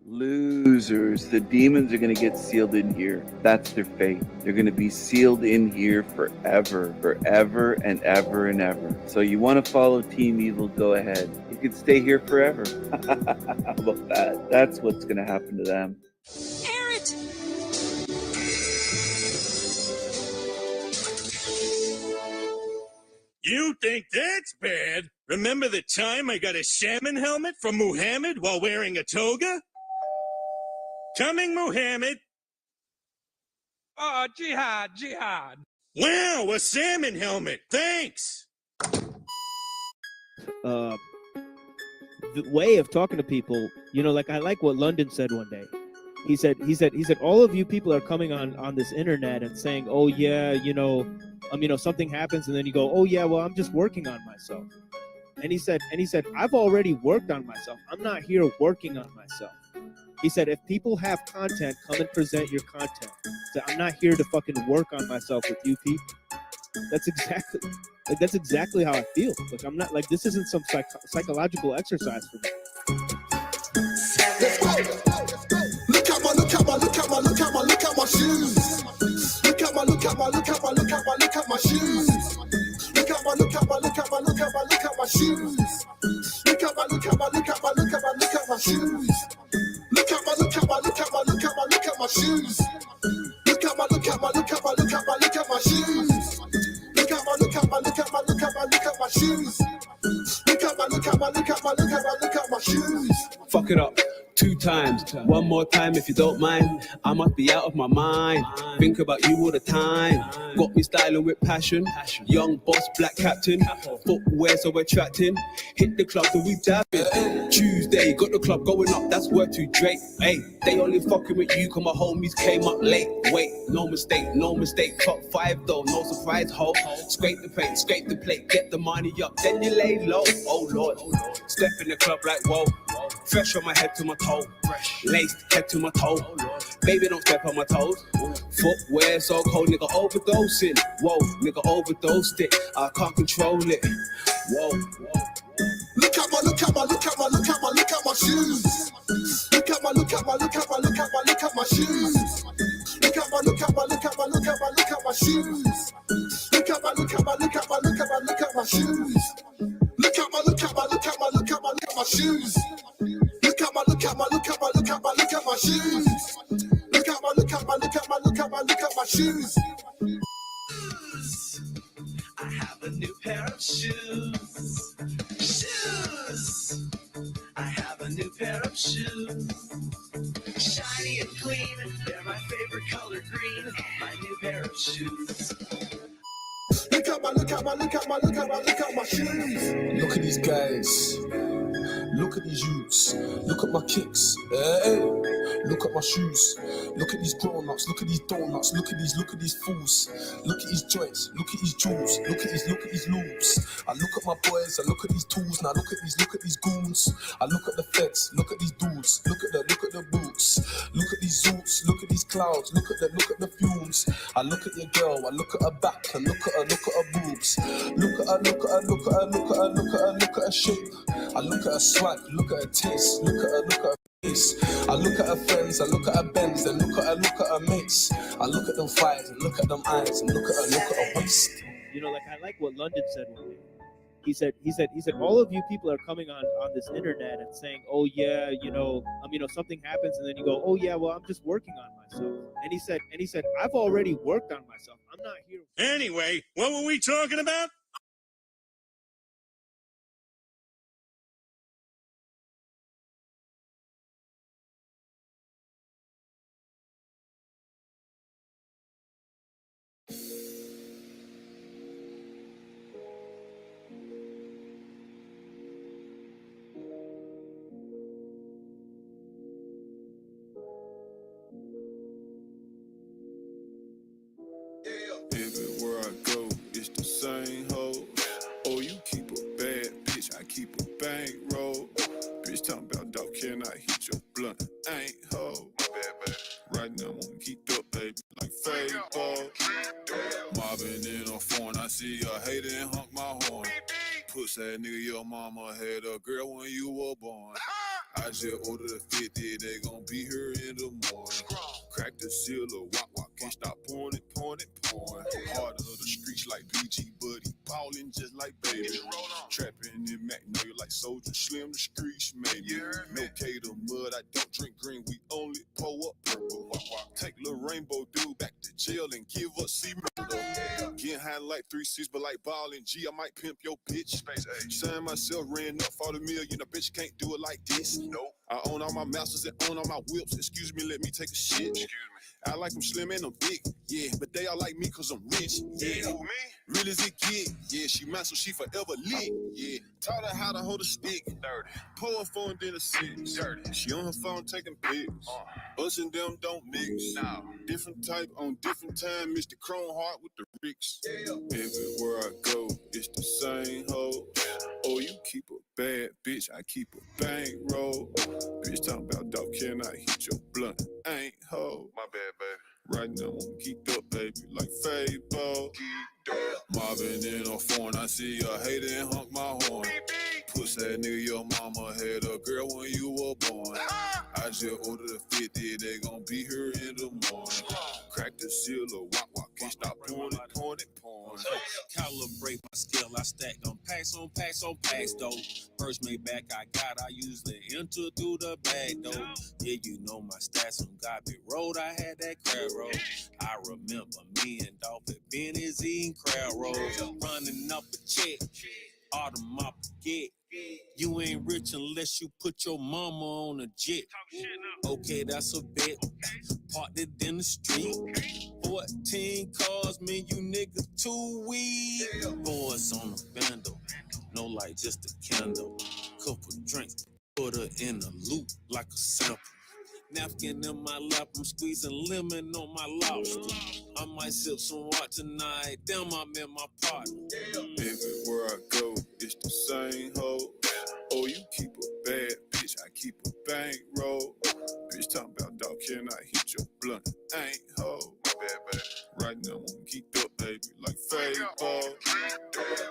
Losers. The demons are going to get sealed in here. That's their fate. They're going to be sealed in here forever, forever and ever and ever. So you want to follow Team Evil, go ahead. You can stay here forever. How about that? That's what's going to happen to them. Parrot! You think that's bad? Remember the time I got a salmon helmet from Muhammad while wearing a toga? Coming, Muhammad. Oh, jihad. Wow, a salmon helmet. Thanks. The way of talking to people, like I like what London said one day. He said, all of you people are coming on this internet and saying, oh yeah, something happens, and then you go, oh yeah, well, I'm just working on myself. And he said, I've already worked on myself. I'm not here working on myself. He said, if people have content, come and present your content. So I'm not here to fucking work on myself with you people. That's exactly how I feel. Like I'm not like this isn't some psychological exercise for me. Look at my shoes. Look at my shoes. Look at my shoes. Look at my shoes. Look at my shoes. Look at my shoes. Look at my shoes. Fuck it up 2 times, one more time if you don't mind. I must be out of my mind. Think about you all the time. Got me styling with passion. Young boss, black captain. Footwear so attracting. Hit the club and we dabbing. Tuesday, got the club going up. That's worth to Drake. Hey, they only fucking with you 'cause my homies came up late. Wait, no mistake. Top 5 though, no surprise. Ho, scrape the plate, get the money up, then you lay low. Oh Lord, step in the club like whoa. Fresh on my head to my toe, laced head to my toe. Baby, don't step on my toes. Footwear so cold, nigga overdosing. Whoa, nigga overdosed it. I can't control it. Whoa. Look at my shoes. Look at my shoes. Look at my shoes. Look at my shoes. Look at my shoes. Look at my shoes. Look at my shoes. I have a new pair of shoes. I have a new pair of shoes. Shiny and clean, they're my favorite color green. My new pair of shoes. Look at my shoes. Look at these guys. Look at these youths. Look at my kicks. Hey. Look at my shoes. Look at these grown-ups. Look at these donuts. Look at these fools. Look at these joints. Look at these jewels. Look at these loops. I look at my boys. I look at these tools. Now look at these goons. I look at the feds. Look at these dudes. Look at the boots. Look at these zoots. Look at these clouds. Look at the fumes. I look at your girl. I look at her back. And look at her boobs. Look at her shape. I look at her swag. Look at her taste. Look at her face. I look at her friends. I look at her bends. And look at her mates. I look at them thighs. And look at them eyes. And look at her waist. Like I like what London said one day. He said, all of you people are coming on this internet and saying, oh yeah, something happens, and then you go, oh yeah, well, I'm just working on myself. And he said, I've already worked on myself. I'm not here. Anyway, what were we talking about? Everywhere I go, it's the same hoes. Oh, you keep a bad bitch, I keep a bankroll. Bitch talking about dog, can I hit your blunt? Ain't hoe. Right now I'm geeked up, baby, like fake ball. Mobbing in a phone, I see a hater and honk my horn. Puss that nigga, your mama had a girl when you were born. I just ordered a 50, they gon' be here in the morning. Crack the seal of wop, can't stop pouring it. Heart of the streets like BG Buddy, ballin' just like baby. Trapping in Magnolia like Soldier Slim, the streets maybe. No K to mud, I don't drink green, we only pour up purple. Take Lil Rainbow dude back to jail and give us C murder. Getting high like 3-6, but like ballin' G, I might pimp your bitch. Sign myself, ran up for the million, a bitch can't do it like this. Nope. I own all my masters and own all my whips. Excuse me, let me take a shit. Excuse me. I like them slim and them big, yeah, but they all like me cause I'm rich, yeah. Me? Real as it get, yeah, she mine so she forever lit, yeah. Taught her how to hold a stick, dirty. Pull her phone then a six, dirty. She on her phone taking pics, us and them don't mix, no. Different type on different time, Mr. Chrome Heart with the Ricks. Yeah. Everywhere I go, it's the same hoe. Oh, you keep a bad bitch, I keep a bankroll. Bitch talking about dog, can I hit your blunt? Ain't hoe. My bad, baby. Right now, I'm geeked up, baby, like Fable. Mobbing in a phone, I see a hater and honk my horn. Puss that nigga, your mama had a girl when you were born. I just ordered a 50, they gon' be here in the morning. Crack the seal of wop, can't stop pouring it. Calibrate my skill, I stack them packs on packs, though. First made back I got, I usually enter through the bag, though. Yeah, you know my stats on Godby Road, I had that crab roll. I remember me and Dolph at Benny's eating crab rolls. Running up a check, autumn I forget. You ain't rich unless you put your mama on a jet. Okay, that's a bet. Parked it in the street. 14 cars, man, you niggas too weak. Boys on the bando, no light, just a candle. Couple drinks, put her in a loop like a sample. Napkin in my lap, I'm squeezing lemon on my lobster. I might sip some water tonight, damn, I'm in my partner. Everywhere I go, it's the same hoe. Oh, you keep a bad bitch, I keep a bankroll. Bitch talking about dog, can I hit your blunt? Ain't hoe. My bad, baby. Right now, I'm geeked up, baby, like Fable.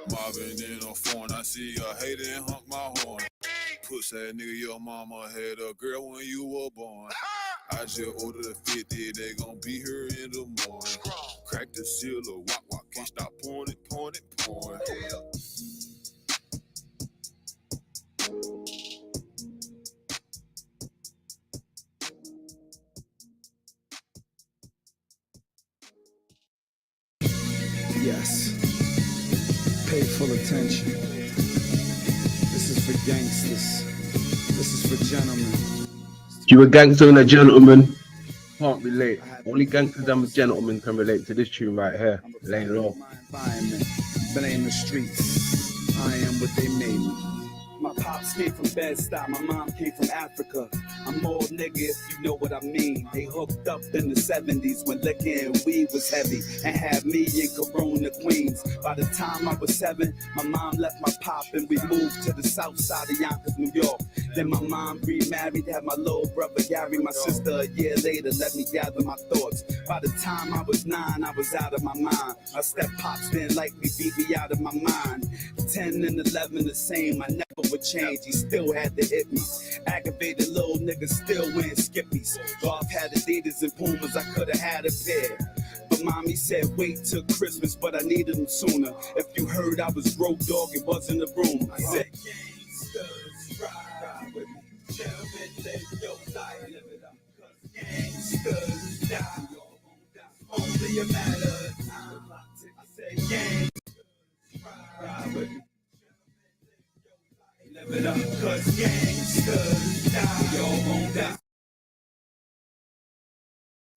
Mobbing in a phone, I see a hater and honk my horn. Puss that nigga, your mama had a girl when you were born. I just ordered a 50, they gon' be here in the morning. Crack the seal of wop, can't stop pouring it. Yes. Pay full attention. This is for gangsters. This is for gentlemen. You a gangster and a gentleman can't relate. Only gangsters and gentlemen can relate to this tune right here. LAYLOW. Blame the streets. I am what they made me. My pops came from Bed-Stuy, my mom came from Africa. I'm old nigga if you know what I mean. They hooked up in the 70s when liquor and weed was heavy and had me in Corona, Queens. By the time I was 7, my mom left my pop and we moved to the south side of Yonkers, New York. Then my mom remarried, had my little brother Gary. My sister a year later let me gather my thoughts. By the time I was 9, I was out of my mind. My step-pops didn't like me, beat me out of my mind. 10 and 11 the same, I never would change. He still had to hit me. Aggravated little nigga still wearing skippies. Golf had Adidas and Pumas, I could've had a pair. But mommy said wait till Christmas, but I needed them sooner. If you heard I was broke, dog, it wasn't a room. I said gangsters ride with me. Gentlemen, live your life, live it up. Cause gangsters die. Only a matter of time. I said gangsters ride with me. Live it up, cause gangsters die, y'all won't die.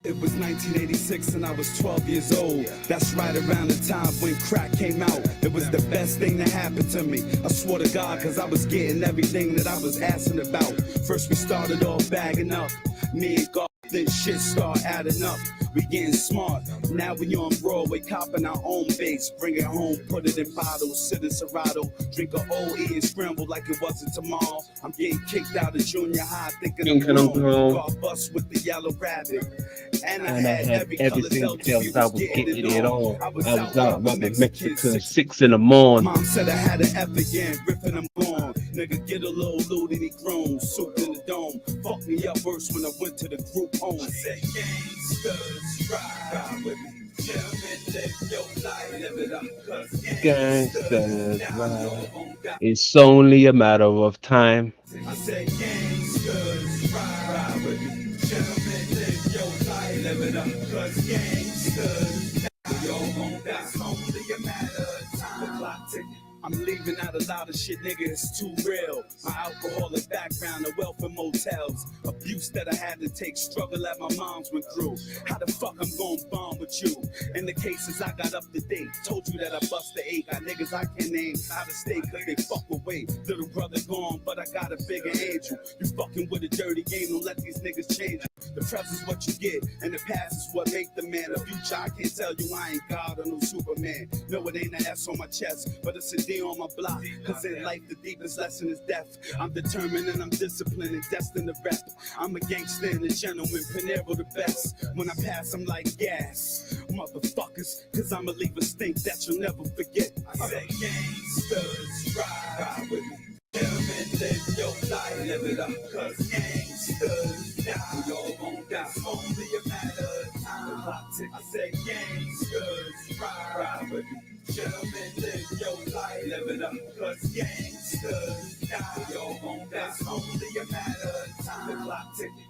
It was 1986 and I was 12 years old. That's right around the time when crack came out. It was the best thing that happened to me. I swore to God, cause I was getting everything that I was asking about. First we started off bagging up. Me and God, then shit start adding up. We getting smart. Now we on Broadway, copping our own base. Bring it home, put it in bottles, sit in Serato, drink a OE and scramble like it wasn't tomorrow. I'm getting kicked out of junior high, thinking I'm grown. Got bus with the yellow rabbit. And I had everything else I was getting it on. I was out rubbing Mexican 6 in the morning. Mom said I had an F again, ripping them on. Nigga, get a little loot and he grown, souped in the dome. Fucked me up worse when I went to the group home. I said, gangsters, ride with me. Gangsters, ride. It's only a matter of time. I said, gangsters, ride with me. Gentlemen, live your life, live it up, cause gangsters. Your home, that's only a matter of time. The clock ticking. I'm leaving out a lot of shit, nigga, it's too real. My alcoholic background, the wealth in motels, abuse that I had to take, struggle that my moms went through. How the fuck I'm gonna bond with you? In the cases I got up to date, told you that I bust the 8. Got niggas I can name out of state cause they fuck away. Little brother gone, but I got a bigger angel. You fucking with a dirty game, don't let these niggas change you. The present's what you get, and the past is what make the man. The future, I can't tell you I ain't God or no Superman. No, it ain't an S on my chest, but it's a D on my block. Cause in life, the deepest lesson is death. I'm determined and I'm disciplined and destined to rep. I'm a gangster and a gentleman, Pinero the best. When I pass, I'm like gas. Motherfuckers, cause I'ma leave a stink that you'll never forget. I say gangsters, ride with me. Gentlemen, live your life, live it up, cause gangsters now. We all won't die, only a matter of time. I say gangsters, ride with me. Gentlemen, live your life, live it up, cause gangsters now. We all won't die, only a matter of time. The clock ticking.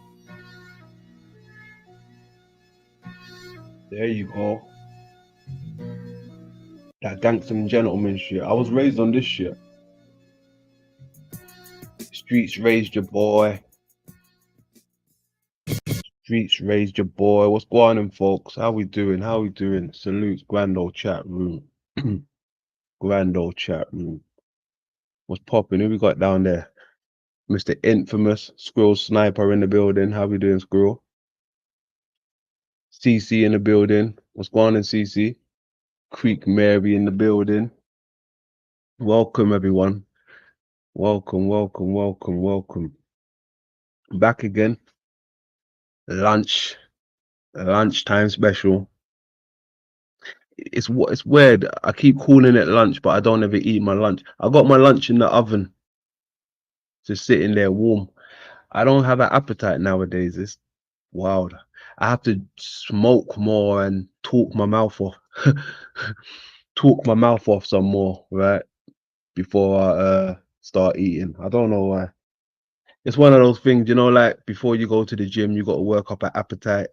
There you go. That gangster and gentleman shit. I was raised on this shit. Streets raised your boy. Streets raised your boy. What's going on, folks? How we doing? How we doing? Salutes, grand old chat room. Grand old chat room. What's popping? Who we got down there? Mr. Infamous Squirrel Sniper in the building. How we doing, Squirrel? CC in the building. What's going on, CC? Creek Mary in the building. Welcome, everyone. Welcome, welcome, welcome, welcome. Back again. Lunchtime special. It's weird. I keep calling it lunch, but I don't ever eat my lunch. I got my lunch in the oven, just sitting there warm. I don't have an appetite nowadays. It's wild. I have to smoke more and talk my mouth off. Talk my mouth off some more, right? Before I start eating. I don't know why. It's one of those things, you know, like before you go to the gym, you got to work up an appetite.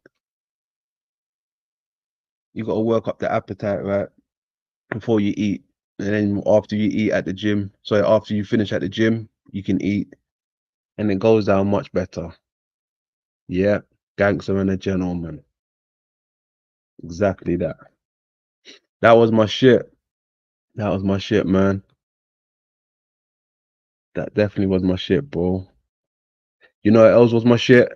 You got to work up the appetite, right? Before you eat. And then after you eat at the gym, so after you finish at the gym, you can eat. And it goes down much better. Yeah, gangster and a gentleman. Exactly that. That was my shit. That was my shit, man. That definitely was my shit, bro. You know what else was my shit?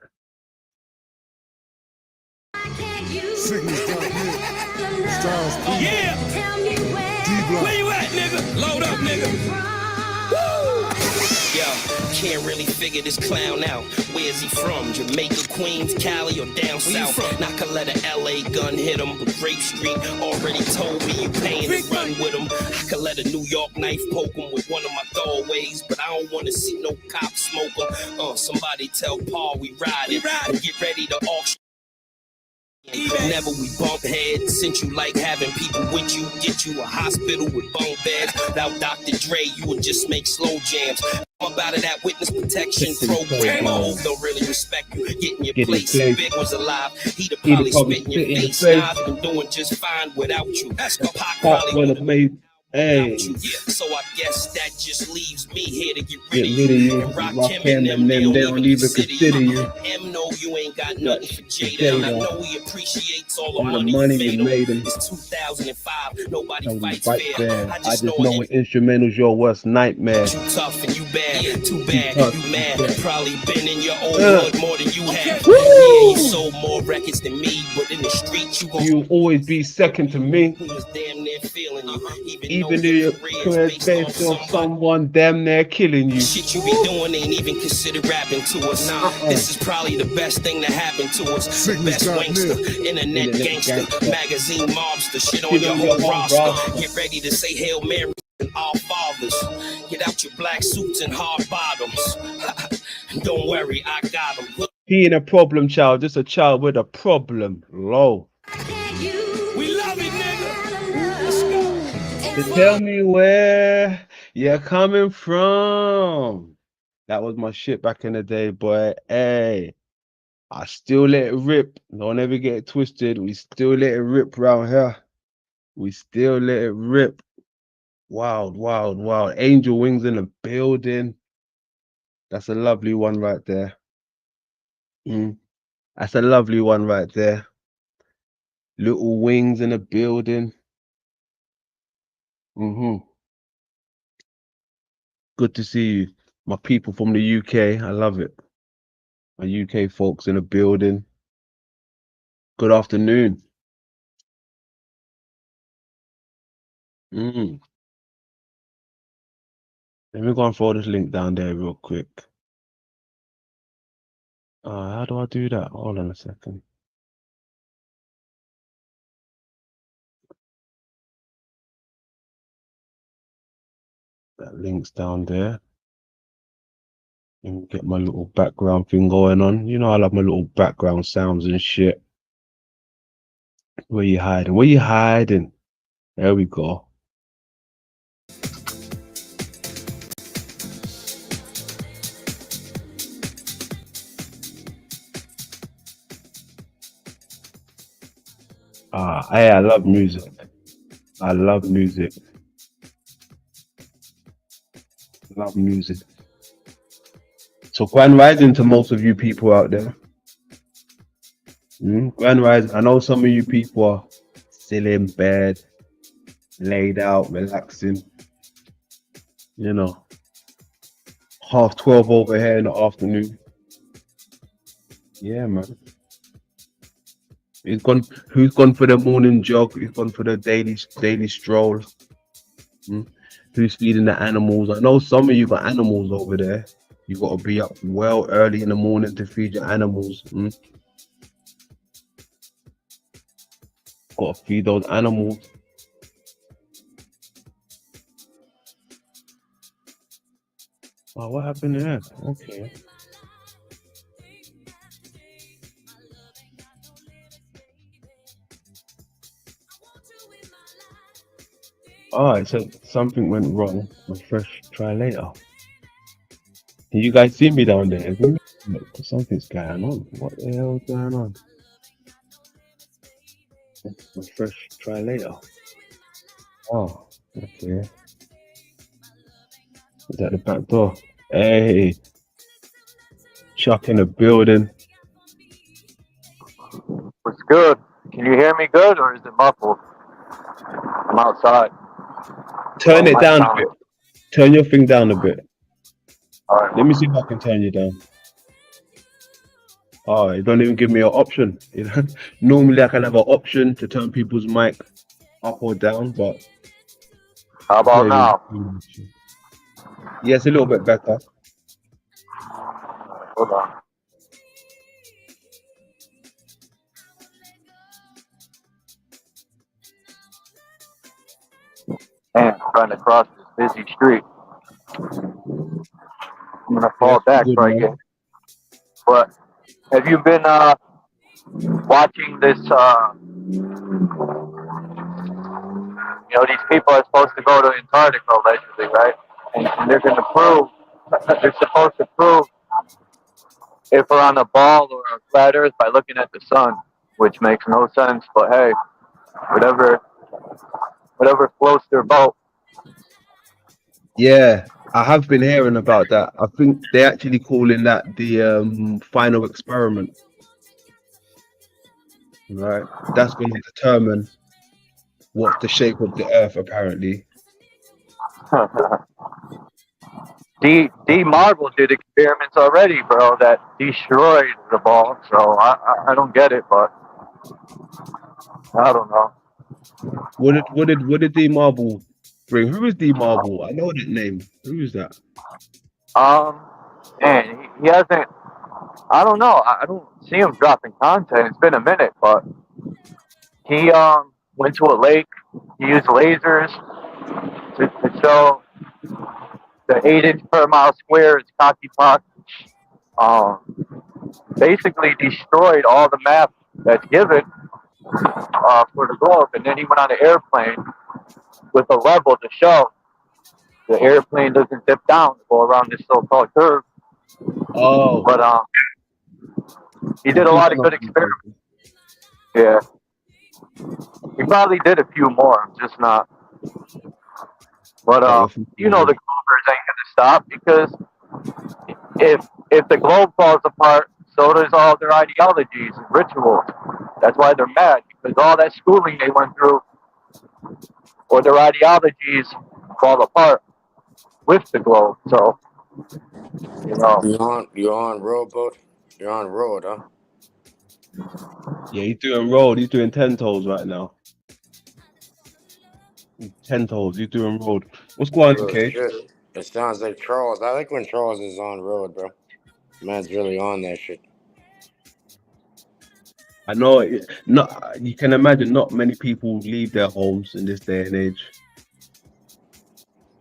Yeah! Where you at, nigga? Load up, nigga. Woo! Yo, can't really figure this clown out. Where's he from? Jamaica, Queens, Cali, or down south? Knock a letter, LA, gun hit him. But Grape Street already told me you paying to run with him. I could let a New York knife poke him with one of my throwaways, but I don't want to see no cop smoke him. Somebody tell Paul we ride it and get ready to auction. Never we bump heads, since you like having people with you, get you a hospital with bunk beds. Without Dr. Dre, you would just make slow jams. I'm about it, that witness protection program. My hope don't really respect you. Getting your place, Big was alive. He'd have probably spit in your face. Now I've been doing just fine without you. Pac probably would have made. Hey. Yeah, so I guess that just leaves me here to get rid of you. And Rakim and them, they don't even consider you. M know you ain't got nothing for Jada. And I know he appreciates all the money you made him. It's 2005, nobody fights fair. I just know an instrumental's your worst nightmare. You tough and you bad, too bad, you mad. Probably been in your old hood more than you have. Yeah, you so sold more records than me, but in the streets you gon' You'll always be second to me. who was damn near feeling you, Even though your career is based on someone damn near killing you. Shit you be doing ain't even considered rapping to us. This is probably the best thing that happened to us. Best wankster, internet gangster, magazine mobster, shit on your whole roster. Get ready to say Hail Mary and all fathers. Get out your black suits and hard bottoms. Don't worry, I got them. He ain't a problem child, just a child with a problem. Low. We love it, nigga. Let's go. To tell me where you're coming from. That was my shit back in the day, boy. Hey, I still let it rip. Don't ever get it twisted. We still let it rip round here. We still let it rip. Wild, wild, wild. Angel Wings in the building. That's a lovely one right there. That's a lovely one right there. Little Wings in the building. Good to see you. My people from the UK. I love it. My UK folks in the building. Good afternoon. Let me go and throw this link down there real quick. How do I do that? Hold on a second. That link's down there. Let me get my little background thing going on. You know I love my little background sounds and shit. Where you hiding? Where you hiding? There we go. Hey, I love music. I love music. Love music. So grand rising to most of you people out there. Grand rising. I know some of you people are still in bed, laid out, relaxing. You know, 12:30 over here in the afternoon. Yeah, man. Who's gone for the morning jog? Who's gone for the daily stroll? Who's feeding the animals? I know some of you got animals over there. You got to be up well early in the morning to feed your animals. Got to feed those animals. Oh, what happened there? Okay. Oh, it said something went wrong. Refresh, try later. Can you guys see me down there? Something's going on. What the hell is going on? Refresh, try later. Oh, okay. Is that the back door? Hey, Chuck in the building. What's good? Can you hear me good or is it muffled? I'm outside. Turn it down a bit. Turn your thing down a bit. All right. Let me see if I can turn you down. Oh, you don't even give me an option. You know? Normally I can have an option to turn people's mic up or down, but how about now? Yeah, it's a little bit better. Hold on. Man, I'm trying to cross this busy street. I'm gonna fall back before I get. But have you been watching this? You know, these people are supposed to go to Antarctica allegedly, right? And they're gonna prove. They're supposed to prove if we're on a ball or a flat Earth by looking at the sun, which makes no sense. But hey, whatever floats their boat. Yeah, I have been hearing about that. I think they're actually calling that the final experiment. Right, that's going to determine what's the shape of the Earth, apparently. D Marvel did experiments already, bro, that destroyed the ball. So I don't get it, but I don't know. What did D Marble bring? Who is D Marble? I know that name. Who is that? Um, man, he hasn't. I don't know. I don't see him dropping content. It's been a minute, but he went to a lake. He used lasers to show the 8 inch per mile square is cocky puck. Um, basically destroyed all the map that's given for the globe, and then he went on an airplane with a level to show the airplane doesn't dip down to go around this so-called curve. Oh, But he I did a think lot I of know good who you're experiments. Yeah, he probably did a few more. I'm just not. But talking about. you know the Gloobers ain't gonna stop because if the globe falls apart, so does all their ideologies and rituals. That's why they're mad because all that schooling they went through or their ideologies fall apart with the globe. So you know. You're on road, boat. You're on road, huh? Yeah, he's doing road. He's doing 10 toes right now. 10 toes. He's doing road. What's going on, Oh K? shit! It sounds like Charles. I like when Charles is on road, bro. Man's really on that shit. I know not. You can imagine not many people leave their homes in this day and age.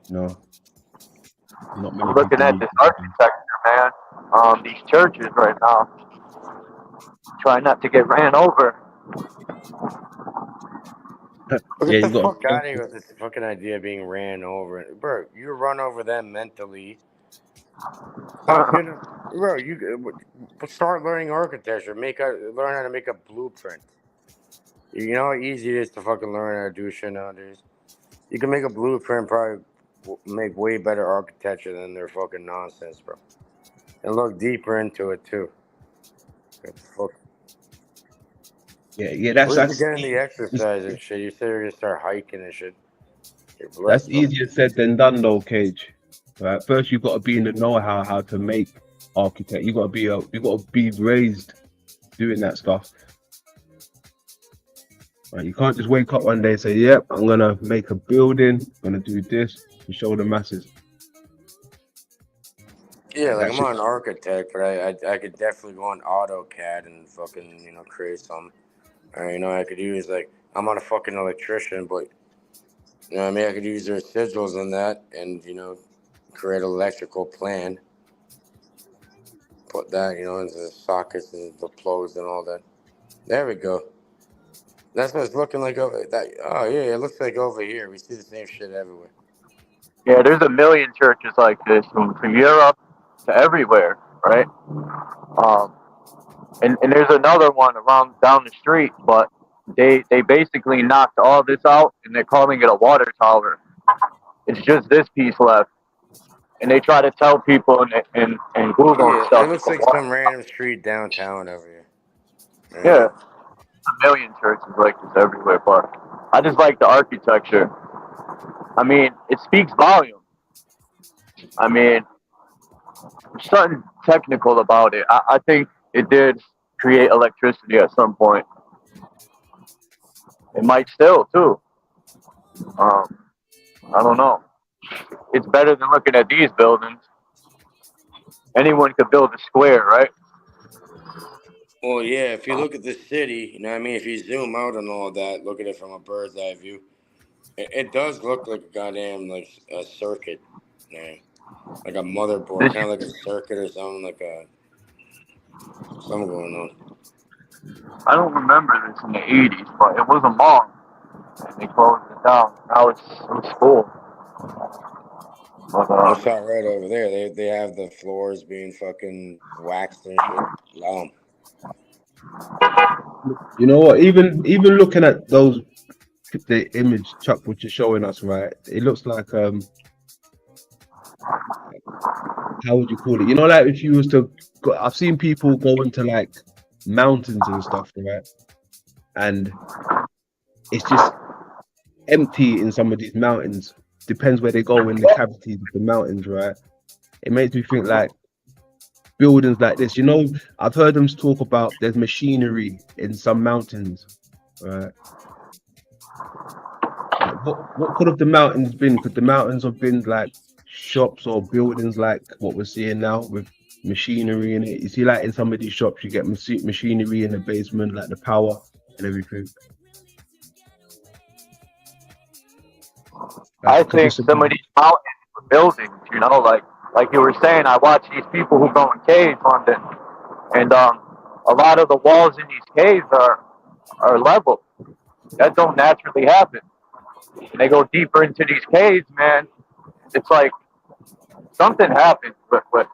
No, not many I'm looking people at leave. this architecture, man. These churches right now. Try not to get ran over. Yeah, Get the you got. fuck out of here with this fucking idea of being ran over, bro. You run over them mentally. Bro, you start learning architecture. Learn how to make a blueprint. You know how easy it is to fucking learn how to do shit nowadays. You can make a blueprint, probably make way better architecture than their fucking nonsense, bro. And look deeper into it too. What the fuck? Yeah. That's Where's you that's getting the exercise and shit? You said you're gonna start hiking and shit. You're that's blessed, bro. easier said than done, though, Cage. Right. First, you got to be in the know-how how to make architect. You got to be raised doing that stuff. Right. You can't just wake up one day and say, "Yep, I'm gonna make a building. I'm gonna do this to show the masses." Yeah, like That I'm shit. not an architect, but I could definitely go on AutoCAD and fucking create some. Or I could use like I'm not a fucking electrician, but you know what I mean I could use their sigils and that, and create an electrical plan. Put that into the sockets and the plugs and all that. There we go. That's what it's looking like over that. Oh yeah, it looks like over here. We see the same shit everywhere. Yeah, there's a million churches like this from Europe to everywhere, right? Um, and there's another one around down the street, but they basically knocked all this out and they're calling it a water tower. It's just this piece left, and they try to tell people and Google and Yeah, it stuff. It's looks a like water some random street downtown over here. Yeah, a million churches like this everywhere, but I just like the architecture. I mean, it speaks volume. I mean, there's something technical about it. I think it did create electricity at some point. It might still too. I don't know. It's better than looking at these buildings. Anyone could build a square, right? Well, yeah, if you look at the city, what I mean? If you zoom out and all that, look at it from a bird's eye view, it does look like a goddamn, like, a circuit, man. Like a motherboard, kind of like a circuit or something, something going on. I don't remember this in the 80s, but it was a mall, and they closed it down. Now it's school. But, I saw right over there. They have the floors being fucking waxed and shit. Wow. You know what? Even looking at the image Chuck which is showing us, right? It looks like how would you call it? You know, like if you was to go, I've seen people go into like mountains and stuff, right? And it's just empty in some of these mountains. Depends where they go in the cavities of the mountains, right? it makes me think like buildings like this. You know, I've heard them talk about there's machinery in some mountains, right? Like what could have the mountains been? Could the mountains have been like shops or buildings like what we're seeing now with machinery in it? You see, like in some of these shops, you get machinery in the basement, like the power and everything. I Like, could think this have some of been? these mountains were buildings, you know, like you were saying, I watch these people who go in caves, London, and a lot of the walls in these caves are level. That don't naturally happen. And they go deeper into these caves, man. It's like something happened with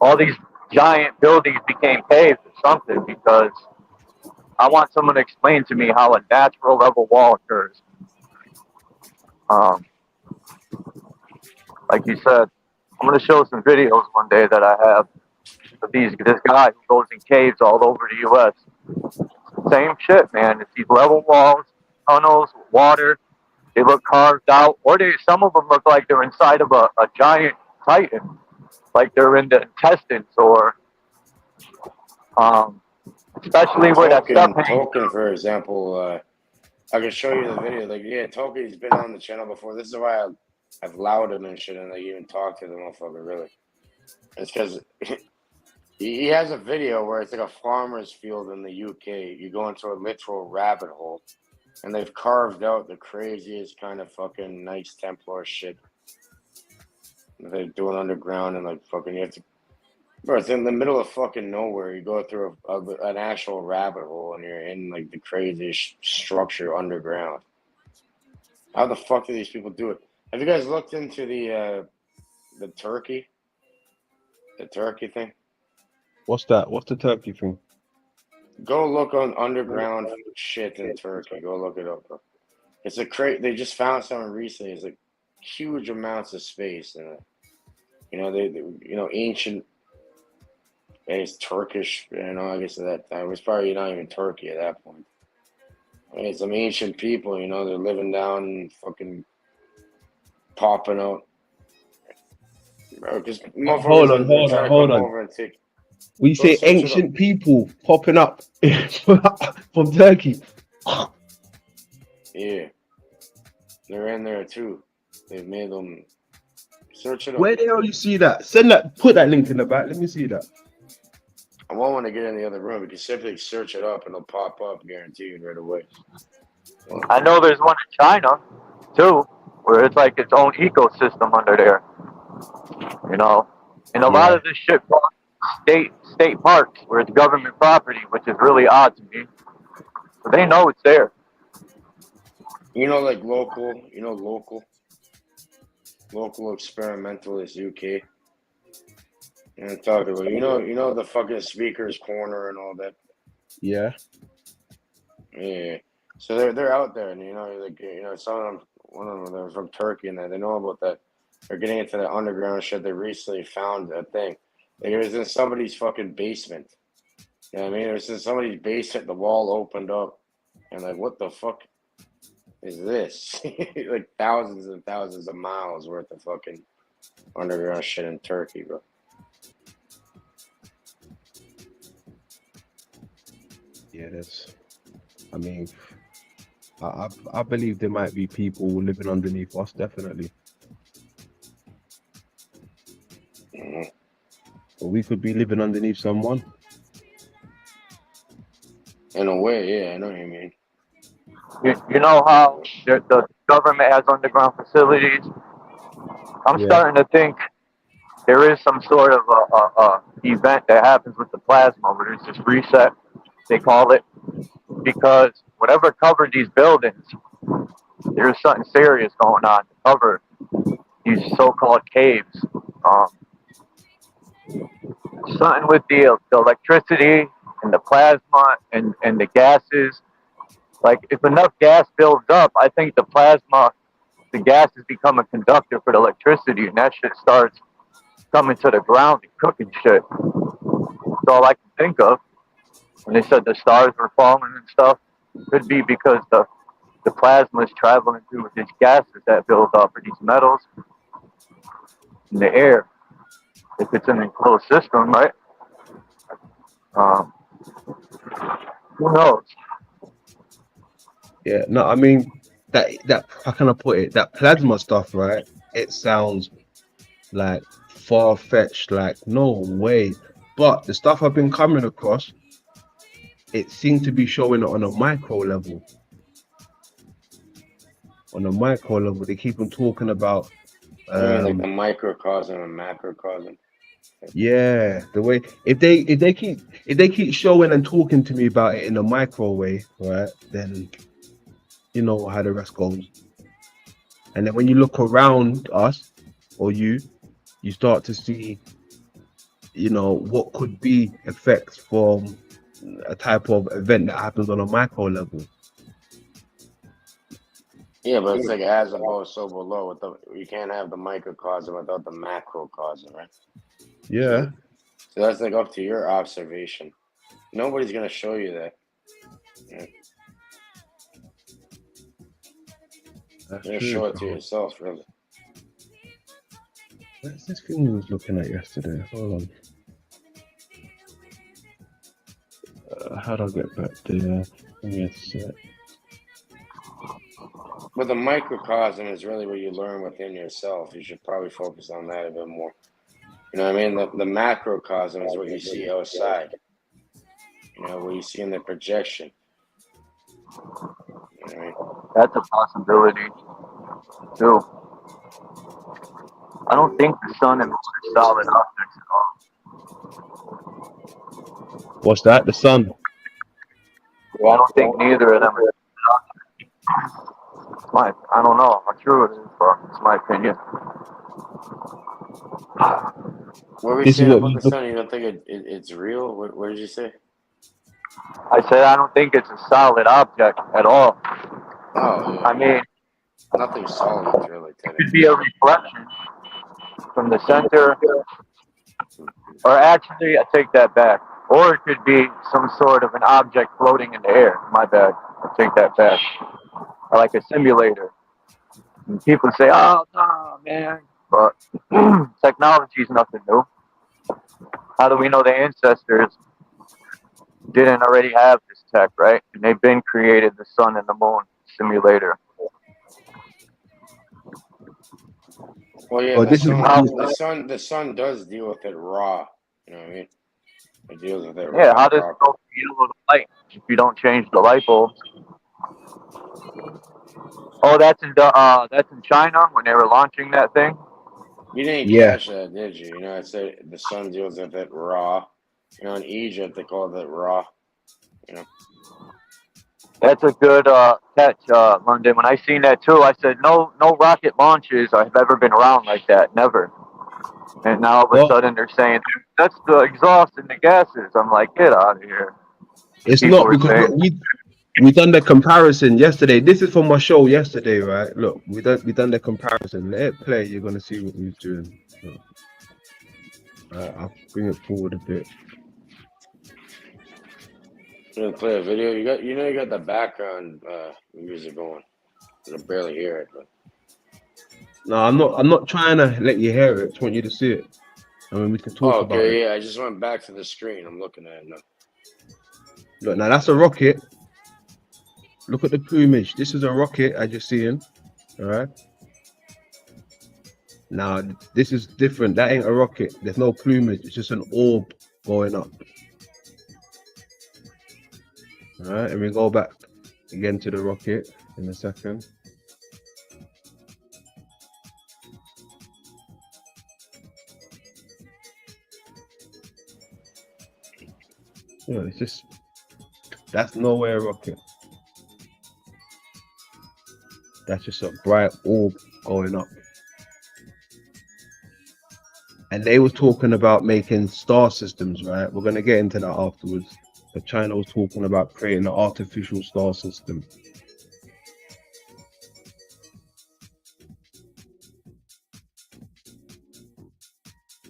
all these giant buildings became caves or something, because I want someone to explain to me how a natural level wall occurs. Um, like you said, I'm gonna show some videos one day that I have of this guy who goes in caves all over the U.S. Same shit, man. It's these level walls, tunnels, water. They look carved out, or some of them look like they're inside of a giant titan, like they're in the intestines, or especially where that stuff hangs. Token, for example, I can show you the video. Like, yeah, Token's been on the channel before. This is why I've allowed him and shit, and like even talked to the motherfucker. Really, it's because he has a video where it's like a farmer's field in the UK. You go into a literal rabbit hole, and they've carved out the craziest kind of fucking Knights Templar shit. They're doing underground, and like fucking you have to. Bro, it's in the middle of fucking nowhere. You go through an actual rabbit hole, and you're in like the craziest structure underground. How the fuck do these people do it? Have you guys looked into the turkey? The turkey thing? What's that? What's the turkey thing? Go look on underground shit in Turkey. Go look it up, bro. It's a they just found something recently. It's like huge amounts of space in it. You know, they ancient. It's Turkish. You know, I guess at that time it was probably not even Turkey at that point. I mean, some ancient people. You know, they're living down and fucking popping out. Bro, because Hold on. over and take. We say ancient people popping up from Turkey. Yeah, they're in there too. They've made them. Search it up. Where the hell you see that? Send that. Put that link in the back. Let me see that. I won't want to get in the other room. You can simply search it up and it'll pop up, guaranteed, right away. I know there's one in China too, where it's like its own ecosystem under there. You know, and a lot of this shit state parks where it's government property, which is really odd to me. But they know it's there. You know, like local experimentalist UK. And I'm talking about, you know the fucking speakers corner and all that. Yeah. Yeah. So they're out there, and some of them, one of them, they're from Turkey, and they know about that. They're getting into the underground shit. They recently found a thing. Like, it was in somebody's fucking basement. You know what I mean? It was in somebody's basement. The wall opened up, and like, what the fuck is this? Like thousands and thousands of miles worth of fucking underground shit in Turkey, bro. Yeah, I mean, I believe there might be people living underneath us, definitely. Mm-hmm. Or we could be living underneath someone. In a way, yeah, I know what you mean. You know how the government has underground facilities? I'm starting to think there is some sort of a event that happens with the plasma where there's this reset, they call it, because whatever covered these buildings, there's something serious going on to cover these so-called caves. Something with the electricity and the plasma and the gases. Like, if enough gas builds up, I think the gases become a conductor for the electricity, and that shit starts coming to the ground and cooking shit. That's all I can think of. When they said the stars were falling and stuff, it could be because the plasma is traveling through these gases that build up, or these metals in the air. if it's an enclosed system, right? Um, who knows? Yeah, no, I mean that how can I put it? That plasma stuff, right? It sounds like far fetched, like no way. But the stuff I've been coming across, it seemed to be showing it on a micro level. On a micro level, they keep on talking about I mean, like the microcosm and macrocosm. yeah, the way if they keep showing and talking to me about it in a micro way, right? Then you know how the rest goes. And then when you look around us or you start to see, you know, what could be effects from a type of event that happens on a micro level. Yeah, but it's like as above, so below. You can't have the microcosm without the macrocosm, right? Yeah. So that's like up to your observation. Nobody's gonna show you that. Yeah. That's You're gonna true. show it to yourself, really. What's this thing we was looking at yesterday? Hold on. How do I get back there? Give me a sec. But the microcosm is really what you learn within yourself. You should probably focus on that a bit more. You know what I mean? The macrocosm is what you see outside. You know, what you see in the projection. You know what I mean? That's a possibility too. I don't think the sun and moon are solid objects at all. What's that? The sun. Yeah, I don't think neither of them are objects. I don't know how true it is, but it's my opinion. What were you This is saying what about we the sun? You don't think it's real? What did you say? I said I don't think it's a solid object at all. Oh, yeah. I mean, Nothing solid, really, it today. could be a reflection from the center, or actually, I take that back. Or it could be some sort of an object floating in the air. My bad. I take that back. Or like a simulator. And people say, "Oh, no, man," but technology is nothing new. How do we know the ancestors didn't already have this tech, right? And they've been created the sun and the moon simulator. Well, yeah, Oh, this is the sun does deal with it raw. You know what I mean? It deals with it raw. Yeah, how does it go from yellow to light if you don't change the light bulbs? Oh, that's in China when they were launching that thing. You didn't catch that, did you? You know, it said the sun deals with it raw. You know, in Egypt they call it raw. You know. That's a good catch, London. When I seen that too, I said no rocket launches have ever been around like that, never. And now all of a sudden they're saying that's the exhaust and the gases. I'm like, get out of here. It's People not were because saying, look, we done the comparison yesterday. This is from my show yesterday, right? Look, we done the comparison. Let it play. You're gonna see what he's doing. Look. I'll bring it forward a bit. You gonna play a video? You got the background music going. I can barely hear it, but No, I'm not trying to let you hear it. I just want you to see it. I mean, we can talk about it. yeah. I just went back to the screen. I'm looking at it now. Look, now that's a rocket. Look at the plumage. This is a rocket I just seen. All right. Now this is different. That ain't a rocket. There's no plumage. It's just an orb going up. All right, and we go back again to the rocket in a second. Yeah, it's just that's nowhere a rocket. That's just a bright orb going up. And they was talking about making star systems, right? We're gonna get into that afterwards. But China was talking about creating an artificial star system.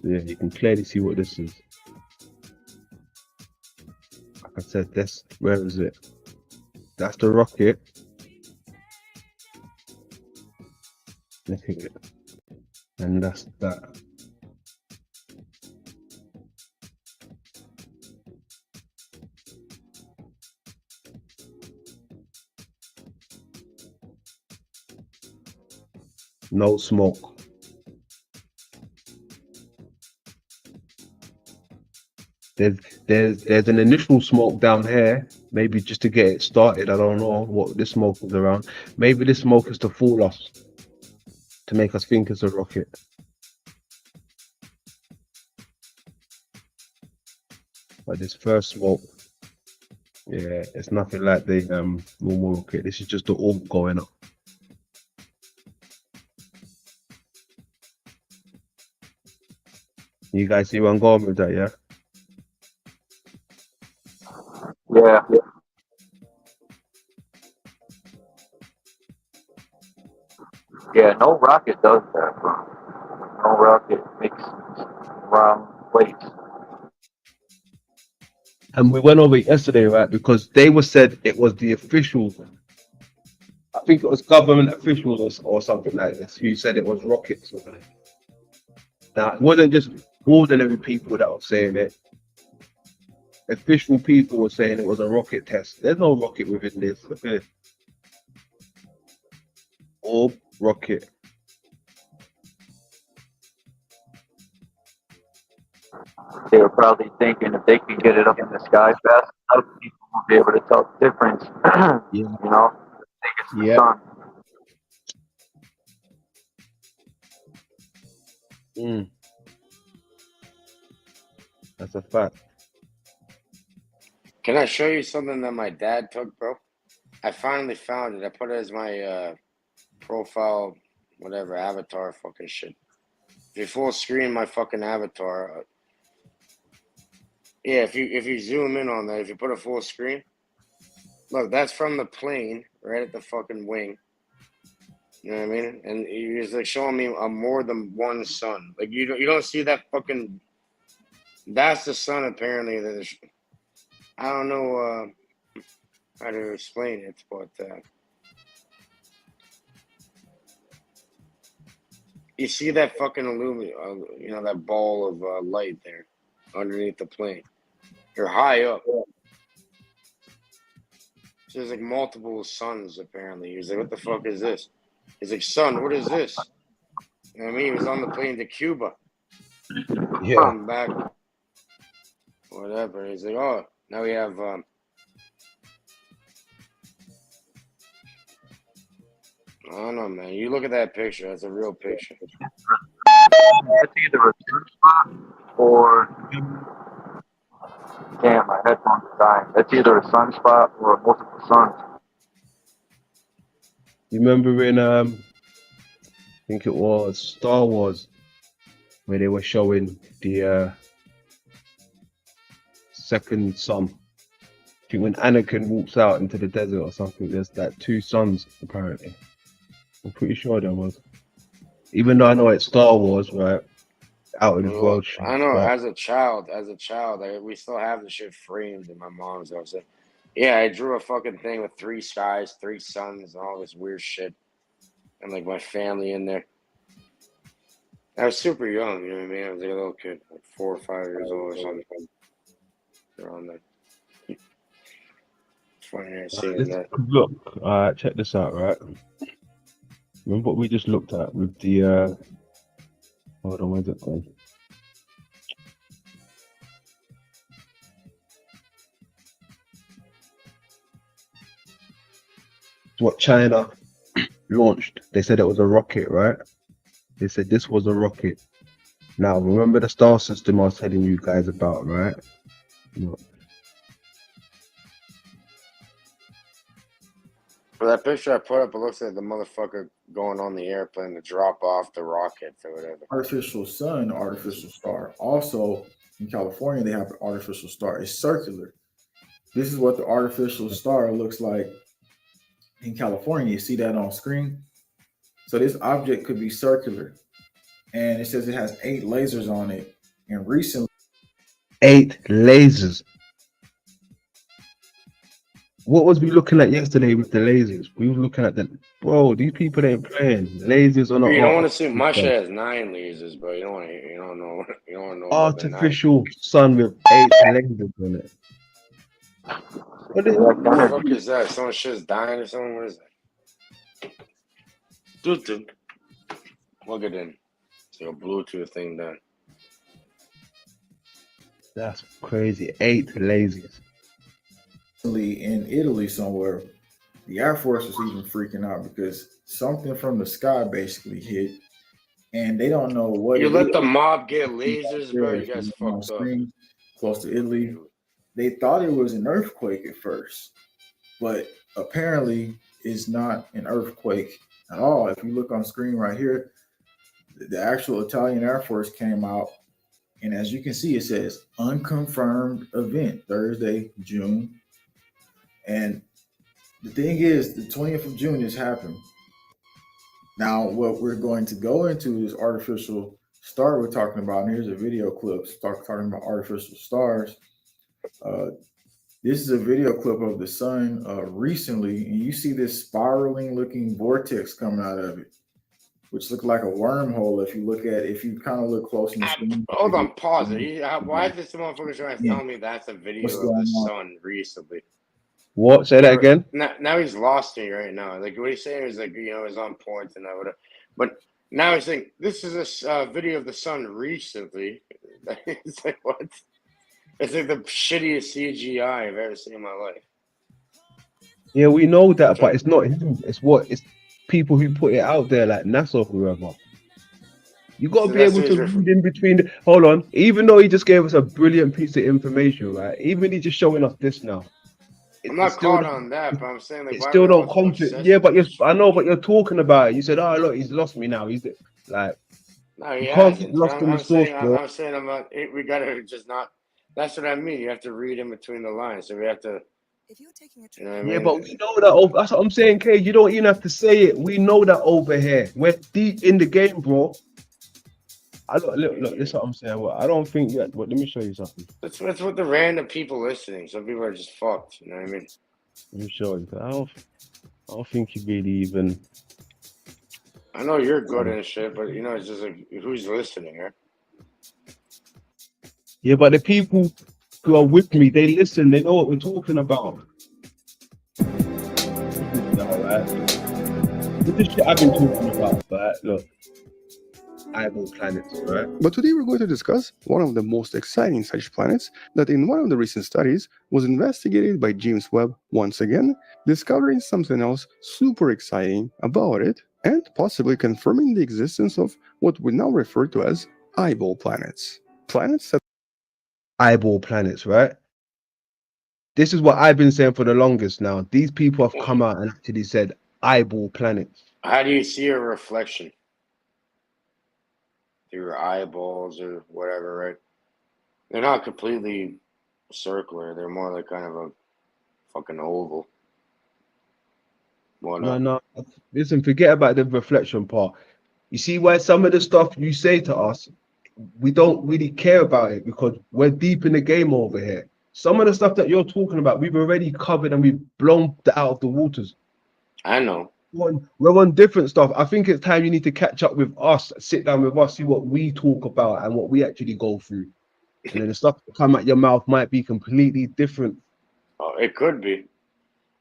Yeah, you can clearly see what this is. Like I said, where is it? That's the rocket. Look at it. And that's that. No smoke. There's an initial smoke down here, maybe just to get it started. I don't know what this smoke is around. Maybe this smoke is to fool us, to make us think it's a rocket. But this first smoke, yeah, it's nothing like the normal rocket. This is just the orb going up. You guys see where I'm going with that, yeah? Yeah. Yeah, no rocket does that, bro. No rocket makes round plates. And we went over it yesterday, right? Because they were said it was the official, I think it was government officials or something like this, who said it was rockets. Now, it wasn't just ordinary people that were saying it. Official people were saying it was a rocket test. There's no rocket within this. Look at it. Orb rocket. They were probably thinking if they can get it up in the sky fast enough, people will be able to tell the difference. Yeah. You know, I think it's the Yeah. sun. That's a fact. Can I show you something that my dad took, bro? I finally found it. I put it as my profile, whatever, avatar fucking shit. If you full screen my fucking avatar, yeah, if you zoom in on that, if you put a full screen, look, that's from the plane right at the fucking wing. You know what I mean? And he was like showing me a more than one sun. Like you don't see that fucking. That's the sun apparently. I don't know how to explain it, but you see that fucking you know, that ball of light there underneath the plane. You're high up. So there's like multiple suns apparently. He's like, what the fuck is this? He's like, son, what is this? You know what I mean? He was on the plane to Cuba. Yeah. Come back. Whatever. He's like, oh, now we have I don't know, man. You look at that picture. That's a real picture. That's either a sunspot or damn, my headphones are dying. That's either a sunspot or multiple suns. You remember in I think it was Star Wars, where they were showing the second sun. I think when Anakin walks out into the desert or something, there's that two suns apparently. I'm pretty sure there was. Even though I know it's Star Wars, right? Out of this world shit. I know. But As a child, we still have the shit framed in my mom's house. Yeah, I drew a fucking thing with 3 skies, 3 suns, and all this weird shit, and like my family in there. I was super young, you know what I mean? I was like a little kid, like 4 or 5 years old or something. Around that. It's funny seeing that. Look, check this out, right? Remember what we just looked at with the hold on, where's it gone? What China launched. They said it was a rocket, right? They said this was a rocket. Now remember the star system I was telling you guys about, right? Look. For that picture I put up, it looks like the motherfucker going on the airplane to drop off the rockets or whatever. Artificial sun, artificial star. Also, in California, they have an artificial star. It's circular. This is what the artificial star looks like in California. You see that on screen? So this object could be circular. And it says it has 8 lasers on it. And recently, 8 lasers. What was we looking at yesterday with the lasers? We were looking at the these people ain't playing. Lasers on You the don't want to see my shit has 9 lasers, bro. You don't want to. You don't know. You don't know about the 9. artificial sun with 8 lasers on it. What the fuck is that? Someone shit's dying or something? What is that? Plug it in. It's like a Bluetooth thing then. That's crazy. 8 laziest. In Italy somewhere, the Air Force was even freaking out because something from the sky basically hit, and they don't know what You it let is. the mob get lasers, bro. You If guys you look on fucked up. screen, close to Italy, they thought it was an earthquake at first, but apparently it's not an earthquake at all. If you look on screen right here, the actual Italian Air Force came out, and as you can see, it says unconfirmed event Thursday, June. And the thing is, the 20th of June has happened. Now, what we're going to go into is artificial star we're talking about. And here's a video clip talking about artificial stars. This is a video clip of the sun recently, and you see this spiraling looking vortex coming out of it, which looked like a wormhole. If you kind of look close in the screen. Hold on, pause it. Why is this motherfucker trying to tell me that's a What's video of going the on? sun recently? What? Say that again? Now he's lost me right now. Like what he's saying is like is on point and that whatever. But now he's saying this is a video of the sun recently. It's like what? It's like the shittiest CGI I've ever seen in my life. Yeah, we know that, but it's not him. It's people who put it out there, like NASA or whoever. You got to be able to read in between. Hold on. Even though he just gave us a brilliant piece of information, right? Even he's just showing us this now. I'm not caught on that, but I'm saying like It why still would don't everyone come so to. obsessed Yeah, with but this I know, but you're talking about it. You said, "Oh, look, he's lost me now." He's like, No, he you can't get hasn't. lost in the source, bro. I'm saying I'm not. We gotta just not. That's what I mean. You have to read in between the lines. So we have to. You know what I Yeah, mean? but we know that. That's what I'm saying, Kay. You don't even have to say it. We know that over here. We're deep in the game, bro. Look. This is what I'm saying. Well, I don't think yet. But let me show you something. That's what the random people listening. Some people are just fucked. You know what I mean? Let me show you. I don't think you really even. I know you're good and shit, but it's just like who's listening, right? Yeah, but the people who are with me, they listen. They know what we're talking about. Alright. This is shit I've been talking about. But look, eyeball planets, right? But today we're going to discuss one of the most exciting such planets that in one of the recent studies was investigated by James Webb once again, discovering something else super exciting about it and possibly confirming the existence of what we now refer to as eyeball planets. Planets that eyeball planets, right? This is what I've been saying for the longest now. These people have come out and actually said eyeball planets. How do you see a reflection? Through your eyeballs or whatever, right? They're not completely circular. They're more like kind of a fucking oval. No. Listen, forget about the reflection part. You see why some of the stuff you say to us, we don't really care about it because we're deep in the game over here. Some of the stuff that you're talking about, we've already covered and we've blown out of the waters. I know. We're on different stuff. I think it's time you need to catch up with us, sit down with us, see what we talk about and what we actually go through. And then the stuff that come out your mouth might be completely different. Oh, it could be.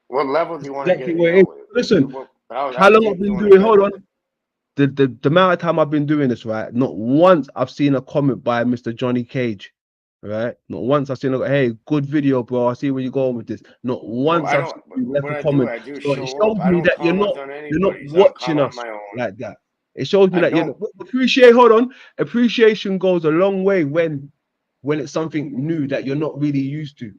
What level do you want Exactly to where get? Listen, how long deep I've do you been want to doing, get? hold on. The amount of time I've been doing this, right? Not once I've seen a comment by Mr. Johnny Cage, right? Not once I've seen hey, good video, bro. I see where you're going with this. Not once I've seen you left a comment. I do So it show shows up. I me don't that you're comment on not anybody's. I'll watching comment us on my own. like that. It shows me I that don't. hold on. Appreciation goes a long way when it's something new that you're not really used to.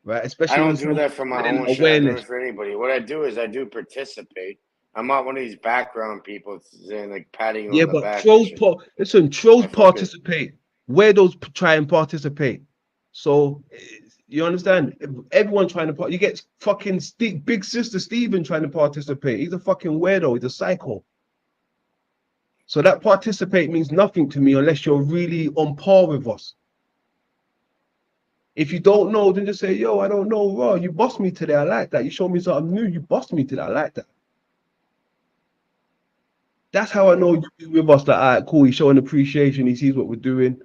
Right? Especially I when don't do that for my own shit. I do it for anybody. What I do is I do participate. I'm not one of these background people saying like patting you on the back. Trolls participate. Where those try and participate. So you understand? Everyone trying to you get fucking big sister Steven trying to participate. He's a fucking weirdo. He's a psycho. So that participate means nothing to me unless you're really on par with us. If you don't know, then just say, yo, I don't know. Raw, you bossed me today. I like that. You showed me something new. You bossed me today. I like that. That's how I know you're with us. Like, all right, cool. He's showing appreciation. He sees what we're doing.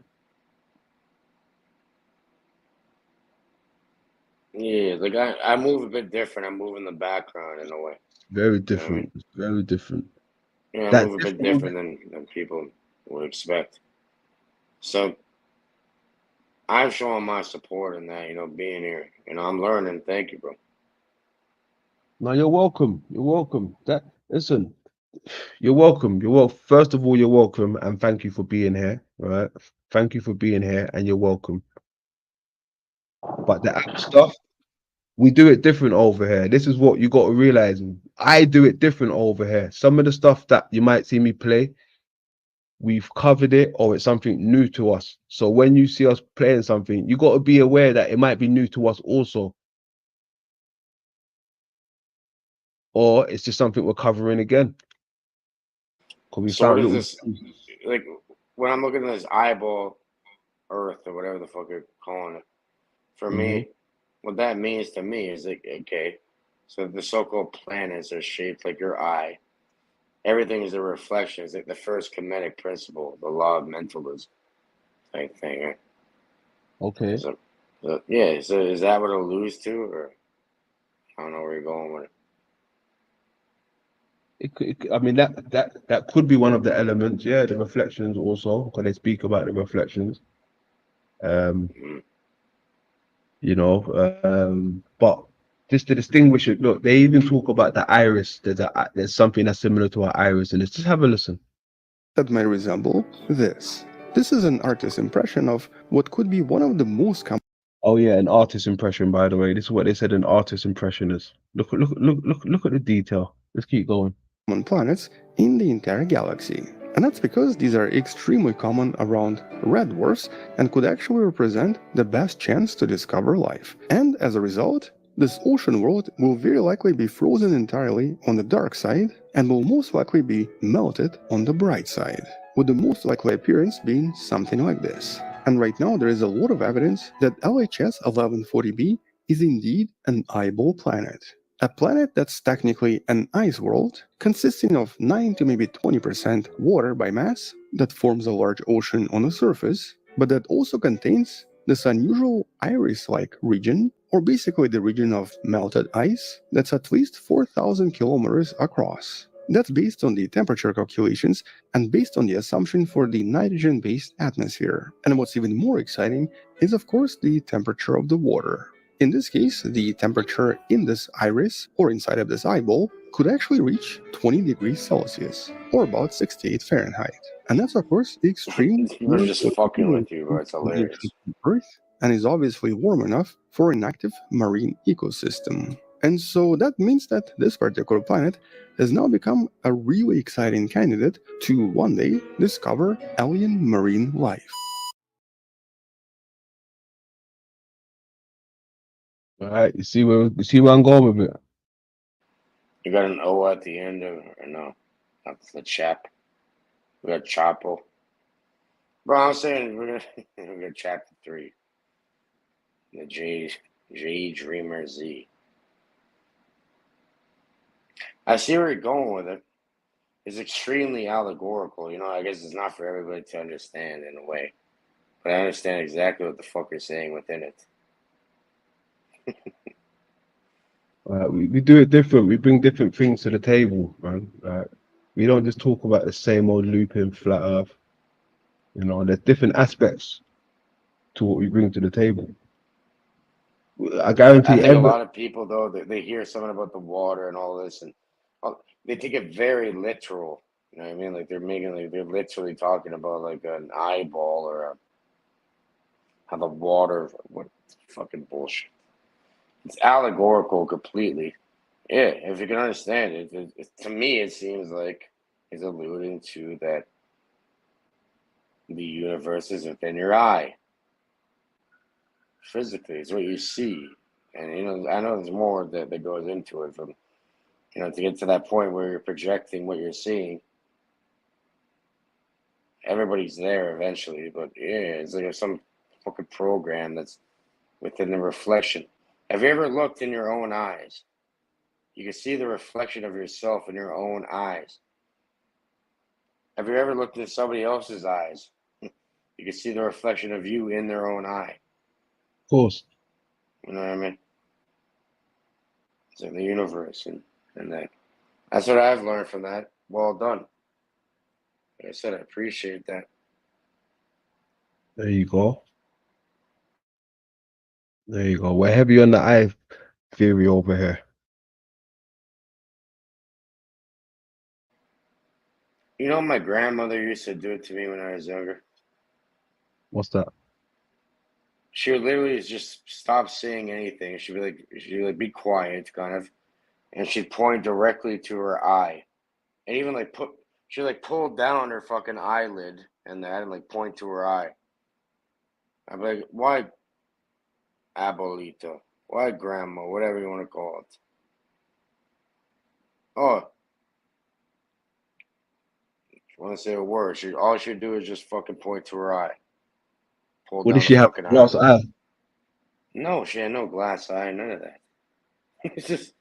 Yeah, like I move a bit different. I move in the background in a way. Very different. It's very different. You know, I That move a bit different. different than people would expect. So I've shown my support in that, you know, being here. You know, I'm learning. Thank you, bro. No, you're welcome. You're welcome. That listen, you're welcome. You're well. First of all, you're welcome, and thank you for being here. All right. Thank you for being here, and you're welcome. But the app stuff, we do it different over here. This is what you got to realize. I do it different over here. Some of the stuff that you might see me play, we've covered it, or it's something new to us. So when you see us playing something, you got to be aware that it might be new to us also, or it's just something we're covering again. Because we So what found is little. this? Like when I'm looking at this eyeball Earth or whatever the fuck you're calling it, for Mhm. me, what that means to me is like, okay, so the so-called planets are shaped like your eye. Everything is a reflection. It's like the first Kemetic principle, the law of mentalism type thing, right? Okay. Yeah, so is that what it alludes to, or I don't know where you're going with it. I mean that could be one of the elements. Yeah, the reflections also, because they speak about the reflections. Um, Mm. you know, but just to distinguish it, look, they even talk about the iris. There's something that's similar to our iris, and just have a listen. That may resemble this. This is an artist's impression of what could be one of the most common Oh yeah, an artist impression, by the way. This is what they said an artist impression is. Look at the detail. Let's keep going. planets in the entire galaxy. And that's because these are extremely common around red dwarfs and could actually represent the best chance to discover life. And as a result, this ocean world will very likely be frozen entirely on the dark side and will most likely be melted on the bright side, with the most likely appearance being something like this. And right now there is a lot of evidence that LHS 1140b is indeed an eyeball planet. A planet that's technically an ice world, consisting of 9 to maybe 20% water by mass, that forms a large ocean on the surface, but that also contains this unusual iris-like region, or basically the region of melted ice, that's at least 4,000 kilometers across. That's based on the temperature calculations and based on the assumption for the nitrogen-based atmosphere. And what's even more exciting is of course the temperature of the water. In this case, the temperature in this iris, or inside of this eyeball, could actually reach 20 degrees Celsius, or about 68 Fahrenheit. And that's of course the extreme These people are just fucking with you, bro. It's of the ocean hilarious. on Earth, and is obviously warm enough for an active marine ecosystem. And so that means that this particular planet has now become a really exciting candidate to one day discover alien marine life. All right, you see where I'm going with it. You got an O at the end of, or no? That's the chap. We got Chapo. Bro, I'm saying we're gonna chapter 3. The J Dreamer Z. I see where you're going with it. It's extremely allegorical. You know, I guess it's not for everybody to understand in a way. But I understand exactly what the fuck you're saying within it. We do it different. We bring different things to the table, man. We don't just talk about the same old looping flat Earth. You know, there's different aspects to what we bring to the table. I I guarantee think a ever. lot of people, though, they hear something about the water and all this, and they take it very literal. You know what I mean? Like they're literally talking about like an eyeball or how the water. What fucking bullshit? It's allegorical completely. Yeah, if you can understand it, to me it seems like he's alluding to that the universe is within your eye. Physically, it's what you see, and you know I know there's more that goes into it from to get to that point where you're projecting what you're seeing. Everybody's there eventually, but yeah, it's like some fucking program that's within the reflection. Have you ever looked in your own eyes? You can see the reflection of yourself in your own eyes. Have you ever looked in somebody else's eyes? You can see the reflection of you in their own eye. Of course. You know what I mean? It's in the universe and that. That's what I've learned from that. Well done. Like I said, I appreciate that. There you go. There you go. We're heavy on the eye theory over here. You know, my grandmother used to do it to me when I was younger. What's that? She would literally just stop saying anything. She'd be like, be quiet, kind of, and she'd point directly to her eye, and even like she like pulled down her fucking eyelid and that, and like point to her eye. I'd be like, why, abuelita? Why, grandma? Whatever you want to call it. Oh, she want to say a word? All she'd do is just fucking point to her eye. Pull What down did the she have? fucking Glass eyelid. eye? No, she had no glass eye, none of that. It's just,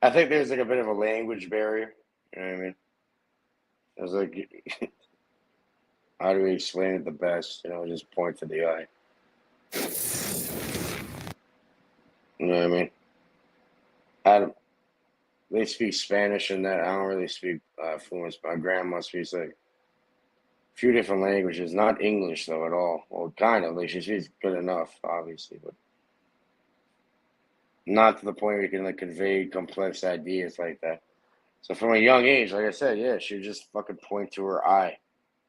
I think there's like a bit of a language barrier. You know what I mean? It was like, how do we explain it the best? You know, just point to the eye. You know what I mean? They speak Spanish and that. I don't really speak fluent. My grandma speaks like a few different languages, not English though at all. Well, kind of. Like she speaks good enough, obviously, but not to the point where you can like convey complex ideas like that. So from a young age, like I said, yeah, she would just fucking point to her eye.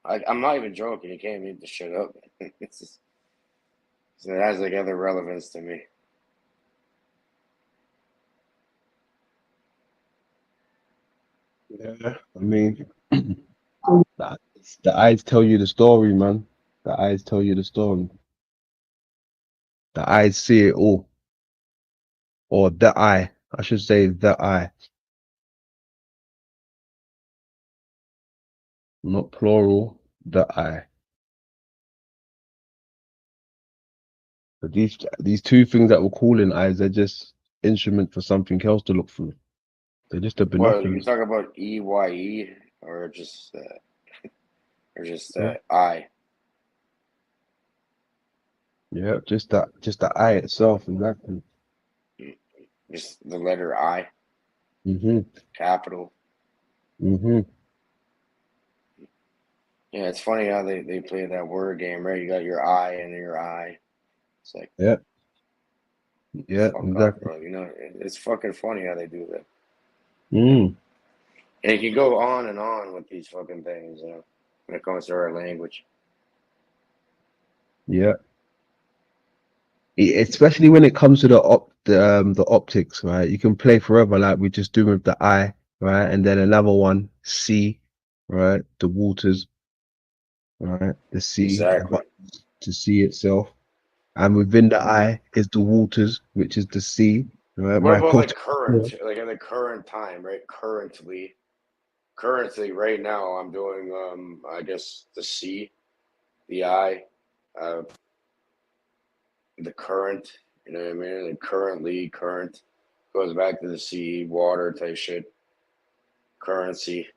I'm not even joking. You can't make this shit up. It's just, so it has like other relevance to me. Yeah, I mean, the eyes tell you the story, man. The eyes tell you the story. The eyes see it all. Or the eye. I should say the eye. Not plural, the eye. But these two things that we're calling eyes, they're just instrument for something else to look through. They're just the Well, you binoculars. talk about EYE or just Yeah, I. yeah, just the eye itself, exactly. Just the letter I, Mm-hmm. capital. Mm-hmm. Yeah, it's funny how they play that word game, right? You got your I and your I. It's like, Yeah, yeah, fuck off, exactly. bro. You know, it's fucking funny how they do that. Mm. And you can go on and on with these fucking things, you know, when it comes to our language. Yeah. Especially when it comes to the optics, right? You can play forever like we just do with the eye, right? And then another one, C, right? The waters, right? The sea, Exactly. to see itself. And within the eye is the waters, which is the sea, right? What My about like quote. current, like in the current time, right? Currently, right now, I'm doing, I guess the C, the I, uh, the current. You know what I mean? Like current goes back to the sea, water type shit. Currency.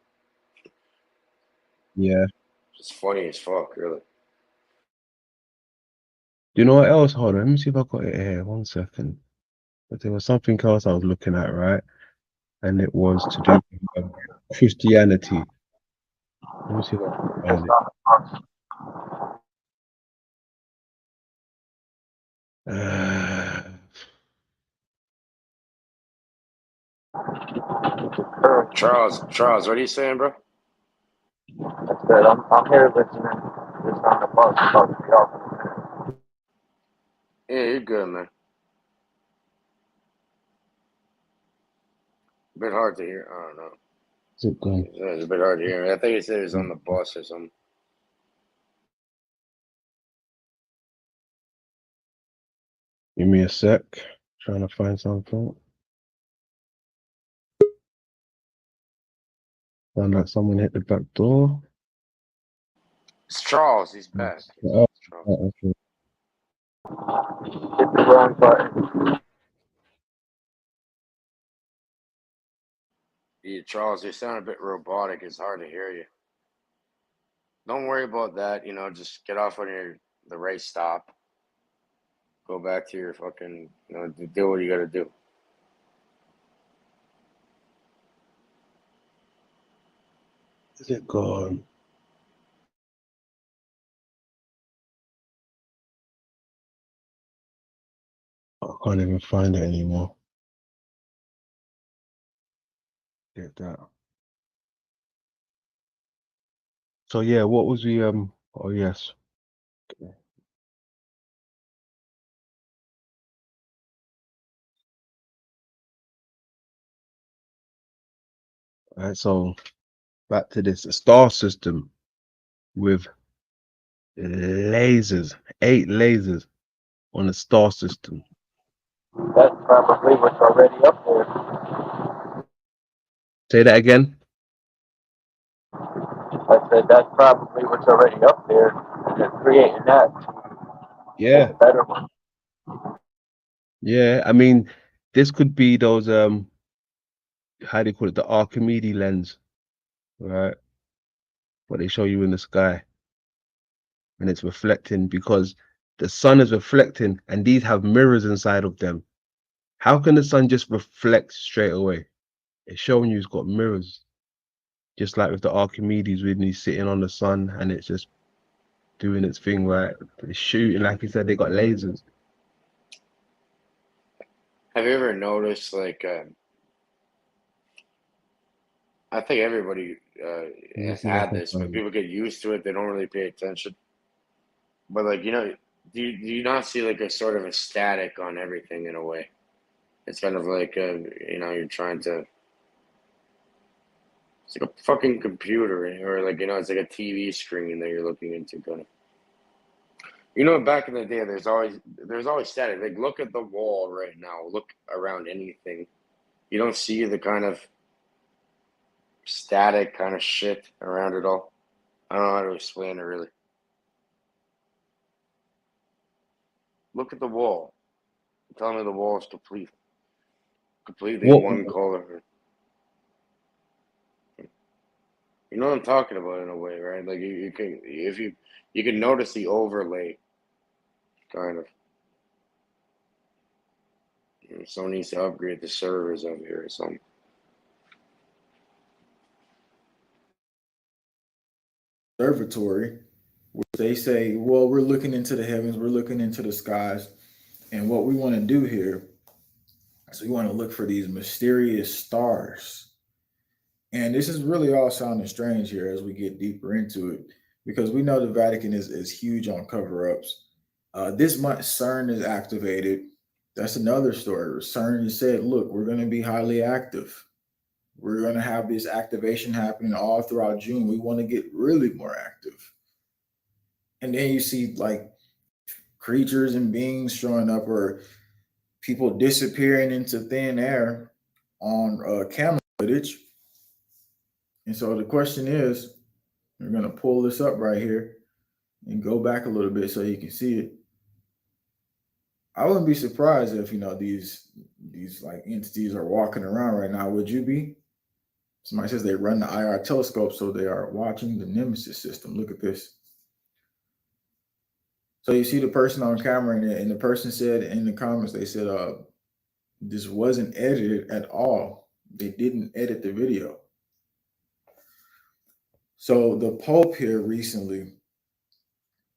Yeah. It's funny as fuck, really. Do you know what else? Hold on, let me see if I got it here. 1 second. But there was something else I was looking at, right? And it was to do with Christianity. Let me see if I can find it. Uh, Charles, what are you saying, bro? That's good. I'm here listening just on the bus about to be off. Yeah, you're good, man. A bit hard to hear. I don't know. is it gone? It's a bit hard to hear. I think he said he was on the bus or something. Give me a sec. Trying to find something. Sound like someone hit the back door. It's Charles. He's back. Oh, It's Charles. okay. Hit the wrong button. Yeah, Charles, you sound a bit robotic. It's hard to hear you. Don't worry about that. You know, just get off on the right stop. Go back to your fucking, you know, do what you got to do. Is it gone? I can't even find it anymore. Get that. So yeah, what was the oh yes. Okay. Alright, so back to this, a star system with lasers, 8 lasers on a star system. That's probably what's already up there. Say that again. I said that's probably what's already up there, and they're creating that to make Yeah, a better one. yeah. I mean, this could be those how do you call it, the Archimedes lens, right? What they show you in the sky, and it's reflecting because the sun is reflecting, and these have mirrors inside of them. How can the sun just reflect straight away? It's showing you it's got mirrors, just like with the Archimedes when he's sitting on the sun and it's just doing its thing, right? It's shooting, like you said, they got lasers. Have you ever noticed, like, I think everybody Let me has see if I had can this. When find it. people get used to it, they don't really pay attention. But, like, do you not see, like, a sort of a static on everything in a way? It's kind of like, you're trying to, it's like a fucking computer, or like, it's like a TV screen that you're looking into, kind of. Back in the day, there's always static. Like, look at the wall right now. Look around anything. You don't see the kind of static kind of shit around it all. I don't know how to explain it really. Look at the wall. Tell me the wall is completely What? one color. You know what I'm talking about in a way, right? Like you can if you can notice the overlay, kind of. Someone needs to upgrade the servers over here or something. Observatory, which they say, well, we're looking into the heavens, we're looking into the skies, and what we want to do here is we want to look for these mysterious stars. And this is really all sounding strange here as we get deeper into it, because we know the Vatican is huge on cover-ups. This month, CERN is activated. That's another story. CERN has said, look, we're going to be highly active. We're going to have this activation happening all throughout June. We want to get really more active. And then you see like creatures and beings showing up, or people disappearing into thin air on camera footage. And so the question is, we're going to pull this up right here and go back a little bit so you can see it. I wouldn't be surprised if these like entities are walking around right now. Would you be? Somebody says they run the IR telescope, so they are watching the Nemesis system. Look at this. So you see the person on camera, and the person said in the comments, they said, this wasn't edited at all. They didn't edit the video. So the Pope here recently,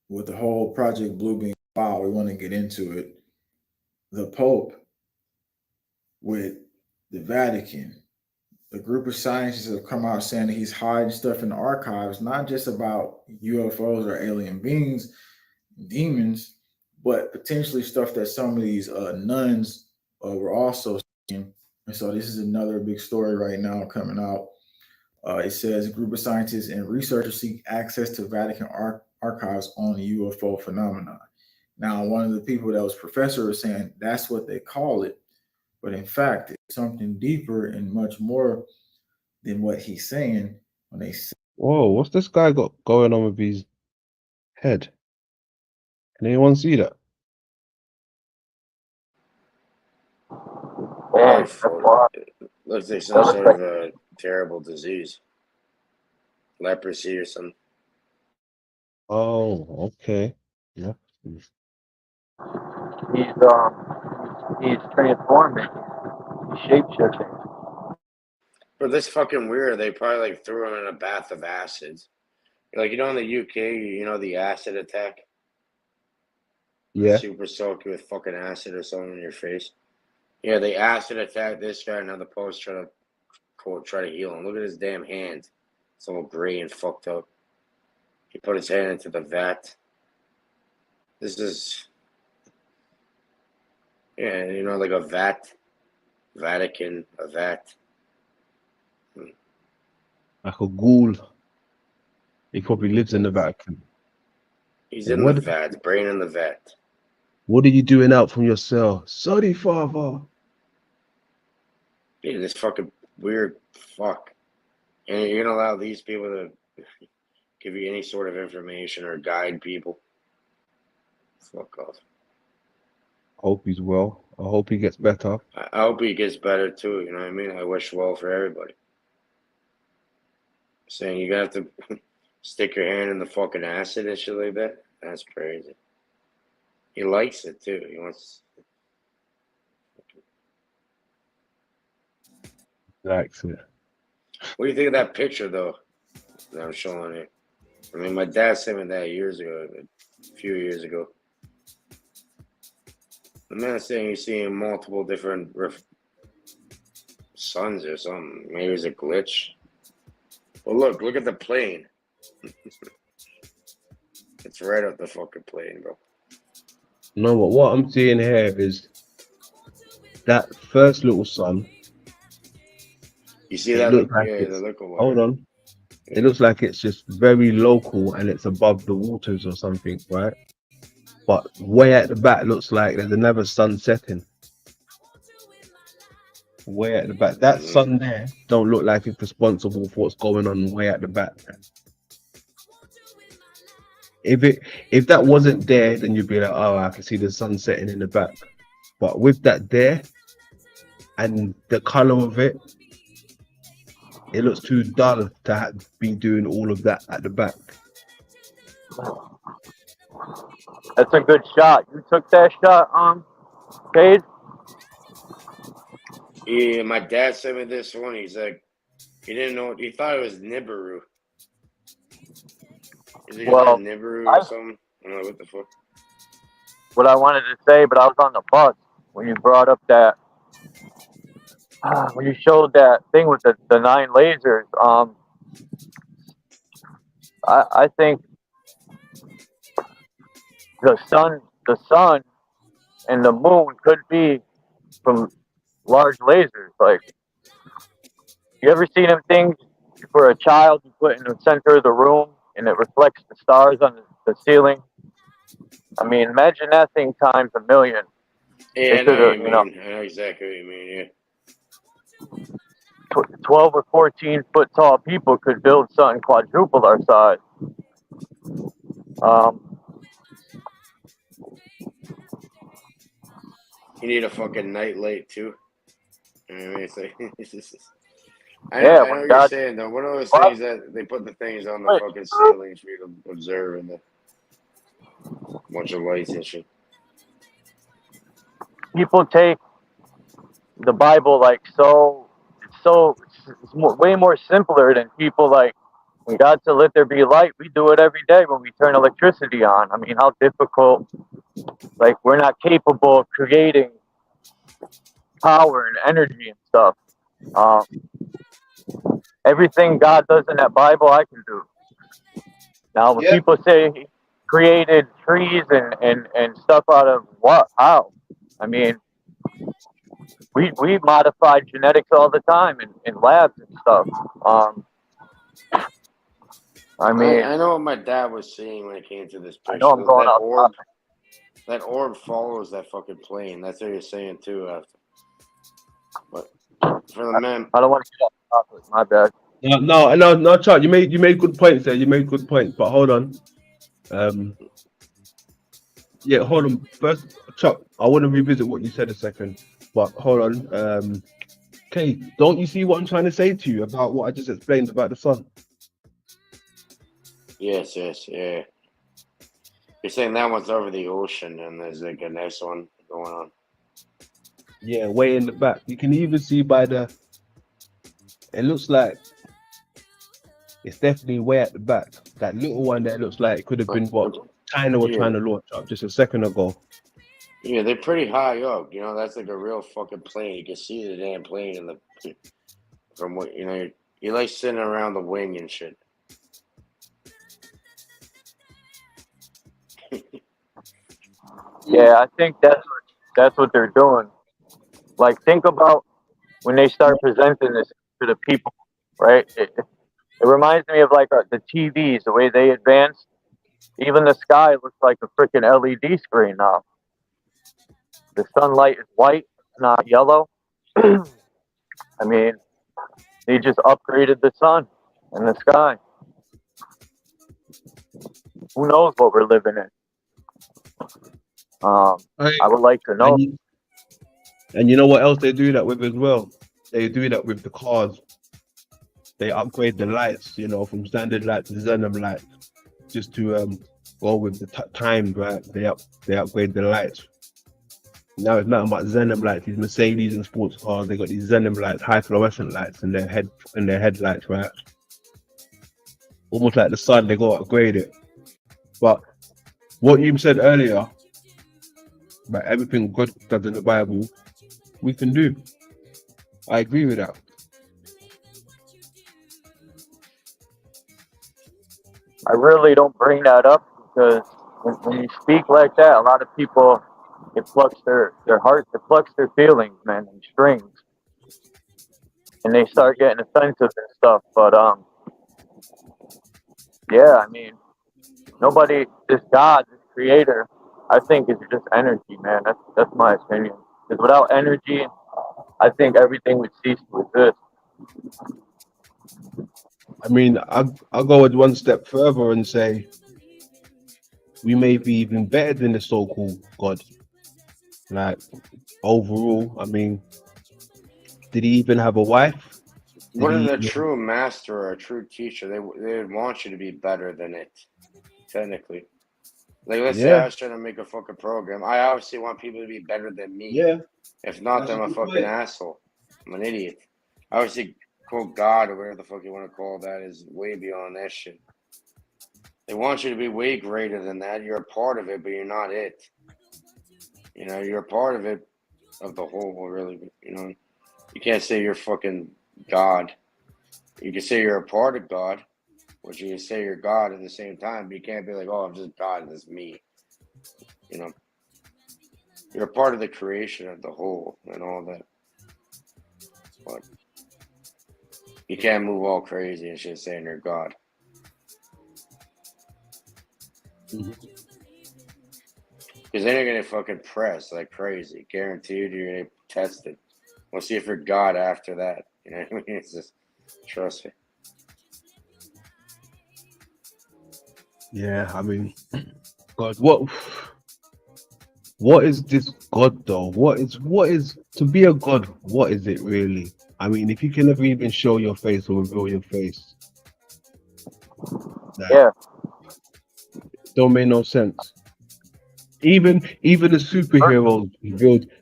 with the whole Project Blue being filed, we want to get into it. The Pope with the Vatican, the group of scientists have come out saying that he's hiding stuff in the archives, not just about UFOs or alien beings, demons, but potentially stuff that some of these nuns were also seeing. And so this is another big story right now coming out. It says a group of scientists and researchers seek access to Vatican archives on the UFO phenomenon. Now, one of the people that was professor was saying that's what they call it, but in fact, it's something deeper and much more than what he's saying when they say. Whoa, what's this guy got going on with his head? Can anyone see that? Damn, that's why. Looks like That some looks sort like of a terrible disease, leprosy or something. Oh, okay. Yeah. he's transforming. He's shape shifting. But this fucking weird. They probably like threw him in a bath of acids. Like in the UK, the acid attack. Yeah. super soaked with fucking acid or something in your face. Yeah, they acid attacked this guy, and now the post try to heal him. Look at his damn hand. It's all gray and fucked up. He put his hand into the vat. This is, yeah, you know, like a vat. Vatican, a vat. Like a ghoul. He probably lives in the Vatican. He's And in the vat, brain in the vat. what are you doing out from your cell? Sorry, father. Yeah, this fucking weird fuck. And you're gonna allow these people to give you any sort of information or guide people? Fuck off. I hope he's well. I hope he gets better. I hope he gets better too, you know what I mean? I wish well for everybody. Saying you're gonna have to stick your hand in the fucking acid and shit like that? That's crazy. He likes it too. He wants. Likes it. What do you think of that picture though that I'm showing you? I mean, my dad sent me that years ago, a few years ago. The man's saying he's seeing multiple different suns or something. Maybe it's a glitch. Well, look at the plane. It's right up the fucking plane, bro. No, but what I'm seeing here is that first little sun. You see It that? looks like Yeah, it's, the little one. hold on. It looks like it's just very local and it's above the waters or something, right? But way at the back looks like there's another sun setting. Way at the back. That sun there don't look like it's responsible for what's going on way at the back. If that wasn't there, then you'd be like, oh, I can see the sun setting in the back. But with that there and the color of it, it looks too dull to have been doing all of that at the back. That's a good shot. You took that shot, Cade? Yeah, my dad sent me this one. He's like, he didn't know. He thought it was Nibiru. Is it Well, Nibiru or something? I'm like, what the fuck? What I wanted to say, but I was on the bus when you brought up that, when you showed that thing with the 9 lasers. I think the sun and the moon could be from large lasers. Like, you ever seen them things for a child you put in the center of the room and it reflects the stars on the ceiling? I mean, imagine that thing times a million. Yeah, I know what you mean. I know exactly what you mean, yeah. 12 or 14 foot tall people could build something quadruple our size. You need a fucking night light too. You know what I mean? It's like, I Yeah, know when what God- you're saying though. One of those things that they put the things on the fucking ceilings for you to observe and the bunch of lights and shit. People take the Bible like it's way more simpler than people like, when God said let there be light, we do it every day when we turn electricity on. I mean, how difficult, like, we're not capable of creating power and energy and stuff. Everything God does in that Bible, I can do. Now, when people say he created trees and stuff out of what? How? I mean, we modify genetics all the time in labs and stuff. I mean, I know what my dad was saying when it came to this picture. I know I'm going that off orb, that orb follows that fucking plane. That's what you're saying too. After, but for the man, I don't want to get off topic. My bad. No, Chuck. You made good points there. You made good points, but hold on. Yeah, hold on. First, Chuck, I want to revisit what you said a second, but hold on. Okay, don't you see what I'm trying to say to you about what I just explained about the sun? yes, yeah. You're saying that one's over the ocean, and there's like a next one going on. Yeah, way in the back. You can even see by the. It looks like it's definitely way at the back. That little one there looks like it could have been what China were Yeah. trying to launch up just a second ago. Yeah, they're pretty high up. You know, that's like a real fucking plane. You can see the damn plane in the from what you know. You're like sitting around the wing and shit. Yeah, I think that's what they're doing. Like, think about when they start presenting this to the people, right? It reminds me of like the TVs, the way they advance. Even the sky looks like a freaking LED screen now. The sunlight is white, it's not yellow. I mean, they just upgraded the sun and the sky. Who knows what we're living in? I would like to know. And you know what else they do that with as well? They do that with the cars. They upgrade the lights, you know, from standard light to xenon light, just to go with the time, right? They upgrade the lights. Now it's nothing but xenon lights. These Mercedes and sports cars, they got these xenon lights, high fluorescent lights in their headlights, right? Almost like the sun, they go upgrade it. But what you said earlier about everything God does in the Bible, we can do. I agree with that. I really don't bring that up because when you speak like that, a lot of people, it plucks their heart, it plucks their feelings, man, and strings, and they start getting offensive and stuff. But yeah, I mean, nobody, this God, this Creator, I think is just energy, man. That's my opinion. Because without energy, I think everything would cease to exist. I mean, I'll go one step further and say we may be even better than the so-called God. Like, overall, I mean, did he even have a wife? What is a true master or a true teacher? They would want you to be better than it, technically. Like, let's say I was trying to make a fucking program. I obviously want people to be better than me. Yeah. If not, then I'm a fucking asshole. I'm an idiot. Obviously, quote God or whatever the fuck you want to call that is way beyond that shit. They want you to be way greater than that. You're a part of it, but you're not it. You know, you're a part of it, of the whole, really. You know, you can't say you're fucking God. You can say you're a part of God, but you can say you're God at the same time, but you can't be like, oh, I'm just God, and it's me. You know, you're a part of the creation of the whole and all that. But you can't move all crazy and shit saying you're God. Because then you're going to fucking press like crazy. Guaranteed you're going to test it. We'll see if you're God after that. You know what I mean? It's just, trust me. Yeah, I mean, God, what is this God though? What is to be a God? What is it really? I mean, if you can never even show your face or reveal your face, yeah, don't make no sense. Even the superheroes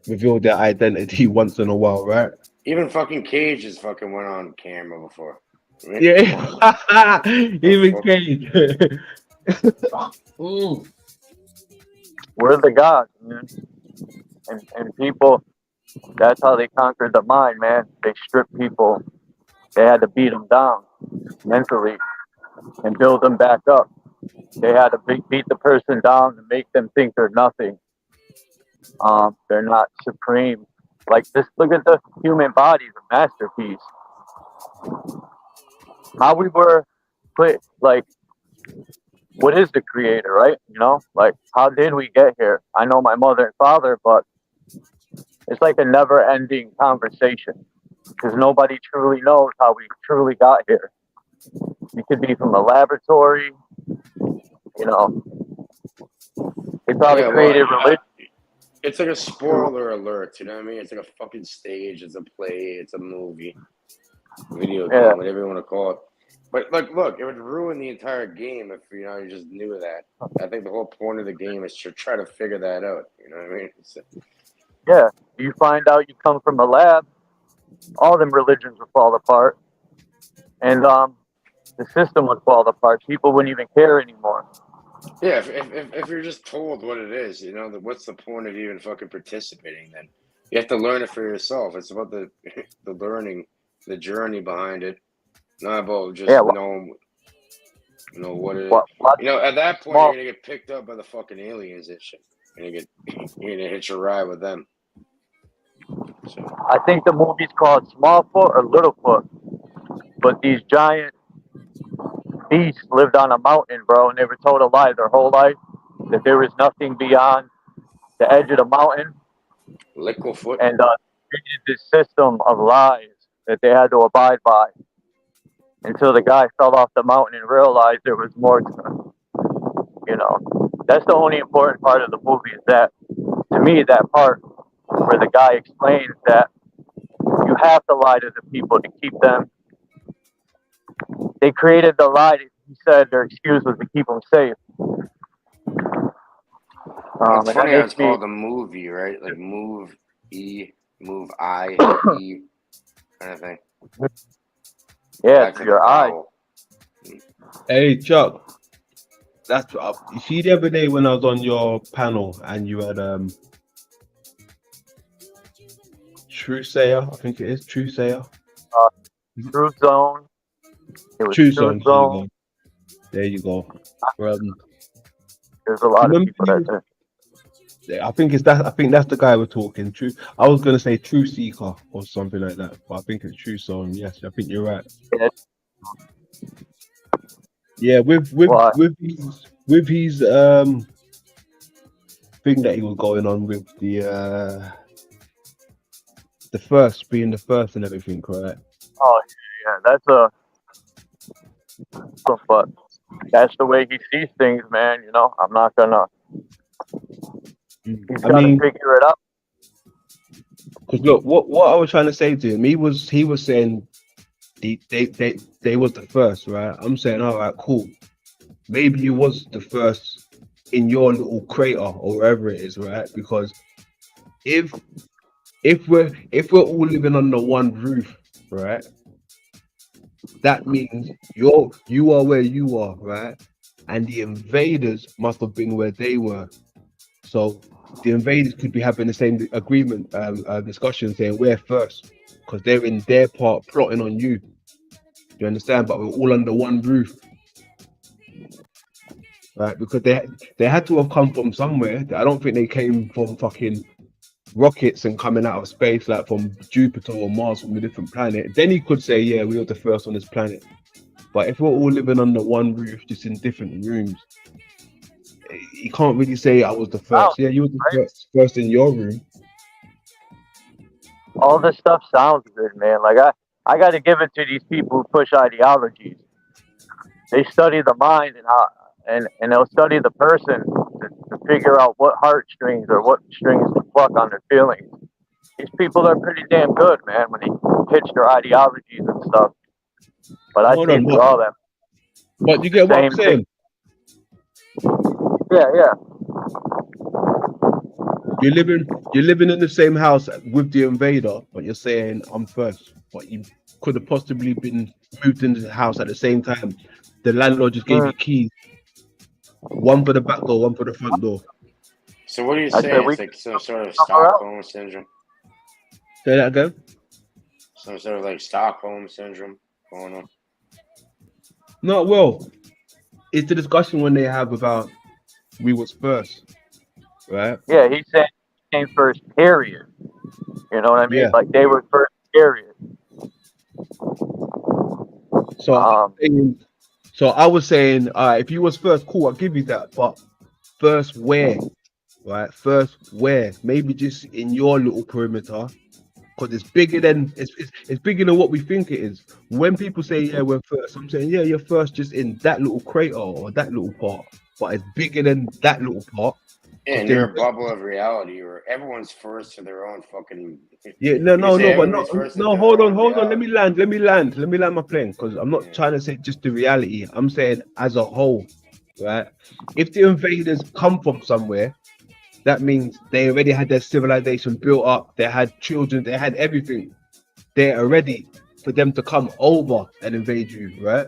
revealed their identity once in a while, right? Even fucking Cage just fucking went on camera before. Right? Yeah, even Cage. We're the gods, man. And people, that's how they conquered the mind, man. They stripped people. They had to beat them down mentally and build them back up. They had to beat the person down and make them think they're nothing. They're not supreme. Like, just look at the human body, the masterpiece. How we were put, like, what is the creator, right? You know, like, how did we get here? I know my mother and father, but it's like a never-ending conversation because nobody truly knows how we truly got here. You could be from a laboratory, you know. They probably created religion. It's like a spoiler alert, you know what I mean? It's like a fucking stage, it's a play, it's a movie, video game, whatever you want to call it. But look, it would ruin the entire game if you just knew that. I think the whole point of the game is to try to figure that out. You know what I mean? Yeah, you find out you come from a lab, all them religions would fall apart, and the system would fall apart. People wouldn't even care anymore. Yeah, if you're just told what it is, you know, what's the point of even fucking participating then? You have to learn it for yourself. It's about the the learning, the journey behind it, not about just Yeah, knowing, you know, what it. You know, at that point, you're gonna get picked up by the fucking aliens and shit. You're gonna hitch a ride with them. I think the movie's called Smallfoot or Littlefoot, but these giant beasts lived on a mountain, bro, and they were told a lie their whole life that there was nothing beyond the edge of the mountain, Littlefoot. and created this system of lies that they had to abide by until the guy fell off the mountain and realized there was more to, you know. That's the only important part of the movie, is that, to me, that part where the guy explains that you have to lie to the people to keep them. They created the lie. He said their excuse was to keep them safe. It's And funny that how makes it's me, called a movie, right? Like move I E kind of thing. yeah, Back to through the your eye. vowel. Hey Chuck, that's you see the other day when I was on your panel and you had True Sayer, I think it is True Sayer. Truth Zone. It was True Truth Zone. Zone. There you go. There's a lot of remember people that do. I think it's that. I think that's the guy we're talking. True. I was gonna say True Seeker or something like that, but I think it's True Zone. Yes, I think you're right. Yeah, with his thing that he was going on with the first being the first and everything, right? Oh yeah, that's but that's the way he sees things, man. You know, I'm not gonna. He's got to figure it out. Because look, what I was trying to say to him, he was saying they was the first, right? I'm saying, all right, cool. Maybe you was the first in your little crater or wherever it is, right? Because if we're all living under one roof, right? That means you are where you are, right? And the invaders must have been where they were. So the invaders could be having the same agreement, discussion, saying we're first, because they're in their part plotting on you. You understand? But we're all under one roof, right? Because they had to have come from somewhere. I don't think they came from fucking rockets and coming out of space, like from Jupiter or Mars, from a different planet. Then he could say, yeah, we were the first on this planet. But if we're all living under one roof, just in different rooms, you can't really say I was the first. Yeah, you were the first in your room. All this stuff sounds good, man. Like I got to give it to these people who push ideologies. They study the mind and how, and they'll study the person to figure out what heartstrings or what strings to pluck on their feelings. These people are pretty damn good, man, when they pitch their ideologies and stuff. But I see through all them. But you get what I'm saying? Yeah. You're living in the same house with the invader, but you're saying I'm first. But you could have possibly been moved into the house at the same time. The landlord just gave you keys. One for the back door, one for the front door. So what are you saying? It's like some sort of Stockholm syndrome. Say that again. Some sort of like Stockholm syndrome going on. No, well, it's the discussion when they have about we was first, right? Yeah, he said he came first, period. You know what I mean? Yeah. Like they were first, period. So I was saying, if you was first, cool, I'll give you that. But first where? Right? First where? Maybe just in your little perimeter. Because it's bigger than it's bigger than what we think it is. When people say, yeah, we're first, I'm saying, yeah, you're first just in that little crater or that little part. But it's bigger than that little part. Yeah, and you're a bubble of reality where everyone's first to their own fucking. Yeah, no, hold on. Let me land my plane, because I'm not trying to say just the reality. I'm saying as a whole, right? If the invaders come from somewhere, that means they already had their civilization built up. They had children. They had everything. They're ready for them to come over and invade you, right?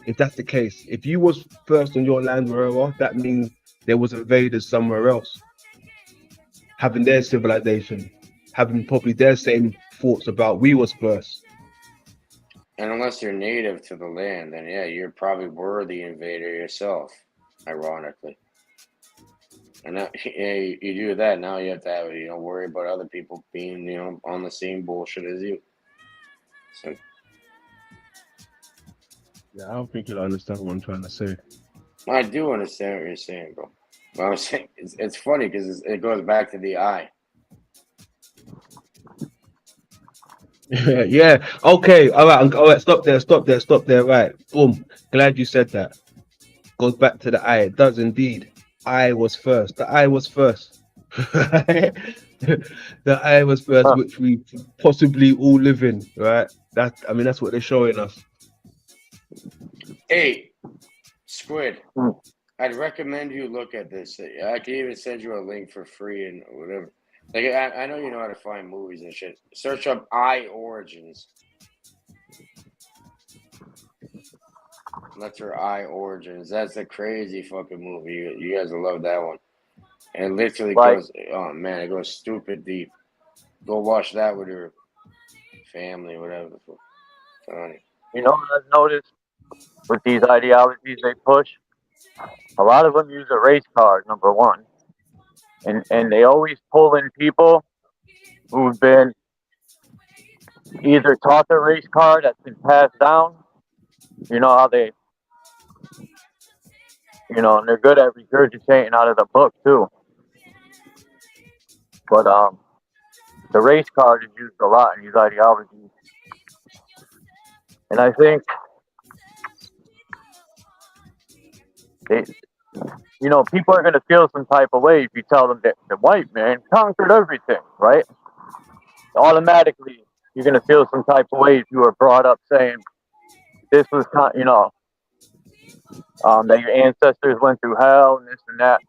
if that's the case, if you was first on your land wherever, that means there was invaders somewhere else having their civilization, having probably their same thoughts about we was first. And unless you're native to the land, then yeah, you probably were the invader yourself, ironically. And that, yeah, you do that, now you have to have, worry about other people being, on the same bullshit as you. So Yeah, I don't think you'll understand what I'm trying to say. I do understand what you're saying, bro. But I'm saying it's funny because it goes back to the eye. Yeah. Okay. All right. All right. Stop there. Stop there. Stop there. Right. Boom. Glad you said that. Goes back to the eye. It does indeed. I was first. The eye was first. The eye was first, which we possibly all live in. Right. That's what they're showing us. Hey, Squid, I'd recommend you look at this. I can even send you a link for free and whatever. Like, I know you know how to find movies and shit. Search up Eye Origins. That's her Eye Origins. That's a crazy fucking movie. You guys will love that one. And it literally goes, oh man, it goes stupid deep. Go watch that with your family, whatever. Funny. You know what I've noticed with these ideologies they push? A lot of them use a race card, number one. And they always pull in people who've been either taught the race card that's been passed down. You know how they, and they're good at regurgitating out of the book too. But the race card is used a lot in these ideologies. And I think people are going to feel some type of way if you tell them that the white man conquered everything, right? Automatically, you're going to feel some type of way if you were brought up saying this was, that your ancestors went through hell and this and that.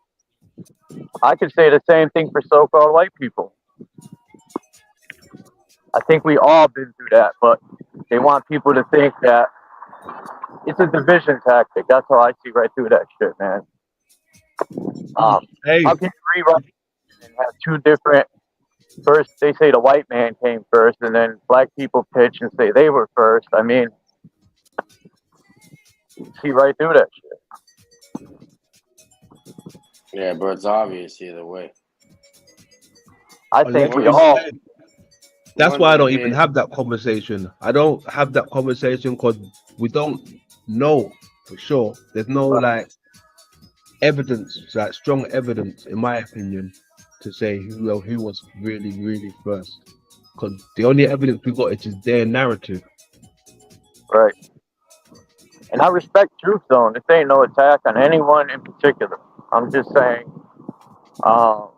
I could say the same thing for so-called white people. I think we all been through that, but they want people to think that it's a division tactic. That's how I see right through that shit, man. How can you rewrite and have two different? First, they say the white man came first, and then black people pitch and say they were first. I mean, see right through that shit. Yeah, but it's obvious either way. I think we all. That's why I don't even have that conversation. I don't have that conversation because we don't know for sure. There's no evidence, strong evidence, in my opinion, to say who was really, really first. Because the only evidence we got is just their narrative. Right. And I respect truth zone. This ain't no attack on anyone in particular. I'm just saying, I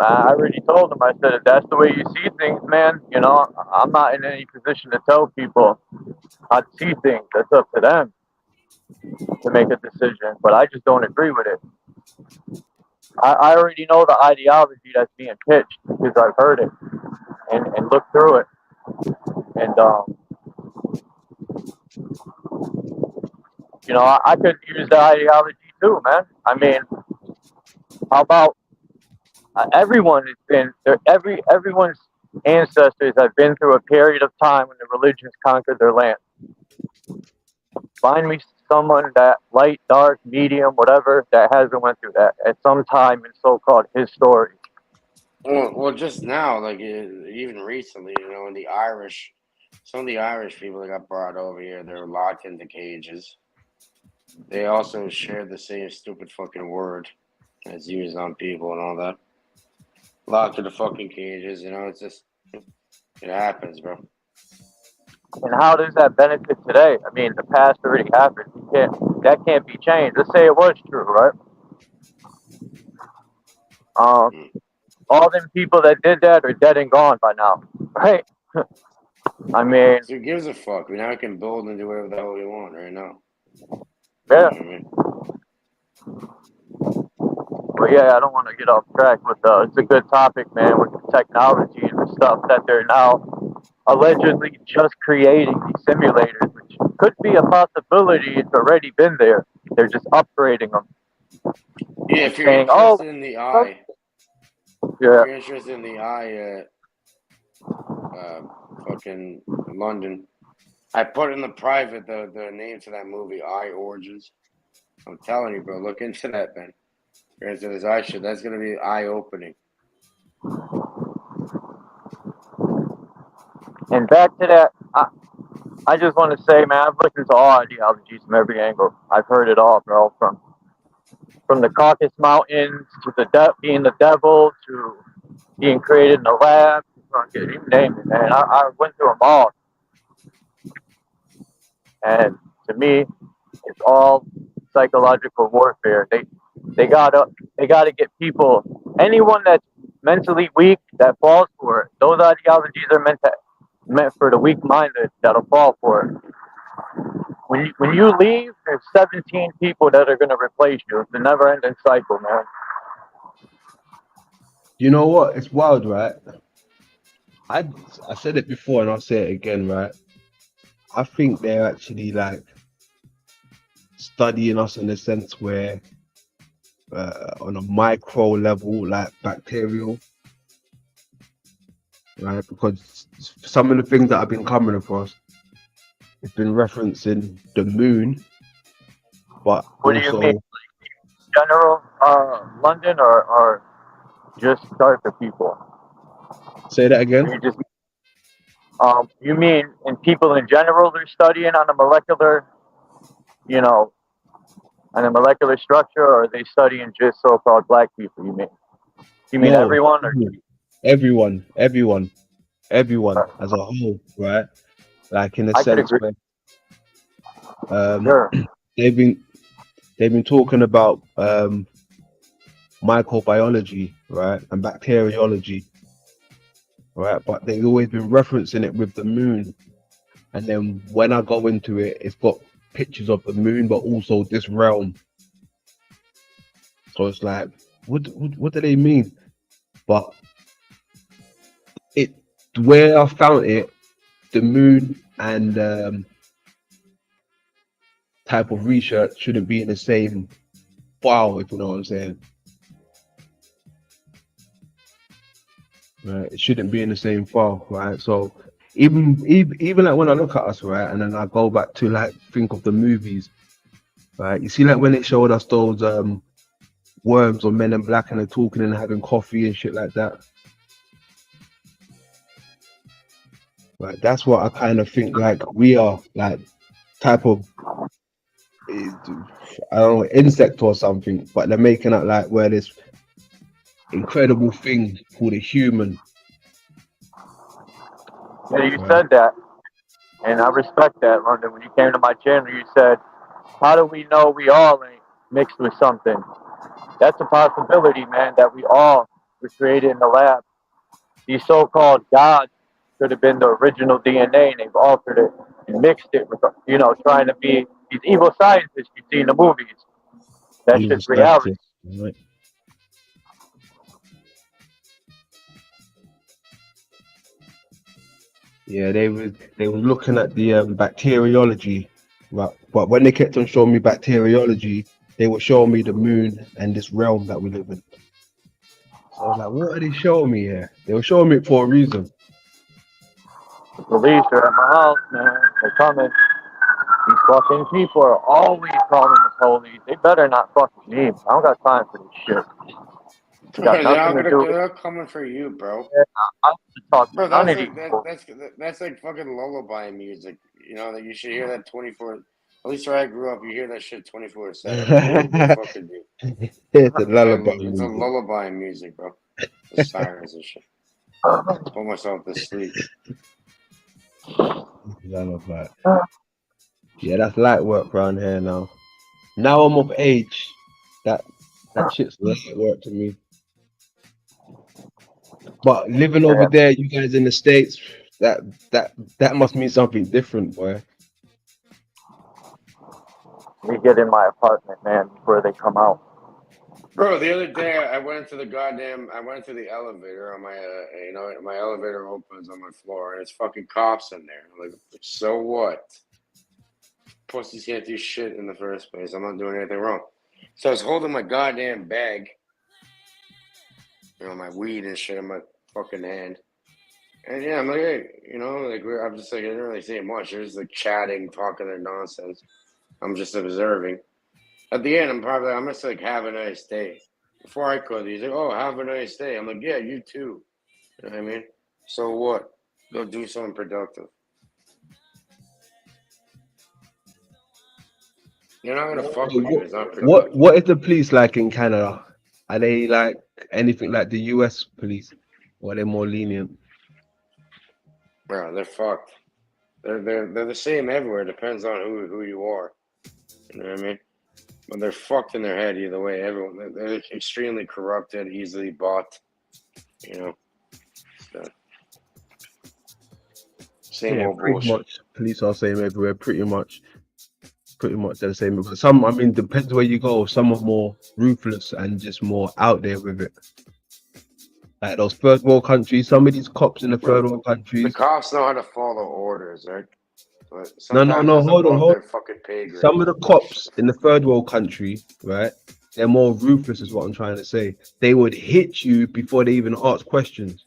already told him, I said, if that's the way you see things, man, I'm not in any position to tell people how to see things. That's up to them to make a decision. But I just don't agree with it. I already know the ideology that's being pitched because I've heard it and looked through it. And, I could use the ideology too, man. I mean, how about everyone has been there? Everyone's ancestors have been through a period of time when the religions conquered their land. Find me someone that light, dark, medium, whatever, that hasn't went through that at some time in so-called his story. Well, just now, like even recently, in the Irish, some of the Irish people that got brought over here, they were locked into cages. They also shared the same stupid fucking word that's used on people and all that. Locked in the fucking cages, it's just, it happens, bro. And how does that benefit today? I mean, the past already happened. That can't be changed. Let's say it was true, right? All them people that did that are dead and gone by now, right? I mean, who gives a fuck? Now we can build and do whatever the hell we want right now. Yeah. But yeah, I don't want to get off track with it's a good topic, man, with the technology and the stuff that they're now allegedly just creating these simulators, which could be a possibility. It's already been there. They're just upgrading them. Yeah, if you're Saying, oh, interested in the eye, if yeah, you're interested in the eye, fucking London. I put in the private the name to that movie, Eye Origins. I'm telling you, bro, look into that, man. You're into this eye shit. That's gonna be eye opening. and back to that. I just want to say, man, I've looked into all ideologies from every angle. I've heard it all, bro. From the Caucasus Mountains to being the devil to being created in a lab. You name it, man. I went through them all, and to me, it's all psychological warfare. They gotta get people. Anyone that's mentally weak that falls for it. Those ideologies are meant for the weak-minded that'll fall for it. When you leave, there's 17 people that are gonna replace you. It's a never-ending cycle, man. You know what? It's wild, right? I said it before and I'll say it again, right? I think they're actually like studying us in the sense where on a micro level, like bacterial, right? Because some of the things that I've been coming across, it's been referencing the moon, but What do you mean? also General London or just start the people? say that again. You mean in people in general they're studying on a molecular, on a molecular structure, or are they studying just so-called black people? You mean No, everyone, or everyone as a whole, right? Like in a I could sense agree. where Sure. they've been talking about microbiology, right, and bacteriology, right? But they've always been referencing it with the moon. And then when I go into it, it's got pictures of the moon, but also this realm. So it's like, what do they mean? But where I found it, the moon and type of research shouldn't be in the same file, if you know what I'm saying. Right? It shouldn't be in the same file, right? So even like when I look at us, right, and then I go back to like think of the movies, right? You see, like when it showed us those worms or Men in Black and they're talking and having coffee and shit like that. Right, that's what I kind of think like we are, like type of I don't know, insect or something, but they're making it like where this incredible thing called a human. Yeah, you said that, and I respect that, London. When you came to my channel, you said, "How do we know we all ain't mixed with something?" That's a possibility, man. That we all were created in the lab. These so-called gods could have been the original DNA, and they've altered it and mixed it with, trying to be these evil scientists you see in the movies. That's Evil just reality. scientist, right? Yeah, they was looking at the bacteriology, right? But when they kept on showing me bacteriology, they were showing me the moon and this realm that we live in. So I was like, what are they showing me here? They were showing me it for a reason. The police are at my house, man. They're coming. These fucking people are always calling the police. They better not fuck with me. I don't got time for this shit. It's got nothing to do with. They're not coming for you, bro. I don't talk to Bro, none that's of these like people. that's like fucking lullaby music. You know that you should hear that 24. At least where I grew up, you hear that shit 24/7. They fucking do. It's a lullaby It's a music. lullaby music, bro. The sirens and shit. Put myself to sleep. Lullaby. Yeah, that's light work around here now. Now I'm of age. That shit's light work to me. But living over there, you guys in the States, that must mean something different, boy. We get in my apartment, man, before they come out. Bro, the other day I went into the elevator on my, my elevator opens on my floor and it's fucking cops in there. I'm like, so what? pussies can't do shit in the first place. I'm not doing anything wrong. So I was holding my goddamn bag, my weed and shit in my fucking hand. And yeah, I'm like, hey, I'm just like, I didn't really say much. They're just like chatting, talking their nonsense. I'm just observing. At the end, I'm just like, have a nice day. Before I could, he's like, oh, have a nice day. I'm like, yeah, you too. You know what I mean? So what? Go do something productive. You're not gonna fuck with you. It's not productive. What is the police like in Canada? Are they like anything like the US police? Or are they more lenient? Bro, they're fucked. They're the same everywhere. Depends on who you are. You know what I mean? But they're fucked in their head either way. Everyone, they're extremely corrupted, easily bought. So, same old pretty bullshit. much. Police are the same everywhere. Pretty much they're the same. Some, I mean, depends where you go. Some are more ruthless and just more out there with it. Like those third world countries. Some of these cops in the third world countries. The cops know how to follow orders, right? But No. Hold on. Their fucking pay grade. Some of the cops in the third world country, right? They're more ruthless, is what I'm trying to say. They would hit you before they even ask questions.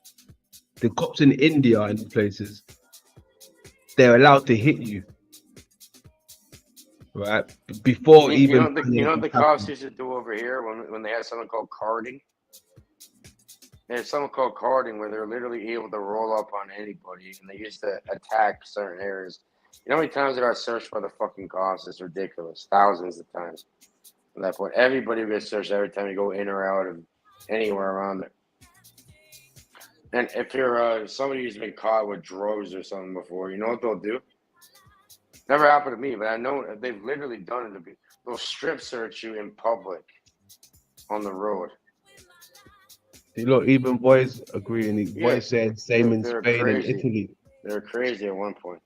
The cops in India and places, they're allowed to hit you, right? Before even. You know what the cops used to do over here when they had something called carding? They had something called carding where they're literally able to roll up on anybody, and they used to attack certain areas. You know how many times they got searched by the fucking cops? It's ridiculous. Thousands of times. At that point, everybody gets searched every time you go in or out of anywhere around there. And if you're somebody who's been caught with drugs or something before, you know what they'll do? Never happened to me, but I know they've literally done it. They'll strip search you in public on the road. Look, even boys agreeing. Boys saying same in Spain crazy. and Italy. They're crazy at one point.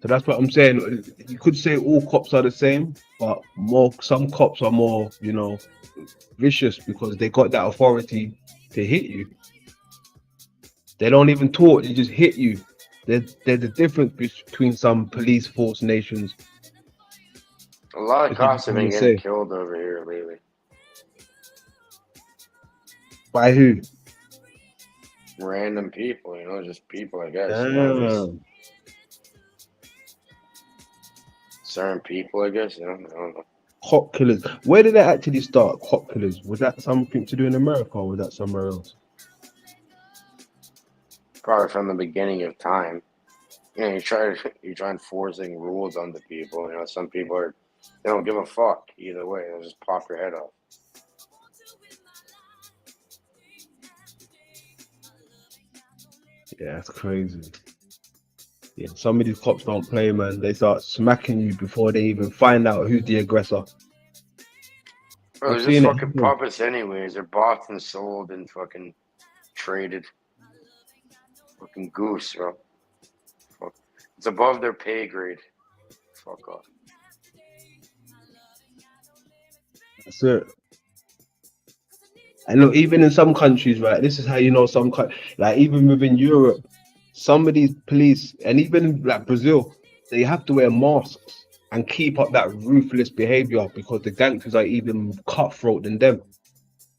So that's what I'm saying. You could say all cops are the same, but some cops are more, vicious because they got that authority to hit you. They don't even talk; they just hit you. There's a difference between some police force nations. A lot of cops have been getting killed over here lately. By who? Random people, just people, I guess. Certain people, I guess. I don't know. Cop killers. Where did that actually start? Cop killers. Was that something to do in America, or was that somewhere else? Probably from the beginning of time. You try enforcing rules on the people. Some people they don't give a fuck either way. They'll just pop your head off. Yeah, that's crazy. Yeah, some of these cops don't play, man. They start smacking you before they even find out who's the aggressor. Bro, they're just fucking puppets anyways. They're bought and sold and fucking traded. Fucking goose, bro. Fuck. It's above their pay grade. Fuck off. That's it. And look, even in some countries, right, this is how you know like even within Europe, some of these police, and even like Brazil, they have to wear masks and keep up that ruthless behavior because the gangsters are even cutthroat than them.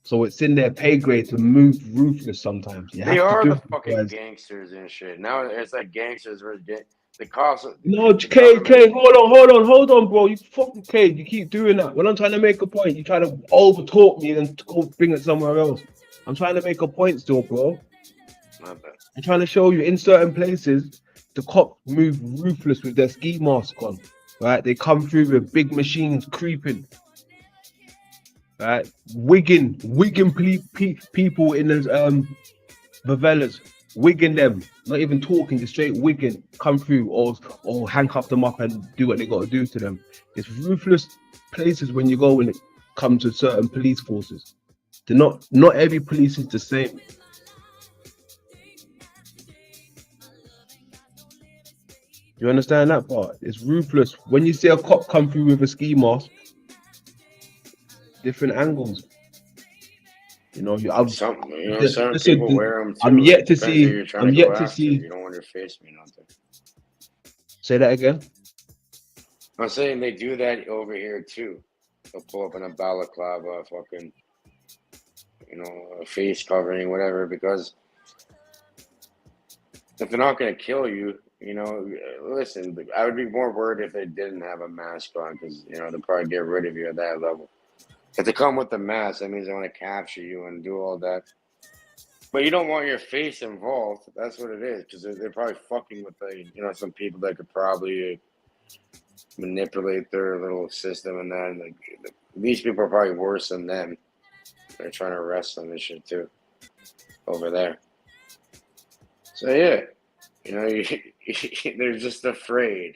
So it's in their pay grade to move ruthless sometimes. They are the fucking gangsters and shit. Now it's like gangsters were the cops. No, K, hold on, bro. You fucking K. You keep doing that. When I'm trying to make a point, you try to over talk me and bring it somewhere else. I'm trying to make a point still, bro. I'm trying to show you in certain places the cops move ruthless with their ski mask on. Right? They come through with big machines creeping. Right? Wigging people in the favelas. Wigging them, not even talking, just straight wigging, come through or handcuff them up and do what they got to do to them. It's ruthless places when you go when it comes to certain police forces. They're not every police is the same. You understand that part? It's ruthless. When you see a cop come through with a ski mask, different angles. Some people wear them too. I'm yet to see. You don't want your face to be nothing. Say that again. I'm saying they do that over here too. They'll pull up in a balaclava, fucking, a face covering, whatever, because if they're not going to kill you, listen, I would be more worried if they didn't have a mask on, because, they'll probably get rid of you at that level. If they come with the mask, that means they want to capture you and do all that. But you don't want your face involved. That's what it is, because they're probably fucking with some people that could probably manipulate their little system and that. And these people are probably worse than them. They're trying to arrest them and shit too over there. So yeah, they're just afraid.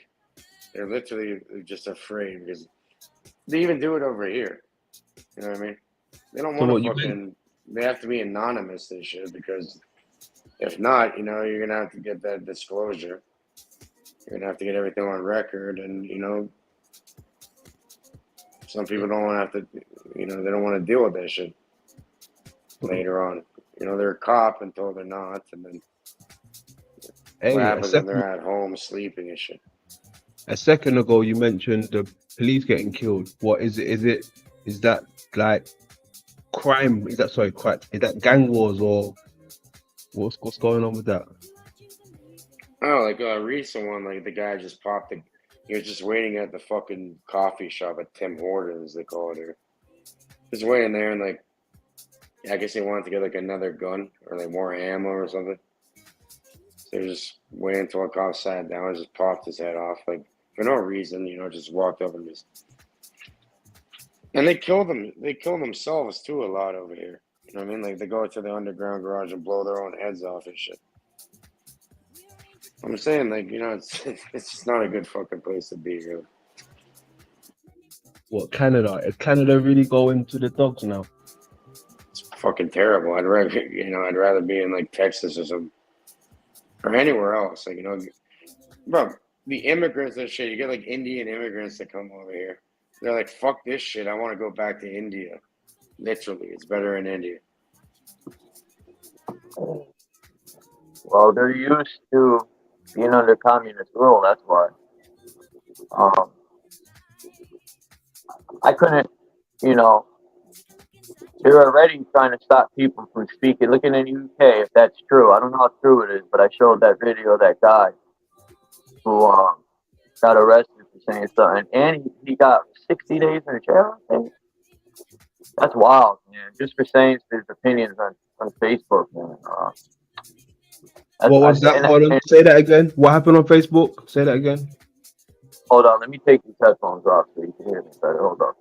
They're literally just afraid because they even do it over here. You know what I mean? They don't want to fucking. They have to be anonymous and shit, because if not, you're gonna have to get that disclosure. You're gonna have to get everything on record, and some people don't want to have to. They don't want to deal with that shit later on. They're a cop until they're not, and then what happens when they're at home sleeping and shit. A second ago, you mentioned the police getting killed. What is it? Is that like crime? Is that gang wars, or what's going on with that? Oh, like a recent one, like the guy just popped he was just waiting at the fucking coffee shop at Tim Hortons, they call it here. Just waiting there, and I guess he wanted to get like another gun or like more ammo or something. So he was just waiting until a cop sat down and just popped his head off, like for no reason, just walked up and just. And they kill them. They kill themselves too a lot over here. You know what I mean? Like they go to the underground garage and blow their own heads off and shit. I'm saying, it's just not a good fucking place to be, really. What, Canada? Is Canada really going to the dogs now? It's fucking terrible. I'd rather be in like Texas or something, or anywhere else. Bro, the immigrants and shit. You get like Indian immigrants that come over here. They're like, fuck this shit. I want to go back to India. Literally, it's better in India. Well, they're used to being under communist rule. That's why. I couldn't, they're already trying to stop people from speaking. Looking in the UK, if that's true. I don't know how true it is, but I showed that video of that guy who got arrested for saying something, and he got 60 days in jail, I think. That's wild, man. Just for saying his opinions on Facebook, man. What was that? Hold on. Say that again. What happened on Facebook? Say that again. Hold on. Let me take these headphones off so you can hear me better. Hold on.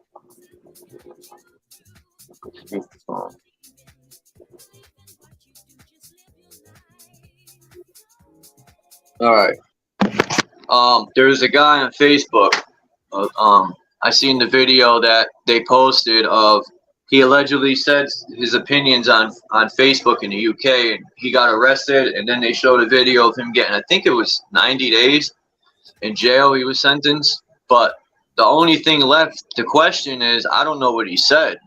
All right. There's a guy on Facebook. I seen the video that they posted of. He allegedly said his opinions on Facebook in the UK, and he got arrested, and then they showed a video of him getting, I think it was 90 days in jail he was sentenced. But the only thing left to question is, I don't know what he said.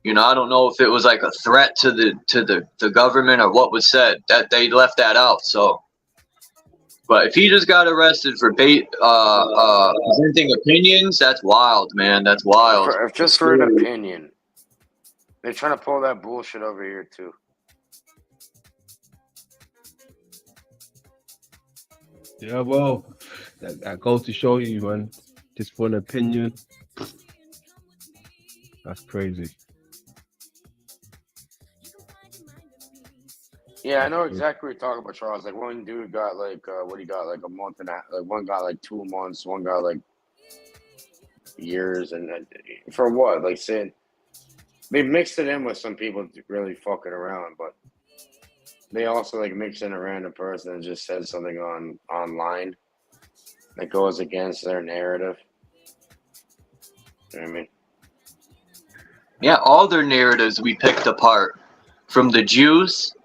I don't know if it was like a threat to the government or what was said. That they left that out. So, but if he just got arrested for presenting opinions, that's wild, man. That's wild. Just for an opinion. They're trying to pull that bullshit over here, too. Yeah, well, that goes to show you, man. Just for an opinion. That's crazy. Yeah, I know exactly what you're talking about, Charles. Like, one dude got, a month and a half. Like, one got, 2 months. One got, years. And for what? Like, saying... They mixed it in with some people really fucking around, but they also mix in a random person and just said something online that goes against their narrative. You know what I mean? Yeah, all their narratives we picked apart. From the Jews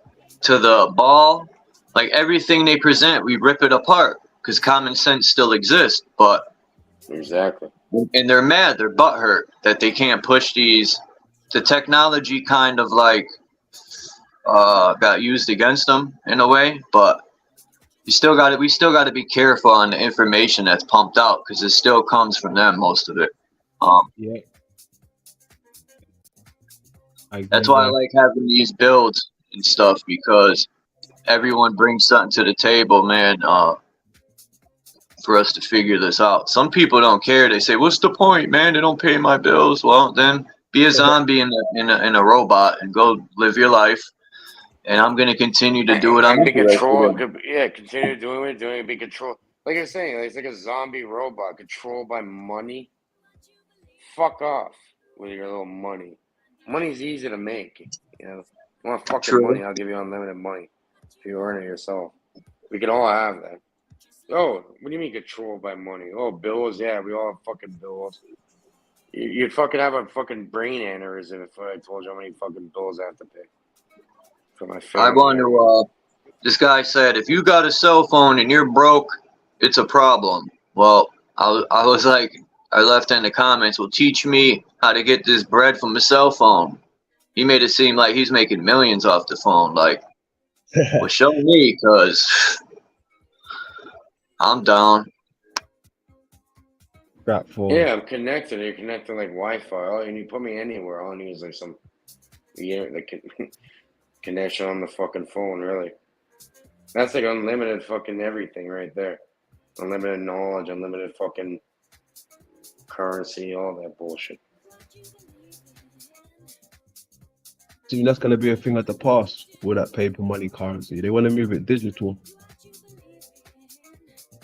to the ball, everything they present, we rip it apart because common sense still exists. But exactly, and they're mad, they're butthurt that they can't push these. The technology kind of got used against them in a way, but we still got to be careful on the information that's pumped out because it still comes from them, most of it. Yeah, I That's agree why I there. like having these builds and stuff because everyone brings something to the table, man. For us to figure this out. Some people don't care. They say, "What's the point, man? They don't pay my bills." Well, then be a zombie in a robot and go live your life. And I'm gonna continue to do what I'm And be interested controlled. Yeah, continue doing it, be controlled. Like you're saying, it's like a zombie robot controlled by money. Fuck off with your little money. Money's easy to make. You know, you want in. fucking money? True. I'll give you unlimited money if you earn it yourself. We can all have that. Oh, what do you mean controlled by money? Oh, bills. Yeah, we all have fucking bills. You'd fucking have a fucking brain aneurysm if I told you how many fucking bills I have to pay for my I family. want to. This guy said, if you got a cell phone and you're broke, it's a problem. Well, I was like, I left in the comments, well, teach me how to get this bread from a cell phone. He made it seem like he's making millions off the phone. Like, well, show me, cause I'm down. Crap phone. Yeah, I'm connected. You're connected like Wi-Fi. Oh, and you put me anywhere. All I need is like some connection on the fucking phone. Really, that's like unlimited fucking everything right there. Unlimited knowledge, unlimited fucking currency, all that bullshit. Do you think that's gonna be a thing of the past with that paper money currency? They want to move it digital.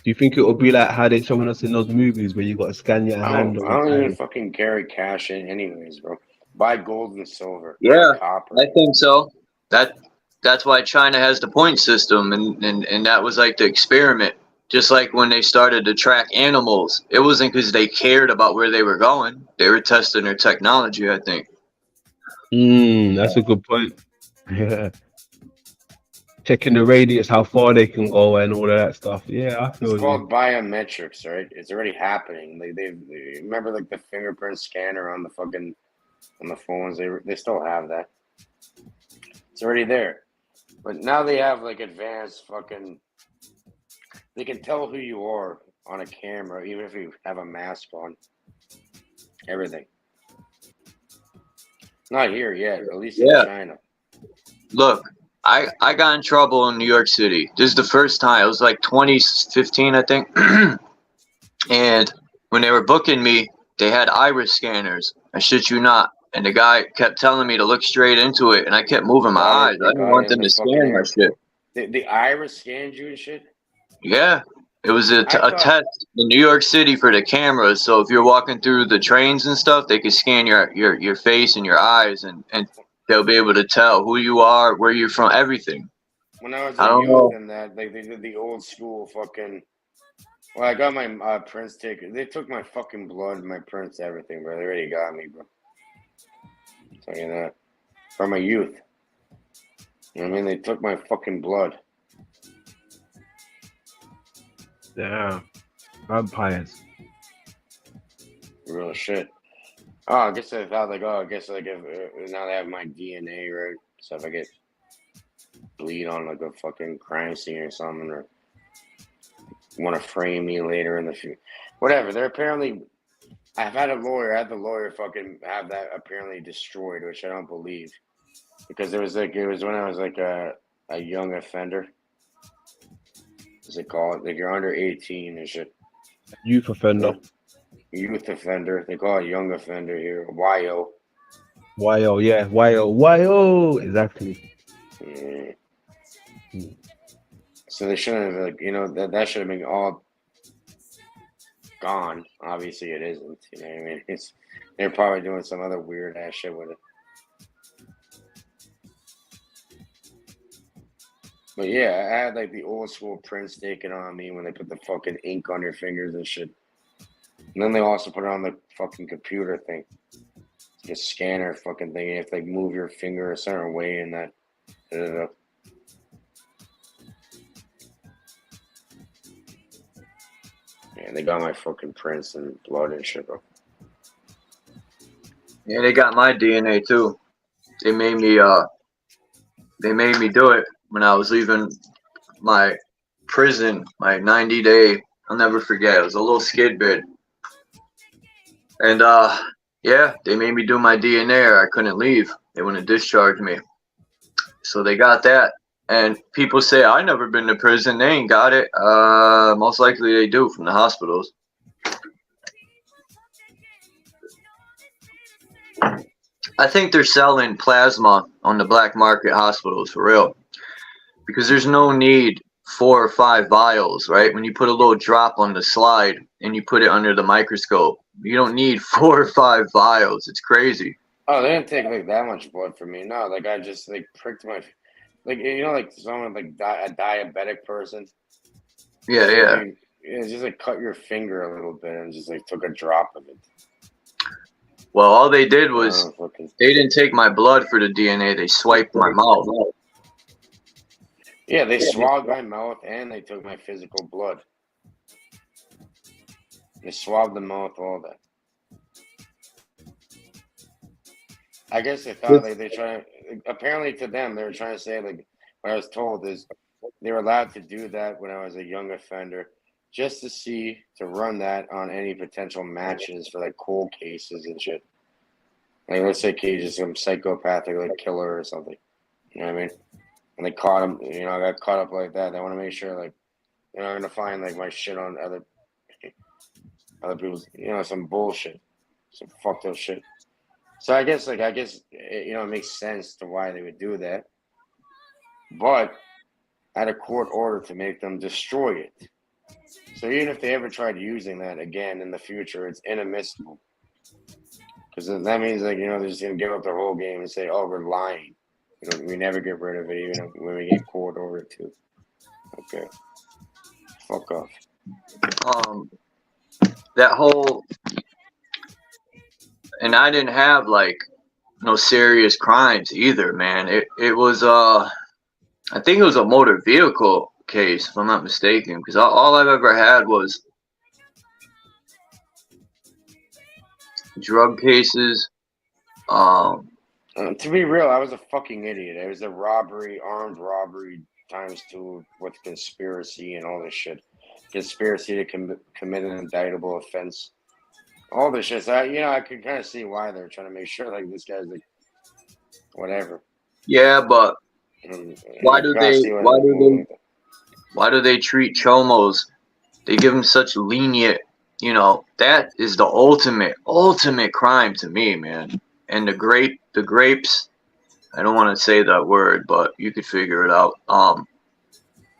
Do you think it will be like how they showing us in those movies where you got to scan your hand I all don't the even time? fucking carry cash in anyways, bro. Buy gold and silver. Yeah, Buy copper. I think so. That's why China has the point system, and that was like the experiment. Just like when they started to track animals, it wasn't because they cared about where they were going. They were testing their technology, I think. That's a good point. Yeah. Checking the radius, how far they can go, and all of that stuff. Yeah, I It's feel you. called biometrics, right? It's already happening. They remember like the fingerprint scanner on the fucking on the phones. They still have that. It's already there. But now they have like advanced fucking. They can tell who you are on a camera, even if you have a mask on. Everything. Not here yet, at least in Yeah. China. Look, I got in trouble in New York City. This is the first time. It was like 2015, I think. And when they were booking me, they had iris scanners. I shit you not. And the guy kept telling me to look straight into it, and I kept moving my eyes. I didn't want them to scan my shit. The iris scanned you and shit? Yeah, it was a test in New York City for the cameras. So if you're walking through the trains and stuff, they could scan your face and your eyes, and they'll be able to tell who you are, where you're from, everything. When I was I a don't youth know. and that, like they did the old school fucking. Well, I got my prints taken. They took my fucking blood, my prints, everything, bro. They already got me, bro. Tell you that. From my youth. You know what I mean? They took my fucking blood. Yeah. Vampires. Real shit. Oh, I guess I thought like, oh, I guess like if now they have my DNA, right? So if I get bleed on like a fucking crime scene or something, or want to frame me later in the future, whatever. They're apparently. I've had a lawyer. I had the lawyer fucking have that apparently destroyed, which I don't believe, because it was when I was like a young offender. What's they call it? Like you're under 18 and shit. Youth offender. Youth offender. They call it young offender here. YO. YO, yeah. YO. Exactly. Yeah. So they shouldn't have, like, you know, that should have been all gone. Obviously it isn't. You know what I mean? They're probably doing some other weird ass shit with it. But yeah, I had like the old school prints taken on me when they put the fucking ink on your fingers and shit. And then they also put it on the fucking computer thing. Like a scanner fucking thing. You have to like move your finger a certain way and that. Yeah, they got my fucking prints and blood and shit, bro. Yeah, they got my DNA too. They made me do it when I was leaving my prison, my 90-day. I'll never forget. It was a little skid bid, and yeah, they made me do my DNA, or I couldn't leave. They wouldn't discharge me, so they got that. And people say I never been to prison. They ain't got it. Most likely they do from the hospitals. I think they're selling plasma on the black market hospitals for real, because there's no need 4 or 5 vials, right? When you put a little drop on the slide and you put it under the microscope, you don't need 4 or 5 vials. It's crazy. Oh, they didn't take like that much blood from me. No, like I just like pricked my, like you know, like someone like a diabetic person. Yeah, yeah. It's just like cut your finger a little bit and just like took a drop of it. Well, all they did was they didn't take my blood for the DNA. They swiped my mouth. Yeah, they swabbed my mouth and they took my physical blood. They swabbed the mouth, all that. I guess they thought like they try. Apparently, to them, they were trying to say like what I was told is they were allowed to do that when I was a young offender, just to run that on any potential matches for like cold cases and shit. Like let's say Cage some psychopathic like killer or something. You know what I mean? And they caught him. You know, I got caught up like that. They want to make sure like they're not gonna find like my shit on other people's. You know, some bullshit, some fucked up shit. So I guess it makes sense to why they would do that. But I had a court order to make them destroy it. So even if they ever tried using that again in the future, it's inadmissible. Because that means like, you know, they're just gonna give up their whole game and say, oh, we're lying. You know, we never get rid of it, even when we get court order to. Okay. Fuck off. That whole, and I didn't have like no serious crimes either, man. It was I think it was a motor vehicle case, if I'm not mistaken, because all I've ever had was drug cases. To be real, I was a fucking idiot. It was a robbery, armed robbery ×2 with conspiracy and all this shit. Conspiracy to commit an indictable offense. All this shit. So I could kind of see why they're trying to make sure like this guy's like whatever. Yeah, but why do they treat chomos? They give them such lenient, you know, that is the ultimate crime to me, man. And the grapes, I don't want to say that word, but you could figure it out.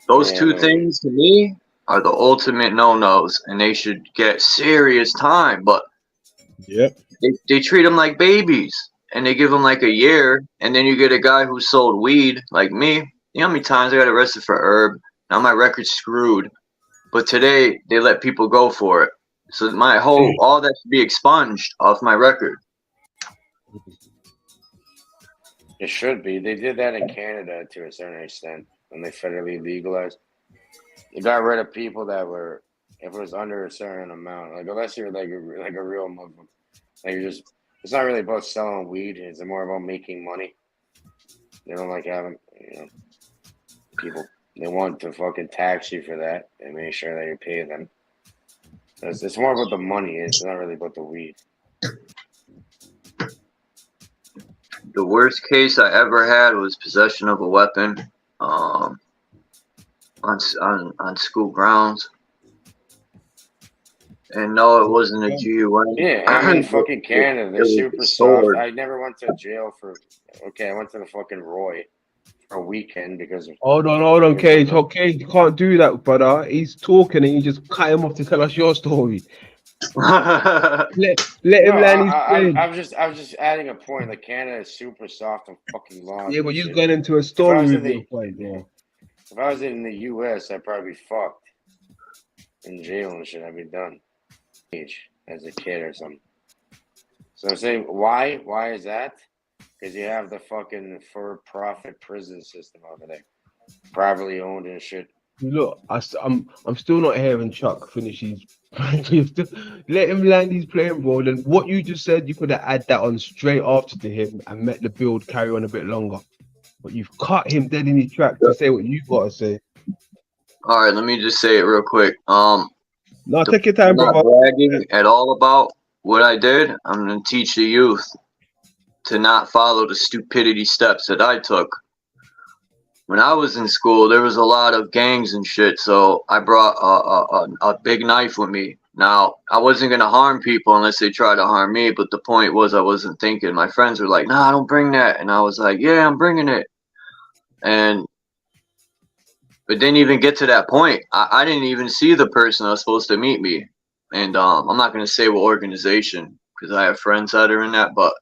Those two things to me are the ultimate no-nos, and they should get serious time. But they treat them like babies, and they give them like a year, and then you get a guy who sold weed like me. You know how many times I got arrested for herb? Now my record's screwed. But today they let people go for it, so all that should be expunged off my record. It should be. They did that in Canada to a certain extent when they federally legalized. They got rid of people that were, if it was under a certain amount, like unless you're like a real Muslim, like it's not really about selling weed. It's more about making money. They don't like having, you know, people. They want to fucking tax you for that and make sure that you pay them. It's more about the money. It's not really about the weed. The worst case I ever had was possession of a weapon on school grounds. And no, it wasn't a GUN. Yeah, I'm in fucking Canada. They're super soft. I never went to jail for. Okay, I went to the fucking Roy for a weekend because of. Hold on, Cage. Okay, you can't do that, brother. He's talking and you just cut him off to tell us your story. let him land his plane. I was just adding a point. Like Canada is super soft on fucking laws. Yeah, but you're going into a story with your point, yeah. If I was in the US, I'd probably be fucked in jail and shit. I'd be done. As a kid or something. So I'm saying, why? Why is that? Because you have the fucking for-profit prison system over there, privately owned and shit. Look, I'm still not hearing Chuck finish his. Let him land his playing ball. And what you just said, you could have added that on straight after to him and let the build carry on a bit longer. But you've cut him dead in his track to say what you've got to say. All right, let me just say it real quick. No, take your time, I'm not brother. bragging at all about what I did. I'm gonna teach the youth to not follow the stupidity steps that I took. When I was in school, there was a lot of gangs and shit, so I brought a big knife with me. Now, I wasn't gonna harm people unless they tried to harm me, but the point was I wasn't thinking. My friends were like, "Nah, don't bring that," and I was like, "Yeah, I'm bringing it." And it didn't even get to that point. I didn't even see the person that was supposed to meet me, and I'm not gonna say what organization because I have friends that are in that, but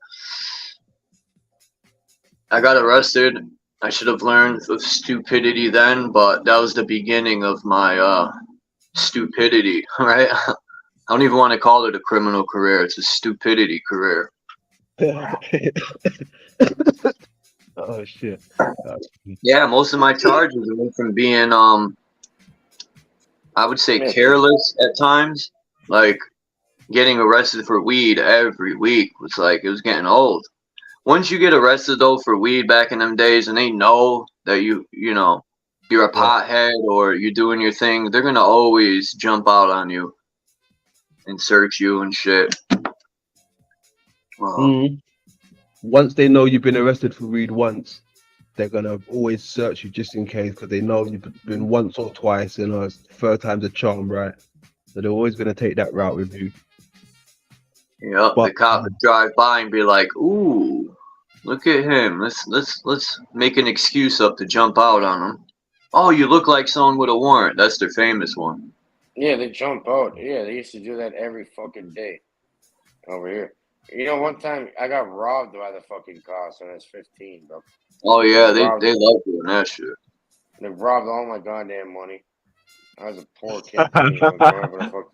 I got arrested. I should have learned of stupidity then, but that was the beginning of my stupidity, right? I don't even want to call it a criminal career. It's a stupidity career. Oh shit. Yeah, most of my charges went from being I would say careless at times, like getting arrested for weed every week was like it was getting old. Once you get arrested though for weed back in them days and they know that you know you're a pothead or you're doing your thing, they're gonna always jump out on you and search you and shit. Once they know you've been arrested for weed once, they're gonna always search you just in case because they know you've been once or twice, you know, third time's a charm, right? So they're always gonna take that route with you. Yep, the cop would drive by and be like, "Ooh, look at him. Let's make an excuse up to jump out on him." Oh, you look like someone with a warrant. That's their famous one. Yeah, they jump out. Yeah, they used to do that every fucking day over here. You know, one time I got robbed by the fucking cops when I was 15, bro. Oh yeah, they love doing that shit. They robbed all my goddamn money. I was a poor kid too, you know, growing up with a fuck.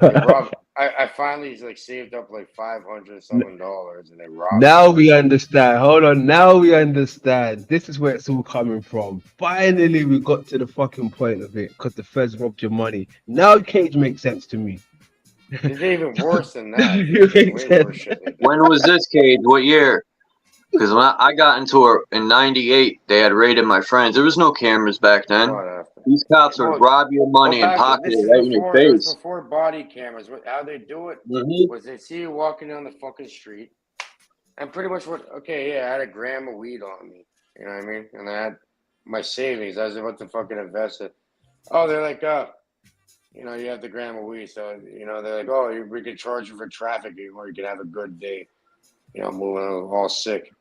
They robbed. I finally like saved up like $500 and they robbed. Now we understand. Hold on. Now we understand. This is where it's all coming from. Finally, we got to the fucking point of it because the feds robbed your money. Now Cage makes sense to me. It's even worse than that. Way worse shit. When was this, Cage? What year? Because when I got into it in '98, they had raided my friends. There was no cameras back then. These cops would rob your money and pocket it right in your face. Before body cameras, how they do it was they see you walking down the fucking street, and pretty much I had a gram of weed on me. You know what I mean? And I had my savings. I was about to fucking invest it. Oh, they're like, you know, you have the gram of weed, so you know they're like, oh, we can charge you for trafficking, or you can have a good day. You know, moving all sick.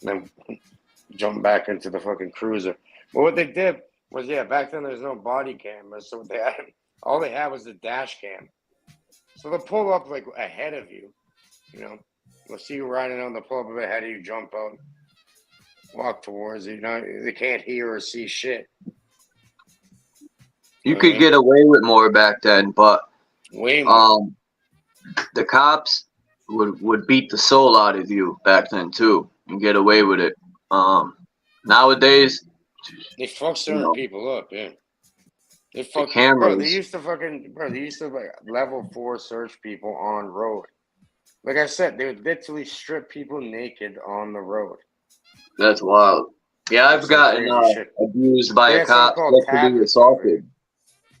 And then jump back into the fucking cruiser. But what they did was, back then there's no body cameras, so all they had was the dash cam. So they'll pull up like ahead of you, you know. They'll see you riding on the pull up ahead of you, jump out, walk towards it. You know, they can't hear or see shit. You could get away with more back then, but way more. The cops would beat the soul out of you back then too and get away with it. Nowadays they fuck certain people up, yeah. They fuck cameras. They used to like level 4 search people on road. Like I said, they would literally strip people naked on the road. That's wild. Yeah, I've gotten abused by a cop sexually assaulted.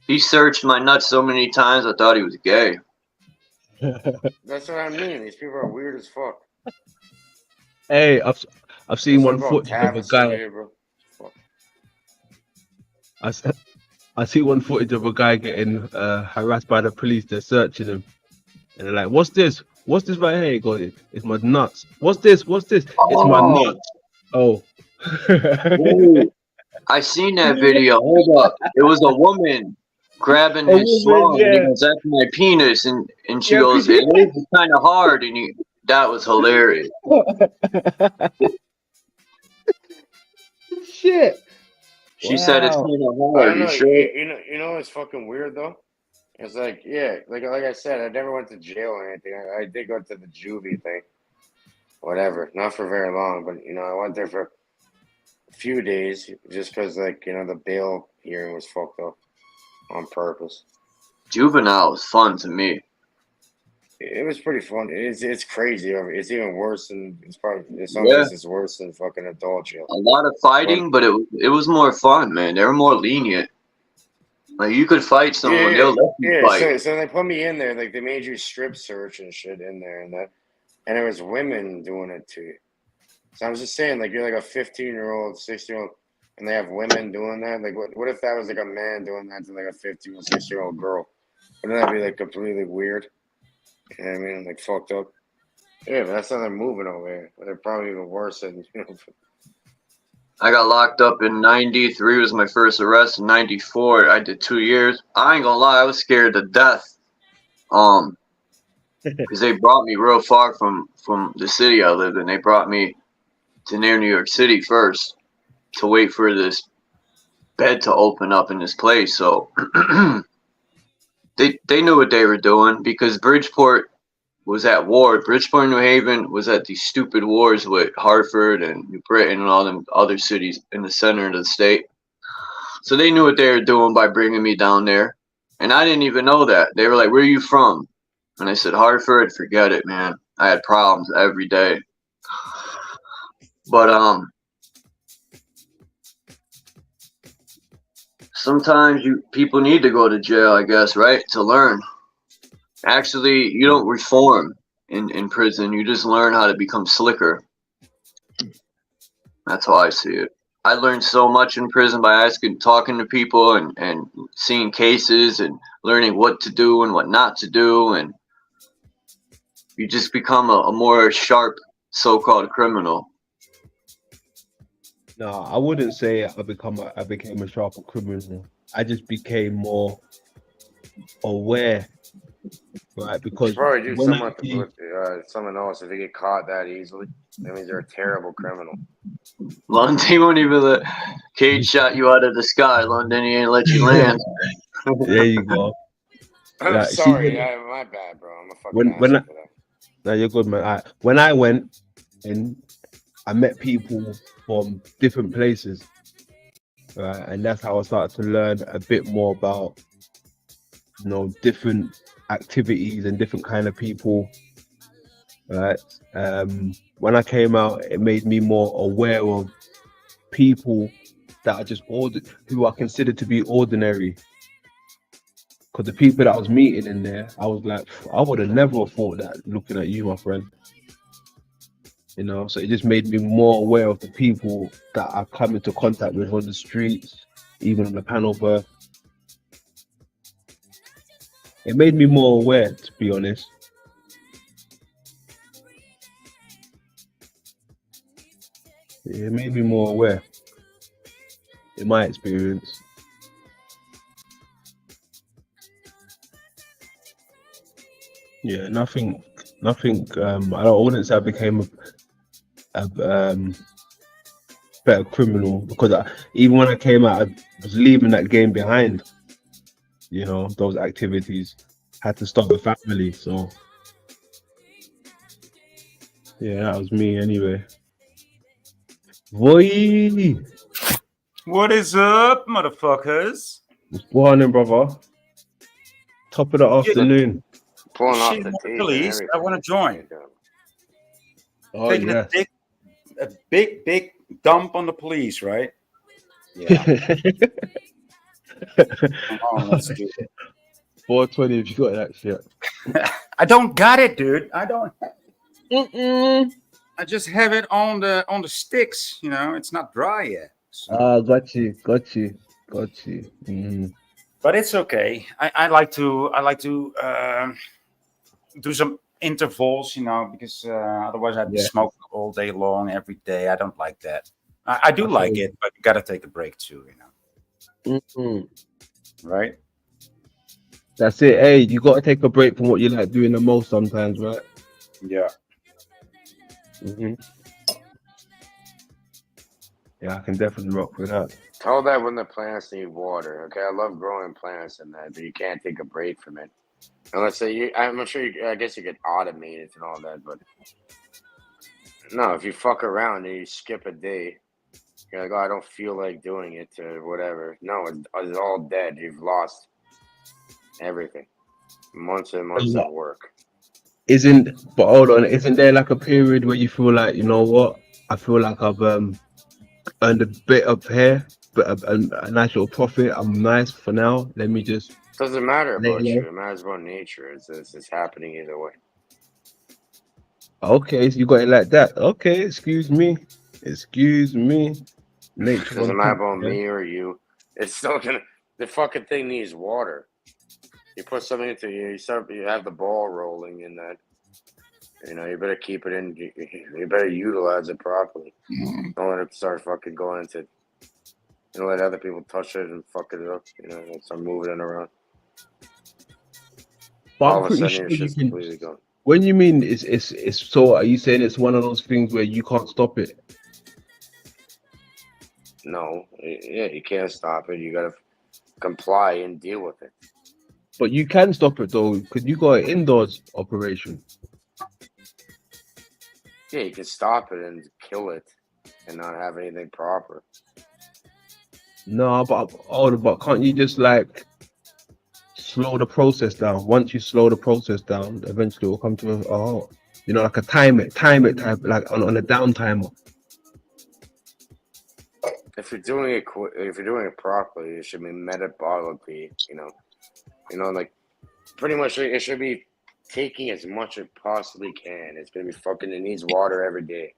He searched my nuts so many times I thought he was gay. That's what I mean. These people are weird as fuck. Hey, I've seen one footage of a guy. I see one footage of a guy getting harassed by the police. They're searching him, and they're like, "What's this? What's this right here?" He goes, "It's my nuts." "What's this? What's this?" "It's my nuts." Oh. Ooh, I seen that video. Hold up, it was a woman grabbing his slung, and he goes, "That's my penis," and she goes, "It is kind of hard," and that was hilarious. Shit. She said it's kind of hard. I don't know. You sure? You know what's fucking weird though? It's like, like I said, I never went to jail or anything. I did go to the juvie thing. Whatever. Not for very long, but you know, I went there for a few days just because, like, you know, the bail hearing was fucked up on purpose. Juvenile was fun to me. It was pretty fun. It's crazy. It's even worse than in some cases it's worse than fucking adult jail. A lot of fighting, but it was more fun, man. They were more lenient. Like you could fight someone, they'll let you Yeah. fight. So they put me in there. Like they made you strip search and shit in there, and it was women doing it to you. So I was just saying, like you're like a 15-year-old, 16-year-old, and they have women doing that. Like what if that was like a man doing that to like a 15 or 16-year-old girl? Wouldn't that be like completely weird? You know what I mean? Like fucked up. Yeah, but that's how they're moving over here. They're probably even worse than I got locked up in 93 was my first arrest. In 94, I did 2 years. I ain't gonna lie, I was scared to death. Because they brought me real far from the city I lived in. They brought me to near New York City first to wait for this bed to open up in this place. So they knew what they were doing because Bridgeport was at war. Bridgeport, New Haven was at these stupid wars with Hartford and New Britain and all them other cities in the center of the state. So they knew what they were doing by bringing me down there. And I didn't even know that. They were like, where are you from? And I said, Hartford. Forget it, man. I had problems every day. But sometimes people need to go to jail, I guess, right? To learn. Actually, you don't reform in prison. You just learn how to become slicker. That's how I see it. I learned so much in prison by talking to people and seeing cases and learning what to do and what not to do. And you just become a more sharp so-called criminal. No, I wouldn't say I became a sharper criminal. I just became more aware, right? Because probably do when something with someone else if they get caught that easily. That means they're a terrible criminal. London, he won't even let Cage shot you out of the sky. London, he ain't let you land. There you go. I'm Yeah, sorry, my bad, bro. I'm a fucking when asshole for that. no, you're good, man. When I went and I met people from different places, right, and that's how I started to learn a bit more about, different activities and different kind of people, right? When I came out, it made me more aware of people that are just who are considered to be ordinary. Because the people that I was meeting in there, I was like, I would have never thought that looking at you, my friend. So it just made me more aware of the people that I come into contact with on the streets, even on the panel birth. It made me more aware, to be honest. It made me more aware, in my experience. Yeah, nothing. I wouldn't say I became a better criminal because even when I came out, I was leaving that game behind. Those activities. Had to start a family, so yeah, that was me anyway. Boy, what is up, motherfuckers? What's going on, brother? Top of the afternoon. Pulling off Shit, the tape police, and I want to join. Oh, Taking yes. a big dump on the police, right? Yeah. Come on, let's do it. 420 if you got that shit. I don't got it, dude. I don't. I just have it on the sticks. It's not dry yet. So. Got you. Mm. But it's okay. I like to do some intervals, because otherwise I'd be smoking all day long, every day. I don't like that. I do like it, but you got to take a break too, Right? That's it. Hey, you got to take a break from what you like doing the most sometimes, right? Yeah. Yeah, I can definitely rock with that. Tell that when the plants need water. Okay, I love growing plants and that, but you can't take a break from it. Unless I'm sure I guess you could automate it and all that, but no, if you fuck around and you skip a day, you're like, oh, I don't feel like doing it or whatever. No, it's all dead. You've lost everything. Months and months of work. But hold on, isn't there like a period where you feel like, you know what? I feel like I've earned a bit of hair a nice little profit. I'm nice for now. Let me just Doesn't matter lay about low. you. It matters about nature. It's happening either way. Okay, so you got it like that. Okay, excuse me. Nature Doesn't on matter top. about Yeah. me or you. It's still gonna. The fucking thing needs water. You put something into you have the ball rolling in that. You know, you better keep it in. You better utilize it properly. Don't let it start fucking going into. You know, let other people touch it and fuck it up. You know, and start moving it around. But All I'm of a pretty sudden, sure your you shit's can. completely gone. When you mean it's so, are you saying it's one of those things where you can't stop it? No, yeah, you can't stop it. You gotta comply and deal with it. But you can stop it though, because you got an indoors operation. Yeah, you can stop it and kill it, and not have anything proper. No, but can't you just like slow the process down? Once you slow the process down, eventually it will come to like a time it type, like on a down timer. If you're doing it properly, it should be metabolically. Like pretty much it should be taking as much as it possibly can. It's gonna be fucking. It needs water every day.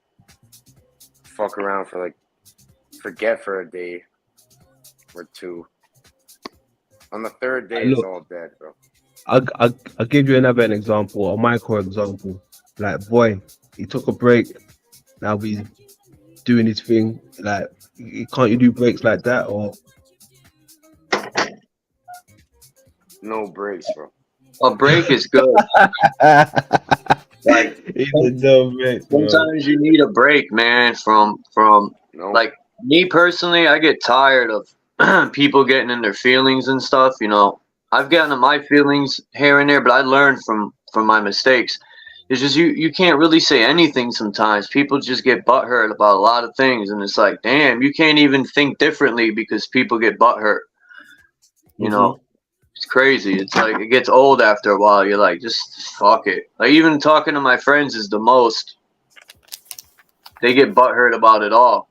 Fuck around forget for a day or two. On the third day, it's Look, all dead, bro. I'll give you an example, a micro example. Like, boy, he took a break. Now he's doing his thing. Like, can't you do breaks like that? Or No breaks, bro. A break is good. Like sometimes you need a break, man. From like me personally, I get tired of people getting in their feelings and stuff. You know, I've gotten in my feelings here and there, but I learned from my mistakes. It's just you can't really say anything sometimes. People just get butthurt about a lot of things, and it's like, damn, you can't even think differently because people get butthurt. You know, it's crazy. It's like it gets old after a while. You're like, just fuck it. Like even talking to my friends is the most. They get butthurt about it all.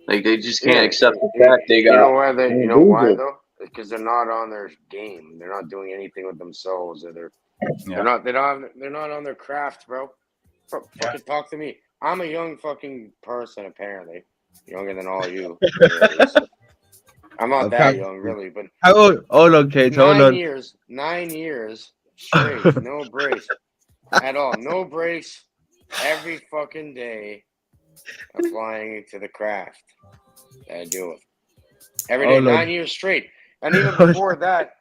Like they just can't accept the fact they got. You know why though? Because they're not on their game. They're not doing anything with themselves, or they're not on their craft, bro. Fucking talk to me. I'm a young fucking person, apparently, younger than all you. I'm not that young, really, but hold on, Kate. Hold 9 on. years, 9 years straight, no breaks at all, no breaks, every fucking day, applying to the craft that I do it every day, 9 years straight, and even before that,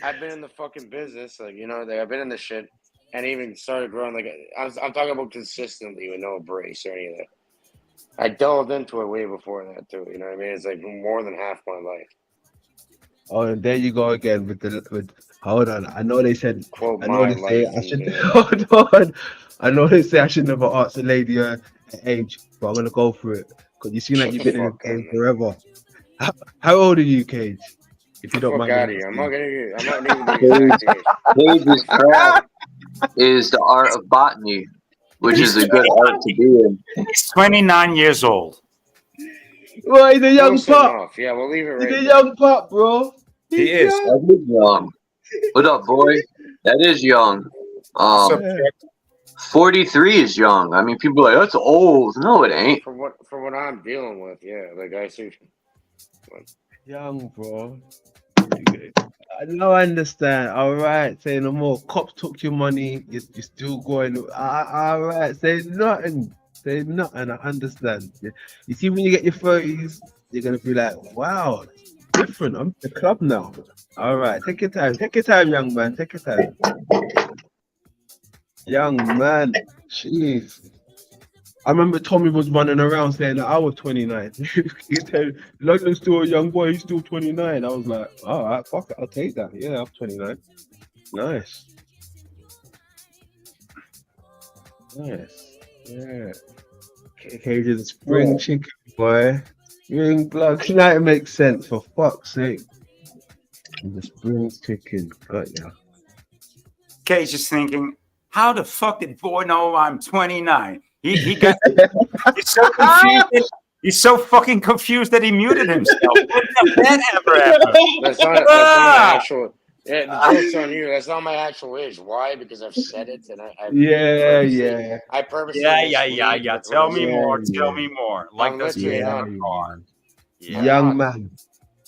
I've been in the fucking business, like I've been in the shit, and even started growing. Like I'm talking about consistently with no breaks or any of that. I delved into it way before that too. You know what I mean? It's like more than half my life. Oh, and there you go again with. Hold on. I know they said. Quote I know my they say life I and should. Hold on. I know they say I should never ask a lady her age, but I'm gonna go for it because you seem like you've been in the game forever. How old are you, Cage? If you don't Fuck mind. out of here! I'm not giving the exact age. Cage's craft is the art of botany, which is a good art to be in. He's 29 years old. Well, he's a young Close pup. enough. Yeah, we'll leave it right He's a there. young pup, bro. He is. That is young. What up, boy? That is young. 43 is young. I mean, people are like, that's old. No, it ain't. For what I'm dealing with, yeah. Like I see. Young, bro. I don't understand. All right, say no more. Cops took your money. You're still going. All right, say nothing. Say nothing. I understand. You see, when you get your 30s, you're gonna be like, wow, different. I'm at the club now. All right, take your time. Take your time, young man. Take your time. Young man. Jeez. I remember Tommy was running around saying that I was 29. He said, London's still a young boy, he's still 29. I was like, all right, fuck it, I'll take that. Yeah, I'm 29. Nice. Nice. Yeah. Cage's spring chicken, boy. Spring blood. Now it makes sense, for fuck's sake. The spring chicken. Got ya. Cage is thinking, how the fuck did boy know I'm 29? He got he's so confused. He's so fucking confused that he muted himself. When did that ever happen? That's not my actual. Yeah, the joke's on you. That's not my actual age. Why? Because I've said it, and I Yeah, purposely, yeah. I purposely Yeah. mislead with what Tell I me say. more. Yeah, Tell yeah. me more. Like I'm those literally kids Yeah, in not. the yeah. car. Yeah. I'm Young not. man.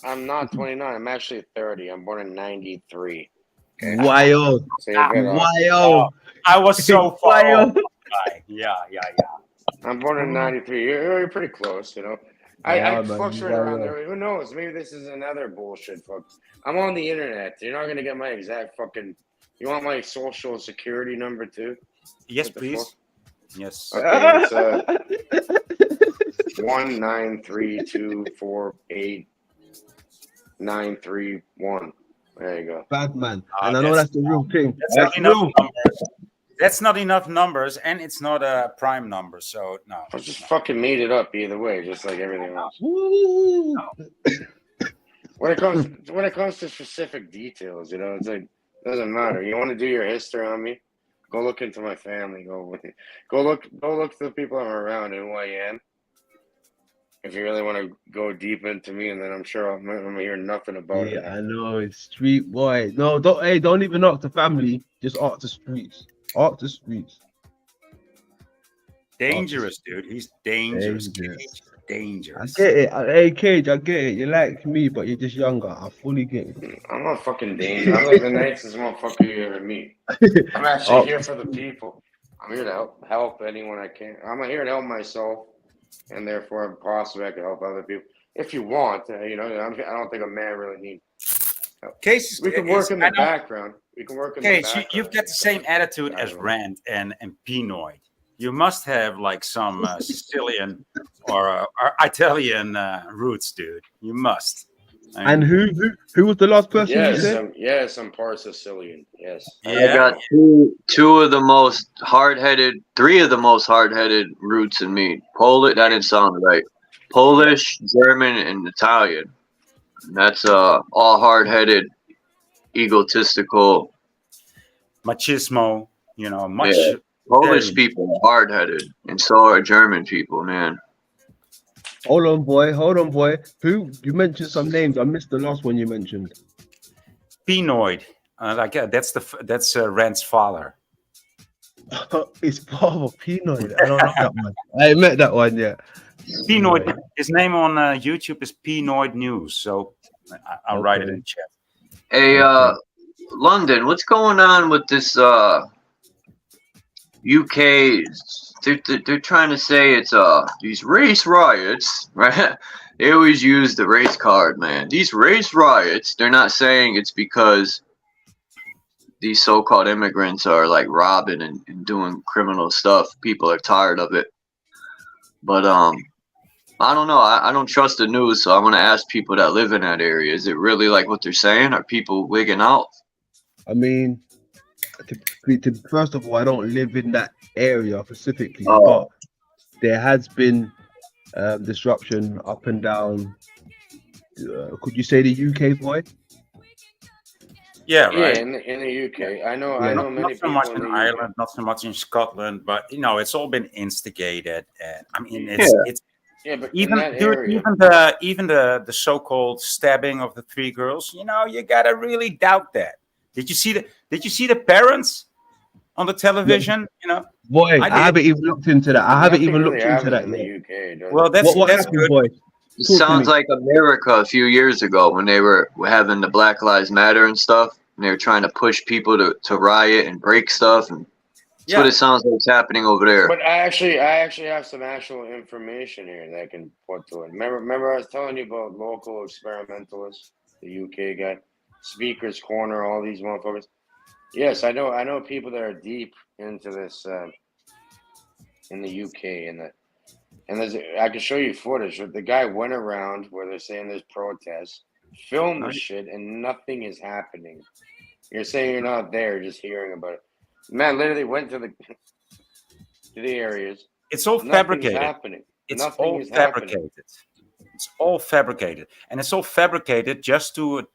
I'm not 29. I'm actually 30. I'm born in '93. Okay. Wild. So you're a bit off. Wild. I was so far off. Wild. Guy. Yeah. I'm born in '93. You're pretty close, you know. I Yeah, man. fluctuate around Wild. there. Who knows? Maybe this is another bullshit. Fuck. I'm on the internet. You're not gonna get my exact fucking. You want my social security number too? Yes, What the please. fuck? Yes. Okay, it's 193248931. There you go. Bad man. And I know that's the real thing. That's That's not enough real. numbers. That's not enough numbers, and it's not a prime number. So no. I just fucking made it up either way, just like everything else. Woo. When it comes to specific details, you know, it's like doesn't matter. You want to do your history on me? Go look into my family. Go look to the people I'm around and who I am. If you really want to go deep into me, and then I'm sure I'm gonna hear nothing about Yeah, it. I know. It's street boy. No, don't even ask the family. Just ask the streets. Ask the streets. Dangerous, dude. He's dangerous. Dangerous. Cage. Dangerous. I get it. Hey, Cage, I get it. You're like me, but you're just younger. I fully get it. I'm not fucking dangerous. I'm like the nicest motherfucker you ever meet. I'm actually here for the people. I'm here to help anyone I can. I'm here to help myself, and therefore, if possible, I can help other people. If you want, you know, I don't think a man really needs. Case, We can work in the background. We can work in the Cage, background. you've got the same attitude as Rand and Pinoid. You must have like some Sicilian or Italian roots, dude. You must. And who was the last person you said? Yes, I'm part Sicilian. Yes. I got three of the most hard-headed roots in me. Polish, that didn't sound right. Polish, German, and Italian. That's all hard-headed, egotistical. Machismo, you know, much. Yeah. Polish people are hard-headed, and so are German people, man. Hold on, boy. Who you mentioned some names? I missed the last one you mentioned. Pinoid, that's Rand's father. His father, Pinoid. I don't know that one. I ain't met that one yet. Pinoid. His name on YouTube is Pinoid News. So I'll write it in chat. Hey, London, what's going on with this UK? They're trying to say it's these race riots, right? They always use the race card, man. These race riots, they're not saying it's because these so-called immigrants are like robbing and doing criminal stuff. People are tired of it. But I don't know. I don't trust the news, so I'm gonna ask people that live in that area. Is it really like what they're saying? Are people wigging out? I mean, first of all, I don't live in that area specifically, but there has been disruption up and down. Could you say the UK, boy? Yeah, right. Yeah, in the UK, I know Not many so people much in in the Ireland, not so much in Scotland, but you know, it's all been instigated, and I mean, it's but even in that dude, area, even the so-called stabbing of the three girls. You know, you gotta really doubt that. Did you see the parents on the television? You know, boy, I haven't even looked into that. I haven't even looked into that in yet. the UK. doesn't Well, it? that's What that's happened, good. boy? It sounds like America a few years ago when they were having the Black Lives Matter and stuff. And they were trying to push people to riot and break stuff. And that's what it sounds like is happening over there. But I actually have some actual information here that I can put to it. Remember I was telling you about local experimentalists, the UK guy, Speaker's Corner, all these motherfuckers. Yes, I know people that are deep into this in the UK and I can show you footage. The guy went around where they're saying there's protests, filmed the shit, and nothing is happening. You're saying you're not there, just hearing about it. Man, literally went to the areas. It's all Nothing's fabricated. happening. It's Nothing all is fabricated. happening. It's all fabricated, and it's all fabricated just to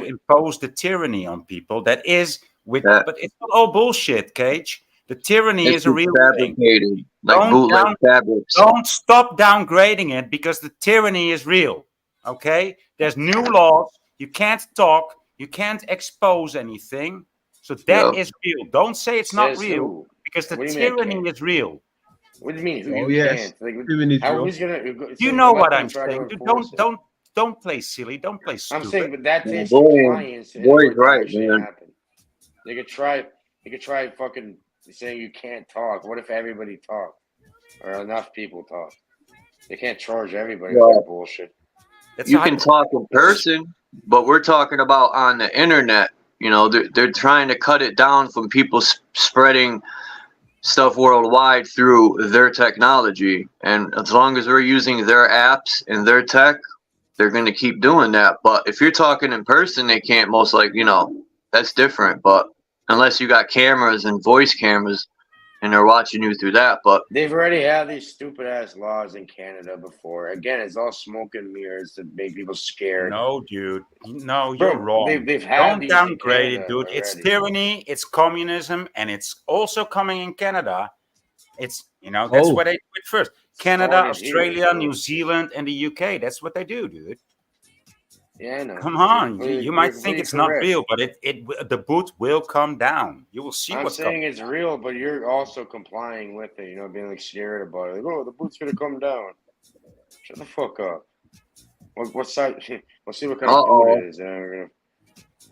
impose the tyranny on people. That is but it's not all bullshit, Cage. The tyranny It's is a just real thing. fabricated, like Don't bootleg down, fabrics. don't stop downgrading it because the tyranny is real. Okay? There's new laws. You can't talk. You can't expose anything. So that Yep. is real. Don't say it's not Says real who? because the What do you mean I tyranny can't? is real. What do you mean? Who Oh you yes, can't? Like, tyranny how? drill. Who's gonna? You So know let what them I'm try to saying. Dude, enforce it. don't play silly. Don't play I'm stupid. saying, but that Yeah, takes boy, compliance in boy's order to right, actually man. happen. They could try. They could try fucking saying you can't talk. What if everybody talked or enough people talk? They can't charge everybody with their Well, bullshit. That's you a can talk in person, but we're talking about on the internet. You know, they're trying to cut it down from people spreading stuff worldwide through their technology. And as long as we're using their apps and their tech, they're going to keep doing that. But if you're talking in person, they can't most likely, you know, that's different. But unless you got cameras and voice cameras and they're watching you through that. But They've already had these stupid ass laws in Canada before. Again, it's all smoke and mirrors to make people scared. No, dude. No, you're Bro, wrong. they've had Don't these in downgrade it, Canada dude. It's already. tyranny, it's communism, and it's also coming in Canada. It's, you know, that's Oh, what they did first. Canada, Started here, Australia, so New Zealand, and the UK. That's what they do, dude. yeah, I know. Come You're on. completely, You you're might think completely it's not correct. real, but the boot will come down. You will see I'm what's saying coming. it's real, but you're also complying with it. You know, being like scared about it. Like, oh, the boot's gonna come down. Shut the fuck up. What side? We'll see what kind of boot uh-oh. it is. And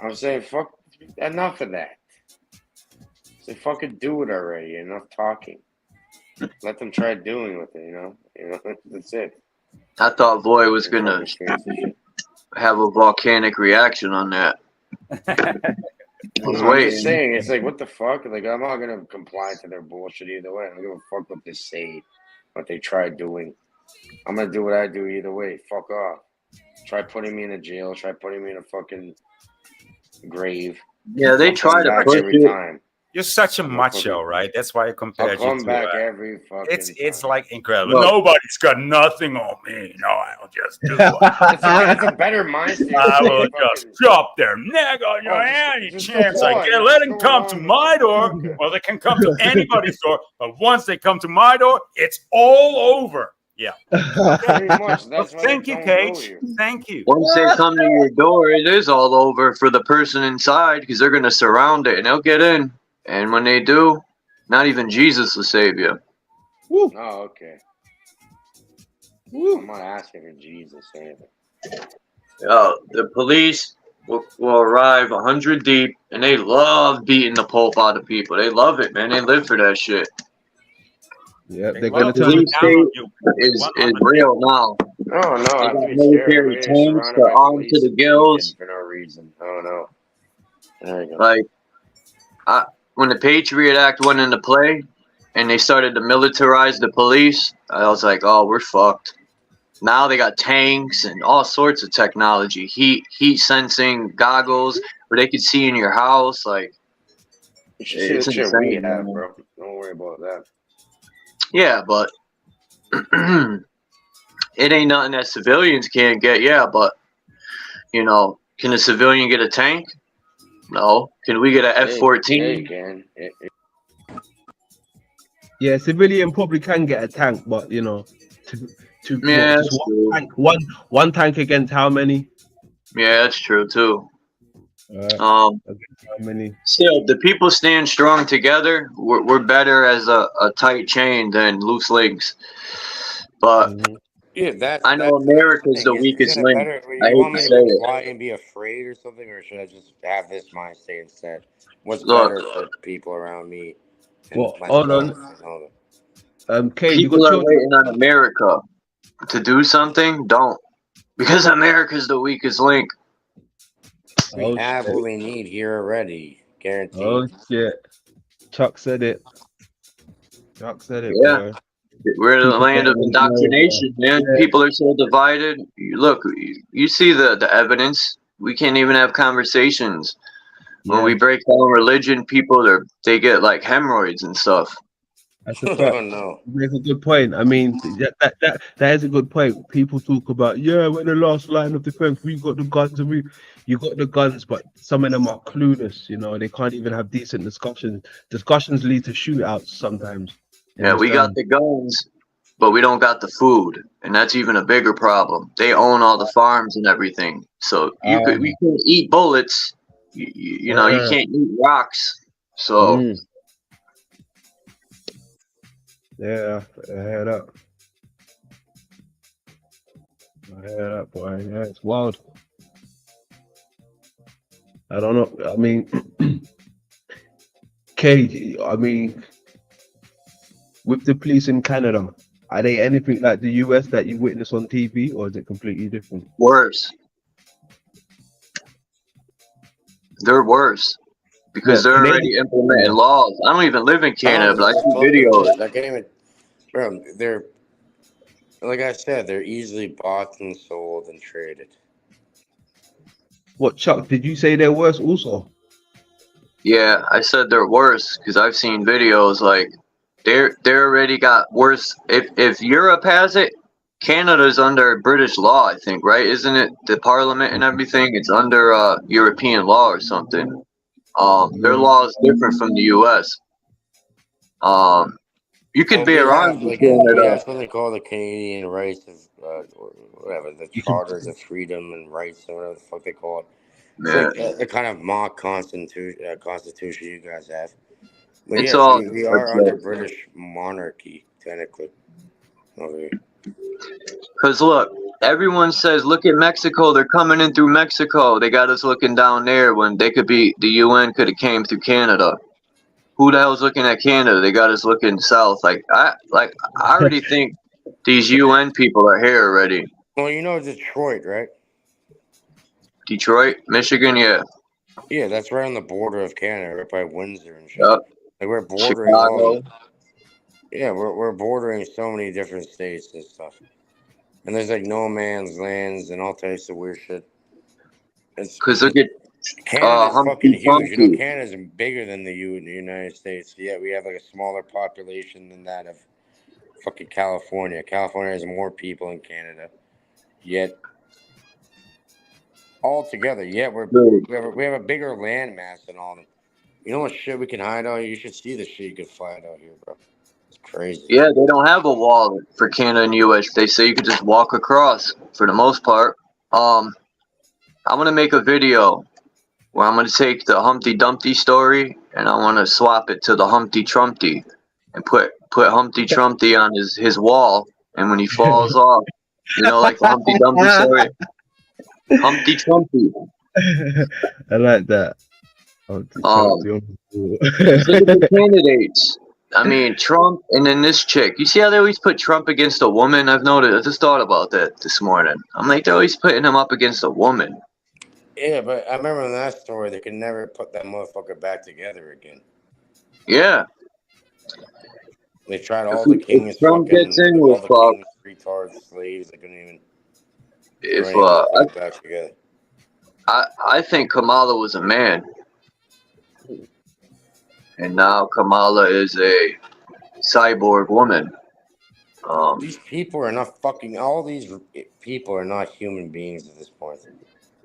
I'm saying, fuck. Enough of that. Say fucking do it already. Enough talking. Let them try doing with it. You know. That's it. I thought Voy was They're going fucking to crazy shit. have a volcanic reaction on that. I was No, I'm just waiting. saying, it's like, what the fuck? Like, I'm not gonna comply to their bullshit either way. I don't give a fuck what they say, what they try doing. I'm gonna do what I do either way. Fuck off. Try putting me in a jail. Try putting me in a fucking grave. Yeah, they I'll try come to back push every it. time. You're such a I'm a macho, fucking. right? That's why I I'll compared you come to. back every fucking It's time. like incredible. Look, Nobody's got nothing on me. No, I'll just do what. That's a better mind state. I than will saying just fucking. drop their neck on your Oh, any just chance I comply. get. Just Let them go come to along with my it. door, Okay. or they can come to anybody's door. But once they come to my door, it's all over. Yeah. Pretty much. That's why they Thank you, don't go Cage. here. Thank you. once they come to your door, it is all over for the person inside because they're going to surround it and they'll get in. And when they do, not even Jesus will save you. Oh, okay. I'm not asking for Jesus or anything. The police will arrive 100 deep and they love beating the pulp out of people. They love it, man. They live for that shit. yeah, They they're love gonna The turn police down on state you. is 100 real now. No, I They have to got be scared. military Everybody's tanks, surrounded they're by armed to police the and beaten gills. for no reason. I don't know. There you go. Like, when the Patriot Act went into play and they started to militarize the police, I was like, oh, we're fucked. Now they got tanks and all sorts of technology, heat sensing goggles where they could see in your house. Like, You should see it's the shit we insane, have, man. bro. Don't worry about that. Yeah, but it ain't nothing that civilians can't get. Yeah, but you know, can a civilian get a tank? No. Can we get an Yeah, F-14? you can. Yeah, civilian probably can get a tank, but you know, Yeah, just that's true. one tank against how many? Yeah, that's true too. Against how many? Still, the people stand strong together. We're better as a tight chain than loose links. But Yeah, that's I know that's the America's thing. the Isn't weakest it link. better? I You hate want to me to say it. comply and be afraid or something, or should I just have this mind state instead? What's Look, better for people around me and Well, hold myself on. and all that? Cage, you got people are children? waiting on America to do something. Don't. Because America's the weakest link. We Oh have shit! what we need here already, guaranteed. Oh shit! Chuck said it. Chuck said it, Yeah. boy. We're the People land of don't know. indoctrination, man. Yeah. People are so divided. Look, you see the evidence. We can't even have conversations. When Yeah. we break down religion, people they get like hemorrhoids and stuff. That's a fact. Oh no. That's a good point. I mean, that is a good point. People talk about, yeah, we're the last line of defense. We got the guns, and you got the guns, but some of them are clueless. You know, they can't even have decent discussions. Discussions lead to shootouts sometimes. You Yeah, we got understand? the guns, but we don't got the food, and that's even a bigger problem. They own all the farms and everything, so we can eat bullets. You know, you can't eat rocks. So Yeah, I heard that. I heard that, boy. Yeah, it's wild. I don't know. I mean, Kay, I mean, with the police in Canada, are they anything like the US that you witness on TV, or is it completely different? worse, they're worse because What, they're Canadian? already implementing laws. I don't even live in Canada, but I see Fucking videos. worse. I can't even, bro. They're like I said, they're easily bought and sold and traded. What, Chuck? Did you say they're worse also? Yeah, I said they're worse because I've seen videos like they're already got worse. If Europe has it, Canada's under British law, I think, right? Isn't it the Parliament and everything? It's under European law or something. Their law is different from the U.S. You could Well, bear arms in we Canada. have something called the Canadian Rights of or whatever, the Charters of Freedom and Rights or whatever the fuck they call it. It's Yeah, like the kind of mock constitution you guys have. But it's yes, all we a are under joke. British monarchy technically over here. Cause look, everyone says, look at Mexico. They're coming in through Mexico. They got us looking down there when they could be. The UN could have came through Canada. Who the hell's looking at Canada? They got us looking south. I already think these UN people are here already. Well, you know Detroit, right? Detroit, Michigan, yeah. Yeah, that's right on the border of Canada, right by Windsor and shit. Yep. Like we're bordering all Chicago. the. Yeah, we're bordering so many different states and stuff. And there's like no man's lands and all types of weird shit. It's Cause look at Canada's fucking Humpty huge. You know, Dumpty. Canada's bigger than the United States. Yeah, we have like a smaller population than that of fucking California. California has more people in Canada. Yet altogether, yeah, we have a bigger land mass than all of them. You know what shit we can hide out here? You should see the shit you can find out here, bro. It's crazy. Yeah, they don't have a wall for Canada and US. They say you could just walk across for the most part. I'm gonna make a video where I'm gonna take the Humpty Dumpty story and I wanna swap it to the Humpty Trumpty and put Humpty Trumpty on his wall, and when he falls off, you know, like the Humpty Dumpty story. Humpty Trumpty. I like that. Just look at the candidates. I mean, Trump and then this chick. You see how they always put Trump against a woman? I've noticed. I just thought about that this morning. I'm like, they're always putting him up against a woman. Yeah, but I remember in that story, they could never put that motherfucker back together again. Yeah. They tried all the king's Trump fucking, gets in all with the king's retard slaves. They couldn't even if put it back together. I think Kamala was a man, and now Kamala is a cyborg woman. These people are not fucking. All these people are not human beings at this point.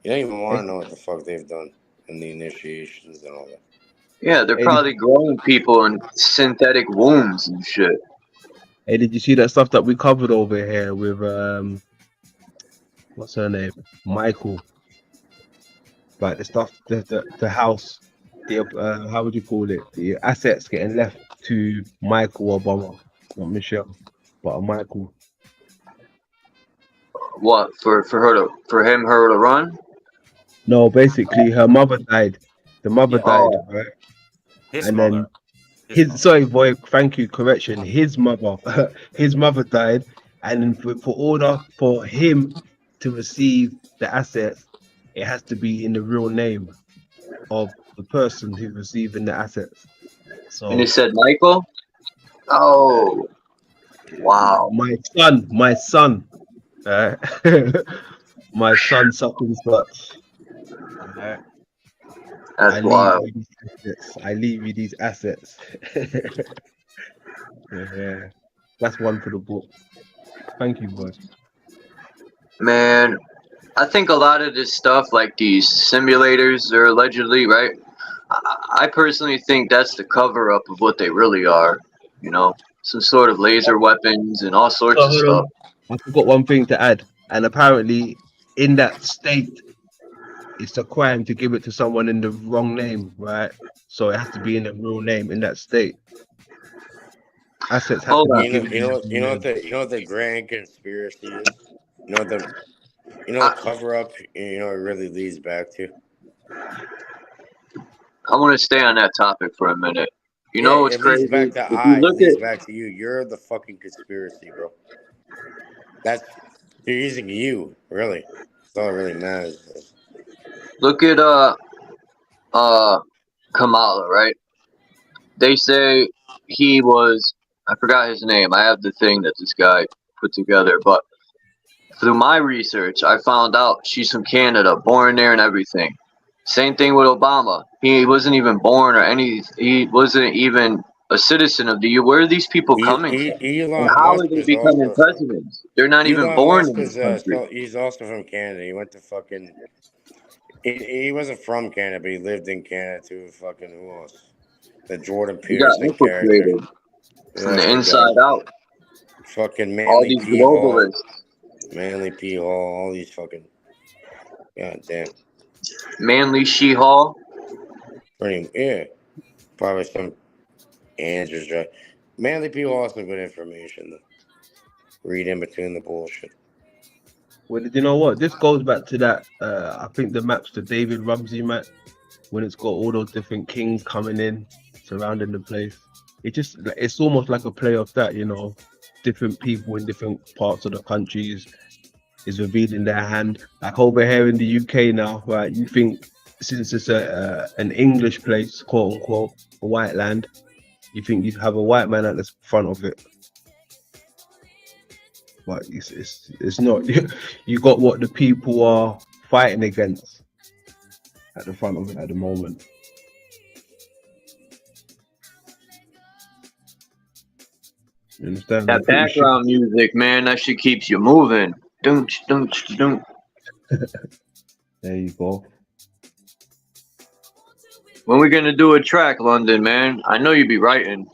You don't even want to know what the fuck they've done in the initiations and all that. Yeah, they're probably growing people in synthetic wombs and shit. Hey, did you see that stuff that we covered over here with what's her name? Michael. Like the stuff, the house, the how would you call it? The assets getting left to Michael Obama, not Michelle, but Michael. What for her to run? No, basically her mother died. The mother died, right? His and mother. then sorry, boy, thank you, correction. His mother, his mother died, and for order for him to receive the assets, it has to be in the real name of the person who's receiving the assets. So, And it said Michael. Oh, wow! My son, my son, such and such. That's wild. I leave you these assets. Yeah, that's one for the book. Thank you, boys. Man, I think a lot of this stuff, like these simulators, are allegedly right. I personally think that's the cover up of what they really are. You know, some sort of laser weapons and all sorts So of hold stuff. on. I forgot one thing to add. And apparently, in that state, it's a crime to give it to someone in the wrong name, right? So it has to be in the real name in that state. Assets have to Hold be on. given in the real name. You know what the grand conspiracy is. You know what I, the cover up. You know, it really leads back to. I want to stay on that topic for a minute. You Yeah, know what's it leads crazy? back to If you It look leads at back to you. You're the fucking conspiracy, bro. That's You're using you, really. That's all that really matters. look at Kamala, right? They say he was, I forgot his name. I have the thing that this guy put together, but through my research, I found out she's from Canada, born there and everything. Same thing with Obama. He wasn't even born or any. He wasn't even a citizen of the U. Where are these people coming from? And Elon how Musk are they is becoming also from. presidents? They're not even Elon born Musk in this is country. he's also from Canada. He went to fucking. He wasn't from Canada, but he lived in Canada too. Fucking who else? The Jordan He got Peterson character. infiltrated Who from else the we got? inside out. Fucking All Manly these P Hall. globalists. Manly P Hall. All these fucking. God damn. Manly She-Hall. Yeah. Probably some answers right. Manly P Hall has some good information though. Read in between the bullshit. Well, you know what? This goes back to that. I think the map's the David Ramsey map when it's got all those different kings coming in, surrounding the place. It's almost like a play of that, you know. Different people in different parts of the countries is revealing their hand. Like over here in the UK now, right? You think since it's an English place, quote unquote, a white land, you think you have a white man at the front of it. But it's not. You got what the people are fighting against at the front of it at the moment. You understand? I'm That pretty sure. background music, man, that shit keeps you moving. Doonch, doonch, doonch. There you go. When we gonna do a track, London, man? I know you be writing.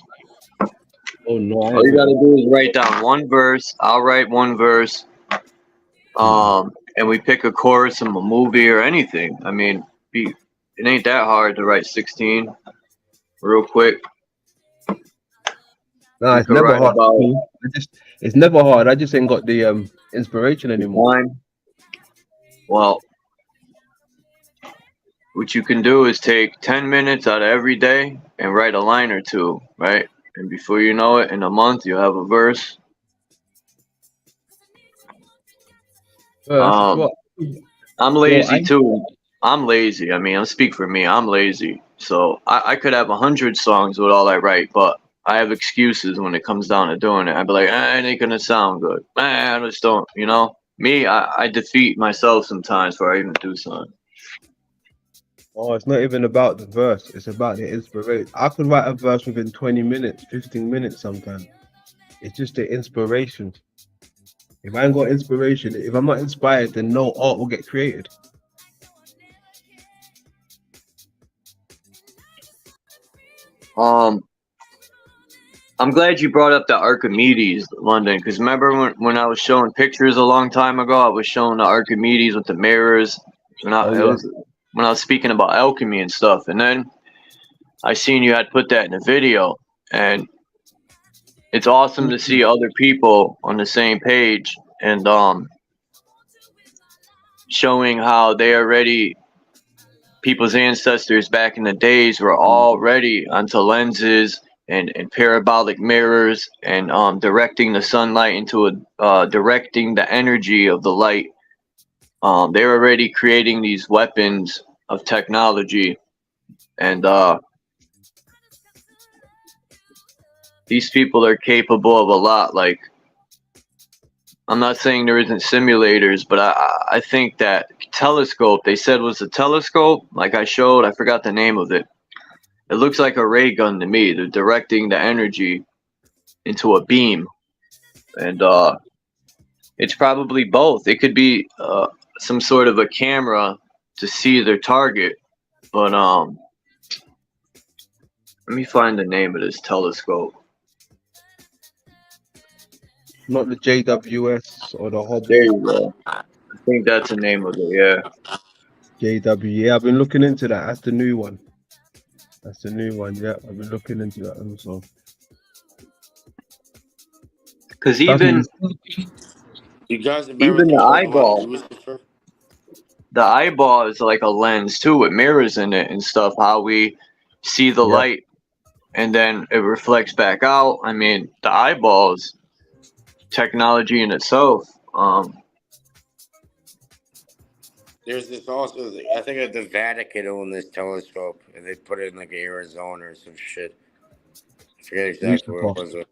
Oh no! All you gotta do is write down one verse. I'll write one verse. And we pick a chorus from a movie or anything. I mean, it ain't that hard to write 16 real quick. No, it's never hard. It's never hard. I just ain't got the inspiration anymore. Time. Well, what you can do is take 10 minutes out of every day and write a line or two, right? And before you know it, in a month, you'll have a verse. I'm lazy too. I'm lazy. I mean, I'll speak for me. I'm lazy. So I could have 100 songs with all I write, but I have excuses when it comes down to doing it. I'd be like, it ain't gonna sound good. I just don't, you know? Me, I defeat myself sometimes before I even do something. Oh, it's not even about the verse. It's about the inspiration. I could write a verse within 20 minutes, 15 minutes sometimes. It's just the inspiration. If I ain't got inspiration, if I'm not inspired, then no art will get created. I'm glad you brought up the Archimedes, London, because remember when I was showing pictures a long time ago, I was showing the Archimedes with the mirrors. When I was speaking about alchemy and stuff, and then I seen you had put that in a video, and it's awesome to see other people on the same page and showing how they already people's ancestors back in the days were already onto lenses and parabolic mirrors and directing the sunlight into directing the energy of the light. They were already creating these weapons of technology, and these people are capable of a lot. Like, I'm not saying there isn't simulators, but I think that telescope they said was a telescope, like I showed, I forgot the name of it. It looks like a ray gun to me. They're directing the energy into a beam, and it's probably both. It could be some sort of a camera to see their target, but let me find the name of this telescope. Not the JWS or the There Hubble. you go. I think that's the name of it. Yeah. JW. Yeah, I've been looking into that. That's the new one. That's the new one. Yeah, I've been looking into that also. Because That's even You guys remember even they the talking about eyeball, Lucifer? the eyeball is like a lens too with mirrors in it and stuff. How we see the yeah. light and then it reflects back out. I mean, the eyeballs technology in itself. There's this also, I think that the Vatican owned this telescope, and they put it in like Arizona or some shit. I forget exactly what it Lucifer. was.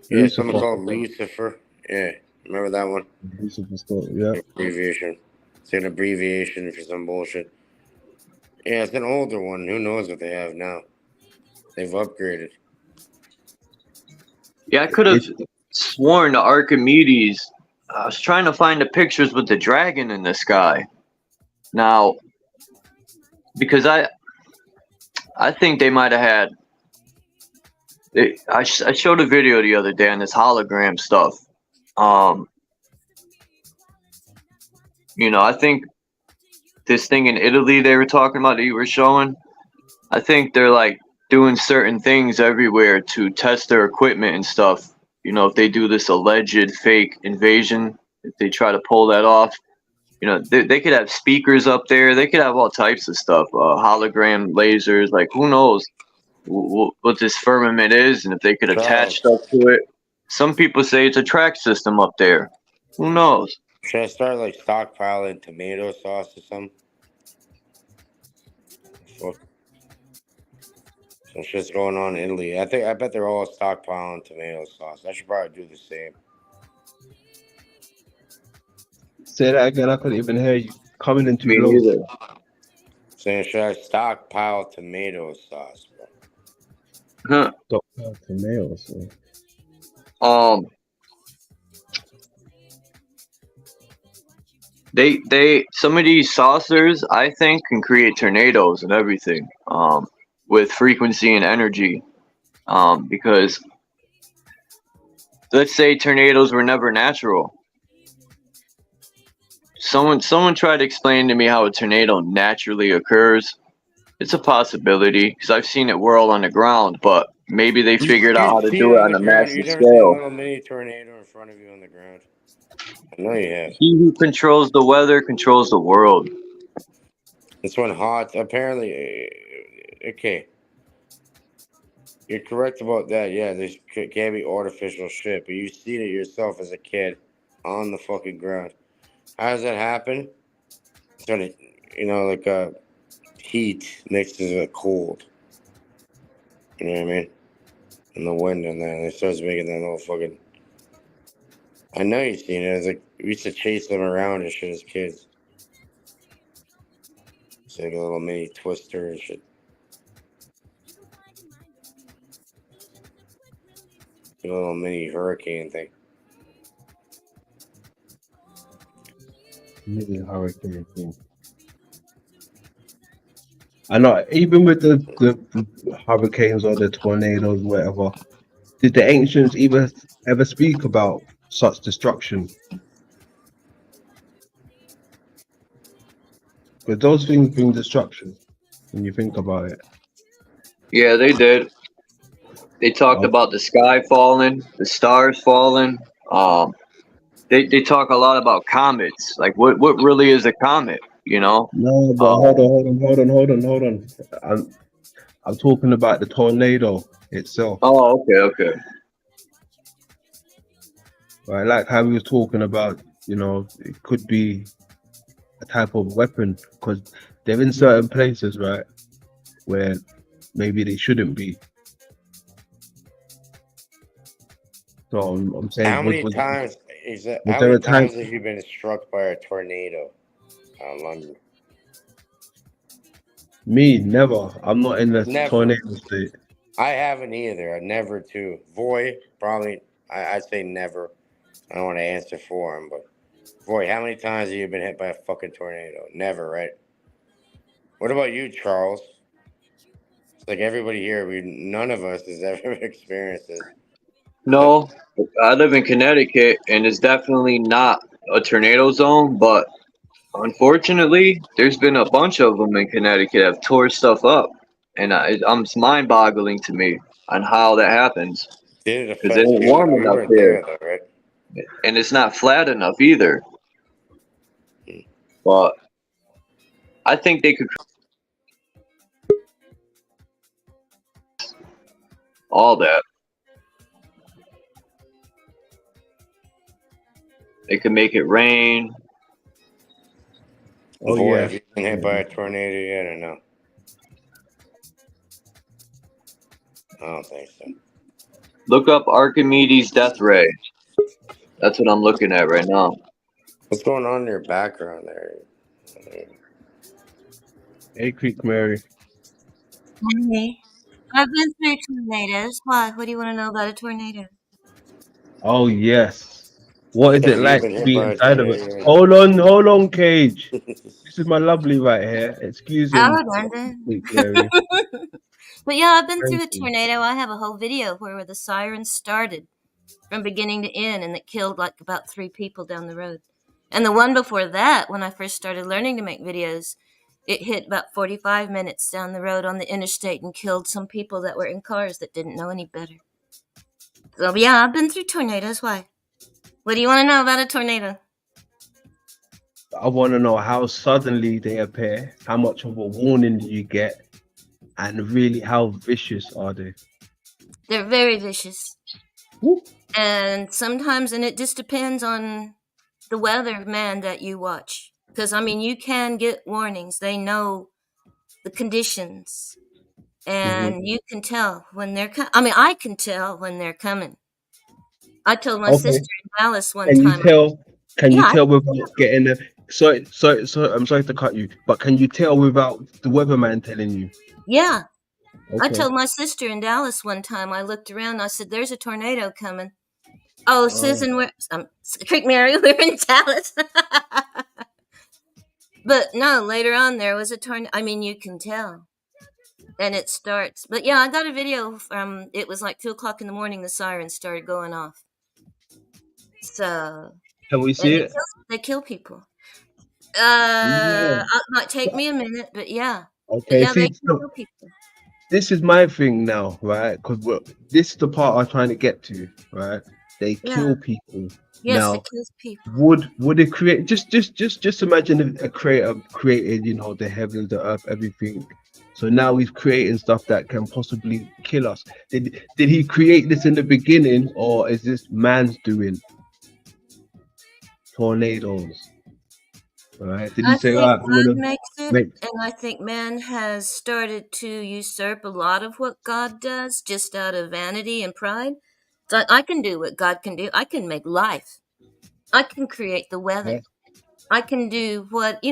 Yeah, something Lucifer. called Lucifer. Yeah, remember that one? Lucifer. Yeah. Abbreviation. It's an abbreviation for some bullshit. Yeah, it's an older one. Who knows what they have now? They've upgraded. Yeah, I could have sworn the Archimedes. I was trying to find the pictures with the dragon in the sky. Now, because I think they might have had. I showed a video the other day on this hologram stuff. I think this thing in Italy they were talking about that you were showing. I think they're like doing certain things everywhere to test their equipment and stuff. If they do this alleged fake invasion, if they try to pull that off, they could have speakers up there. They could have all types of stuff, hologram lasers. Like who knows what this firmament is, and if they could attach stuff to it. Some people say it's a track system up there. Who knows? Should I start like stockpiling tomato sauce or something? Fuck. Some shit's going on in Italy. I bet they're all stockpiling tomato sauce. I should probably do the same. Say that again. I couldn't even hear you. Coming into Me low. neither. Saying, should I stockpile tomato sauce, bro? Stockpile tomato sauce. They some of these saucers I think can create tornadoes and everything with frequency and energy because let's say tornadoes were never natural. Someone tried to explain to me how a tornado naturally occurs. It's a possibility because I've seen it whirl on the ground, but maybe they figured out how to do it on a massive You've never seen a scale. little mini tornado in front of you on the ground? I know you have. He who controls the weather controls the world. This one hot. Apparently, okay. You're correct about that. Yeah, there can be artificial shit, but you've seen it yourself as a kid on the fucking ground. How does that happen? It's when it, like heat mixes with cold. You know what I mean? And the wind, and then it starts making that little fucking. I know you've seen it. It's like we used to chase them around and shit as kids. It's like a little mini twister and shit. A little mini hurricane thing. Mini hurricane thing. I know, even with the hurricanes or the tornadoes, whatever, did the ancients ever speak about such destruction? But those things bring destruction when you think about it. Yeah, they did. They talked about the sky falling, the stars falling. They talk a lot about comets. Like what really is a comet? No, but hold on. I'm talking about the tornado itself. Oh, okay. Right, like how we was talking about, it could be a type of weapon because they're in certain places, right, where maybe they shouldn't be. So I'm saying, how many times have you been struck by a tornado, London? Me, never. I'm not in the Never. tornado state. I haven't either. I never too. Voy, probably. I'd say never. I don't want to answer for him, but Voy, how many times have you been hit by a fucking tornado? Never, right? What about you, Charles? It's like everybody here, none of us has ever experienced this. No, I live in Connecticut, and it's definitely not a tornado zone, but unfortunately, there's been a bunch of them in Connecticut that have tore stuff up, and it's mind-boggling to me on how that happens Did it because it affect ain't you? warm Oh, you enough weren't here, there though, right? and it's not flat enough either. But I think they could all that. They could make it rain. Oh Voy, yeah. have you been hit by a tornado yet or no? I don't think so. Look up Archimedes' death ray. That's what I'm looking at right now. What's going on in your background there? Hey, Creek Mary. Hey, I've been through tornadoes. Why? What do you want to know about a tornado? Oh yes. What is it Have you like been to hit be by a inside of it? tornado yet? Hold on, Cage. This is my lovely right here. Excuse him, Oh, London. Creek Mary. But yeah, I've been through Thank a you. tornado. I have a whole video where the sirens started from beginning to end, and it killed like about 3 people down the road. And the one before that, when I first started learning to make videos, it hit about 45 minutes down the road on the interstate and killed some people that were in cars that didn't know any better. So yeah, I've been through tornadoes. Why? What do you want to know about a tornado? I want to know how suddenly they appear, how much of a warning do you get, and really how vicious are they? They're very vicious. And sometimes, and it just depends on the weather man that you watch. Because, I mean, you can get warnings. They know the conditions. And you can tell when they're coming. I mean, I can tell when they're coming. I told my Okay. sister in Dallas one Can you time. tell? Can you Yeah, tell without getting the? Sorry. I'm sorry to cut you, but can you tell without the weatherman telling you? yeah. I Okay. told my sister in Dallas one time. I looked around. I said, "There's a tornado coming." Oh, Susan, we're Creek Mary. We're in Dallas. But no, later on there was a tornado. I mean, you can tell, and it starts. But yeah, I got a video from. It was like 2 o'clock in the morning. The sirens started going off. So, Can we and see it? they kill people. Yeah. It might take me a minute, but yeah, Okay. they See, can so kill people. this is my thing now, right? Because this is the part I'm trying to get to, right? They Yeah. kill people. Yes, it Now, kills people. would it create just imagine if a creator created, the heavens, the earth, everything. So now he's creating stuff that can possibly kill us. Did he create this in the beginning, or is this man's doing? Tornadoes, right? Did he I say, think "All right, I'm God gonna makes it, make"? and I think man has started to usurp a lot of what God does just out of vanity and pride. So I can do what God can do. I can make life. I can create the Yeah, weather. I can do what.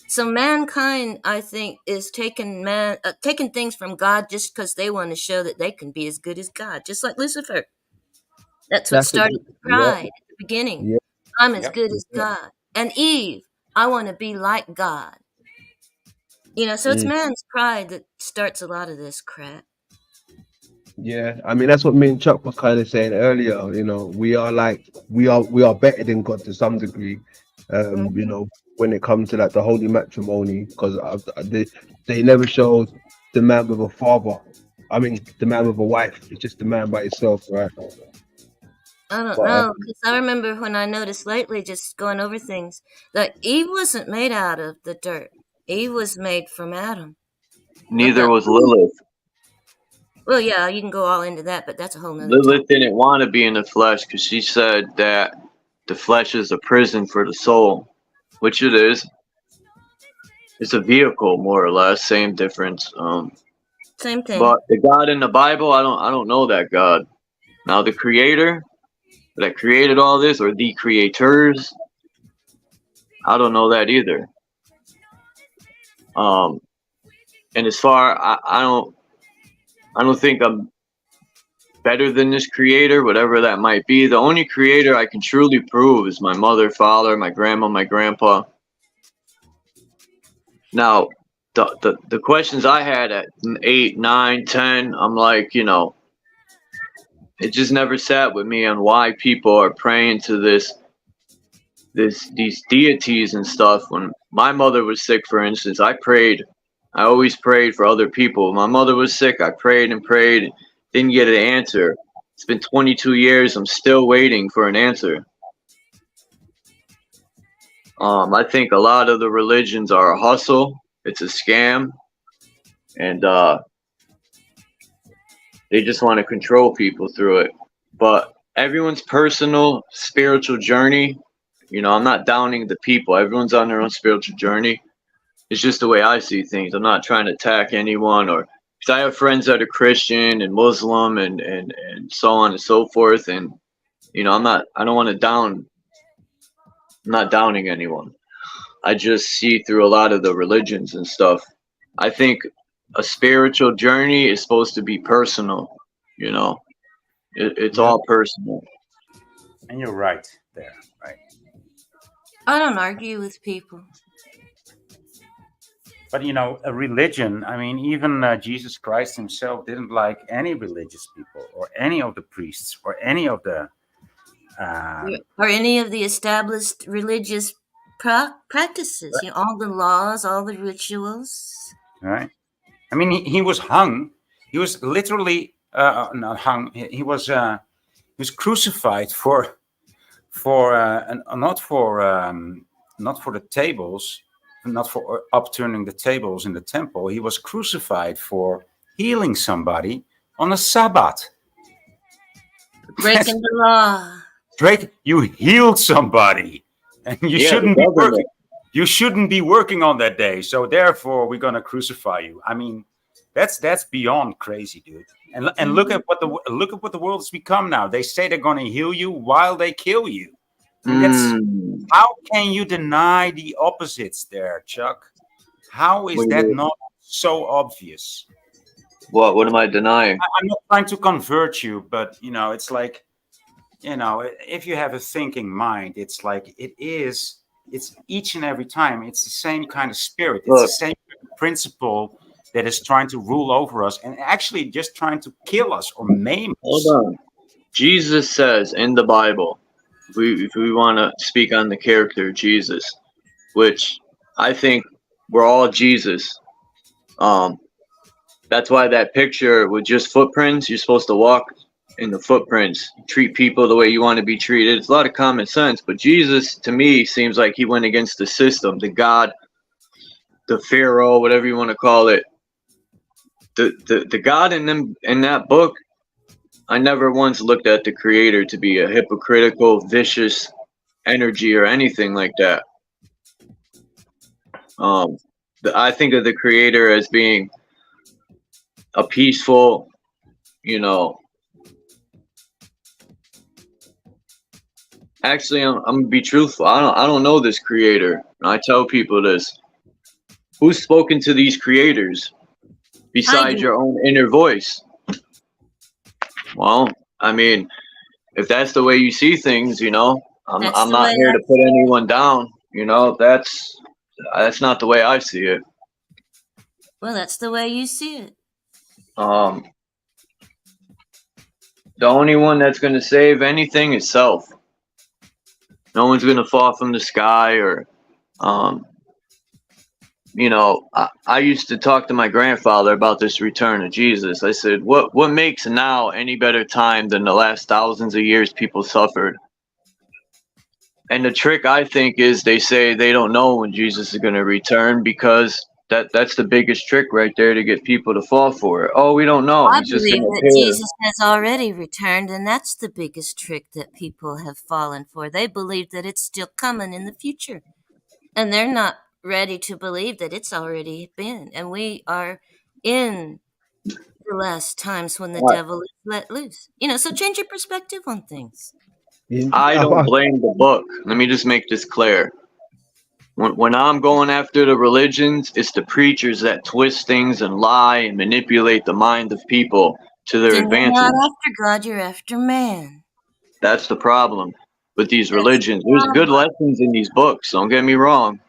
So mankind, I think, is taking things from God just because they want to show that they can be as good as God, just like Lucifer. That's what that's it. started the Yeah, pride at the beginning. yeah, I'm as Yep. good as yeah. God. And Eve, I want to be like God. So it's Mm. man's pride that starts a lot of this crap. Yeah, I mean that's what me and Chuck was kind of saying earlier. We are better than God to some degree. Mhm. When it comes to like the holy matrimony, because they never showed the man with a father. I mean, the man with a wife. It's just the man by himself, right? I don't But know, because I remember when I noticed lately, just going over things, that Eve wasn't made out of the dirt. Eve was made from Adam. Not Neither that. was Lilith. Well, yeah, you can go all into that, but that's a whole nother Lilith topic. didn't want to be in the flesh because she said that the flesh is a prison for the soul, which it is. It's a vehicle, more or less, same difference. Same thing. But the God in the Bible, I don't know that God. Now the Creator that created all this, or the creators, I don't know that either. And as far I I don't think I'm better than this creator, whatever that might be. The only creator I can truly prove is my mother, father, my grandma, my grandpa. Now, the questions I had at 8, 9, 10, I'm like, you know, it just never sat with me on why people are praying to these deities and stuff. When my mother was sick, for instance, I prayed. I always prayed for other people. My mother was sick. I prayed and prayed, didn't get an answer. It's been 22 years. I'm still waiting for an answer. I think a lot of the religions are a hustle. It's a scam, and they just want to control people through it. But everyone's personal spiritual journey, you know, I'm not downing the people. Everyone's on their own spiritual journey. It's just the way I see things. I'm not trying to attack anyone, or because I have friends that are Christian and Muslim and so on and so forth. And you know, I don't want to down. I'm not downing anyone. I just see through a lot of the religions and stuff. I think a spiritual journey is supposed to be personal. You know, it's all personal. And you're right there, right? I don't argue with people. But you know, a religion, I mean, even Jesus Christ himself didn't like any religious people or any of the priests or any of the Or any of the established religious practices, you know, all the laws, all the rituals. right. I mean, he was hung. He was literally not hung. He was crucified for not for the tables, not for upturning the tables in the temple. He was crucified for healing somebody on a Sabbath. Breaking the law. Drake, you healed somebody, and you shouldn't be working. You shouldn't be working on that day. So therefore, we're gonna crucify you. I mean, that's beyond crazy, dude. And look at what the world has become now. They say they're gonna heal you while they kill you. How can you deny the opposites there, Chuck? How is that not so obvious? What am I denying? I'm not trying to convert you, but you know, it's like, you know, if you have a thinking mind, it's like it's each and every time. It's the same kind of spirit. It's the same principle that is trying to rule over us and actually just trying to kill us or maim us. Hold on. Jesus says in the Bible, if we want to speak on the character of Jesus, which I think we're all Jesus. That's why that picture with just footprints, you're supposed to walk in the footprints, treat people the way you want to be treated. It's a lot of common sense, but Jesus, to me, seems like he went against the system, the God, the Pharaoh, whatever you want to call it. The God in that book, I never once looked at the creator to be a hypocritical, vicious energy or anything like that. I think of the creator as being a peaceful, you know. Actually, I'm gonna be truthful. I don't know this creator. I tell people this. Who's spoken to these creators besides your own inner voice? Well, I mean, if that's the way you see things, you know, I'm not here to put anyone down. You know, that's not the way I see it. Well, that's the way you see it. The only one that's gonna save anything is self. No one's gonna fall from the sky, or you know, I used to talk to my grandfather about this return of Jesus. I said, what makes now any better time than the last thousands of years people suffered? And the trick, I think, is they say they don't know when Jesus is going to return, because that's the biggest trick right there to get people to fall for it. Oh, we don't know. I He's just believe gonna that appear. Jesus has already returned, and that's the biggest trick that people have fallen for. They believe that it's still coming in the future, and they're not ready to believe that it's already been. And we are in the last times when the devil is let loose. You know, so change your perspective on things. I don't blame the book. Let me just make this clear. When I'm going after the religions, it's the preachers that twist things and lie and manipulate the mind of people to their Then you're not advantage. after God, you're after man. That's the problem with these That's the religions. There's good problem. lessons in these books, don't get me wrong,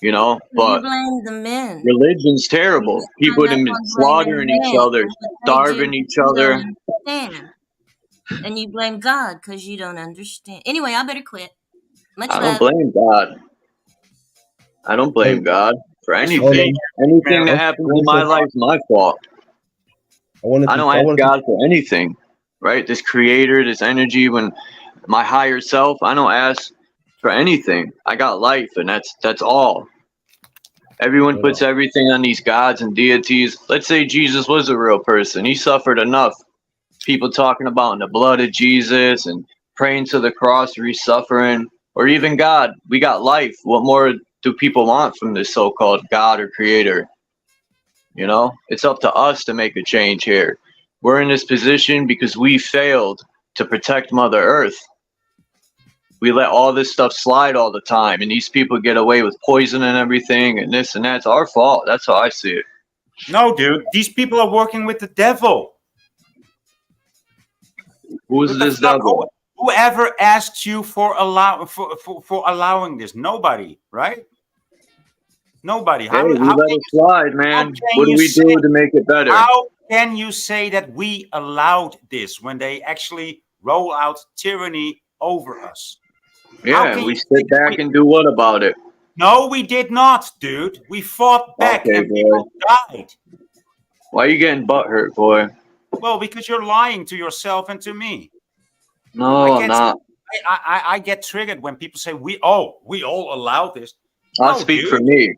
You but blame the men. religion's You terrible. just People hung have up been on blaming slaughtering each man other, and what they do starving 'cause each you don't other. understand. And you blame God because you don't understand. Anyway, I better quit. Much I don't love. blame God. I don't Hey, blame God for hold anything. on. Anything I that was happens in going my to life is my fault. I wanted I to don't I ask wanted to God for anything, right? This creator, this energy, when my higher self, I don't ask for anything. I got life, and that's all. Everyone hold puts on. everything on these gods and deities. Let's say Jesus was a real person. He suffered enough. People talking about in the blood of Jesus and praying to the cross for his suffering, or even God. We got life. What more do people want from this so-called God or creator? It's up to us to make a change here. We're in this position because we failed to protect Mother Earth. We let all this stuff slide all the time, and these people get away with poison and everything, and this and that's our fault. That's how I see it. No, dude, these people are working with the devil. Who's What the this fuck? devil? Whoever asked you for allowing this? Nobody, right? Nobody. Hey, we let it slide, how man. can What do you we say do to make it better? how can you say that we allowed this when they actually roll out tyranny over us? How Yeah, can we you say sit that back and do what about it? No, we did not, dude. We fought back Okay, and boy. people died. Why are you getting butthurt, boy? Well, because you're lying to yourself and to me. No, I'm not. I get triggered when people say we all allow this. I'll No, speak dude. for me.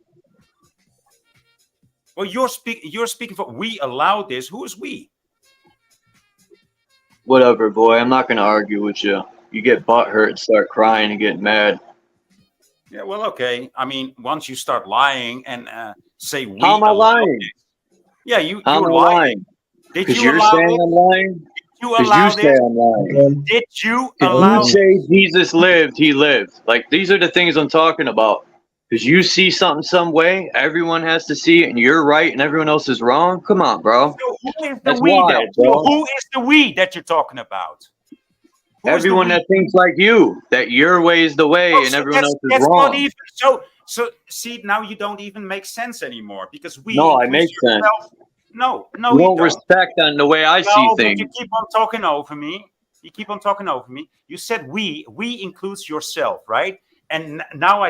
Well, you're speaking for we allow this. Who is we? Whatever, boy. I'm not gonna argue with you. You get butthurt and start crying and get mad. Yeah, well, okay. I mean, once you start lying and say we How am I allow lying? this, yeah, you're How am I lying. lying? Did Because you you're allow saying this? I'm lying? Did you Because you allow say this? I'm lying. Did you Because allow you this? say Jesus lived, he lived. Like, these are the things I'm talking about. Because you see something some way, everyone has to see it, and you're right and everyone else is wrong? Come on, bro. So who is the That's we then? wild, So bro. who is the we that you're talking about? Who is the Everyone we? that thinks like you, that your way is the way Oh, and so everyone else is that's not wrong. even so see now you don't even make sense anymore because we No, I includes make sense. yourself. No, You you don't don't. respect on the way I see No, but you things. keep on talking over me. You keep on talking over me. You said we includes yourself, right? And now I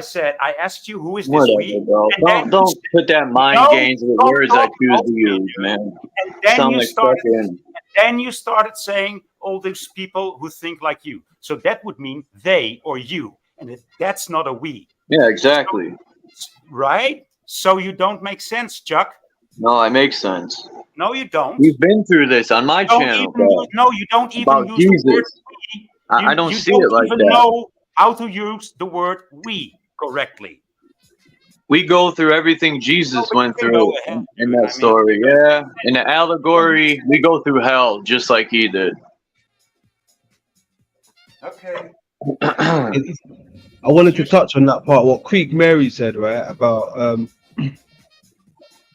asked you who is this we, Whatever, bro. and then you Don't put that mind no, games with don't words I talk choose over to me, use, dude. man. And then Sound you like started. fucking. Then you started saying all those people who think like you. So that would mean they or you, and that's not a we. Yeah, exactly. Right? So you don't make sense, Chuck. No, it makes sense. No, you don't. We've been through this on my channel, bro. You don't even About use the word Jesus. we. I don't You see don't it like even that. know how to use the word we correctly. We go through everything Jesus But you went can go through ahead, in dude. that I mean, story. Yeah. In the allegory, we go through hell just like he did. okay. I wanted to touch on that part. What Creek Mary said, right, about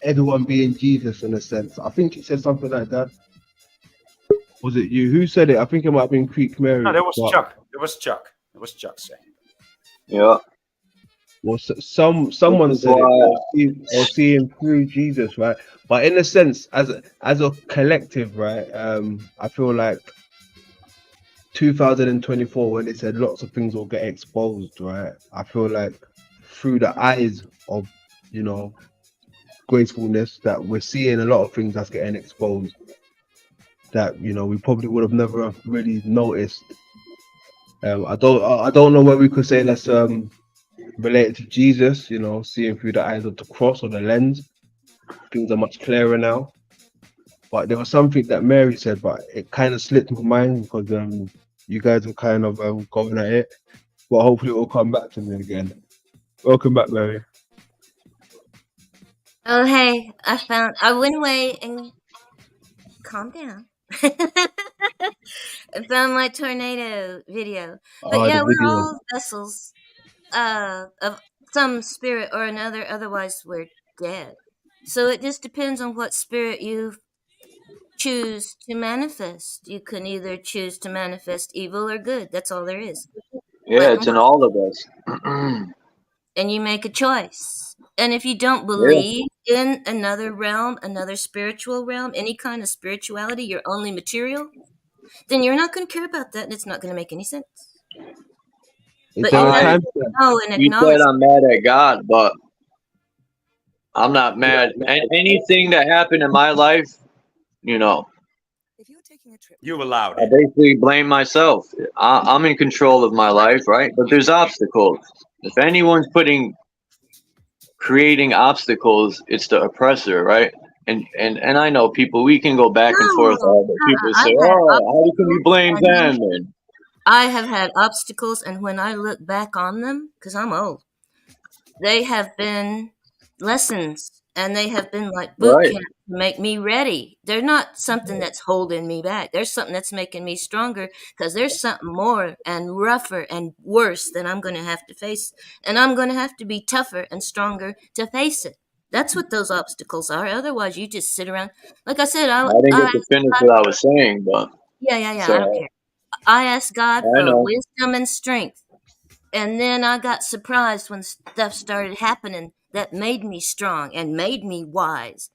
everyone being Jesus in a sense. I think he said something like that. Was it you who said it? I think it might have been Creek Mary. No, that was But, Chuck. It was Chuck. It was Chuck saying. Yeah. well, someone This is said it, why. or seeing through Jesus, right? But in a sense, as a collective, right? I feel like 2024 when it said lots of things will get exposed, right? I feel like through the eyes of, gracefulness, that we're seeing a lot of things that's getting exposed that we probably would have never really noticed. I don't know where we could say that's related to Jesus, seeing through the eyes of the cross or the lens. Things are much clearer now. But there was something that Mary said, but it kind of slipped my mind because you guys were kind of going at it. But hopefully it will come back to me again. Welcome back, Mary. Oh, hey, I went away and calm down. I found my tornado video. But The yeah, we're video. all vessels of some spirit or another, otherwise we're dead. So it just depends on what spirit you choose to manifest. You can either choose to manifest evil or good. That's all there is. Yeah, Black and it's in white. all of us. And you make a choice. And if you don't Yeah. believe in another realm, another spiritual realm, any kind of spirituality, you're only material, then you're not going to care about that and it's not going to make any sense. Is But there you a have I, time? to know and you said acknowledge. I'm mad at God, but I'm not mad. Anything that happened in my life, you know, You allowed I it. basically blame myself. I'm in control of my life, right? But there's obstacles. If anyone's creating obstacles, it's the oppressor, right? And I know people. We can go back and forth. No, All but people say, I've had "Oh, how can you obstacles, blame and them?" And I have had obstacles, and when I look back on them, because I'm old, they have been lessons, and they have been like boot right, camp to make me ready. They're not something that's holding me back. There's something that's making me stronger, because there's something more and rougher and worse that I'm going to have to face, and I'm going to have to be tougher and stronger to face it. That's what those obstacles are. Otherwise, you just sit around. Like I said, I didn't I get to finish what I was saying, but I don't so care. I asked God I for know. wisdom and strength. And then I got surprised when stuff started happening that made me strong and made me wise.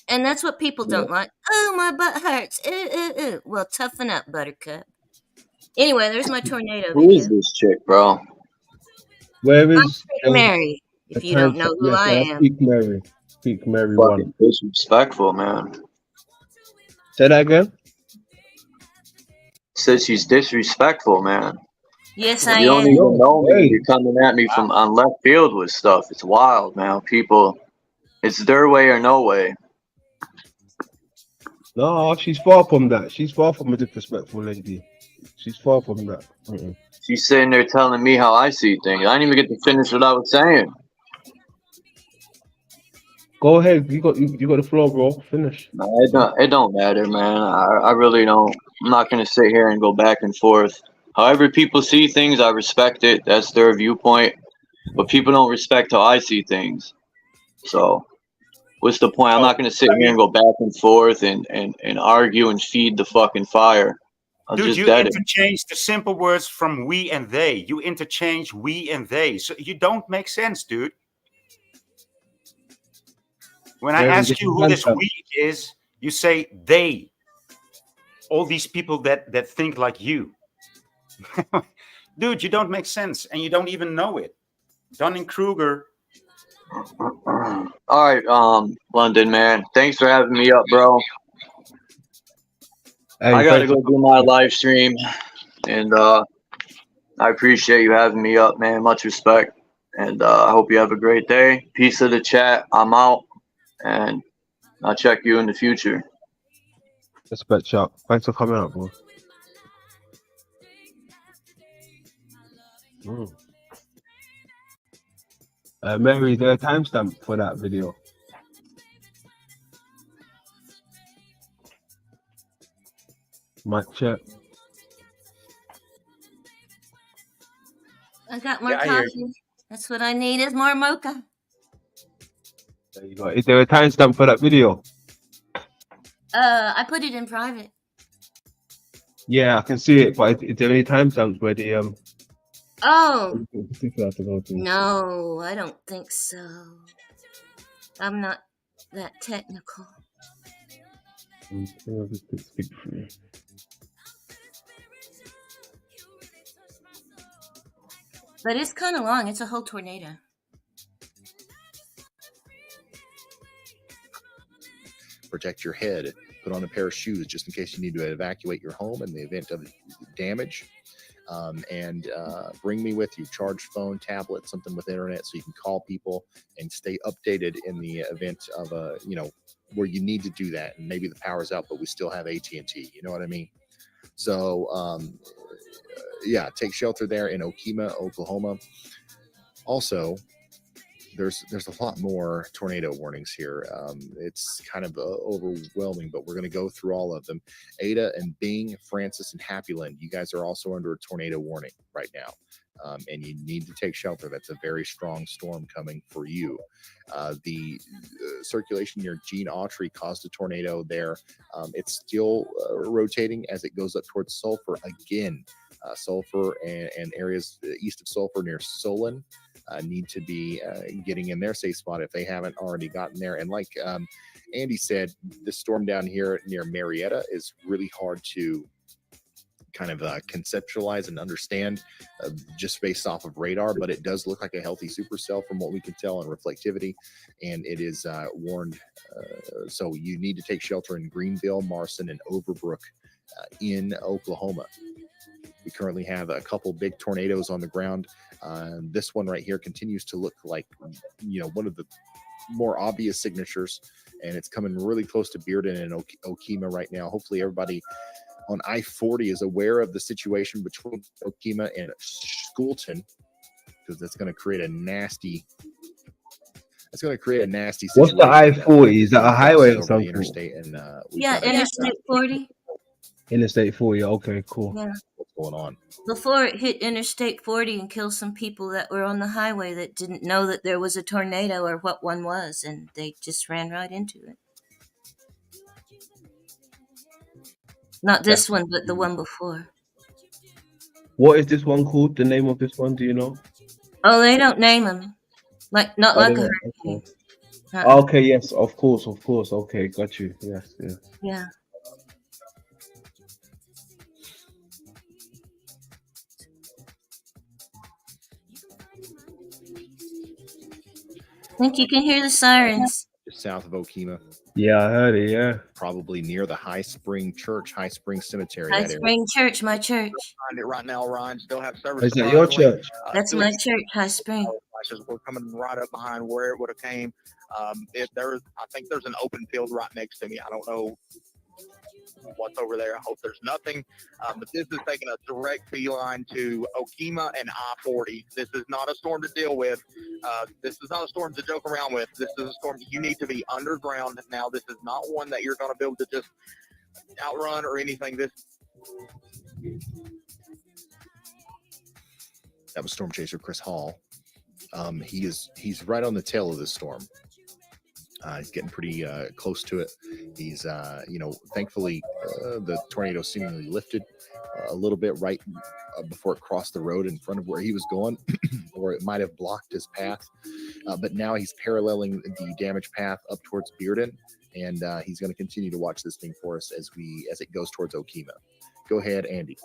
And that's what people Yeah. don't like. Oh, my butt hurts. Well, toughen up, Buttercup. Anyway, there's my tornado Who is video. this chick, bro? Where I'm is St. Mary, a if you time? don't know who Yes, I I am. speak Mary. Speak Mary one. Fucking disrespectful, man. Say that again. Said she's disrespectful, man. Yes, I You don't am. even No know me. way. You're coming at me from on left field with stuff. It's wild, man. People, it's their way or no way. No, she's far from that. She's far from a disrespectful lady. She's far from that. Mm-mm. She's sitting there telling me how I see things. I didn't even get to finish what I was saying. Go ahead. You got the floor, bro. Finish. No, it don't matter, man. I really don't. I'm not gonna sit here and go back and forth. However people see things, I respect it. That's their viewpoint. But people don't respect how I see things. So what's the point? I'm Oh, not gonna sit here and go back and forth and argue and feed the fucking fire. I'll dude, just you dead it. interchange the simple words from we and they. You interchange we and they. So you don't make sense, dude. When I Mary, ask get you your who hands this up. we is, you say they. All these people that think like you. Dude, you don't make sense and you don't even know it. Dunning-Kruger. All right, London man. Thanks for having me up, bro. Hey, I gotta thanks. go do my live stream, and I appreciate you having me up, man. Much respect, and I hope you have a great day. Peace of the chat. I'm out, and I'll check you in the future. Respect, Chuck. Thanks for coming up, bro. Mm. Mary, is there a timestamp for that video? Mic check. I got more Yeah, I hear you. coffee. That's what I need is more mocha. There you go. Is there a timestamp for that video? I put it in private. Yeah, I can see it, but is there any timestamps where the Oh, particular have to go to? no, I don't think so. I'm not that technical. But it's kind of long. It's a whole tornado. Protect your head. Put on a pair of shoes just in case you need to evacuate your home in the event of damage. And bring me with you. Charged phone, tablet, something with internet so you can call people and stay updated in the event of a, where you need to do that. And maybe the power's out, but we still have AT&T. You know what I mean? So, yeah, take shelter there in Okemah, Oklahoma. Also, there's a lot more tornado warnings here. It's kind of overwhelming, but we're going to go through all of them. Ada and Bing, Francis and Happyland, you guys are also under a tornado warning right now. And you need to take shelter. That's a very strong storm coming for you. The circulation near Gene Autry caused a tornado there. It's still rotating as it goes up towards Sulphur again. Sulphur and areas east of Sulphur near Solon need to be getting in their safe spot if they haven't already gotten there. And like Andy said, the storm down here near Marietta is really hard to kind of conceptualize and understand just based off of radar, but it does look like a healthy supercell from what we can tell in reflectivity, and it is warned. So you need to take shelter in Greenville, Marson, and Overbrook in Oklahoma. We currently have a couple big tornadoes on the ground. This one right here continues to look like, one of the more obvious signatures, and it's coming really close to Bearden and Okemah right now. Hopefully everybody on I-40 is aware of the situation between Okemah and Schoolton, because that's going to create a nasty. It's going to create a nasty situation. What's the I-40? Is that a highway or something? Interstate and Interstate 40. Interstate 40. Okay, cool. Yeah. What's going on? Before it hit Interstate 40 and killed some people that were on the highway that didn't know that there was a tornado or what one was, and they just ran right into it. Not this one, but the one before. What is this one called? The name of this one, do you know? Oh, they don't name them. Not like a hurricane. Okay, yes, of course. Okay, got you. Yes. Yeah. I think you can hear the sirens. Just south of Okemah. Yeah, I heard it, yeah. Probably near the High Spring Church, High Spring Cemetery. High Spring Church, my church. Find it right now, Ryan. Still have service. Is that your church? That's my church, High Spring. We're coming right up behind where it would have came. I think there's an open field right next to me. I don't know what's over there. I hope there's nothing. But this is taking a direct beeline to Okemah and I-40. This is not a storm to deal with. This is not a storm to joke around with. This is a storm you need to be underground. Now, this is not one that you're going to be able to just outrun or anything. That was Storm Chaser Chris Hall. He's right on the tail of this storm. He's getting pretty close to it. He's, thankfully, the tornado seemingly lifted a little bit right before it crossed the road in front of where he was going, or it might have blocked his path. But now he's paralleling the damaged path up towards Bearden, and he's going to continue to watch this thing for us as it goes towards Okemah. Go ahead, Andy.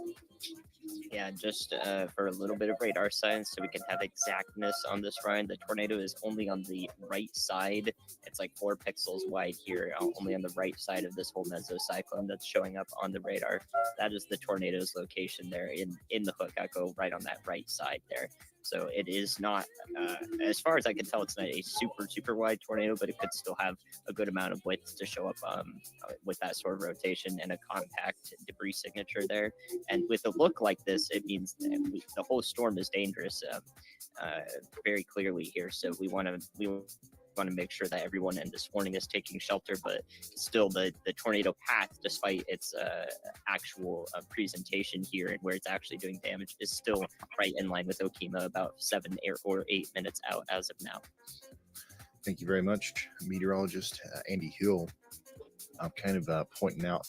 Yeah, just for a little bit of radar science so we can have exactness on this, Ryan. The tornado is only on the right side. It's like 4 pixels wide here, only on the right side of this whole mesocyclone that's showing up on the radar. That is the tornado's location there in the hook echo, right on that right side there. So it is not, as far as I can tell, it's not a super wide tornado, but it could still have a good amount of width to show up with that sort of rotation and a compact debris signature there. And with a look like this, it means that the whole storm is dangerous very clearly here. So we want to make sure that everyone in this warning is taking shelter, but still the tornado path, despite its actual presentation here and where it's actually doing damage, is still right in line with Okemah, about 7 or 8 minutes out as of now. Thank you very much, meteorologist Andy Hill. I'm kind of pointing out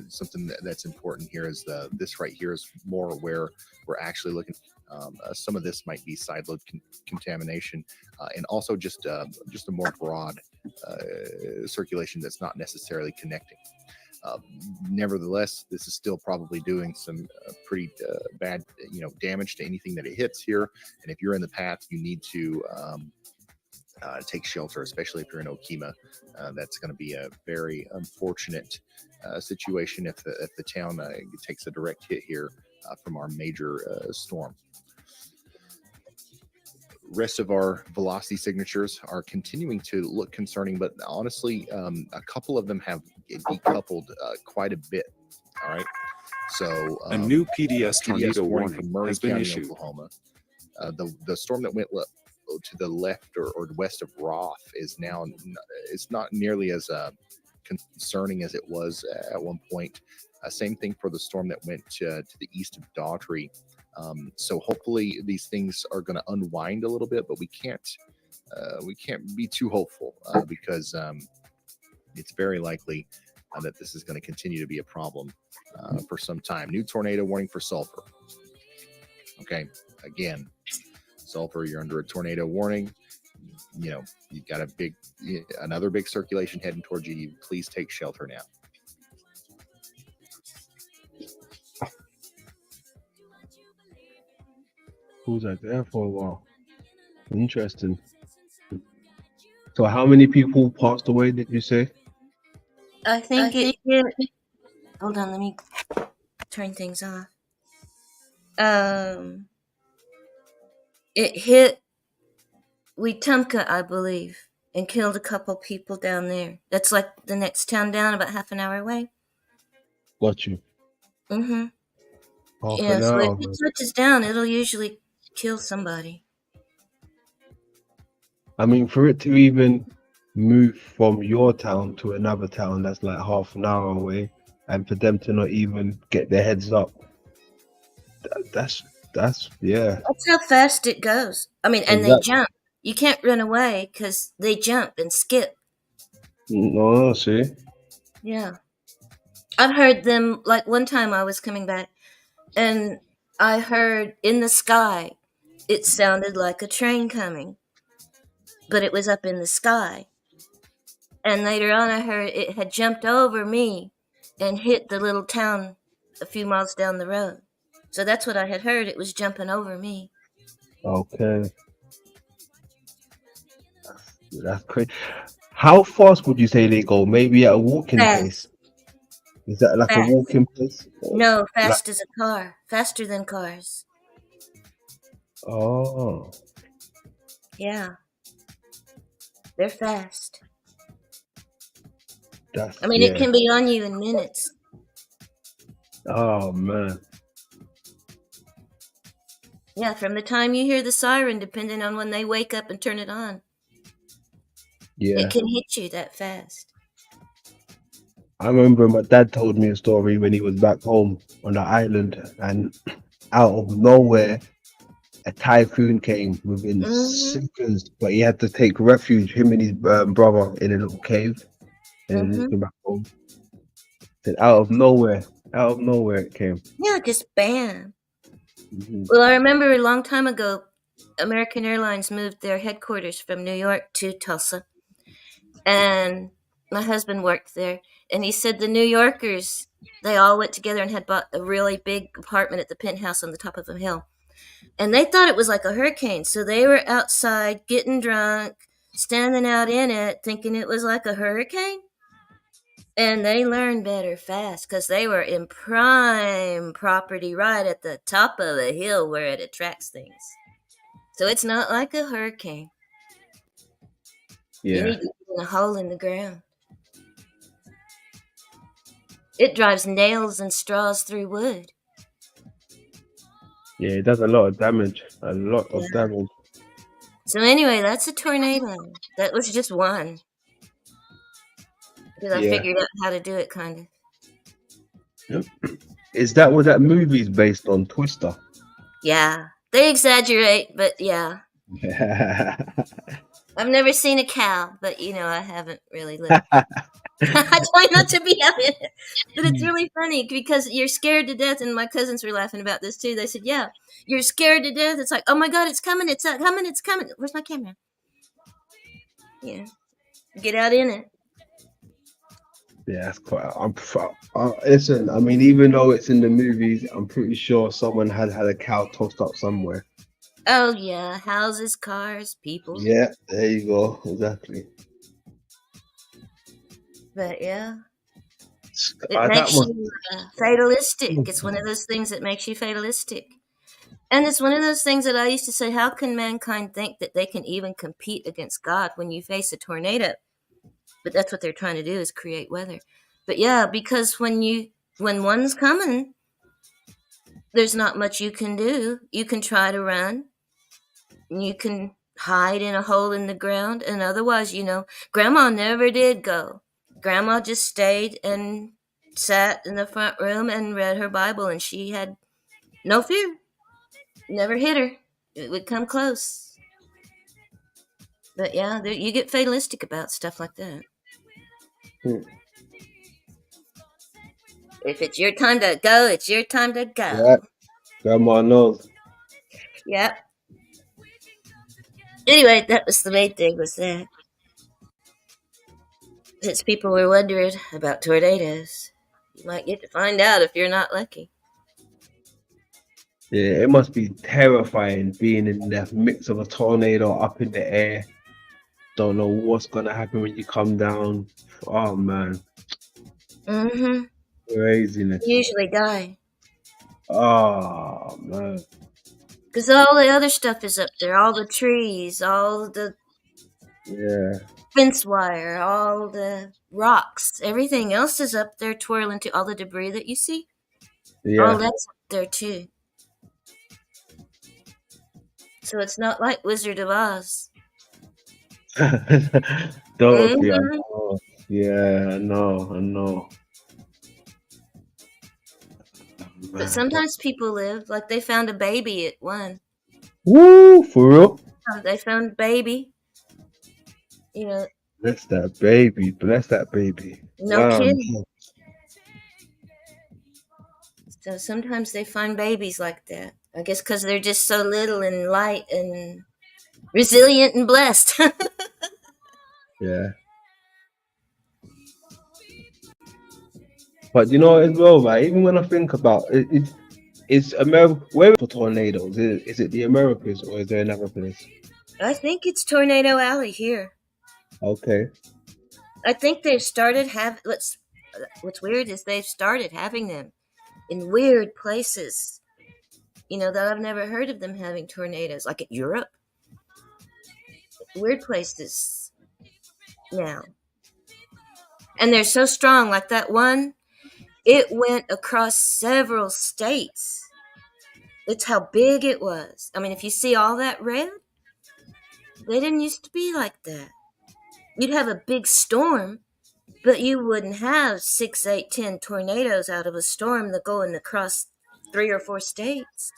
something that's important here is this right here is more where we're actually looking. Some of this might be side load contamination, and also just a more broad circulation that's not necessarily connecting. Nevertheless, this is still probably doing some pretty bad, damage to anything that it hits here. And if you're in the path, you need to take shelter, especially if you're in Okemah. That's going to be a very unfortunate situation if the town takes a direct hit here from our major storm. Rest of our velocity signatures are continuing to look concerning, but honestly, a couple of them have decoupled quite a bit. All right. So a new PDS tornado warning from Murray has been County, issued. Oklahoma. The storm that went to the left or west of Roth is now it's not nearly as concerning as it was at one point. Same thing for the storm that went to the east of Daughtry. So hopefully these things are going to unwind a little bit, but we can't be too hopeful because it's very likely that this is going to continue to be a problem for some time. New tornado warning for Sulphur. Okay, again, Sulphur, you're under a tornado warning. You know, you've got another big circulation heading towards you. Please take shelter now. Who's that there for a while? Interesting. So how many people passed away, did you say? I think it hit. Hold on, let me turn things off. It hit Wetumpka, I believe, and killed a couple people down there. That's like the next town down, about half an hour away. Got you. Mm-hmm. Half Yeah, an so if hour. it touches down, it'll usually kill somebody. I mean, for it to even move from your town to another town that's like half an hour away, and for them to not even get their heads up, that's yeah. That's how fast it goes. I mean, and they jump. You can't run away because they jump and skip. No, see. Yeah. I've heard them, like one time I was coming back and I heard in the sky, it sounded like a train coming, but it was up in the sky. And later on I heard it had jumped over me and hit the little town a few miles down the road. So that's what I had heard. It was jumping over me. Okay. That's crazy. How fast would you say they go? Maybe at a walking pace? Is that like a walking pace? No, fast as a car. Faster than cars. Oh. Yeah. They're fast. That's, I mean, it can be on you in minutes. Oh, man. Yeah, from the time you hear the siren, depending on when they wake up and turn it on. Yeah. It can hit you that fast. I remember my dad told me a story when he was back home on the island, and out of nowhere, a typhoon came within seconds, but he had to take refuge, him and his brother, in a little cave, and walking back home. Then out of nowhere it came. Yeah, just bam. Well, I remember a long time ago, American Airlines moved their headquarters from New York to Tulsa, and my husband worked there, and he said the New Yorkers, they all went together and had bought a really big apartment at the penthouse on the top of a hill. And they thought it was like a hurricane. So they were outside getting drunk, standing out in it, thinking it was like a hurricane. And they learned better fast because they were in prime property right at the top of a hill where it attracts things. So it's not like a hurricane. You Yeah. need to get in a hole in the ground. It drives nails and straws through wood. Yeah, it does a lot of damage. A lot of damage. So anyway, that's a tornado. That was just one. Because I figured out how to do it, kind of. Yep. Is that what that movie's based on, Twister? Yeah. They exaggerate, but yeah. I've never seen a cow, but I haven't really lived. I try not to be having it. But it's really funny because you're scared to death, and my cousins were laughing about this too. They said, yeah, you're scared to death. It's like, oh my God, it's coming, it's coming, it's coming. Where's my camera? Yeah. Get out in it. Yeah, that's quite. Listen, I mean, even though it's in the movies, I'm pretty sure someone had a cow tossed up somewhere. Oh yeah, houses, cars, people. Yeah, there you go. Exactly. But yeah, it makes you fatalistic. It's one of those things that makes you fatalistic. And it's one of those things that I used to say, how can mankind think that they can even compete against God when you face a tornado? But that's what they're trying to do, is create weather. But yeah, because when one's coming, there's not much you can do. You can try to run. You can hide in a hole in the ground, and otherwise, Grandma never did go. Grandma just stayed and sat in the front room and read her Bible, and she had no fear. Never hit her. It would come close. But yeah, you get fatalistic about stuff like that. If it's your time to go, it's your time to go. Yeah, Grandma knows. Yep. Anyway, that was the main thing, was that. Since people were wondering about tornadoes, you might get to find out if you're not lucky. Yeah, it must be terrifying being in the mix of a tornado up in the air. Don't know what's gonna happen when you come down. Oh man, Mm-hmm. craziness. You usually die. Oh man. Because all the other stuff is up there. All the trees, all the Yeah. fence wire, all the rocks. Everything else is up there twirling to all the debris that you see. Yeah. All that's up there too. So it's not like Wizard of Oz. Dorothy, I Mhm. know. Yeah, I know. But sometimes people live, like they found a baby at one. Woo, for real? They found a baby. Bless that baby. Bless that baby. No kidding. Man. So sometimes they find babies like that. I guess because they're just so little and light and resilient and blessed. Yeah. But you know as well, right? Even when I think about it, it's America. Where for tornadoes? Is it the Americas or is there another place? I think it's Tornado Alley here. Okay. I think they've started what's weird is they've started having them in weird places. That I've never heard of them having tornadoes, like in Europe. Weird places now. And they're so strong, like that one, it went across several states. It's how big it was. I mean, if you see all that red, they didn't used to be like that. You'd have a big storm, but you wouldn't have 6, 8, 10 tornadoes out of a storm that going across 3 or 4 states.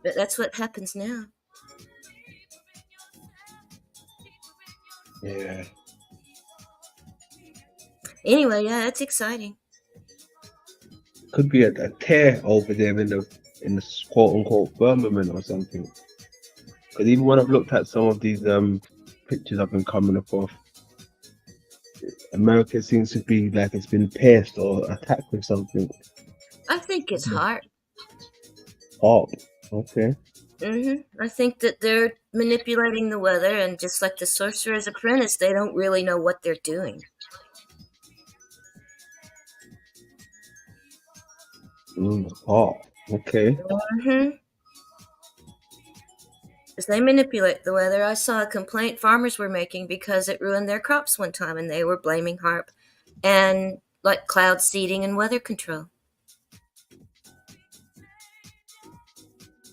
But that's what happens now. Yeah. Anyway, yeah, that's exciting. Could be a tear over there in the quote unquote firmament or something. Because even when I've looked at some of these pictures I've been coming across, America seems to be like it's been pierced or attacked with something. I think it's hard. Oh, okay. I think that they're manipulating the weather, and just like the Sorcerer's Apprentice, they don't really know what they're doing. Oh, okay. Because they manipulate the weather. I saw a complaint farmers were making because it ruined their crops one time, and they were blaming HARP and like cloud seeding and weather control.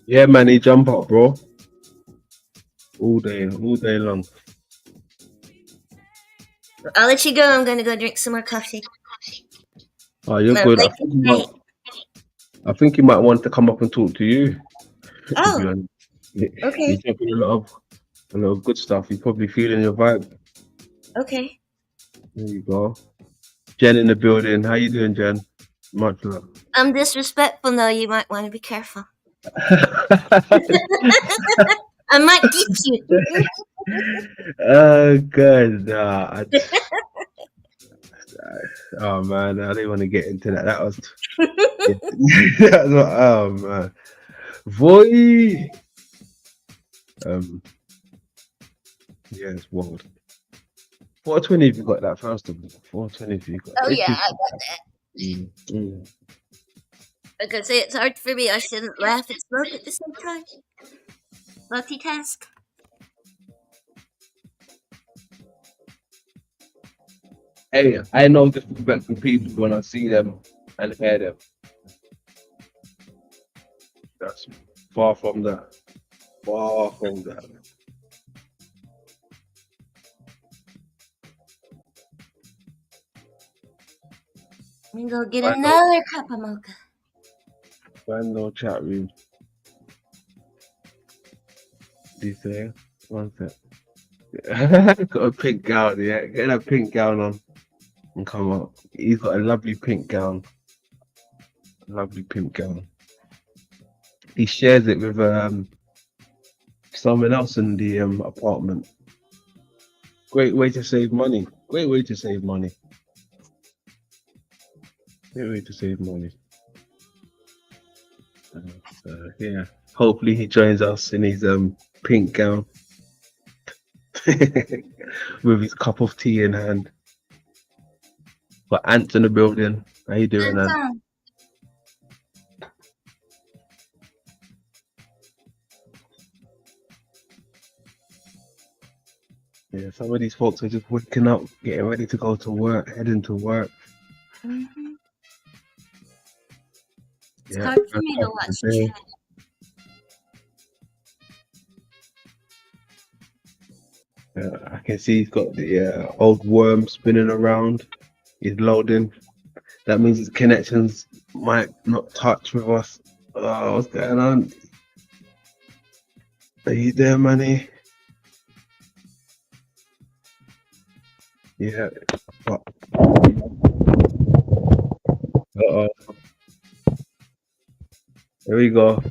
Yeah, man, he jump up, bro. All day long. I'll let you go. I'm going to go drink some more coffee. Oh, you're good. I think he might want to come up and talk to you. Oh, okay. He's talking a lot of good stuff. He's probably feeling your vibe. Okay. There you go. Jen in the building. How you doing, Jen? Much love. I'm disrespectful, though. You might want to be careful. I might get you. Oh, God. Oh, man. I didn't want to get into that. That was... oh, man. Voy. Yeah, it's wild. 420 if you got that, first of all. 420 if you got that. Oh, yeah, I got that. Like I say, it's hard for me. I shouldn't laugh and smoke at the same time. Multitask. Hey, I know disrespectful people when I see them and hear them. That's far from that. far from that. I'm gonna go get Find another cup of mocha. no chat room. This there. One sec. Got a pink gown, yeah. Get that pink gown on and come on. He's got a lovely pink gown. Lovely pink gown. He shares it with someone else in the apartment. Great way to save money. Great way to save money. Great way to save money. Yeah. Hopefully he joins us in his pink gown with his cup of tea in hand. Got Ant in the building. How you doing, Ant? Yeah, some of these folks are just waking up, getting ready to go to work, heading to work. Mm-hmm. It's Yeah, hard for me to watch chat. I can see he's got the old worm spinning around. He's loading. That means his connections might not touch with us. Oh, what's going on? Are you there, Manny? Yeah. Uh-oh. There we go.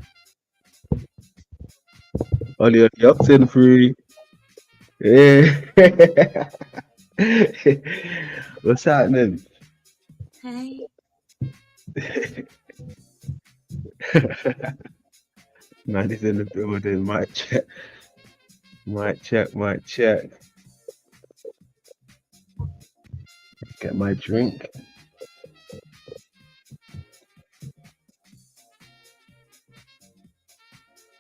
Ollie, oxen free. Yeah. What's happening? Hey. Man is in the building. Mic check. Mic check. Mic check. Get my drink.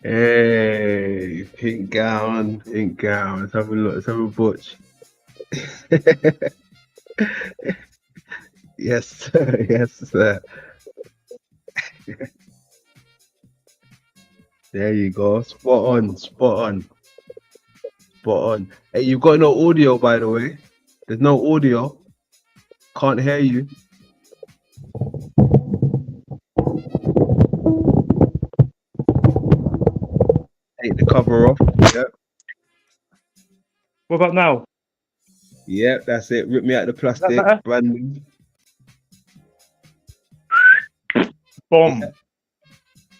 Hey, pink gown, pink gown. Let's have a look. Let's have a butch. Yes, sir. Yes, sir. There you go. Spot on. Spot on. Spot on. Hey, you've got no audio, by the way. There's no audio. Can't hear you. Take the cover off. Yep. What about now? Yep, that's it. Rip me out the plastic. Brand new. Bomb. Yeah.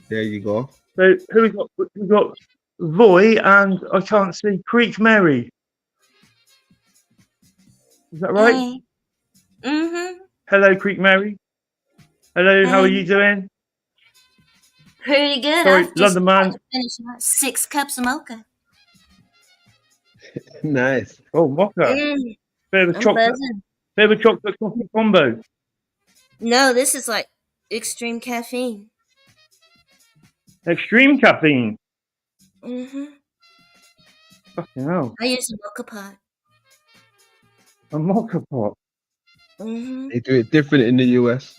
There you go. So who we got? We got Voy and I can't see Creek Mary. Is that right? Hey. Mm-hmm. Hello, Creek Mary. Hello, how are Hey. you doing? Pretty good. Sorry, I've just London man. finished about 6 cups of mocha. Nice. Oh, mocha. Bit of I'm chocolate. buzzing. Bit of chocolate coffee combo. No, this is like extreme caffeine. Extreme caffeine. Mm-hmm. Fucking hell. I use a mocha pot. A mocha pot. Mm-hmm. They do it different in the US.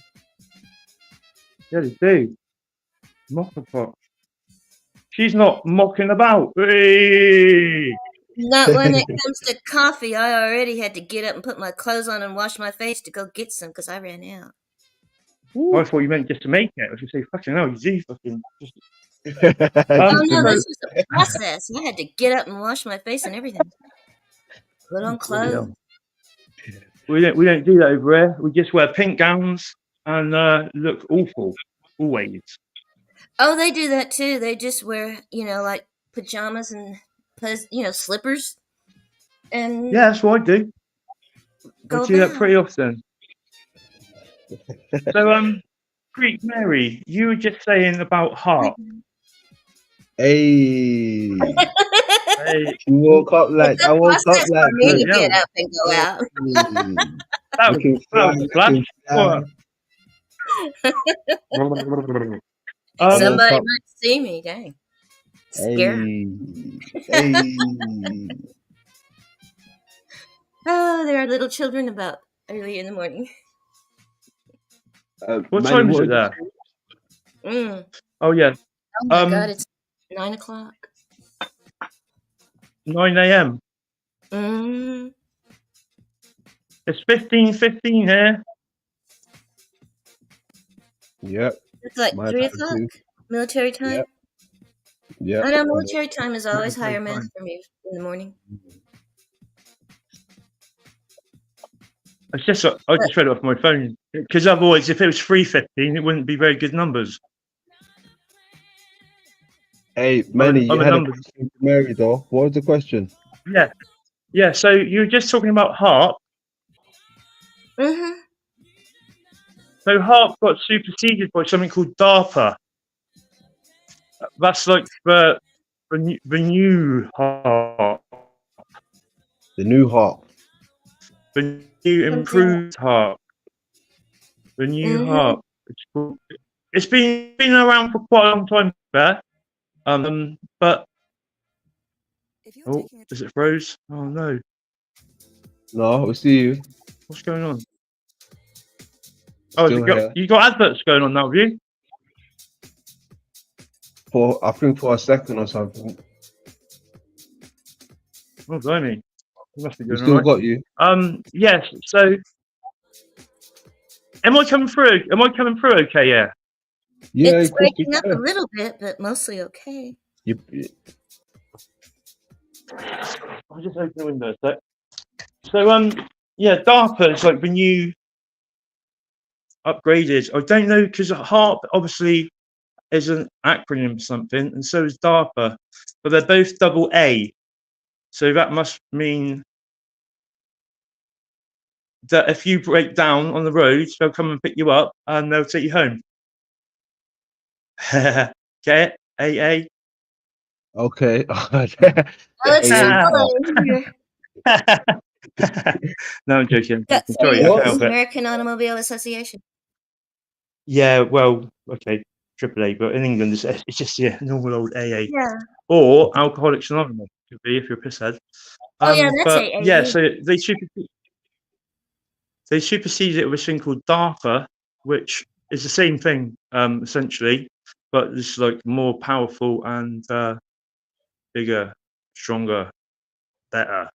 Yeah, they do. Mocha pot. She's not mocking about. Hey! Not when it comes to coffee. I already had to get up and put my clothes on and wash my face to go get some because I ran out. I thought you meant just to make it. I was going to say, fucking hell, you fucking. Oh no, this was a process. I had to get up and wash my face and everything. Put on clothes. We don't do that over here. We just wear pink gowns and look awful always. Oh, they do that too. They just wear, like pajamas and slippers. And Yeah, that's what I do. Go I do that about. pretty often. So, Greek Mary, you were just saying about heart. Hey. Hey. You woke up like I woke up Process like for me to this. get up and go out. That was flash. Somebody might see me. Dang. Scare. Hey. Oh, there are little children about early in the morning. What time is it there? Mm. Oh yeah. Oh my God, it's 9 o'clock. 9 a.m. Mm. It's 15:15 here. Yep. It's like My 3 time o'clock too. military time. Yep. Yep. I know And military time is always Military higher math time. for me in the morning. I just read it off my phone because otherwise, if it was 3:15, it wouldn't be very good numbers. hey, Manny, you I'm a had a numbers. question for Mary though. What was the question? Yeah, yeah. So you were just talking about harp. Mm-hmm. So harp got superseded by something called DARPA. That's like the new harp. The new harp. The new improved harp. The new Mm-hmm. harp. It's been around for quite a long time there. But oh, is it froze? Oh no. No, we see you. What's going on? Oh, Still here. you got adverts going on now, have you? I think for a second or something. Oh, blimey. You must be We doing still all right. got you. Yes. So, am I coming through? Okay, yeah. Yeah, It's it could be. breaking up Yeah. a little bit, but mostly okay. I'll just open the window a sec. So, yeah, DARPA is like the new upgraded. I don't know because HARP obviously is an acronym for something, and so is DARPA, but they're both double A. So that must mean that if you break down on the road, they'll come and pick you up and they'll take you home. Get it? AA? Okay. Well, it's double A here. No, I'm joking. That's Sorry, I can't help the it. American Automobile Association. Yeah, well, okay, AAA, but in England it's just normal old AA. Yeah. Or Alcoholics Anonymous could be if you're a pisshead. Oh yeah, that's But AA. yeah, so they superseded it with a thing called DARPA, which is the same thing essentially, but it's like more powerful and bigger, stronger, better.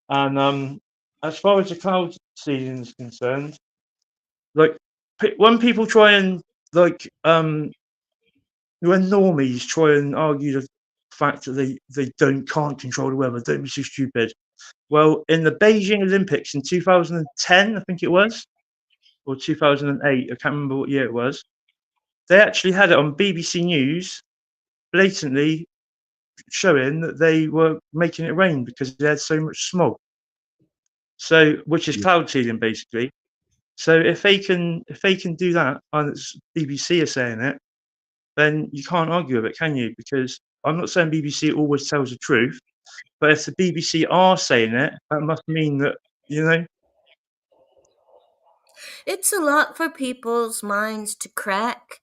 And as far as the cloud seeding is concerned, like when people try and like when normies try and argue the fact that they can't control the weather, don't be so stupid. Well, in the Beijing Olympics in 2010, I think it was, or 2008, I can't remember what year it was, they actually had it on BBC News, blatantly showing that they were making it rain because they had so much smog. So, which is cloud seeding basically. So if they can do that, and it's BBC are saying it, then you can't argue with it, can you? Because I'm not saying BBC always tells the truth, but if the BBC are saying it, that must mean that It's a lot for people's minds to crack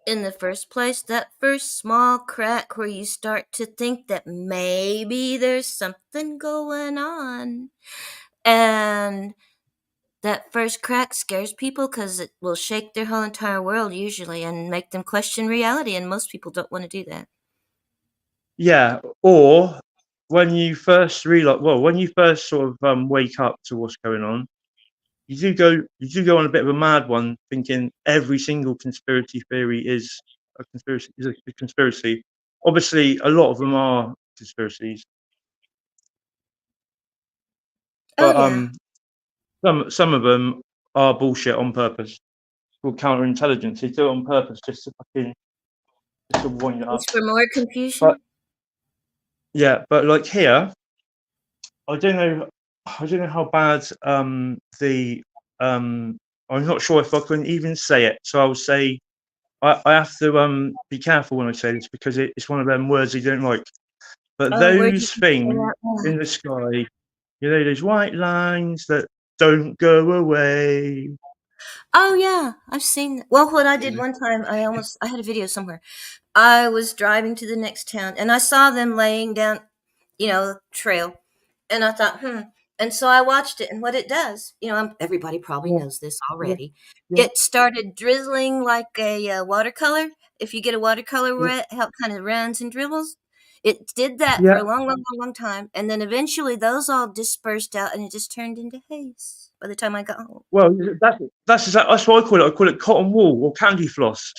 in the first place. That first small crack where you start to think that maybe there's something going on. And that first crack scares people because it will shake their whole entire world usually and make them question reality. And most people don't want to do that. Yeah, or when you first realize, well, when you first sort of wake up to what's going on, you do go on a bit of a mad one, thinking every single conspiracy theory is a conspiracy. Obviously, a lot of them are conspiracies, Oh but yeah. some of them are bullshit on purpose. Called counterintelligence. They do it on purpose just to wind you up. It's for more confusion. But yeah, but like here, I don't know how bad I'm not sure if I can even say it. So I'll say I have to be careful when I say this because it's one of them words you don't like. But Where did those you say things that? in the sky, those white lines that don't go away. Oh yeah, I've seen. Well, what I did one time, I had a video somewhere. I was driving to the next town, and I saw them laying down, trail, and I thought, and so I watched it, and what it does, everybody probably knows this already. Yeah. It started drizzling like a watercolor. If you get a watercolor wet, how it kind of runs and dribbles. It did that for Yeah. a long time, and then eventually those all dispersed out, and it just turned into haze by the time I got home. Well, that's what I call it. I call it cotton wool or candy floss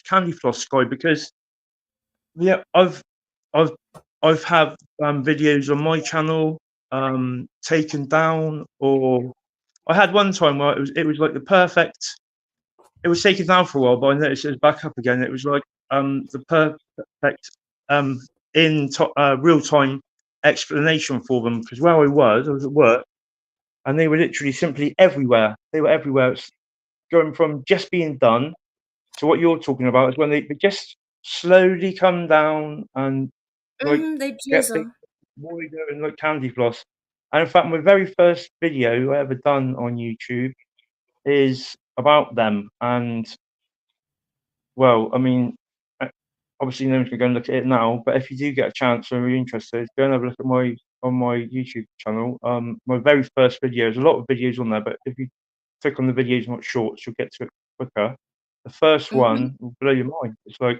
sky, because yeah, I've I've had videos on my channel taken down, or I had one time where it was like the perfect. It was taken down for a while, but I noticed it was back up again. It was like the perfect real time explanation for them, because where I was at work, and they were literally simply everywhere. They were everywhere. It's going from just being done to what you're talking about is when they just slowly come down and like They get big, drizzle. wider and like candy floss. And in fact, my very first video I ever done on YouTube is about them. And well, I mean, obviously no one's gonna go and look at it now, but if you do get a chance or you're interested, go and have a look at my YouTube channel. My very first video, there's a lot of videos on there, but if you click on the videos, not shorts, you'll get to it quicker. The first one will blow your mind. It's like,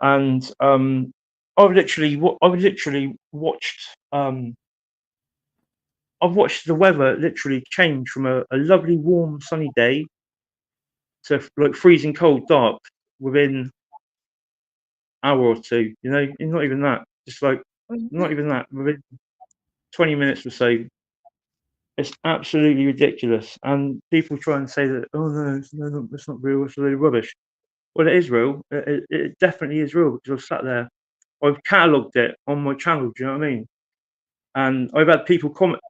and I've literally watched I've watched the weather literally change from a lovely warm sunny day to like freezing cold dark within hour or two, you know, not even that, just like not even that, within 20 minutes or so. It's absolutely ridiculous, and people try and say that, oh no, it's not real, it's a load of rubbish. Well, it is real. It definitely is real, because I've sat there, I've catalogued it on my channel. Do you know what I mean? And I've had people comment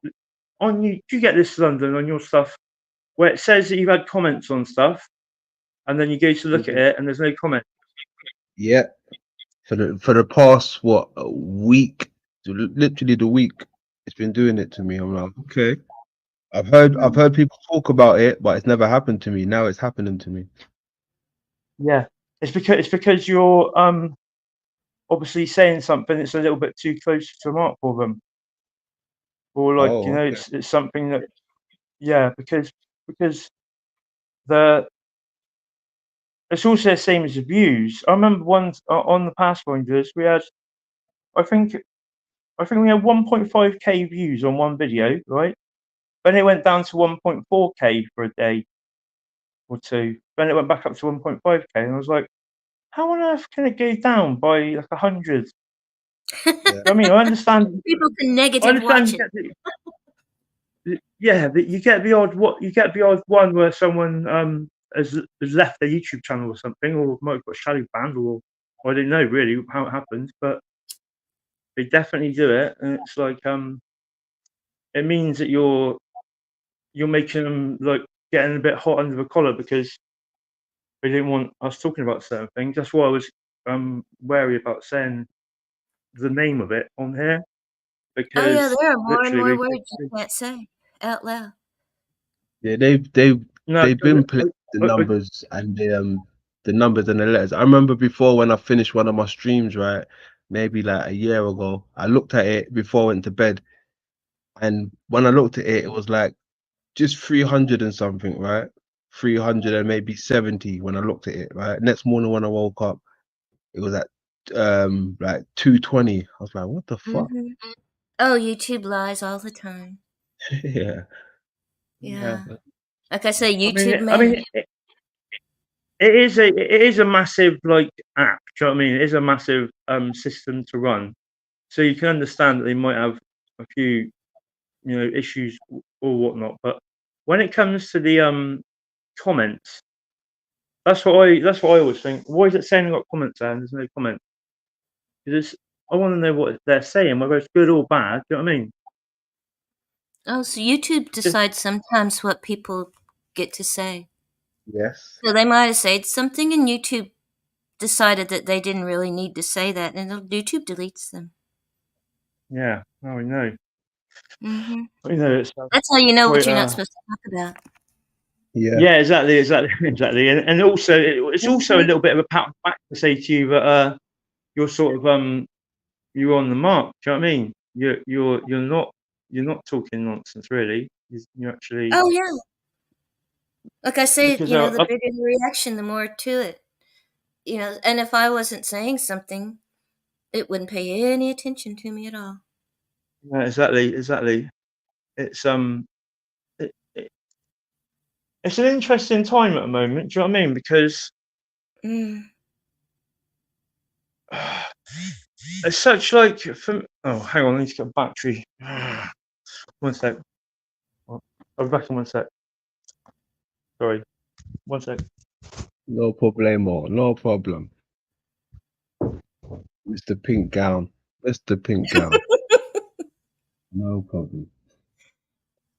on you. Do you get this, London, on your stuff, where it says that you've had comments on stuff, and then you go to look at it and there's no comment? Yeah. For the past a week, literally the week, it's been doing it to me. I'm like, okay. I've heard people talk about it, but it's never happened to me. Now it's happening to me. Yeah, it's because you're obviously saying something that's a little bit too close to the mark for them, or like, you Oh, know, okay. it's something that, yeah, because the it's also the same as the views. I remember once on the Pathfinders we had, I think we had 1.5k views on one video, right? Then it went down to 1.4k for a day or two. Then it went back up to 1.5k, and I was like, how on earth can it go down by like 100? I mean, I understand. People can I negative understand watch you it. get yeah, but you get the odd one where someone has left their YouTube channel or something, or might have got shadow banned, or I don't know really how it happens, but they definitely do it, and it's like it means that you're making them like getting a bit hot under the collar because they didn't want us talking about certain things. That's why I was wary about saying the name of it on here, Oh yeah, because there are more and more literally words you can't say out loud. Yeah, they've no, been playing the numbers and the numbers and the letters. I remember before when I finished one of my streams, right, maybe like a year ago, I looked at it before I went to bed, and when I looked at it, it was like just 300 and something, right? 300 and maybe 70 when I looked at it, right? Next morning when I woke up, it was at like 220. I was like, what the fuck? Oh, YouTube lies all the time. Yeah. Yeah. Like I say, I YouTube mean, man. it is a massive like app. Do you know what I mean? It is a massive system to run, so you can understand that they might have a few, you know, issues or whatnot. But when it comes to the comments, that's what I always think. Why is it saying they've got comments there and there's no comment? Because I want to know what they're saying, whether it's good or bad. Do you know what I mean? Oh, so YouTube decides sometimes what people get to say. Yes. So they might have said something, and YouTube decided that they didn't really need to say that, and YouTube deletes them. Yeah. No, I know. Mm-hmm. I know it's That's how you know quite what you're not supposed to talk about. Yeah. Yeah, exactly. And also, it's also a little bit of a pat on the back to say to you that you're sort of you're on the mark. Do you know what I mean? You're not talking nonsense, really. You're actually, Oh yeah. Like I said, because the bigger the reaction, the more to it. And if I wasn't saying something, it wouldn't pay any attention to me at all. Yeah, exactly. It's it's an interesting time at the moment. Do you know what I mean? Because Mm. it's such like oh, hang on, I need to get a battery. One sec. I'll be back in one sec. Sorry. One sec. No problemo, no problem. Mr. Pink Gown. Mr. Pink Gown. No problem.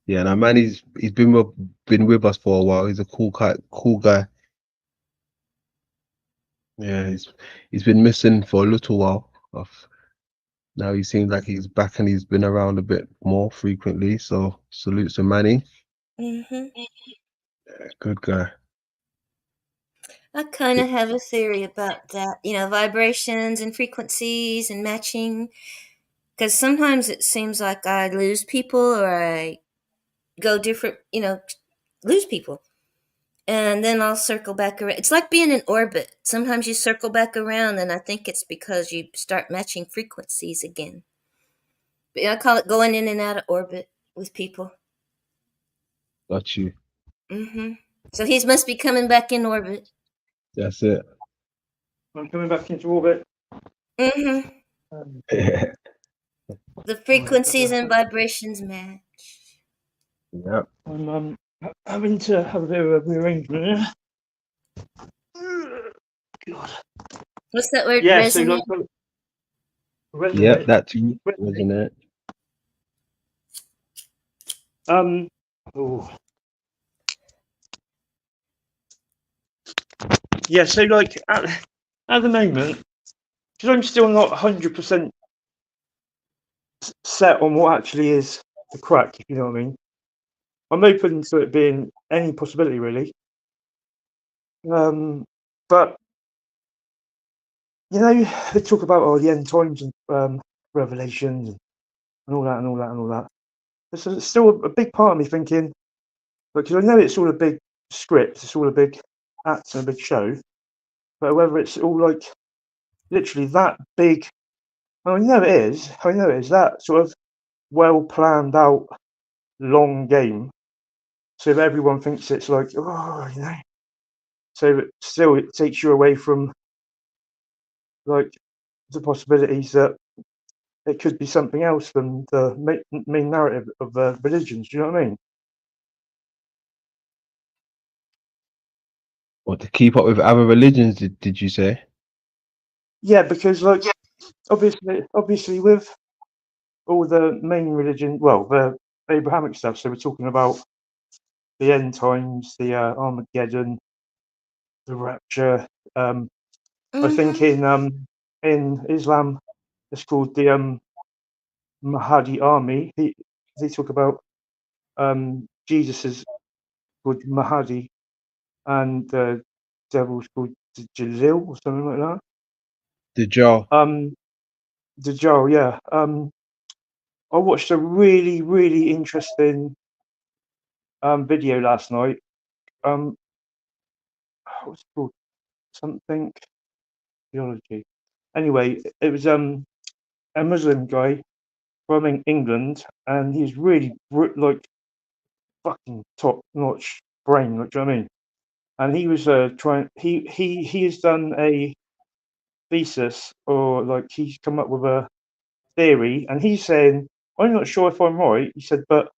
Yeah, no man, he's been with us for a while. He's a cool guy. Yeah, he's been missing for a little while. Now he seems like he's back and he's been around a bit more frequently. So salute to Manny. Mm-hmm. Good guy. I kind of have a theory about that, vibrations and frequencies and matching. Because sometimes it seems like I lose people or I go different, lose people. And then I'll circle back around. It's like being in orbit. Sometimes you circle back around, and I think it's because you start matching frequencies again. But I call it going in and out of orbit with people. Got you. Mm-hmm. So he must be coming back in orbit. That's it. I'm coming back into orbit. Mm-hmm. The frequencies and vibrations match. Yep. I'm having to have a bit of a rearrangement. God. What's that word? Yeah, Resonate? so resonate. Yep, that too, wasn't it? Oh. Yeah, so like at the moment, because I'm still not 100% set on what actually is the crack, if you know what I mean. I'm open to it being any possibility, really. But they talk about the end times and revelations and all that and all that and all that. There's still a big part of me thinking, because I know it's all a big script, it's all a big act and a big show, but whether it's all like literally that big, I know it is that sort of well planned out long game. So if everyone thinks it's like, so still it takes you away from like the possibilities that it could be something else than the main narrative of religions. Do you know what I mean? What, to keep up with other religions? Did you say? Yeah, because like obviously with all the main religion, well, the Abrahamic stuff. So we're talking about the end times, the Armageddon, the rapture. I think in Islam it's called the Mahdi army. They talk about Jesus is called Mahdi and the devil's called Jalil or something like that. Dajjal. Dajjal, yeah. I watched a really, really interesting video last night. What's it called? Something theology. Anyway, it was a Muslim guy from England, and he's really like fucking top notch brain. Like, do you know what I mean? And he was trying. He has done a thesis, or like he's come up with a theory, and he's saying, I'm not sure if I'm right. He said, but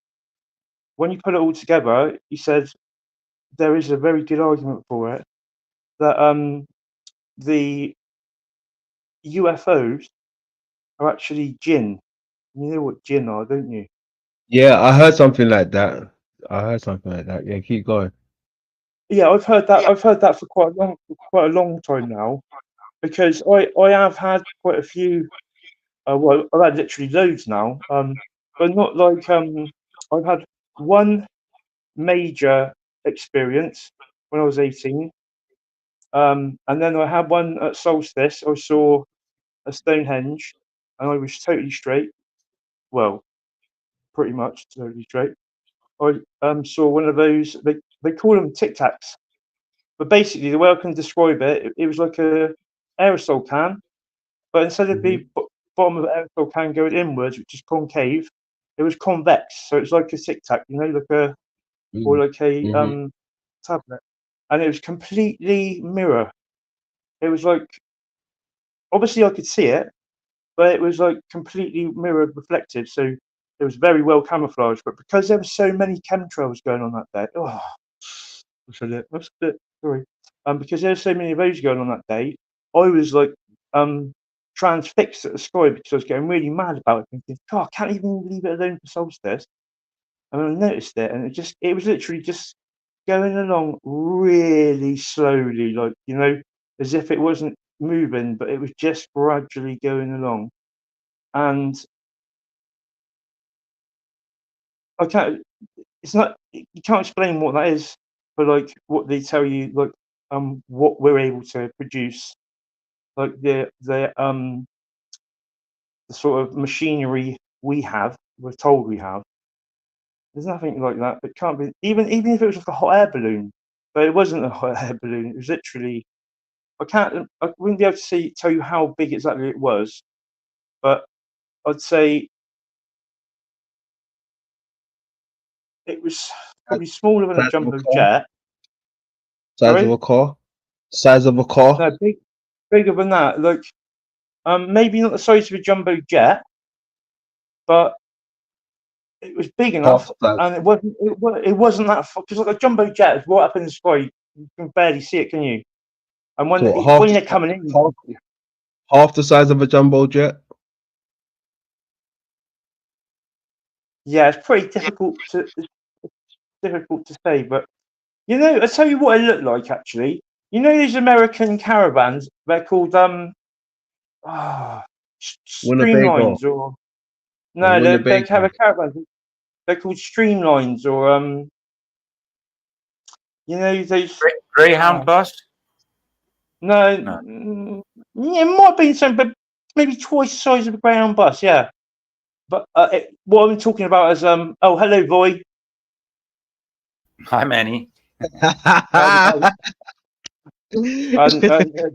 when you put it all together, he said there is a very good argument for it that the UFOs are actually jinn. You know what jinn are, don't you? Yeah, I heard something like that. Yeah, keep going. Yeah, I've heard that. I've heard that for quite a long time now, because I have had quite a few. Well, I've had literally loads now. But not like I've had one major experience when I was 18. And then I had one at Solstice. I saw a Stonehenge, and I was totally straight. Well, pretty much totally straight. I saw one of those. They call them Tic Tacs, but basically the way I can describe it, it was like a aerosol can, but instead of the bottom of the aerosol can going inwards, which is concave, it was convex. So it's like a Tic Tac, you know, like a or like a tablet, and it was completely mirror. It was like obviously I could see it, but it was like completely mirrored, reflected. So it was very well camouflaged. But because there were so many chemtrails going on that day, what's a bit sorry. Because there were so many of those going on that day, I was like transfixed at the sky because I was getting really mad about it, thinking, God, I can't even leave it alone for solstice. And I noticed it, and it was literally just going along really slowly, like, you know, as if it wasn't moving, but it was just gradually going along. And I can't, it's not, you can't explain what that is, but like what they tell you, like, what we're able to produce, like the sort of machinery we're told we have. There's nothing like that. It can't be, even if it was like a hot air balloon, but it wasn't a hot air balloon. It was literally, I wouldn't be able to tell you how big exactly it was, but I'd say it was probably smaller than a Size of a jumbo car. jet. Size of Sorry? a car. Size of a car. No, bigger than that. Like, maybe not the size of a jumbo jet, but it was big enough, Half the size. and it wasn't that because like a jumbo jet is right up in the sky. You can barely see it, can you? And when So half they're coming in, half the size of a jumbo jet. yeah, it's pretty difficult to say. But you know, I tell you what it looked like actually. You know these American caravans? They're called Winnebago. streamlines or A no, they're Winnebago. caravans. They're called streamlines or you know those Greyhound bus? no, yeah, it might have been some, but maybe twice the size of a Greyhound bus. Yeah, but what I'm talking about is oh, hello, boy. Hi, Manny.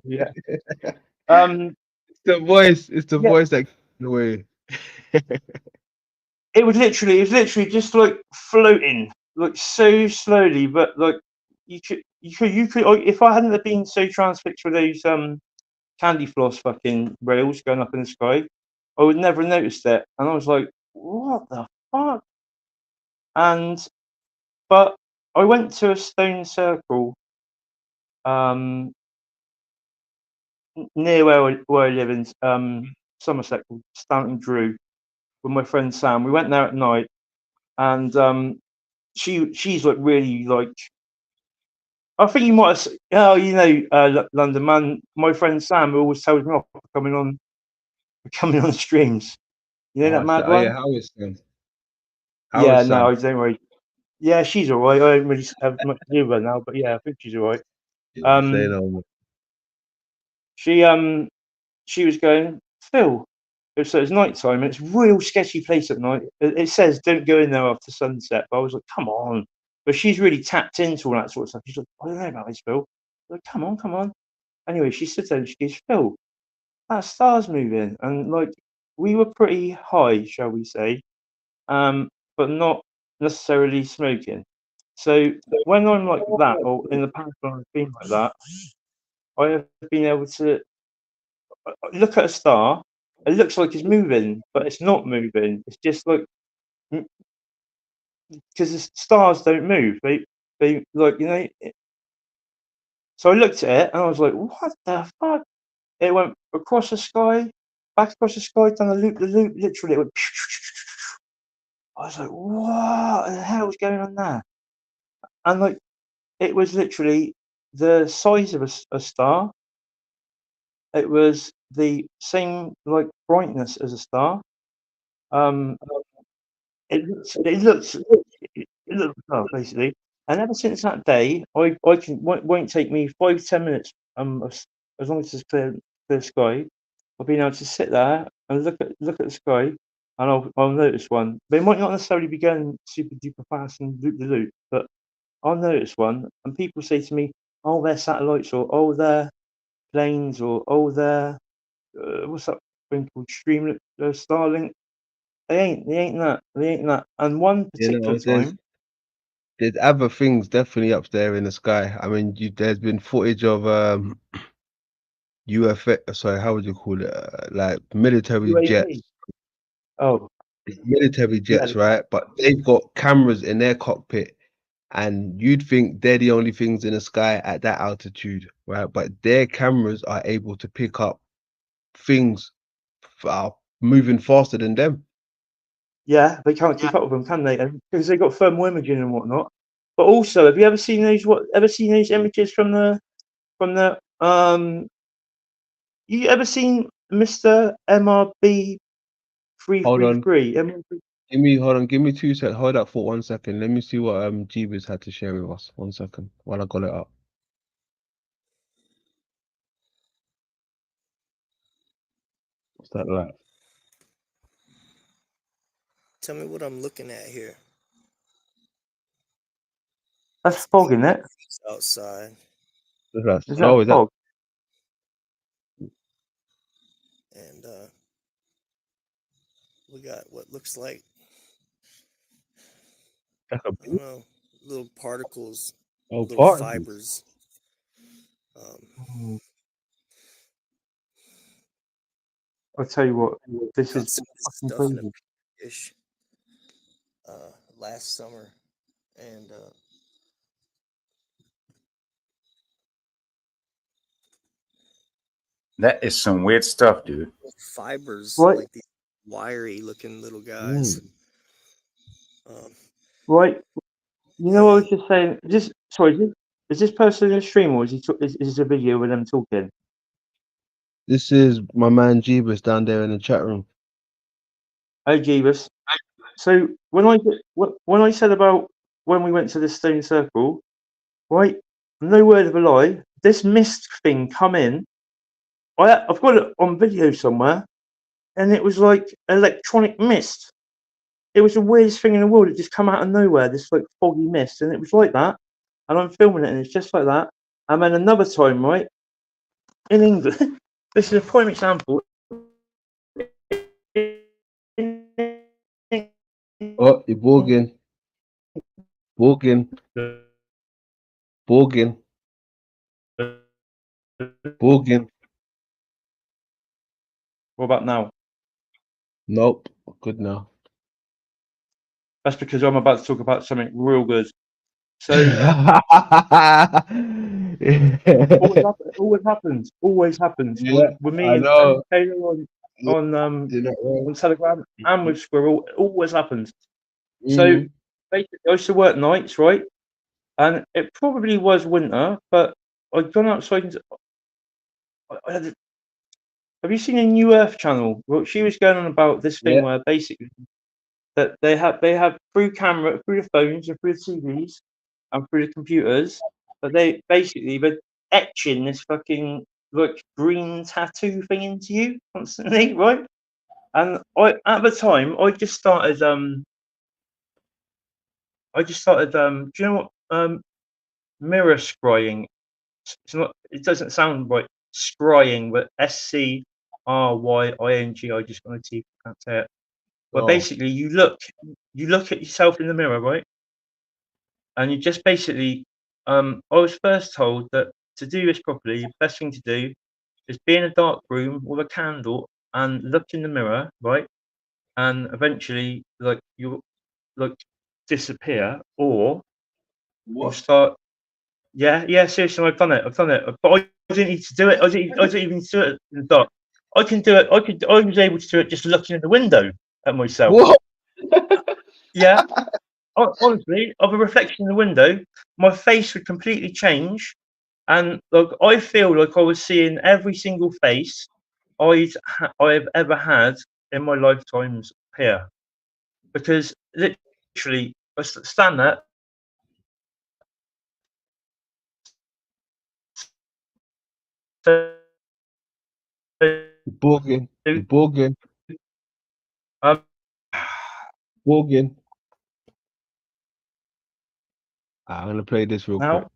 Yeah. It's the voice. It's the Yeah. voice that gives it away. It was literally just like floating, like so slowly, but like you could, if I hadn't have been so transfixed with those candy floss fucking rails going up in the sky, I would never have noticed it. And I was like, what the fuck? But I went to a stone circle near where I live in Somerset called Stanton Drew with my friend Sam. We went there at night, and she's like really like. I think you might have. Oh, you know, London man. My friend Sam always tells me off for coming on streams. You know that mad Oh yeah, one? how is Sam? How Yeah, is no, Sam? I don't worry. Yeah, she's all right. I don't really have much to do with her now, but yeah, I think she's all right. Say no more. She was going, Phil. So it's night time, and it's a real sketchy place at night. It says don't go in there after sunset, but I was like, come on. But she's really tapped into all that sort of stuff. She's like, I don't know about this, Phil. I was like, come on. Anyway, she sits there and she goes, Phil, that star's moving, and like we were pretty high, shall we say, but not necessarily smoking. So when I'm like that, or in the past when I've been like that, I have been able to look at a star. It looks like it's moving, but it's not moving. It's just like because the stars don't move. They like, you know. So I looked at it and I was like, what the fuck? It went across the sky, back across the sky, down the loop. Literally, it went. I was like, what the hell is going on there? And like, it was literally the size of a star. It was the same like brightness as a star. Um, it looks basically. And ever since that day, won't take me 5-10 minutes. As long as it's clear sky, I've been able to sit there and look at the sky, and I'll notice one. They might not necessarily be going super duper fast and loop the loop, but I'll notice one, and people say to me, "Oh, they're satellites," or "Oh, they're planes," or "Oh, they're what's that thing called? Streamlit, Starlink. They ain't that. And one You particular know, there's other things definitely up there in the sky. I mean, there's been footage of UFO. Sorry, how would you call it? Like military UAV. jets. Oh, Military yeah. jets, right? But they've got cameras in their cockpit, and you'd think they're the only things in the sky at that altitude, right? But their cameras are able to pick up things moving faster than them. Yeah, they can't keep up with them, can they? Because they've got thermal imaging and whatnot. But also, have you ever seen those? Images from the You ever seen Mr. MRB Hold on. 333? Give me 2 seconds. Hold up for 1 second. Let me see what Jeebus had to share with us. 1 second while I got it up. What's that like? Tell me what I'm looking at here. That's fog, isn't it? It's outside. Is that Is snow? that Is that fog? And we got what looks like, like a I don't know, little particles, little particles? fibers. I'll tell you what, this Got is some fucking stuff in a crazy. ish last summer, and That is some weird stuff, dude. fibers, What? like these wiry looking little guys. Right. You know what I was just saying? Is this person in the stream, or is this a video with them talking? This is my man Jeebus down there in the chat room. Hey, Jeebus. So when I said about when we went to the stone circle, right? No word of a lie. This mist thing come in. I've got it on video somewhere, and it was like electronic mist. It was the weirdest thing in the world. It just come out of nowhere. This like foggy mist, and it was like that. And I'm filming it, and it's just like that. And then another time, right, in England, this is a prime example. Oh, you're bogging. Bogging. What about now? Nope. Good now. That's because I'm about to talk about something real good. So always happens. Yeah, With me I and know. Taylor on Telegram and with Squirrel, it always happens. So basically, I used to work nights, right? And it probably was winter, but I'd gone outside. Have you seen a New Earth channel? Well, she was going on about this thing where basically that they have through the phones and through the TVs and through the computers, but they're etching this fucking like green tattoo thing into you constantly, right? And at the time I just started do you know what mirror scrying? It doesn't sound right, scrying, but SCRYING. I just want to can't say it. But basically you look at yourself in the mirror, right? And you just basically I was first told that to do this properly, the best thing to do is be in a dark room with a candle and look in the mirror, right? And eventually like you'll like disappear, or you'll start. Yeah, seriously, I've done it. But I didn't need to do it. I didn't even do it in the dark. I can do it. I was able to do it just looking at the window at myself. What? Yeah. Honestly, of a reflection in the window, my face would completely change, and like I feel like I was seeing every single face I've ever had in my lifetimes here, because literally I stand there. Bogging. Bogging. I'm gonna play this real quick.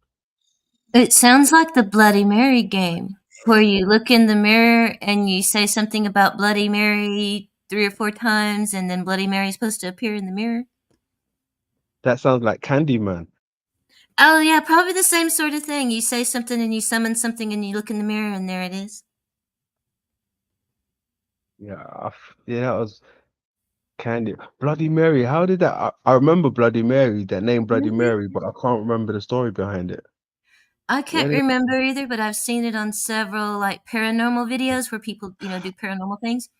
It sounds like the Bloody Mary game. where you look in the mirror and you say something about Bloody Mary 3 or 4 times, and then Bloody Mary's supposed to appear in the mirror? That sounds like Candyman. Oh yeah, probably the same sort of thing. You say something and you summon something and you look in the mirror and there it is. Yeah, yeah, that was Candy. Bloody Mary. How did that? I remember Bloody Mary, that name Bloody Mary, but I can't remember the story behind it. I Where can't did remember either, but I've seen it on several like paranormal videos where people, do paranormal things.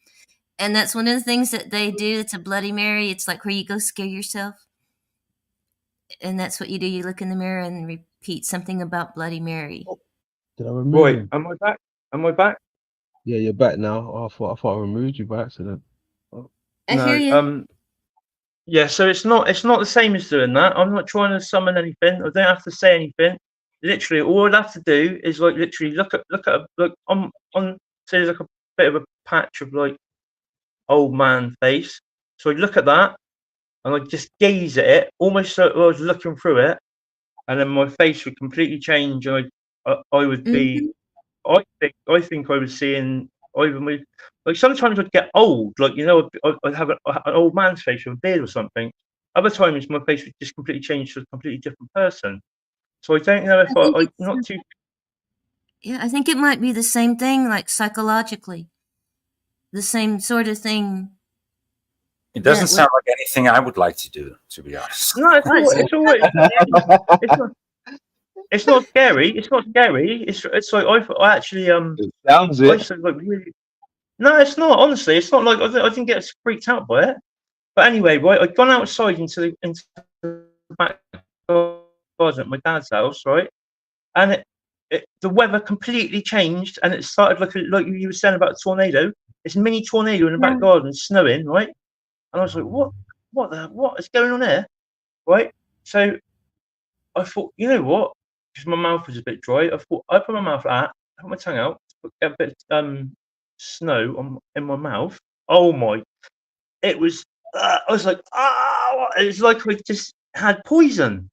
And that's one of the things that they do. It's a Bloody Mary. It's like where you go scare yourself. And that's what you do. You look in the mirror and repeat something about Bloody Mary. did I remove Right, him? am I back? Am I back? Yeah, you're back now. Oh, I thought I removed you by accident. Oh. I hear No. you. Yeah. So it's not the same as doing that. I'm not trying to summon anything. I don't have to say anything. Literally, all I'd have to do is like literally look at like on say there's like a bit of a patch of like old man face. So I'd look at that and I'd just gaze at it, almost so I was looking through it, and then my face would completely change, and I would be. I think I was seeing either me. Like sometimes I'd get old, like I'd have an old man's face with a beard or something. Other times my face would just completely change to a completely different person. So I don't know if I think I'm it's not too. Yeah, I think it might be the same thing, like psychologically. The same sort of thing. It doesn't That would sound like anything I would like to do, to be honest. No, it's all right. It's not scary. It's not scary. It's like I actually It sounds I it. used to, like really. No, it's not. Honestly, it's not like I didn't get freaked out by it. But anyway, right, I'd gone outside into the back garden at my dad's house, right, and the weather completely changed, and it started like you were saying about a tornado. This mini tornado in the back garden, snowing, right, and I was like, what is going on here, right? So I thought, you know what? Because my mouth was a bit dry, I thought I put my mouth out, put my tongue out, get a bit snow in my mouth. Oh my! It was. I was like, it's like I just had poison.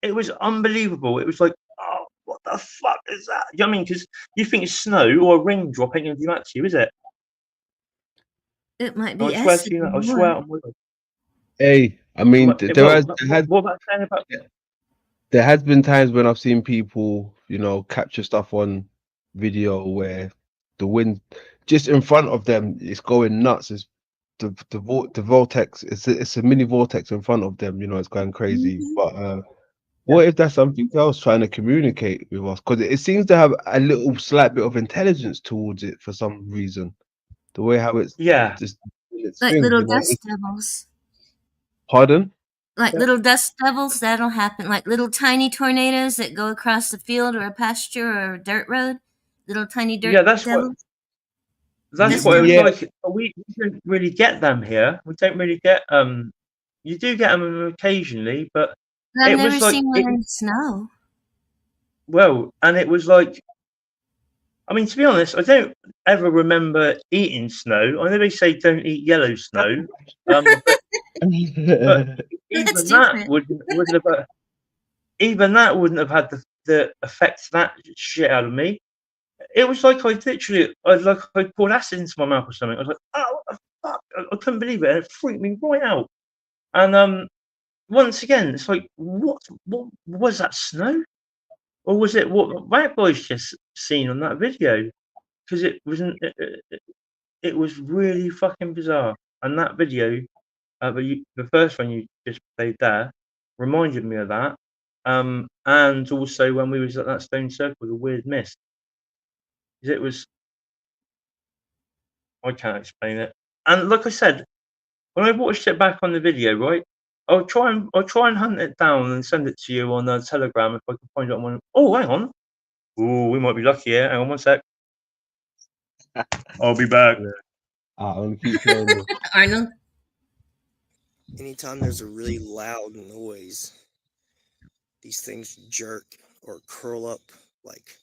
It was unbelievable. It was like, oh, what the fuck is that? You know what I mean? Because you think it's snow or a raindrop ain't gonna do that to you, is it? It might I be swear acid to you, or I swear more. on my life. Hey, I mean, Well, what about saying about? there has been times when I've seen people, capture stuff on video where the wind just in front of them is going nuts. It's the vortex. It's a mini vortex in front of them. It's going crazy. But what if that's something else trying to communicate with us? Because it seems to have a little slight bit of intelligence towards it for some reason. The way how it's just its Like thing. little dust devils. Pardon? Like little dust devils, that'll happen. Like little tiny tornadoes that go across the field or a pasture or a dirt road. Little tiny dirt Yeah, that's what. devils. That's Dust what it was devils. like. We don't really get them here. We don't really get You do get them occasionally, but I've it never was like seen one in the snow. and it was like. I mean, to be honest, I don't ever remember eating snow. I know they say don't eat yellow snow, but even that wouldn't have even that wouldn't have had the effect that shit out of me. It was like I poured acid into my mouth or something. I was like, oh, what the fuck? I couldn't believe it. It freaked me right out. And once again, it's like, what was that snow? Or was it what White Boy's just seen on that video? Because it was really fucking bizarre. And that video, the first one you just played there, reminded me of that. And also when we was at that stone circle, the weird mist. It was, I can't explain it. And like I said, when I watched it back on the video, right, I'll try and hunt it down and send it to you on Telegram if I can find it on one. Oh, hang on. Oh, we might be lucky here. Hang on one sec. I'll be back. I'm gonna keep playing. Arnold. Anytime there's a really loud noise, these things jerk or curl up like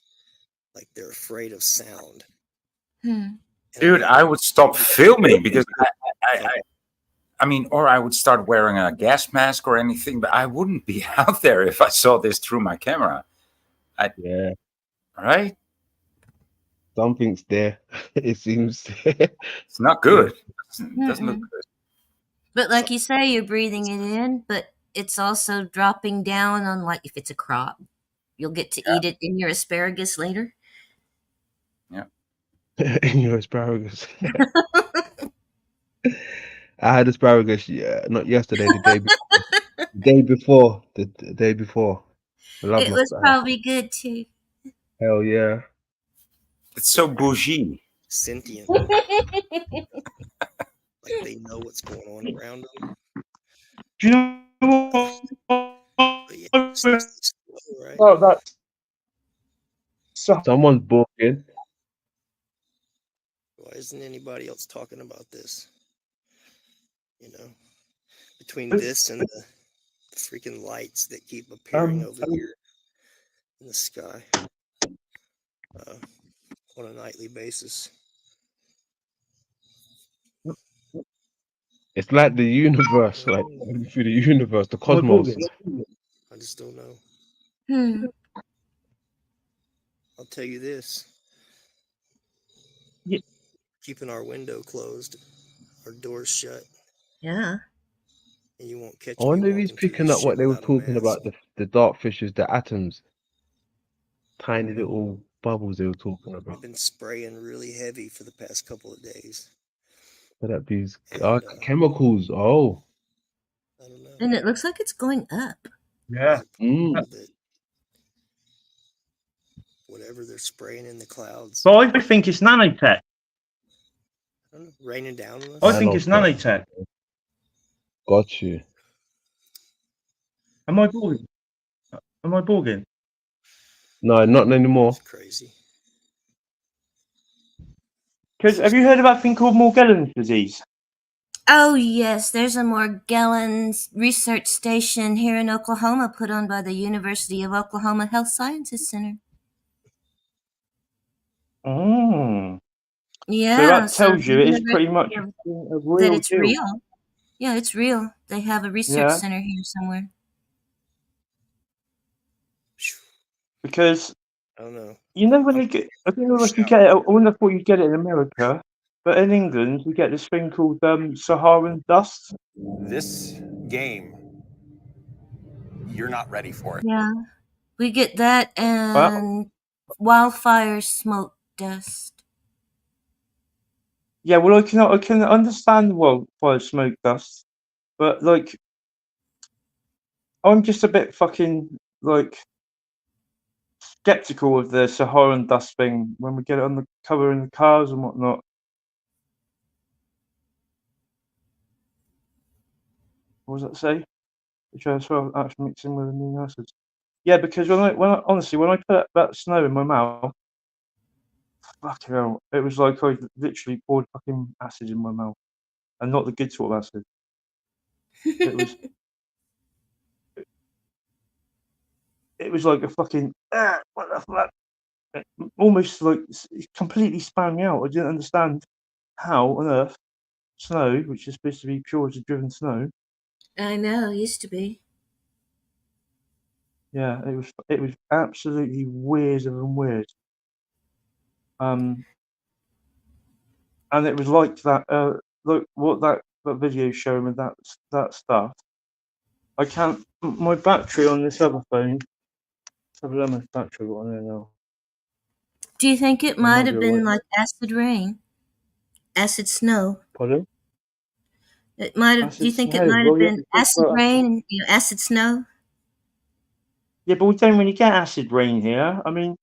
they're afraid of sound. Dude, I would stop filming because I mean, or I would start wearing a gas mask or anything, but I wouldn't be out there if I saw this through my camera. Yeah. All right, Something's there. It seems. it's not good. Doesn't look Mm-mm. good. But like you say, you're breathing it in, but it's also dropping down on, like, if it's a crop, you'll get to eat it in your asparagus later. Yeah. In your asparagus. I had asparagus, not yesterday, the day before. The day before. I love It my was asparagus. probably good too. Hell yeah. It's so bougie. Sentient. Like they know what's going on around them. Do you know But yeah, it just looks slow, right? what? That's Someone's balking. Why isn't anybody else talking about this? You know, between this and the freaking lights that keep appearing over here in the sky on a nightly basis. It's like the universe, like through the universe, the cosmos. I just don't know. Hmm. I'll tell you this. Yeah. Keeping our window closed, our doors shut, Yeah. and you won't catch I me wonder if he's walking through picking this up what shit they were without a talking mask. about, the dark fishes, the atoms, tiny little bubbles they were talking They've about. been spraying really heavy for the past couple of days. So that these And, chemicals. Oh. I don't know. And it looks like it's going up. Yeah. That whatever they're spraying in the clouds, But I think it's nanotech. I don't know, raining down on us. I think it's nanotech. Got you. Am I boring? Am I boring? No, not anymore. It's crazy. Because have you heard about a thing called Morgellons disease? Oh, yes, there's a Morgellons research station here in Oklahoma put on by the University of Oklahoma Health Sciences Center. Oh. Yeah, So that so tells the you it is pretty much university a that real it's deal. real. Yeah, it's real. They have a research Yeah. center here somewhere. Because I don't know. you know when you get, I don't know if you get it. I wouldn't have thought you'd get it in America, but in England we get this thing called Saharan dust. This game, you're not ready for it. Yeah, we get that and wildfire smoke dust. Yeah, well, I can understand wildfire smoke dust, but like, I'm just a bit fucking like skeptical of the Saharan dust thing when we get it on the cover in the cars and whatnot. What does that say? Which as well actually mixing with amino acids. Yeah, because when I honestly when I put that snow in my mouth, fucking hell, it was like I literally poured fucking acid in my mouth, and not the good sort of acid. It was. It was like a fucking what the fuck? Almost like it completely spun me out. I didn't understand how on earth snow, which is supposed to be pure as driven snow. I know, used to be. Yeah, it was absolutely weirder than weird. And it was like that. Look what that video showing with that stuff. I can't. My battery on this other phone. Let's have a look at my battery on there now. Do you think it I might might be have been alright. like acid rain? Acid snow? Pardon? It might have. Do you Acid think it snow. might have Well, yeah, been we talked acid about rain and acid snow? Yeah, but we don't really get acid rain here. I mean,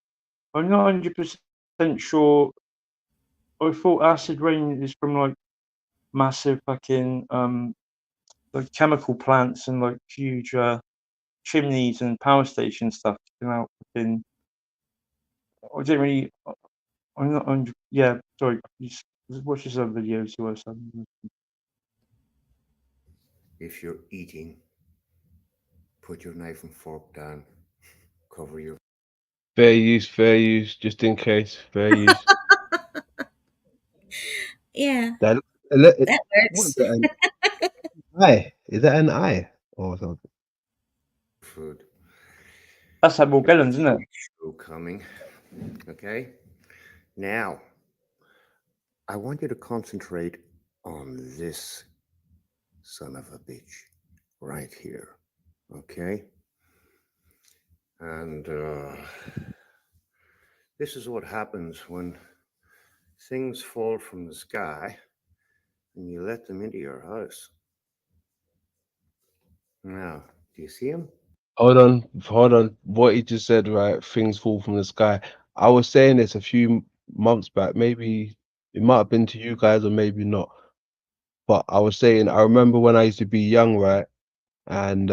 I'm not 100% sure. I thought acid rain is from like massive fucking like chemical plants and like huge chimneys and power station stuff coming out fucking. I don't really. I'm not 100. Yeah, sorry. Just watch this other video. See what I said. If you're eating, put your knife and fork down. Cover your. Fair use, just in case. Fair use. Yeah, That that what works. is that? An eye? Is that an eye or something? Food. That's that Morgellons, isn't it? Show coming. Okay? Now, I want you to concentrate on this son of a bitch right here. Okay? And this is what happens when things fall from the sky and you let them into your house. Now, do you see him? Hold on. What he just said, right? Things fall from the sky. I was saying this a few months back. Maybe it might have been to you guys, or maybe not. But I was saying, I remember when I used to be young, right? And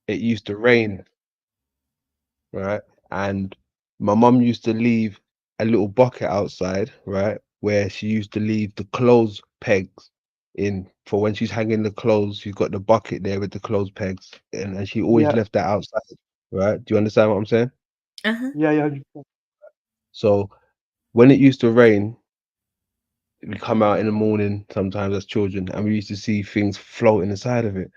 it used to rain, right? And my mum used to leave a little bucket outside, right? Where she used to leave the clothes pegs in for when she's hanging the clothes. She's got the bucket there with the clothes pegs, and she always Yeah. left that outside, right? Do you understand what I'm saying? Uh-huh. Yeah, yeah. So when it used to rain, we come out in the morning sometimes as children, and we used to see things floating inside of it.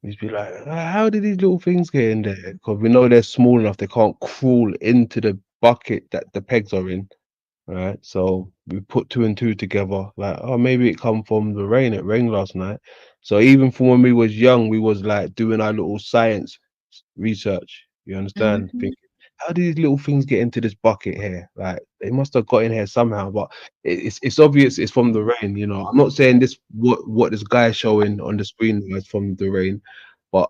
We'd be like, how did these little things get in there? Because we know they're small enough, they can't crawl into the bucket that the pegs are in, right? So we put two and two together, like, oh, maybe it come from the rain. It rained last night. So even from when we was young, we was like doing our little science research. You understand? Mhm. Thinking, how did these little things get into this bucket here? Like they must have got in here somehow. But it's obvious it's from the rain. You know, I'm not saying this what this guy showing on the screen was from the rain, but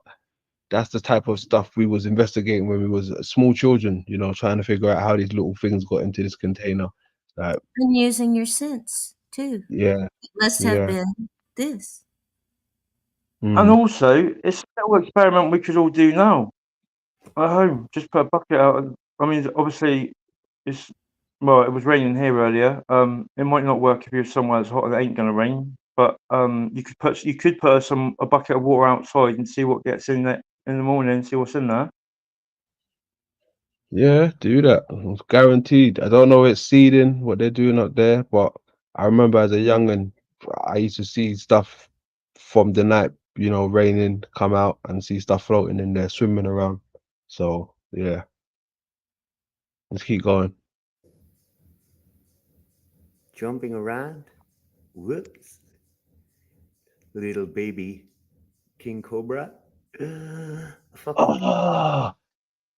that's the type of stuff we was investigating when we was small children. You know, trying to figure out how these little things got into this container. Like, And using your sense too. yeah, It must have yeah. been this. And Mm. also, it's a little experiment we could all do now at home. Just put a bucket out. And, I mean, obviously, it's well, it was raining here earlier. It might not work if you're somewhere that's hot and it ain't gonna rain. But you could put a bucket of water outside and see what gets in there in the morning and see what's in there. Yeah, do that. It's guaranteed. I don't know if it's seeding, what they're doing up there, but I remember as a young'un, I used to see stuff from the night, you know, raining, come out and see stuff floating in there, swimming around. So yeah, let's keep going. Jumping around? Whoops. Little baby King Cobra? Fucking Ah,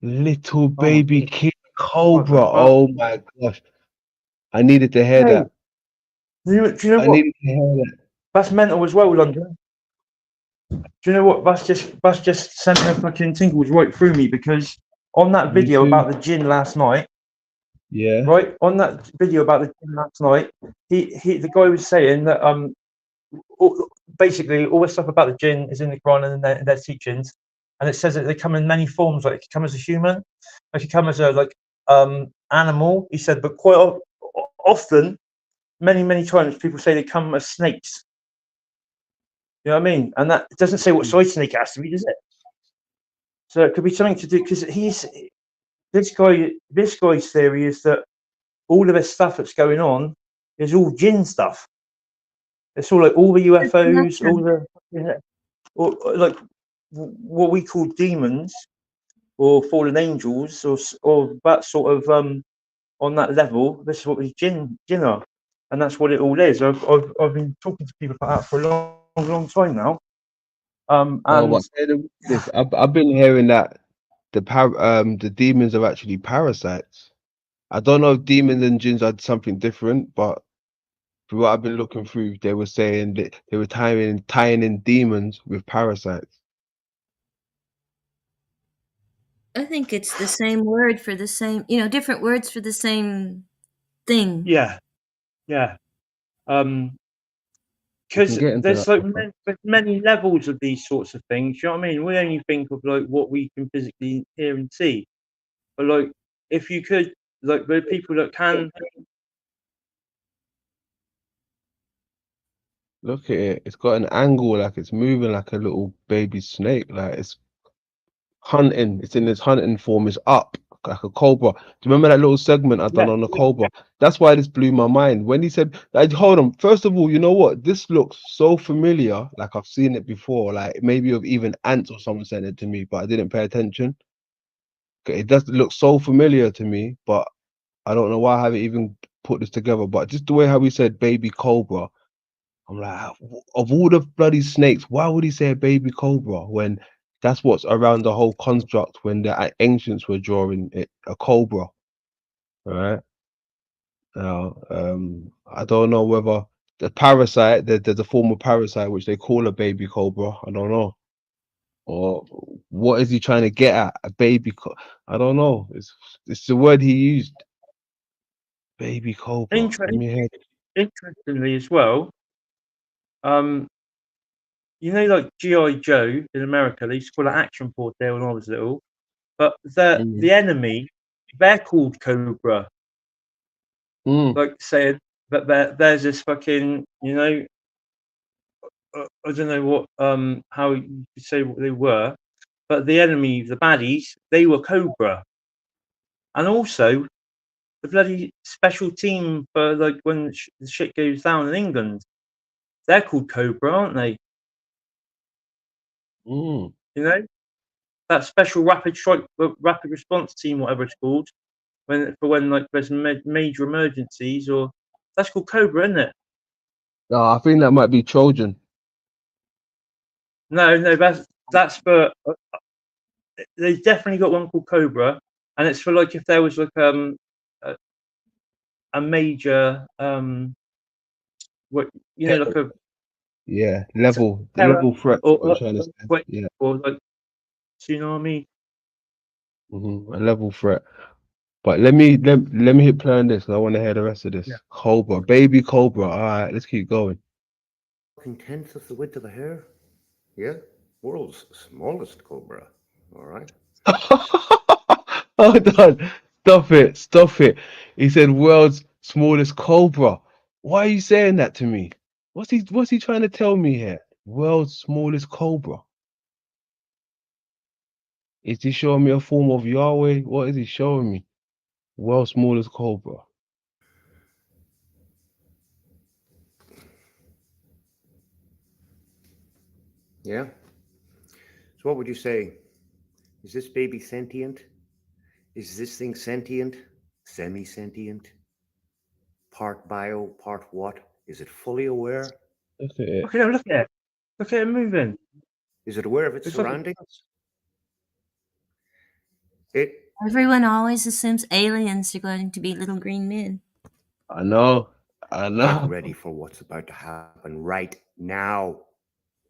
little Oh my baby god! King What the Cobra. fuck? Oh my gosh. I needed to hear Hey, that. do you know I what? needed to hear that. That's mental as well, London. Do you know what? That's just sending a fucking tingles right through me because on that Me video too. about the gin last night, Yeah. right? On that video about the gin last night, the guy was saying that basically all the stuff about the jinn is in the Quran and in their teachings, and it says that they come in many forms. Like it can come as a human, it can come as a animal. He said, but quite often, many times, people say they come as snakes. You know what I mean? And that it doesn't say what size snake it has to be, does it? So it could be something to do because this guy's theory is that all of this stuff that's going on is all jinn stuff. It's all like all the UFOs, all the or like what we call demons or fallen angels or that sort of on that level. This is what the jinn are, and that's what it all is. I've been talking to people about that for a long time now. Oh, And but this, I've been hearing that the demons are actually parasites. I don't know if demons and jinns are something different, but through what I've been looking through, they were saying that they were tying in demons with parasites. I think it's the same word for the same, different words for the same thing. yeah, yeah. We can Because get into there's that. like many levels of these sorts of things. You know what I mean? We only think of like what we can physically hear and see. But like, if you could, like, the people that can, Look at it. It's got an angle like it's moving like a little baby snake. Like it's hunting. It's in its hunting form. It's up like a cobra. Do you remember that little segment I done yeah, on the cobra? That's why this blew my mind. When he said, like, hold on. First of all, you know what? This looks so familiar. Like I've seen it before. Like maybe of even ants or someone sent it to me, but I didn't pay attention. Okay, it does look so familiar to me, but I don't know why I haven't even put this together, but just the way how he said baby cobra, I'm like, of all the bloody snakes, why would he say a baby cobra when that's what's around the whole construct when the ancients were drawing it, a cobra, right? Now, I don't know whether the parasite, there's a form of parasite which they call a baby cobra. I don't know. Or what is he trying to get at? A baby I don't know. It's the word he used. Baby cobra. Let me hear it. Interestingly as well, you know, like G.I. Joe in America, they used to call it Action Portail when I was little. But the enemy, they're called Cobra. Like saying that there's this fucking, you know, I don't know what how you could say what they were, but the enemy, the baddies, they were Cobra. And also the bloody special team for like when the shit goes down in England, they're called Cobra, aren't they? You know, that special rapid response team, whatever it's called, when like there's major emergencies, or that's called Cobra, isn't it? No, I think that might be Trojan. No, that's for. They've definitely got one called Cobra, and it's for like if there was like a major what you know like a the terror level threat. or What I'm trying to say. Yeah, or like tsunami. a level threat. But let me hit play on this. 'Cause I want to hear the rest of this. Yeah. Cobra, baby cobra. All right, let's keep going. Fucking tenth of the width of a hair? Yeah, world's smallest cobra. All right. Hold on. Stop it. Stop it. He said world's smallest cobra. Why are you saying that to me? What's he trying to tell me here? World's smallest cobra. Is he showing me a form of Yahweh? What is he showing me? World's smallest cobra. Yeah. So what would you say? Is this baby sentient? Is this thing sentient? Semi-sentient? Part bio, part what? Is it fully aware? Look at it. Look at it. Look at it moving. Is it aware of its surroundings? Everyone always assumes aliens are going to be little green men. I know. Get ready for what's about to happen right now.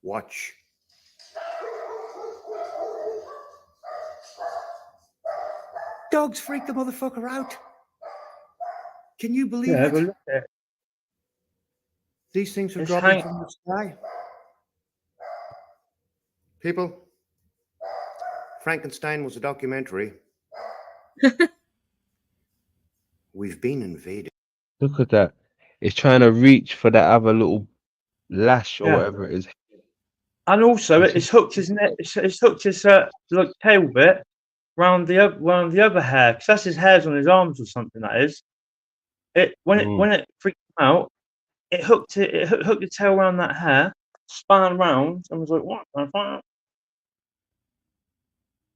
Watch. Dogs freak the motherfucker out. Can you believe Yeah, it? but look at it. These things are It's dropping from the sky. People, Frankenstein was a documentary. We've been invaded. Look at that. It's trying to reach for that other little lash or Yeah. whatever it is. And also, it's hooked his neck. It's hooked his like tail bit round the other hair, because that's his hairs on his arms or something. That is. When it freaked him out, it hooked the tail around that hair, spun around, and was like, "What the fuck?"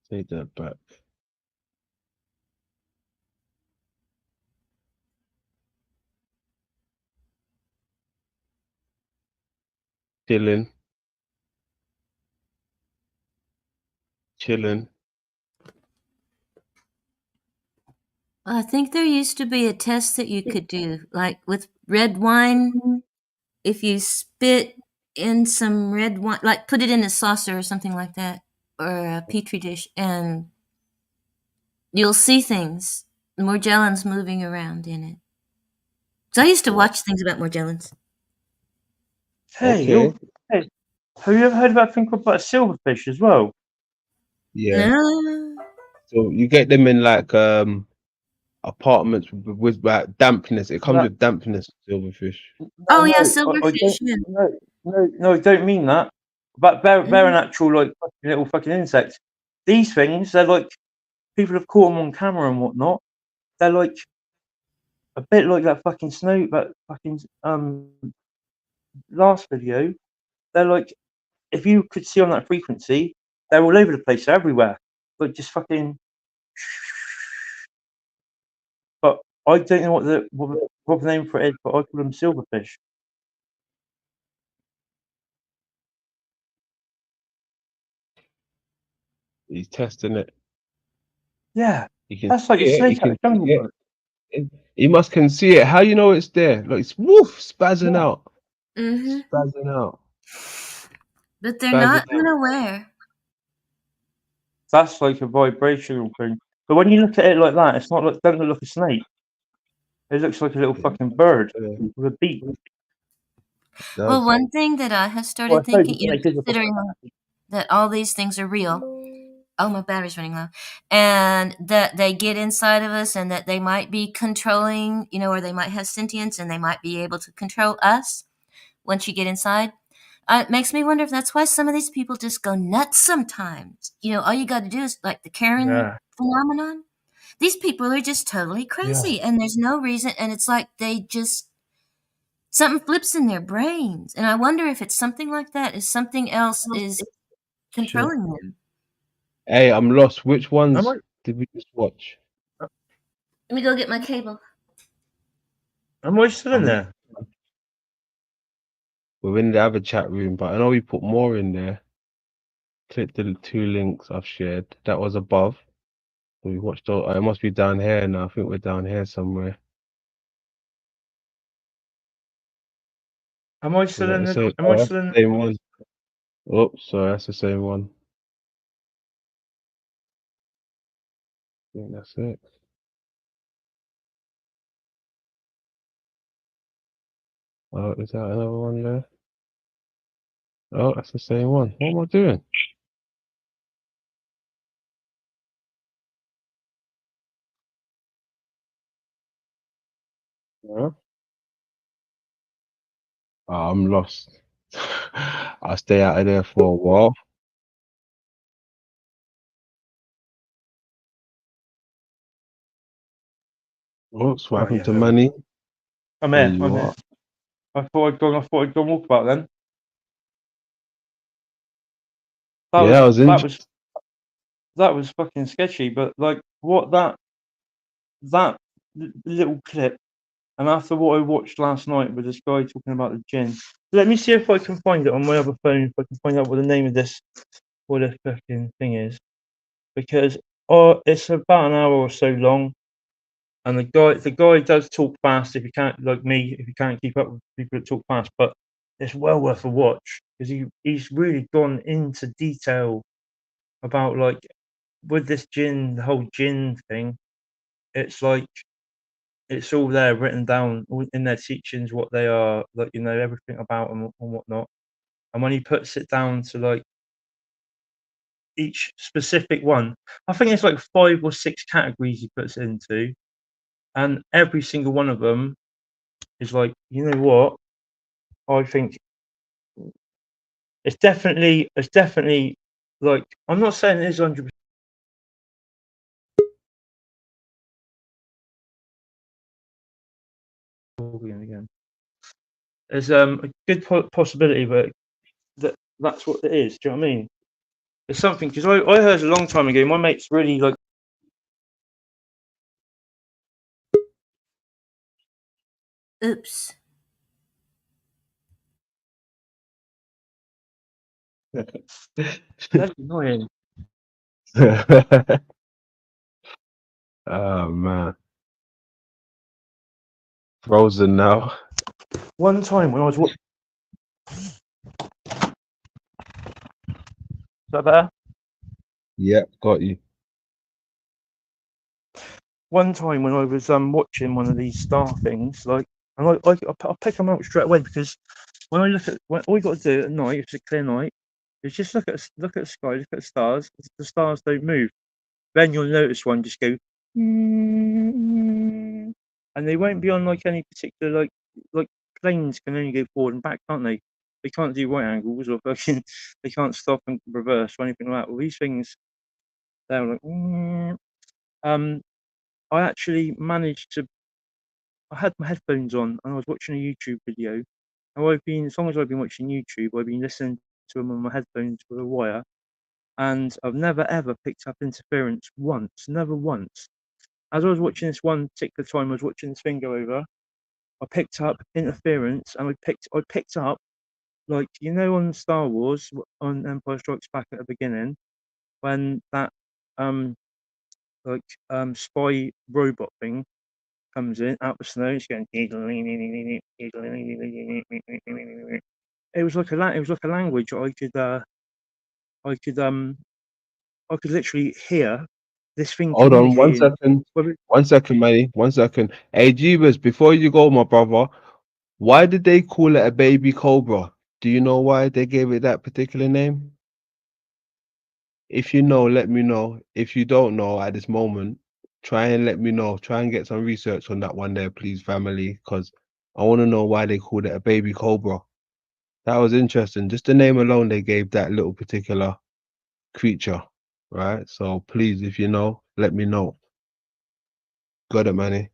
Take that back. Chilling. I think there used to be a test that you could do, like with red wine. If you spit in some red wine, like put it in a saucer or something like that, or a petri dish, and you'll see things. Morgellons moving around in it. So I used to watch things about Morgellons. Hey, hey, have you ever heard about a thing called a silverfish as well? Yeah. No. So you get them in like apartments with like dampness. It comes with dampness, silverfish. Oh yeah, I silverfish. No, don't mean that. But they're an actual like little fucking insect. These things, they're like people have caught them on camera and whatnot. They're like a bit like that fucking last video. They're like, if you could see on that frequency, they're all over the place, they're everywhere. Like just fucking. But I don't know what the name for it is, but I call them silverfish. He's testing it. Yeah, You can that's like see a it. snake out of the jungle, bro. You must can see it. How you know it's there? Look, it's woof spazzing Yeah. out, Mm-hmm. spazzing out, But they're spazzing not out. unaware. That's like a vibrational thing. But when you look at it like that, it's not like doesn't look like a snake. It looks like a little fucking bird with a beak. Well, one thing that I have Well, started I suppose thinking, the snake is a considering that all these things are real. Oh, my battery's running low. And that they get inside of us and that they might be controlling, or they might have sentience and they might be able to control us once you get inside. It makes me wonder if that's why some of these people just go nuts sometimes. All you got to do is like the Karen Yeah. phenomenon. These people are just totally crazy and there's no reason. And it's like they just, something flips in their brains. And I wonder if it's something like that, if something else is controlling them. Hey, I'm lost. Which ones Am I- did we just watch? Let me go get my cable. Am I still in I'm there? We're in the other chat room, but I know we put more in there. Click the 2 links I've shared. That was above. We watched all. It must be down here now. I think we're down here somewhere. Am I Is still that in the the? same? Am Oh, I that's still in? the same one. Oh, sorry, that's the same one. I think that's it. Oh, is that another one there? Oh, that's the same one. What am I doing? Yeah. Oh, I'm lost. I'll stay out of there for a while. Oops, what Oh, happened yeah, to there we money? I'm There here. you I'm are. here. I thought I'd gone walkabout then. That Yeah, was I was that injured. was that was fucking sketchy. But like, what that little clip, and after what I watched last night with this guy talking about the gin. Let me see if I can find it on my other phone. If I can find out what the name of this, what this fucking thing is, because it's about an hour or so long. And the guy does talk fast if you can't, like me, if you can't keep up with people that talk fast, but it's well worth a watch because he's really gone into detail about like with this gin, the whole gin thing. It's like it's all there written down in their teachings what they are, like everything about them and whatnot. And when he puts it down to like each specific one, I think it's like 5 or 6 categories he puts it into, and every single one of them is like, you know what? I think it's definitely like I'm not saying it is 100% again. There's a good possibility, but that's what it is. Do you know what I mean? It's something because I heard a long time ago. My mates really like. Oops. That's annoying. Oh man, frozen now. One time when I was is that better? Yep, got you. One time when I was watching one of these star things, like, and I pick them out straight away because when I look at when all you got to do at night, if it's a clear night, is just look at the sky, look at the stars. The stars don't move. Then you'll notice one just go, and they won't be on like any particular like planes can only go forward and back, can't they? They can't do right angles or fucking they can't stop and reverse or anything like that. Well, these things they're like, I actually managed to. I had my headphones on and I was watching a YouTube video. And as long as I've been watching YouTube, I've been listening to them on my headphones with a wire, and I've never ever picked up interference once, never once. as I was watching this one particular time, I was watching this thing go over. I picked up interference, and I picked up, like, you know, on Star Wars, on Empire Strikes Back at the beginning, when that spy robot thing comes in out the snow, it's going. It was like a language I could literally hear this thing Hold on one communicating. second. 1 second, Manny. 1 second. Hey, Jeebus, before you go, my brother, why did they call it a baby cobra? Do you know why they gave it that particular name? If you know, let me know. If you don't know at this moment, try and let me know. Try and get some research on that one there, please, family, because I want to know why they called it a baby cobra. That was interesting. Just the name alone, they gave that little particular creature, right? So please, if you know, let me know. Got it, Manny.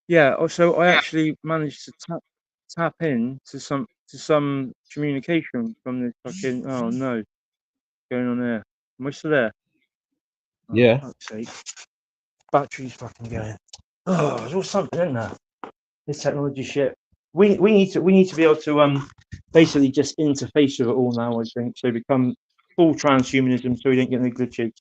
Yeah. So I actually managed to tap in to some communication from this fucking. Oh no, what's going on there? Am I still there? Oh, Yeah. for fuck's sake. Battery's fucking going. Oh, there's all something in there. This technology shit. We need to be able to basically just interface with it all now. I think so. Become full transhumanism, so we don't get any glitches.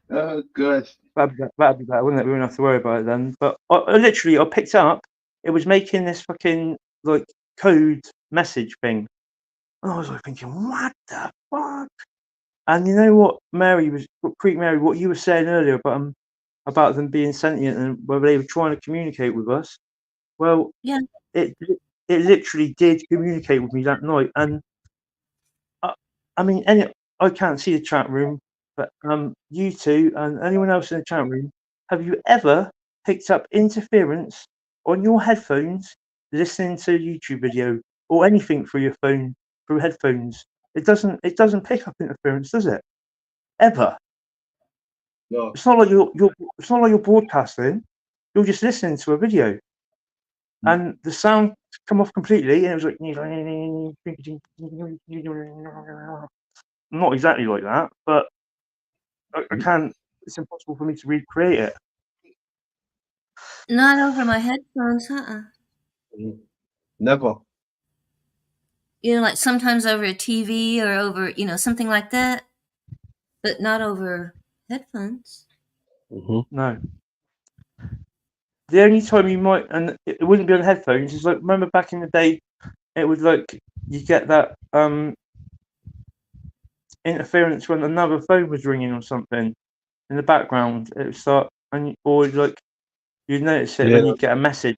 Oh gosh. That'd be better, wouldn't it? We wouldn't have to worry about it then. But I literally picked up. It was making this fucking like code message thing, and I was like thinking, what the fuck? And you know what, Creek Mary, what you were saying earlier about them being sentient and whether they were trying to communicate with us. Well, Yeah. it literally did communicate with me that night, and I mean, I can't see the chat room, but you two and anyone else in the chat room, have you ever picked up interference on your headphones listening to a YouTube video or anything through your phone through headphones? It doesn't pick up interference, does it? Ever? No. It's not like you're broadcasting. You're just listening to a video, and the sound come off completely, and it was like not exactly like that, but I can't. It's impossible for me to recreate it. Not over my headphones, Never. You know, like sometimes over a TV or over, something like that, but not over headphones. No. The only time you might, and it wouldn't be on headphones, is like, remember back in the day, it would like, you get that interference when another phone was ringing or something in the background. It would start, or like, you'd notice it Yeah. when you get a message,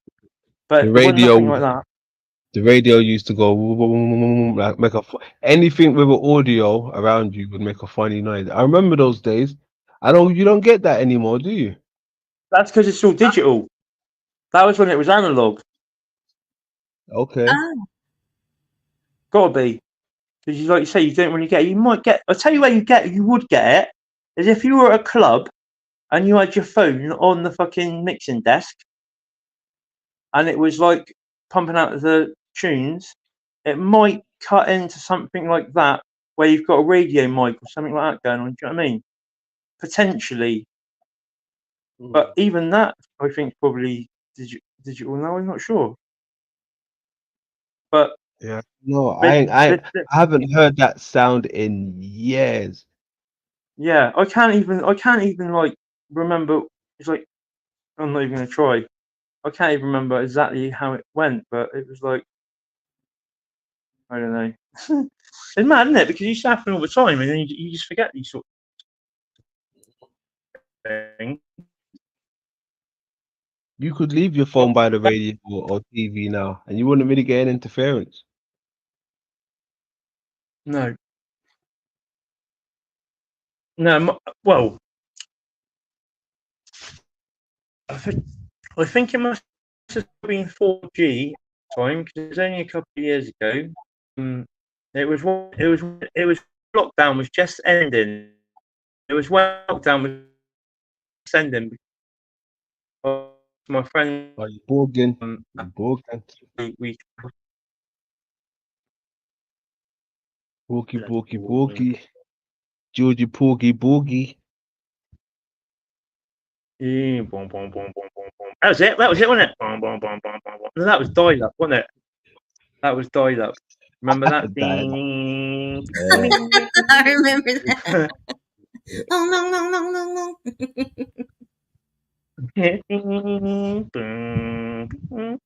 but The it wasn't radio. nothing like that. The radio used to go like make anything with an audio around you would make a funny noise. I remember those days. You don't get that anymore, do you? That's because it's all digital. That was when it was analog. Okay. Gotta be. Because like you say, you don't really get it. You might get, I'll tell you where you would get it, is if you were at a club and you had your phone on the fucking mixing desk and it was like pumping out the tunes, it might cut into something like that where you've got a radio mic or something like that going on. Do you know what I mean? Potentially. But even that, I think, probably digital now. I'm not sure. But yeah, no, I haven't heard that sound in years. Yeah, I can't even like remember. It's like I'm not even gonna try. I can't even remember exactly how it went, but it was like I don't know. It's mad, isn't it? Because you used to happen all the time, and then you just forget these sort of things. You could leave your phone by the radio or TV now, and you wouldn't really get any interference. No. No, well, I think it must have been 4G time because it was only a couple of years ago. It was lockdown was just ending. It was when lockdown was ending. My friend. Oh, you're bogging. We Walkie. Georgie Porgy Boogie. Yeah, boom, boom, boom, boom, boom, boom. That was it. That was it, wasn't it? Boom, boom, boom, boom, boom, boom. No, that was dial up, wasn't it? That was dial up. Remember that? Ding. I remember that. Oh, no, no, no, no, no.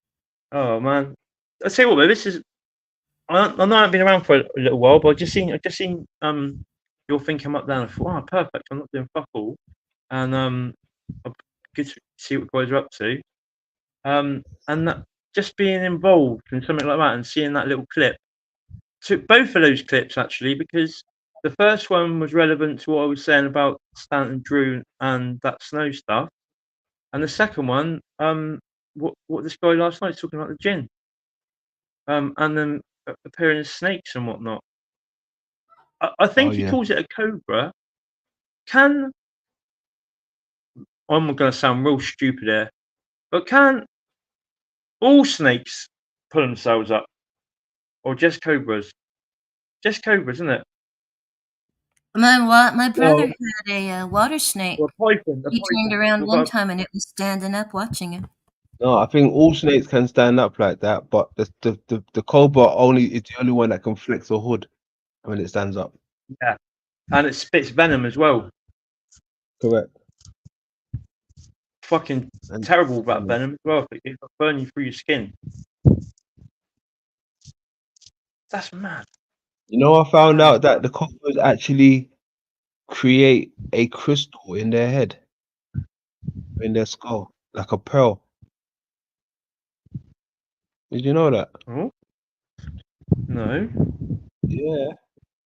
Oh man, I tell you what, man, this is. I know I've been around for a little while, but I've just seen your thing come up there. And I thought, oh, perfect. I'm not doing fuck all, and good to see what guys are up to. And that, just being involved in something like that and seeing that little clip. So both of those clips actually, because the first one was relevant to what I was saying about Stanton Drew and that snow stuff, and the second one, what this guy last night was talking about the gin, and then appearing as snakes and whatnot. I think he calls it a cobra. I'm going to sound real stupid here, but can all snakes pull themselves up, or just cobras? Just cobras, isn't it? My brother had a water snake. Or a python. He turned around one time and it was standing up watching him. No, I think all snakes can stand up like that, but the cobra is the only one that can flex a hood when it stands up. Yeah, and it spits venom as well. Correct. Fucking terrible about venom as well. It will burn you through your skin. That's mad. You know, I found out that the cobras actually create a crystal in their head, in their skull, like a pearl. Did you know that? Oh, no. Yeah.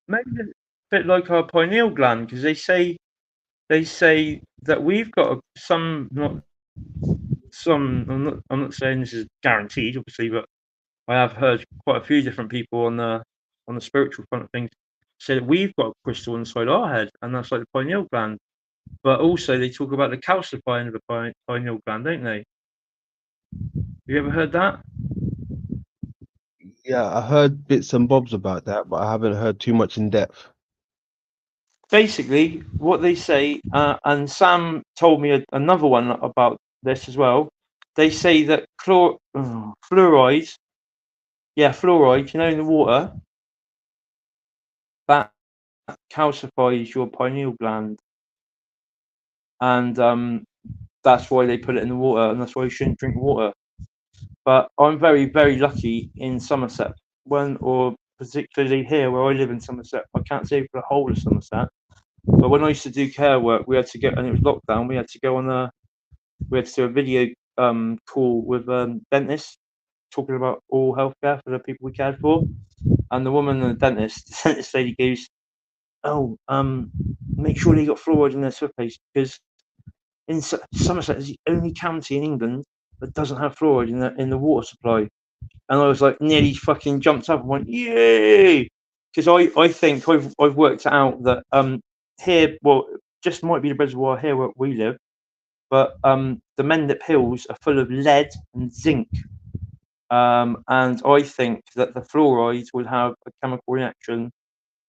Maybe a bit like our pineal gland, because they say that we've got I'm not saying this is guaranteed, obviously, but I have heard quite a few different people on the spiritual front of things say that we've got a crystal inside our head, and that's like the pineal gland. But also they talk about the calcifying of the pineal gland, don't they? Have you ever heard that? Yeah, I heard bits and bobs about that, but I haven't heard too much in depth. Basically, what they say, and Sam told me another one about this as well. They say that fluoride, fluoride, in the water, that calcifies your pineal gland, and that's why they put it in the water, and that's why you shouldn't drink water. But I'm very, very lucky in Somerset, or particularly here where I live in Somerset. I can't say for the whole of Somerset, but when I used to do care work, we had to go, and it was lockdown. We had to go on we had to do a video call with dentists talking about all healthcare for the people we cared for. And the woman and the dentist lady goes, "Oh, make sure they got fluoride in their toothpaste, because in Somerset is the only county in England that doesn't have fluoride in the water supply." And I was like, nearly fucking jumped up and went, "Yay!" Because I think I've worked out that here, well, just might be the reservoir here where we live, but the Mendip Hills are full of lead and zinc. And I think that the fluoride will have a chemical reaction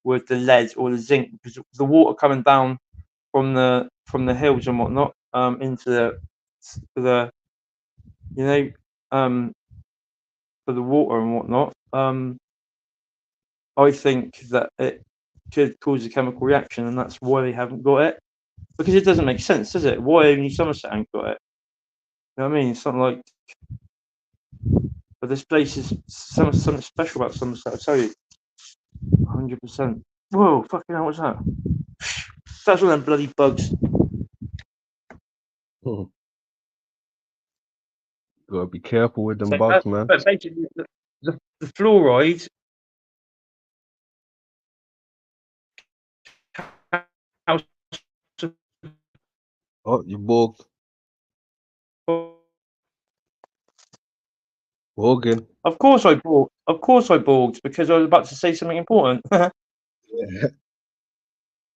with the lead or the zinc, because the water coming down from the hills and whatnot into the for the water and whatnot. I think that it could cause a chemical reaction, and that's why they haven't got it. Because it doesn't make sense, does it? Why only Somerset ain't got it? You know what I mean? It's not like. But this place is something special about Somerset, I tell you. 100%. Whoa, fucking hell, what's that? That's one of them bloody bugs. Gotta be careful with them bugs, man. But basically, the fluoride. Oh, you bogged. Bogging. Of course I bogged. Of course I bogged, because I was about to say something important. Yeah.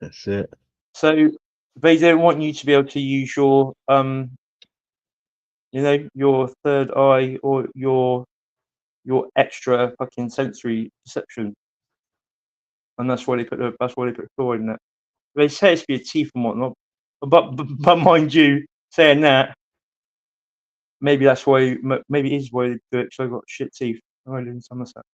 That's it. So they don't want you to be able to use your your third eye or your extra fucking sensory perception. And that's why they put fluoride in it. They say it's for your teeth and whatnot, but mind you, saying that, maybe that's why. Maybe it is why they do it. Because I got shit teeth. I live in Somerset.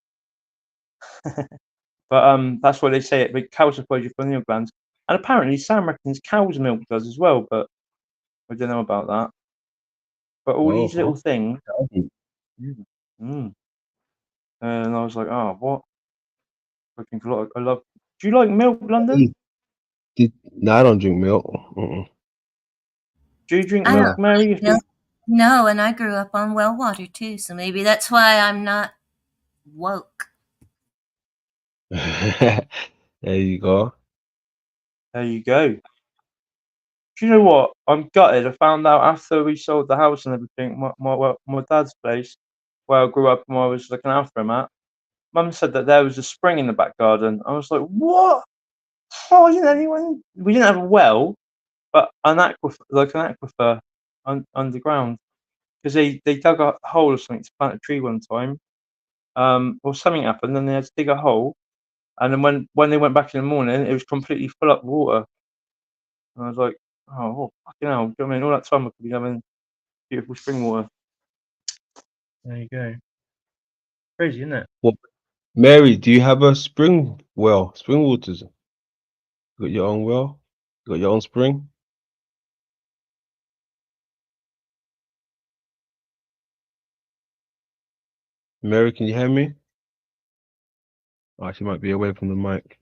But that's why they say it. But calcifies your pineal glands, and apparently Sam reckons cow's milk does as well. But I don't know about that. But all these little things. Mm. And I was like, oh, what? I love. Do you like milk, London? No, I don't drink milk. Do you drink I milk, don't Mary? like milk. No, and I grew up on well water too, so maybe that's why I'm not woke. There you go. There you go. Do you know what? I'm gutted. I found out after we sold the house and everything, my dad's place, where I grew up and where I was looking after him at. Mum said that there was a spring in the back garden. I was like, what? Oh, didn't anyone? We didn't have a well, but an aquifer underground. Because they dug a hole or something to plant a tree one time. Or something happened, and they had to dig a hole. And then when they went back in the morning, it was completely full up with water. And I was like, oh fucking hell. Do you know what I mean? All that time I could be having beautiful spring water. There you go. Crazy, isn't it? What, Mary? Do you have a spring waters? You got your own well? You got your own spring? Mary, can you hear me? Oh, she might be away from the mic.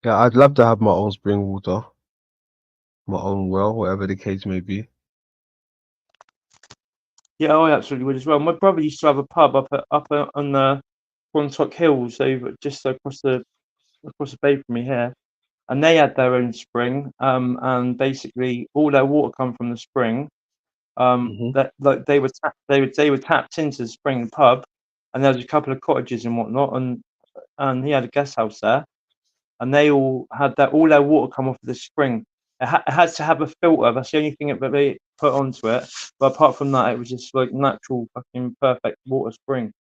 Yeah, I'd love to have my own spring water, my own well, whatever the case may be. Yeah, I absolutely would as well. My brother used to have a pub up on the Quantock Hills, over just across the bay from me here, and they had their own spring. And basically all their water come from the spring. That like they were tapped into the spring pub, and there was a couple of cottages and whatnot, and he had a guest house there, and they all had all their water come off of the spring. It had to have a filter. That's the only thing that they put onto it. But apart from that, it was just like natural, fucking perfect water spring.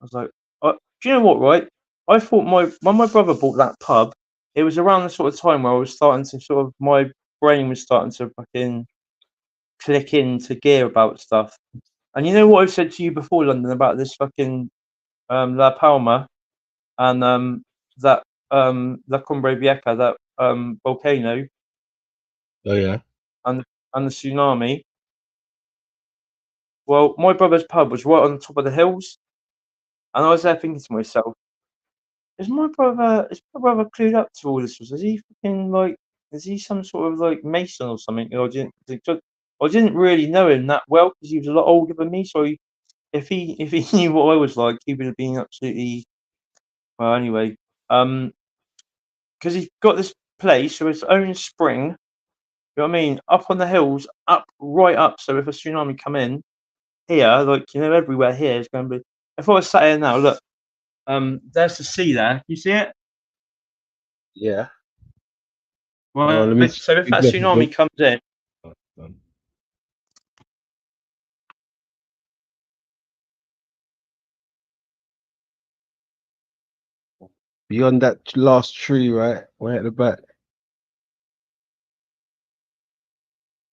I was like, do you know what? Right? I thought when my brother bought that pub, it was around the sort of time where I was starting to my brain was starting to fucking click into gear about stuff. And you know what I've said to you before, London, about this fucking La Palma and that La Cumbre Vieja, that volcano. Oh yeah. And the tsunami. Well, my brother's pub was right on the top of the hills, and I was there thinking to myself, is my brother clued up to all this? Is he fucking like? Is he some sort of like Mason or something? I didn't really know him that well because he was a lot older than me. So if he knew what I was like, he would have been absolutely. Well, anyway, because he's got this place with his own spring. You know what I mean? Up on the hills, right up. So if a tsunami come in here, like everywhere here is going to be. If I was sat here now, look, there's the sea there. You see it? Yeah. Well, let me. so if that tsunami comes in, Beyond that last tree, right? Way at the back.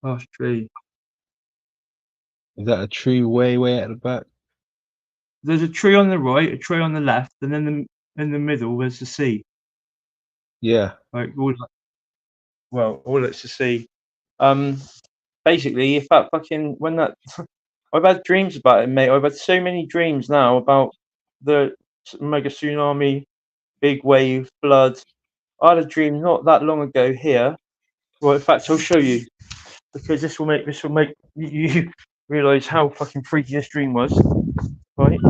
last tree. Is that a tree way at the back? There's a tree on the right, a tree on the left, and then in the middle there's the sea. Yeah. Like all that's the sea. Basically, if that fucking when that, I've had dreams about it, mate. I've had so many dreams now about the mega tsunami, big wave, flood. I had a dream not that long ago here. Well, in fact, I'll show you because this will make you realise how fucking freaky this dream was. Right.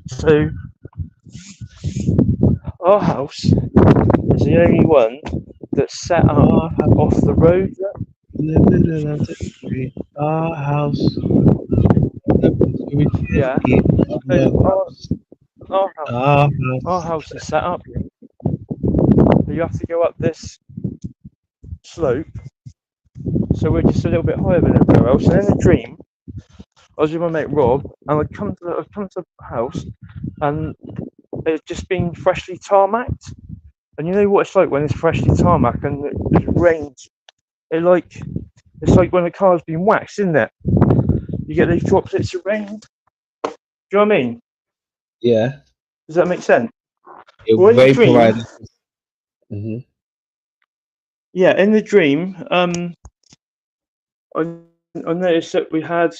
So our house is the only one that's set up off the road. In the middle of the street, our house. Yeah. Our house is set up. You have to go up this slope, so we're just a little bit higher than everywhere else. And in the dream, I was with my mate Rob, and I'd come to the house, and it had just been freshly tarmacked. And you know what it's like when it's freshly tarmac and it rains. It's like when a car's been waxed, isn't it? You get these droplets of rain. Do you know what I mean? Yeah. Does that make sense? It Well, in the dream, vaporizes. Mm-hmm. yeah, in the dream, I noticed that we had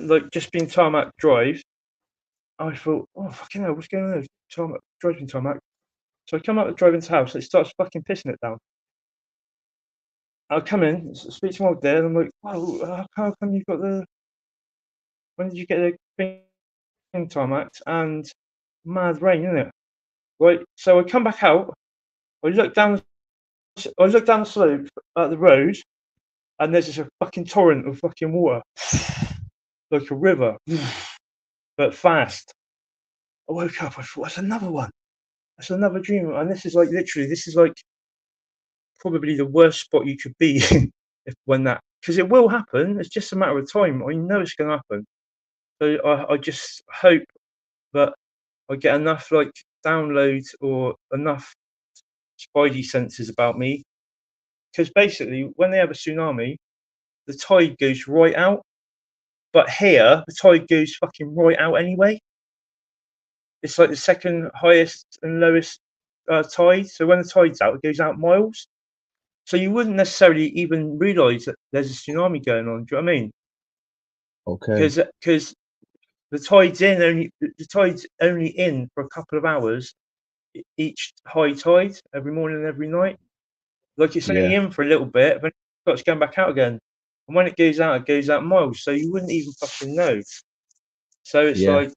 like just been tarmac drive. I thought, oh fucking hell, what's going on there? Tarmac driving tarmac. So I come out of the driving's house, and it starts fucking pissing it down. I come in, speak to my old dad, and I'm like, wow, how come you've got the? When did you get the thing tarmac? And mad rain, isn't it? Right. So I come back out. I look down the slope at the road, and there's just a fucking torrent of fucking water, like a river, but fast. I woke up. I thought, that's another one. That's another dream. And this is like literally, this is like probably the worst spot you could be because it will happen. It's just a matter of time. I know it's going to happen. So I just hope that I get enough like downloads or enough spidey senses about me. Because basically, when they have a tsunami, the tide goes right out. But here, the tide goes fucking right out anyway. It's like the second highest and lowest tide. So when the tide's out, it goes out miles. So you wouldn't necessarily even realise that there's a tsunami going on. Do you know what I mean? Okay. Because the tide's only in for a couple of hours each high tide every morning and every night. Like it's only Yeah. in for a little bit, but it starts going back out again. And when it goes out miles. So you wouldn't even fucking know. So it's Yeah. like,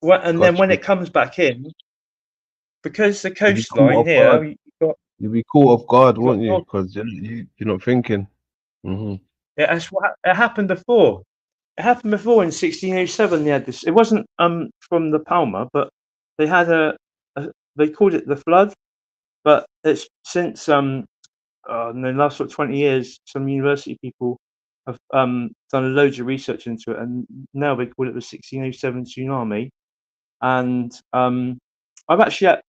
and then when Gotcha. it comes back in, because the You'd be caught coastline off guard. here, You'd be caught off guard, you got wouldn't you? Because you're not thinking. Mm-hmm. yeah, that's what it happened before. It happened before in 1607. They had this. It wasn't from the Palmer, but they had they called it the flood. But it's since in the last 20 years, some university people have done loads of research into it, and now they call it the 1607 tsunami. And I've actually at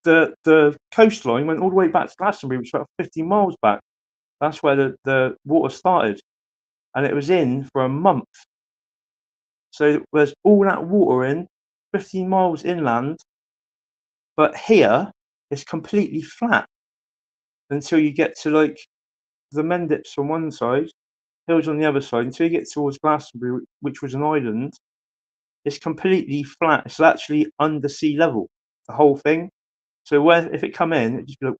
the coastline went all the way back to Glastonbury, which is about 50 miles back. That's where the water started, and it was in for a month. So there's all that water in 15 miles inland, but here it's completely flat until you get to like the Mendips on one side, hills on the other side, until you get towards Glastonbury, which was an island. It's completely flat. It's actually under sea level, the whole thing. So if it come in, it just be like,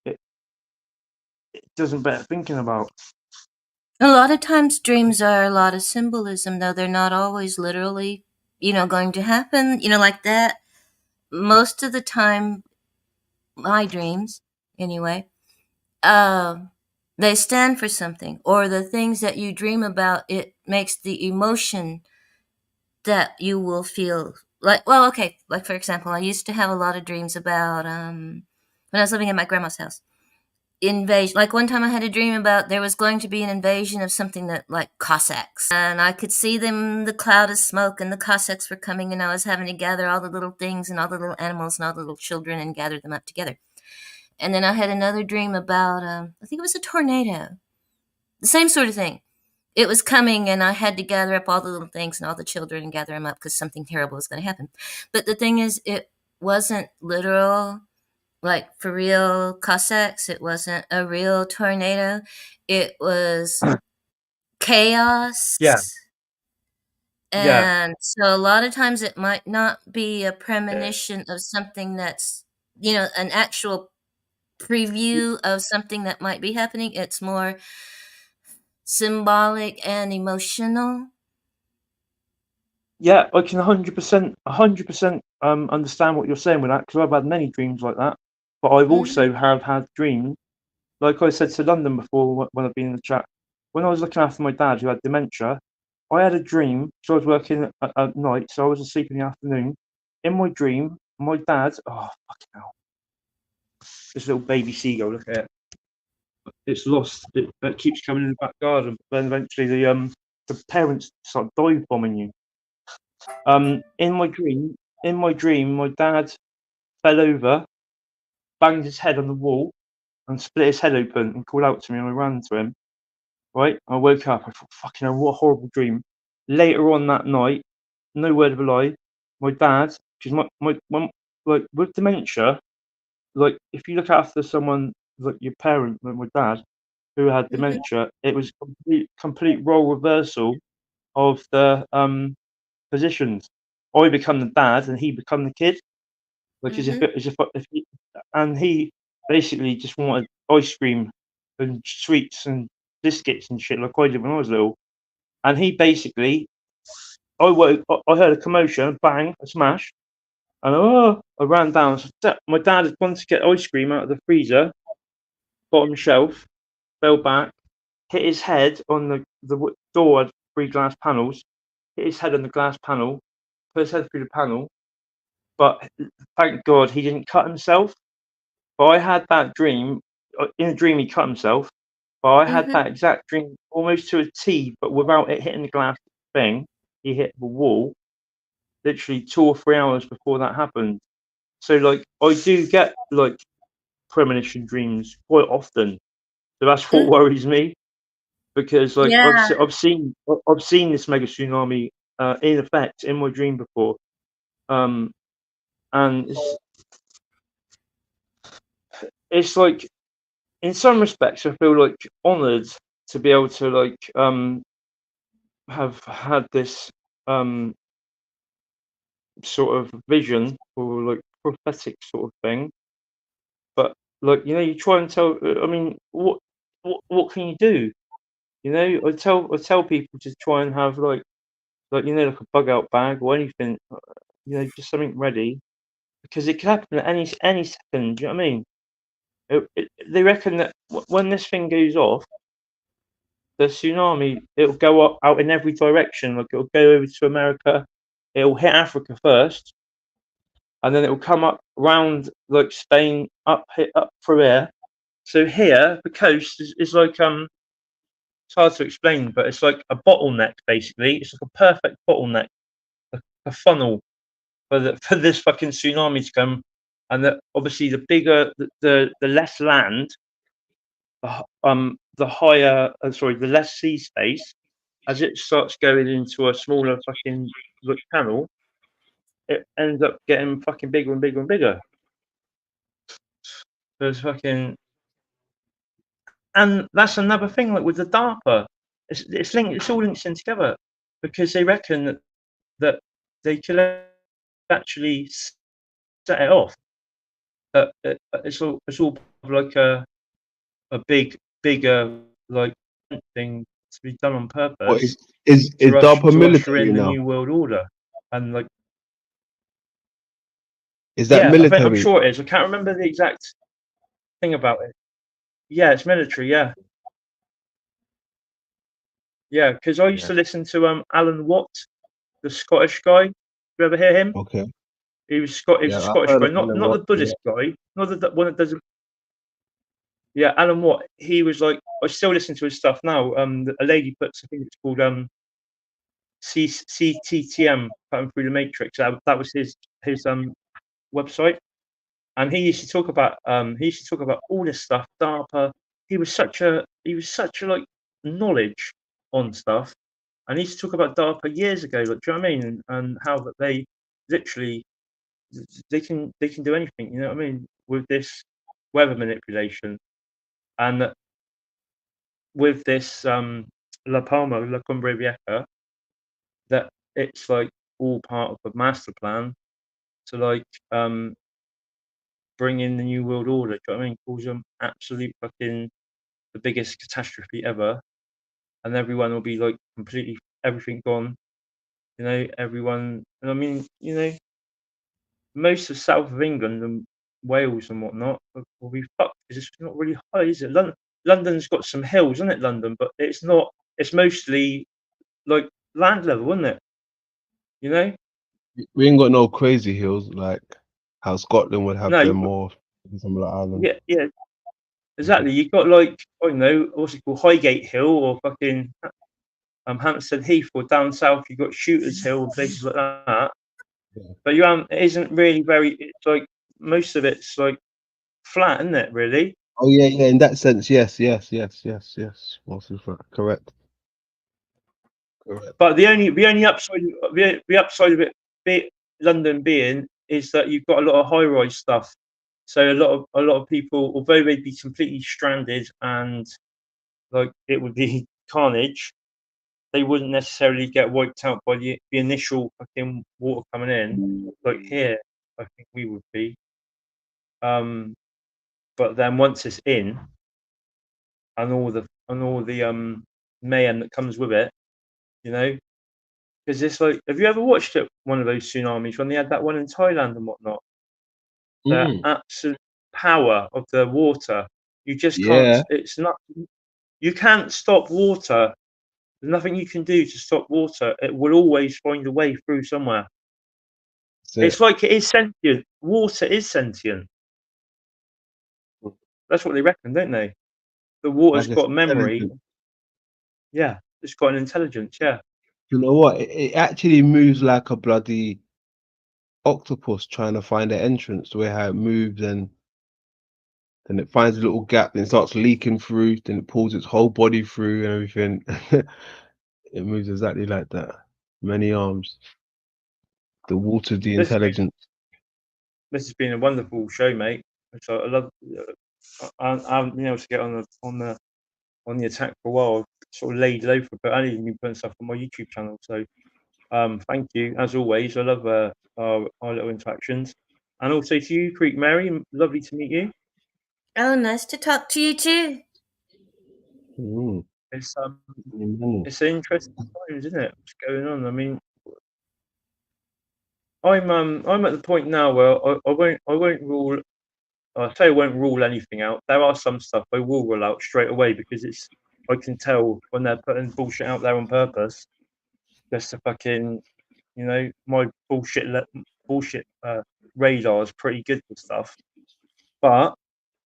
it doesn't bear thinking about. A lot of times dreams are a lot of symbolism, though they're not always literally, going to happen, like that. Most of the time, my dreams, anyway, they stand for something, or the things that you dream about, it makes the emotion that you will feel like, well, okay, like for example, I used to have a lot of dreams about when I was living in my grandma's house. Invasion. Like one time I had a dream about there was going to be an invasion of something that like Cossacks. And I could see them, the cloud of smoke, and the Cossacks were coming, and I was having to gather all the little things and all the little animals and all the little children and gather them up together. And then I had another dream about, I think it was a tornado. The same sort of thing. It was coming, and I had to gather up all the little things and all the children and gather them up because something terrible was going to happen. But the thing is, it wasn't literal, like for real Cossacks. It wasn't a real tornado. It was chaos. Yeah. Yeah. And so a lot of times it might not be a premonition of something that's, an actual preview of something that might be happening. It's more symbolic and emotional. Yeah, I can 100% understand what you're saying with that, because I've had many dreams like that. But I've also have had dreams, like I said to London before when I've been in the chat. When I was looking after my dad who had dementia, I had a dream. So I was working at night, so I was asleep in the afternoon. In my dream, my dad, oh fucking hell, this little baby seagull, look at it. It's lost. It keeps coming in the back garden. But then eventually the parents start dive bombing you. In my dream, in my dream, my dad fell over, banged his head on the wall, and split his head open and called out to me, and I ran to him. Right, I woke up. I thought, fucking hell, what a horrible dream. Later on that night, no word of a lie, my dad, because my like with dementia, like if you look after someone like your parent, like my dad, who had dementia, it was complete role reversal of the positions. I become the dad and he become the kid. Like as if he, and he basically just wanted ice cream and sweets and biscuits and shit like I did when I was little. And he basically, I heard a commotion, a bang, a smash, and I ran down. So my dad had gone to get ice cream out of the freezer, bottom shelf, fell back, hit his head on the door had 3 glass panels, hit his head on the glass panel, put his head through the panel, but thank God he didn't cut himself. But I had that dream, in a dream he cut himself, but I had that exact dream almost to a T, but without it hitting the glass thing. He hit the wall literally 2 or 3 hours before that happened. So like I do get like premonition dreams quite often. So that's what worries me, because like I've seen this mega tsunami in effect in my dream before, and it's like in some respects I feel like honoured to be able to like have had this sort of vision or like prophetic sort of thing. But like you try and tell. I mean, what can you do? I tell people to try and have like like a bug out bag or anything. Just something ready, because it could happen at any second. Do you know what I mean? They reckon that when this thing goes off, the tsunami, it'll go out in every direction. Like it'll go over to America, it'll hit Africa first, and then it will come up round like Spain, up through here. So here, the coast is like it's hard to explain, but it's like a bottleneck basically. It's like a perfect bottleneck, a funnel for this fucking tsunami to come, and that obviously the bigger the less land, the higher the less sea space. As it starts going into a smaller fucking like channel, it ends up getting fucking bigger and bigger and bigger. There's fucking, and that's another thing. Like with the DARPA, it's linked. It's all linked in together, because they reckon that they could actually set it off. It's all like a bigger like thing to be done on What purpose is to DARPA usher military in the now? new world order. And like, Is that I'm military? sure it is. I can't remember the exact thing about it. Yeah, it's military. Yeah, because I used to listen to Alan Watt, the Scottish guy. You ever hear him? Okay. He was Scott. He was Yeah, a I've Scottish heard guy, of not Alan the Watts, Buddhist guy, not the one that does. Yeah, Alan Watt. He was like, I still listen to his stuff now. A lady puts, I think it's called CTTM, Cutting Through the Matrix. That was his website, and he used to talk about all this stuff. DARPA. He was such a like knowledge on stuff, and he used to talk about DARPA years ago. Like, do you know what I mean? And how that they literally they can do anything. You know what I mean? With this weather manipulation, and with this La Palma, La Cumbre Vieja, that it's like all part of the master plan to like bring in the new world order. Do you know what I mean? Cause them absolute fucking the biggest catastrophe ever, and everyone will be like completely everything gone. Everyone. And I mean, most of south of England and Wales and whatnot will be fucked because it's not really high, is it? London's got some hills, isn't it, London? But it's not. It's mostly like land level, isn't it? We ain't got no crazy hills like how Scotland would have No, them, or some like Ireland. yeah, exactly. You've got like I don't know what's it called, Highgate Hill or fucking Hampstead Heath, or down south you've got Shooters Hill and places like that. But it isn't really very. It's like most of it's like flat, isn't it? Really. Oh yeah, yeah. In that sense, yes. Most of it, correct. But the only upside the upside of it, London being, is that you've got a lot of high rise stuff. So a lot of people, although they'd be completely stranded and like it would be carnage, they wouldn't necessarily get wiped out by the initial fucking water coming in. Like here, I think we would be. But then once it's in, and all the mayhem that comes with it, you know, because it's like, have you ever watched one of those tsunamis when they had that one in Thailand and whatnot? The absolute power of the water, you just can't. Yeah. It's not. You can't stop water. There's nothing you can do to stop water. It will always find a way through somewhere. It's like it is sentient. Water is sentient. That's what they reckon, don't they? The water's Like it's got memory. intelligent. Yeah, it's got an intelligence. Yeah. You know what? It actually moves like a bloody octopus trying to find an entrance. The way how it moves, and then it finds a little gap, then it starts leaking through, then it pulls its whole body through and everything. It moves exactly like that. Many arms. The water's the intelligence. This has been a wonderful show, mate. So I love. I haven't been able to get on the attack for a while. I've sort of laid low for a bit. I haven't even been putting stuff on my YouTube channel. So, thank you as always. I love our little interactions, and also to you, Creek Mary. Lovely to meet you. Oh, nice to talk to you too. It's it's an interesting times, isn't it? What's going on? I mean, I'm at the point now where I won't rule. I say I won't rule anything out. There are some stuff I will rule out straight away because I can tell when they're putting bullshit out there on purpose, just to fucking, my bullshit radar is pretty good for stuff, but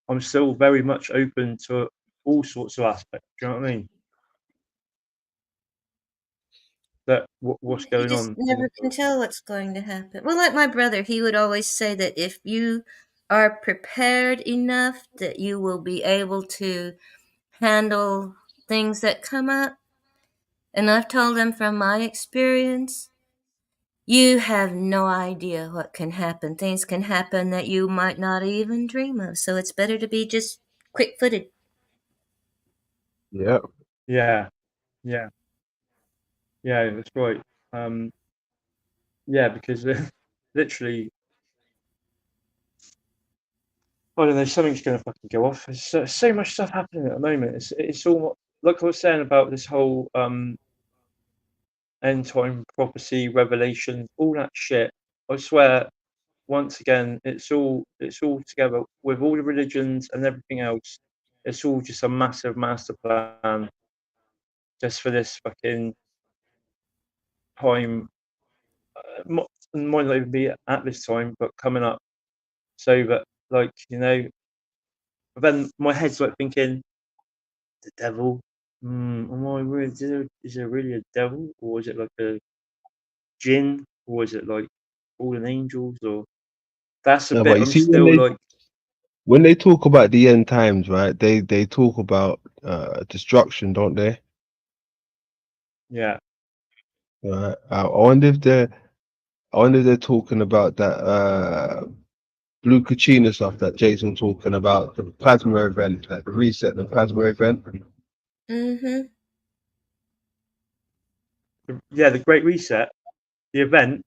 I'm still very much open to all sorts of aspects. Do you know what I mean? What's You going just on? never can tell what's going to happen. Well, like my brother, he would always say that if you are prepared enough, that you will be able to handle things that come up. And I've told him from my experience, you have no idea what can happen. Things can happen that you might not even dream of. So it's better to be just quick-footed. Yeah. Yeah. That's right. Yeah, because literally, I don't know, something's going to fucking go off. There's so much stuff happening at the moment. It's all like I was saying about this whole end time prophecy, revelation, all that shit. I swear, once again, it's all together with all the religions and everything else. It's all just a massive master plan, just for this fucking time. Might not even be at this time, but coming up. So that, like, but then my head's like thinking, the devil. Am I really? Is there really a devil, or is it like a jinn, or is it like fallen angels, or that's a No, bit. but you I'm see still like, when they talk about the end times, right? They talk about destruction, don't they? yeah. Right. I wonder if they're talking about that blue Kachina stuff that Jason talking about, the plasma event, like the reset, the plasma event. Mm-hmm. Yeah, the Great Reset, the event.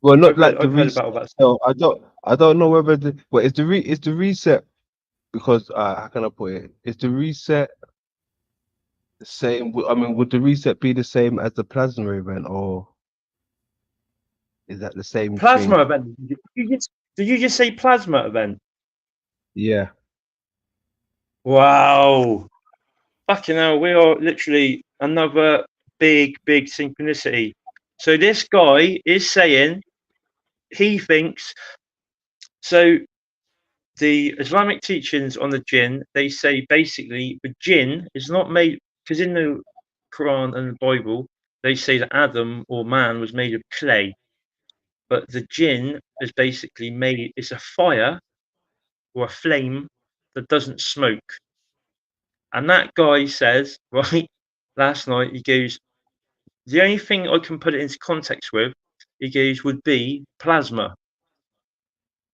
Well, not like the I've heard reset. about that. No, I don't know whether is the reset, because how can I put it? Is the reset the same? I mean, would the reset be the same as the plasma event, or is that the same thing? Plasma event. Did you just say plasma event? Yeah. Wow. Fucking hell, we are literally another big synchronicity. So this guy is saying he thinks so. The Islamic teachings on the jinn, they say basically the jinn is not made, because in the Quran and the Bible they say that Adam or man was made of clay. but the jinn is basically made. It's a fire or a flame that doesn't smoke. And that guy says, right, last night, he goes, the only thing I can put it into context with, he goes, would be plasma.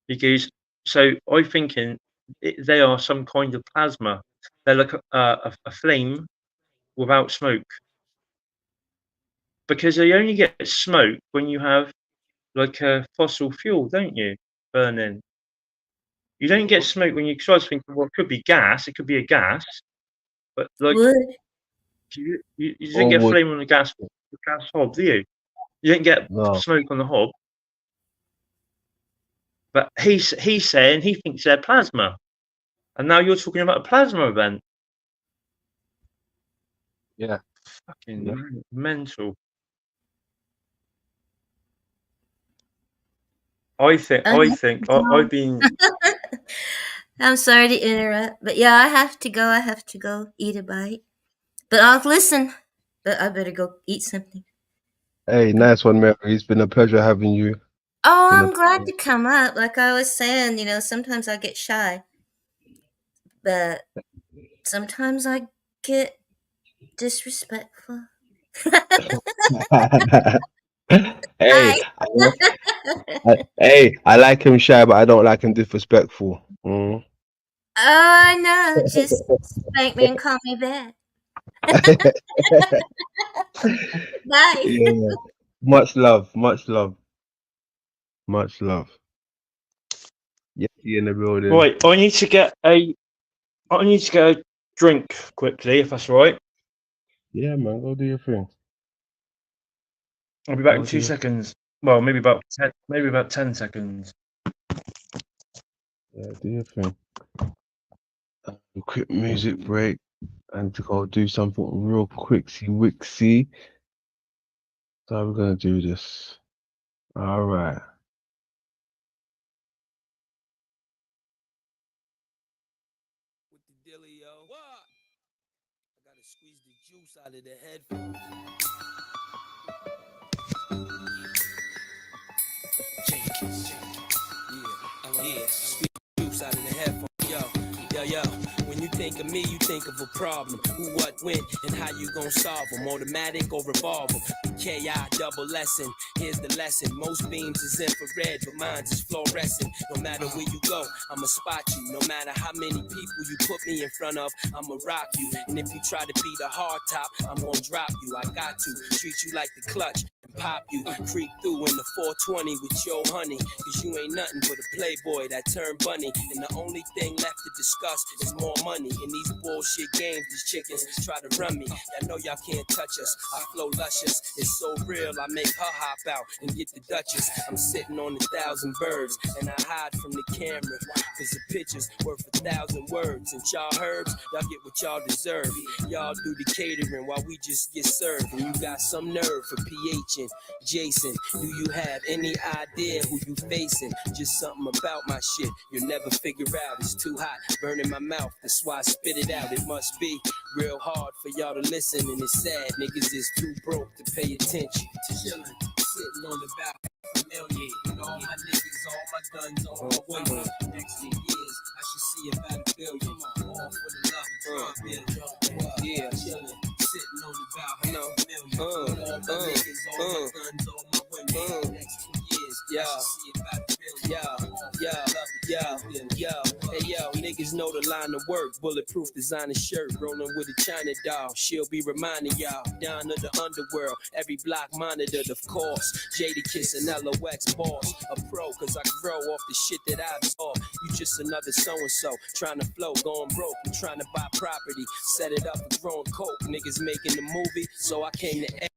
He goes, so I'm thinking they are some kind of plasma. They're like a flame without smoke. Because they only get smoke when you have like a fossil fuel, don't you, burning? You don't get smoke when you. So I was thinking, well, it could be gas. It could be a gas, but like Wood. you didn't get flame on the gas hob, do you? You didn't get smoke on the hob. But he's saying he thinks they're plasma, and now you're talking about a plasma event. Yeah, fucking mental. I've been. I'm sorry to interrupt, but yeah, I have to go. I have to go eat a bite. But I'll listen. But I better go eat something. Hey, nice one, Mary. It's been a pleasure having you. Oh, Been I'm glad to come up. Like I was saying, sometimes I get shy. But sometimes I get disrespectful. Hey, I like him shy, but I don't like him disrespectful. Mm. Oh, I know. Just spank me and call me back. Bye. Yeah. Much love, much love, much love. Yeah, you in the building. Right, I need to get a drink quickly, if that's all right. Yeah, man, go do your thing. I'll be back in 2 seconds. Well, maybe about 10 seconds. Yeah, do your thing. A quick music break and to go do something real quicksy. So we're gonna do this. All right. Out of the headphones. Jenkins. Yeah. Sweet juice out of the headphones. Yo. When you think of me, you think of a problem. Who, what, when, and how you gon' solve them. Automatic or revolver. KI double lesson. Here's the lesson. Most beams is infrared, but mine's is fluorescent. No matter where you go, I'ma spot you. No matter how many people you put me in front of, I'ma rock you. And if you try to be the hard top, I'm gonna drop you. I got to treat you like the clutch. Pop you, creep through in the 420 with your honey. Cause you ain't nothing but a playboy that turned bunny. And the only thing left to discuss is more money. In these bullshit games, these chickens try to run me. I know y'all can't touch us. I flow luscious. It's so real, I make her hop out and get the Duchess. I'm sitting on 1,000 birds and I hide from the camera. Cause the picture's worth 1,000 words. And y'all herbs, y'all get what y'all deserve. Y'all do the catering while we just get served. And you got some nerve for PH and Jason. Do you have any idea who you facing? Just something about my shit you'll never figure out. It's too hot, burning my mouth. That's why I spit it out. It must be real hard for y'all to listen. And it's sad, niggas is too broke to pay attention. Chillin', sitting on the balcony, familiar. All my niggas, all my guns, all my women. Next years, I should see about $1 billion. All for the love of drug. Yeah, chillin'. Sitting on the balcony, all my niggas, all my guns, all my women. Next 2 years, yo. Hey yo, niggas know the line of work. Bulletproof designer shirt, rolling with a China doll. She'll be reminding y'all, down to the underworld. Every block monitored, of course. Jadakiss and LOX boss. A pro, cause I grow off the shit that I absorb. You just another so-and-so, trying to flow, going broke. I'm trying to buy property, set it up for growing coke. Niggas making the movie, so I came to edit.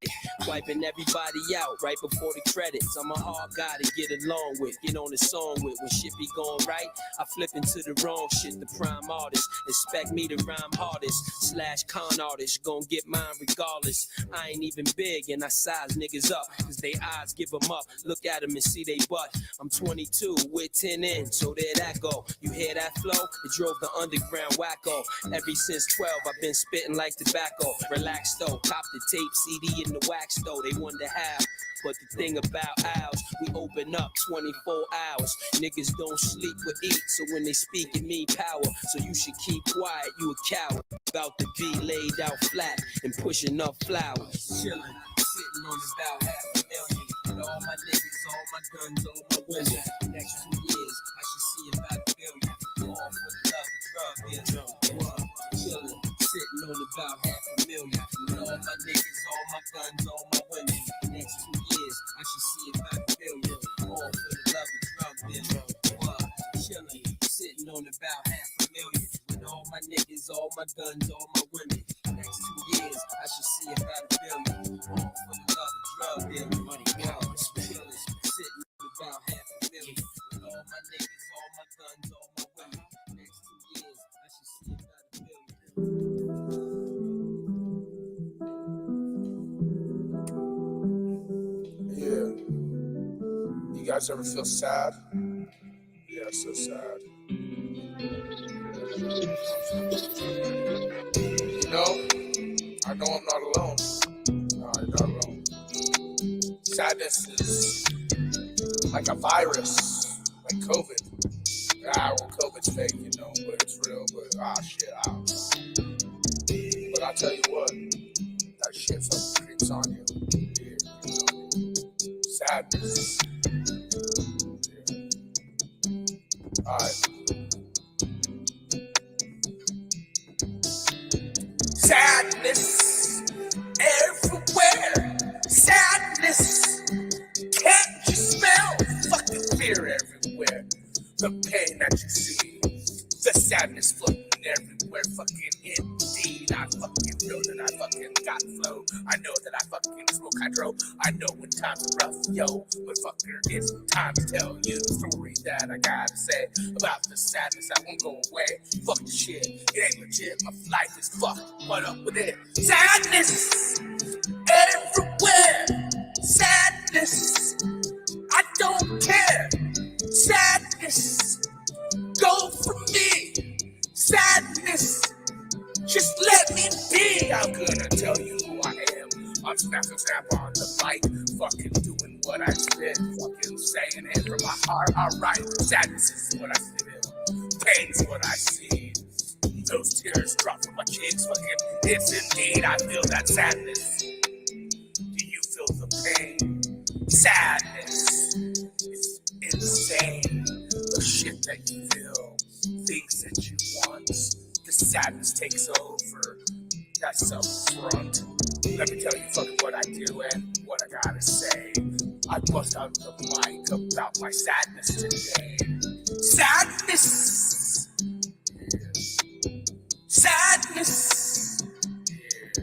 Wiping everybody out right before the credits. I'm a hard guy to get along with, get on the song with. When shit be going right, I flip into the wrong shit. The prime artist expect me to rhyme hardest. / con artist, gon' get mine regardless. I ain't even big and I size niggas up, cause they eyes give them up. Look at them and see they butt. I'm 22 with 10 in, so there that go. You hear that flow? It drove the underground wacko. Ever since 12, I've been spitting like tobacco. Relax though, cop the tape, CD in the wax though. They wonder how, But the thing about ours, we open up 24 hours. Niggas don't sleep or eat, so when they speak, it mean power. So you should keep quiet, you a coward. About to be laid out flat and pushing up flowers. Chillin', sitting on about $500,000. With all my niggas, all my guns, all my women. Next 2 years, I should see about $1 billion. All for the love of drug dealers. Chillin', sitting on about $500,000. With all my niggas, all my guns, all my women. Next 2 years, I should see about $1 billion. All for the love of drug dealers. Chillin', sitting on about $500,000. With all my niggas, all my guns, all my women. Next 2 years, I should see about $1 billion. All for the love of drug dealers. Money counts, chillin', sitting on about $500,000. With all my niggas, all my guns, all my women. Next 2 years, I should see about $1 billion. Yeah. You guys ever feel sad? Yeah, so sad. You know, I know I'm not alone. No, I'm not alone. Sadness is like a virus, like COVID. Well, COVID's fake, you know, but it's real. But shit, I don't know. But I'll tell you what, that shit fucking creeps on you. Yeah, you know. Sadness. Yeah. All right. Sadness everywhere. Sadness. Can't you smell fucking fear everywhere? The pain that you see, the sadness floating everywhere. Fucking indeed, I fucking know that I fucking got flow. I know that I fucking smoke hydro. I know when times are rough, yo. But fucker, it's time to tell you the story that I gotta say about the sadness that won't go away. Fuck the shit, it ain't legit. My life is fucked. What up with it? Sadness everywhere. Sadness. I don't care. Sadness, go for me. Sadness, just let me be. I'm gonna tell you who I am. I'm snap on the mic, fucking doing what I spit, fucking saying it from my heart. Alright, sadness is what I feel. Pain's what I see. Those tears drop from my cheeks, fucking. It's indeed, I feel that sadness. Do you feel the pain? Sadness. It's insane. The shit that you feel, things that you want. The sadness takes over. That's up front. Let me tell you fucking what I do and what I gotta say. I bust out the mic about my sadness today. Sadness. Yeah. Sadness. Yeah.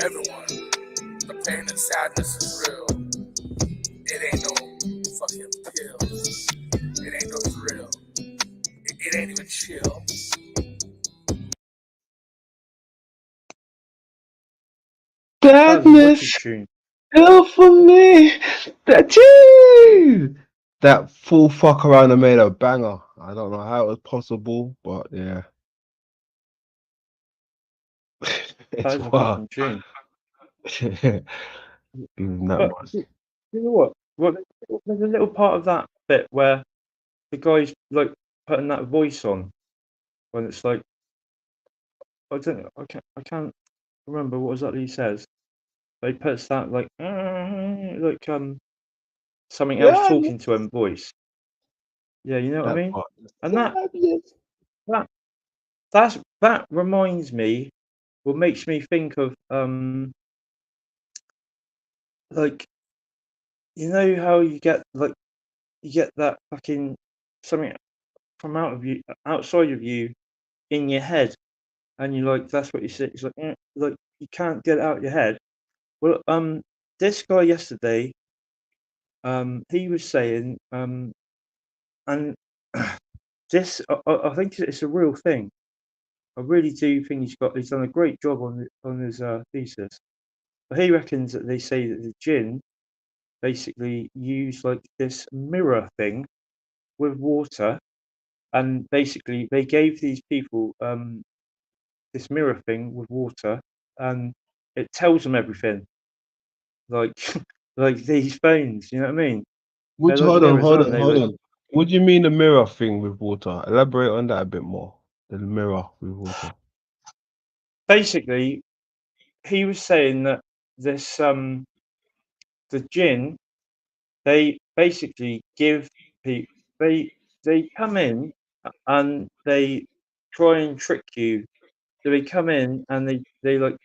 Everyone, the pain and sadness is real. It ain't no fucking pill. It ain't no thrill. It ain't even chill. Sadness, Tune. hell for me. That full fuck around and made a banger. I don't know how it was possible, but yeah. It's That is a wild. fucking tune. That But much. you know what? Well, there's a little part of that bit where the guy's like putting that voice on when it's like I can't remember what exactly he says. But he puts that like something else Yeah, talking to him voice. Yeah, you know what I that mean? part. And that reminds me, what makes me think of like you know how you get that fucking something from outside of you in your head, and you're like that's what you say. It's like you can't get it out of your head. Well, this guy yesterday, he was saying, and this I think it's a real thing. I really do think he's done a great job on his thesis. But he reckons that they say that the jinn basically use like this mirror thing with water, and basically they gave these people this mirror thing with water, and it tells them everything. like like these phones. You know what I mean? Which They're like hold on, mirrors, hold aren't on, they? hold Like on. What do you mean the mirror thing with water? Elaborate on that a bit more. The mirror with water. basically, he was saying that this the jinn, they basically give people, they come in and they try and trick you. So they come in and they like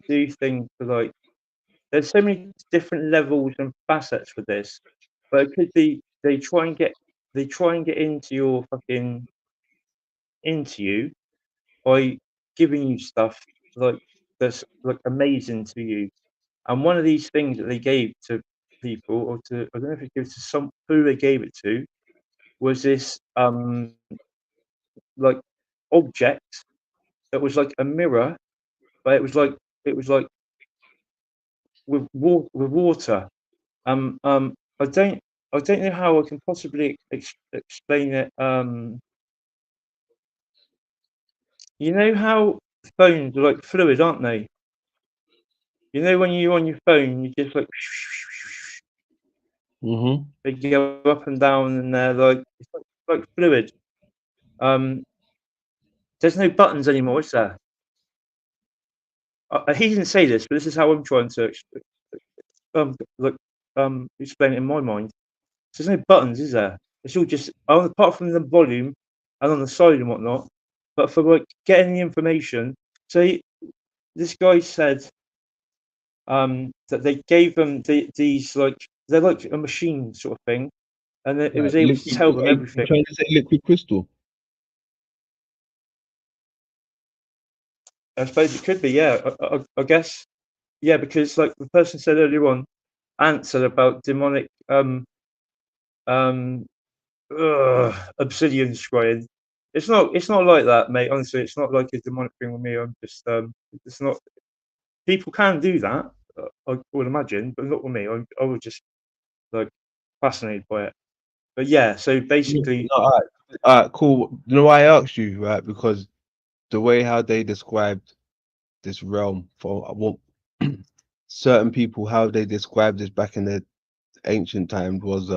do things for like, there's so many different levels and facets for this, but it could be they try and get into your fucking into you by giving you stuff like that's like amazing to you. And one of these things that they gave to people, or to, I don't know if it gives to some who they gave it to, was this like object that was like a mirror, but it was like with water. I don't know how I can possibly explain it. You know how phones are like fluid, aren't they? You know when you're on your phone, you just like Mm-hmm. they go up and down, and they're like it's like fluid. Um, there's no buttons anymore, is there? He didn't say this, but this is how I'm trying to like explain it in my mind. So there's no buttons, is there? It's all just apart from the volume and on the side and whatnot. But for like getting the information, so this guy said that they gave them these like they're like a machine sort of thing, and it Like was able to liquid, tell them are you everything. trying to say liquid crystal? I suppose it could be, yeah. I guess, yeah, because like the person said earlier on, answered about demonic um obsidian scrying. It's not like that, mate. Honestly, it's not like a demonic thing with me. I'm just it's not. People can do that, I would imagine, but not with me. I was just like fascinated by it. But yeah, so Yeah, basically, no, all right, cool. You know why I asked you, right? Because the way how they described this realm for what certain people, how they described this back in the ancient times was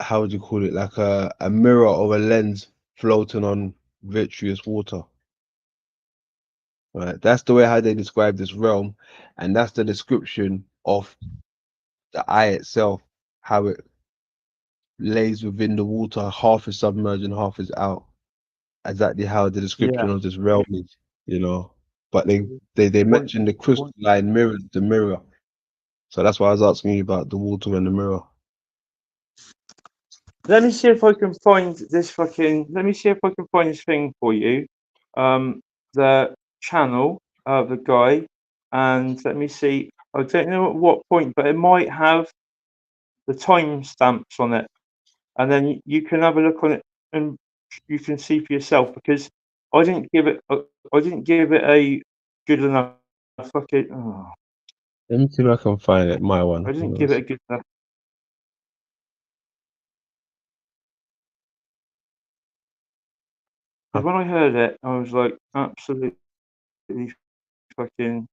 how would you call it? Like a mirror or a lens floating on vitreous water. Right. That's the way how they describe this realm, and that's the description of the eye itself, how it lays within the water, half is submerged and half is out. Exactly how the yeah. description of this realm is, you know. But they One, mentioned the crystalline mirror, the mirror. So that's why I was asking you about the water and the mirror. let me see if I can find this fucking. Let me see if I can find this thing for you. The channel of the guy, and let me see. I don't know at what point, but it might have the timestamps on it, and then you can have a look on it, and you can see for yourself. Because I didn't give it. I didn't give it a good enough. Fucking. Oh, Let me see if I can find it. My one. I didn't give it a good enough. Because when I heard it, I was like, absolutely fucking.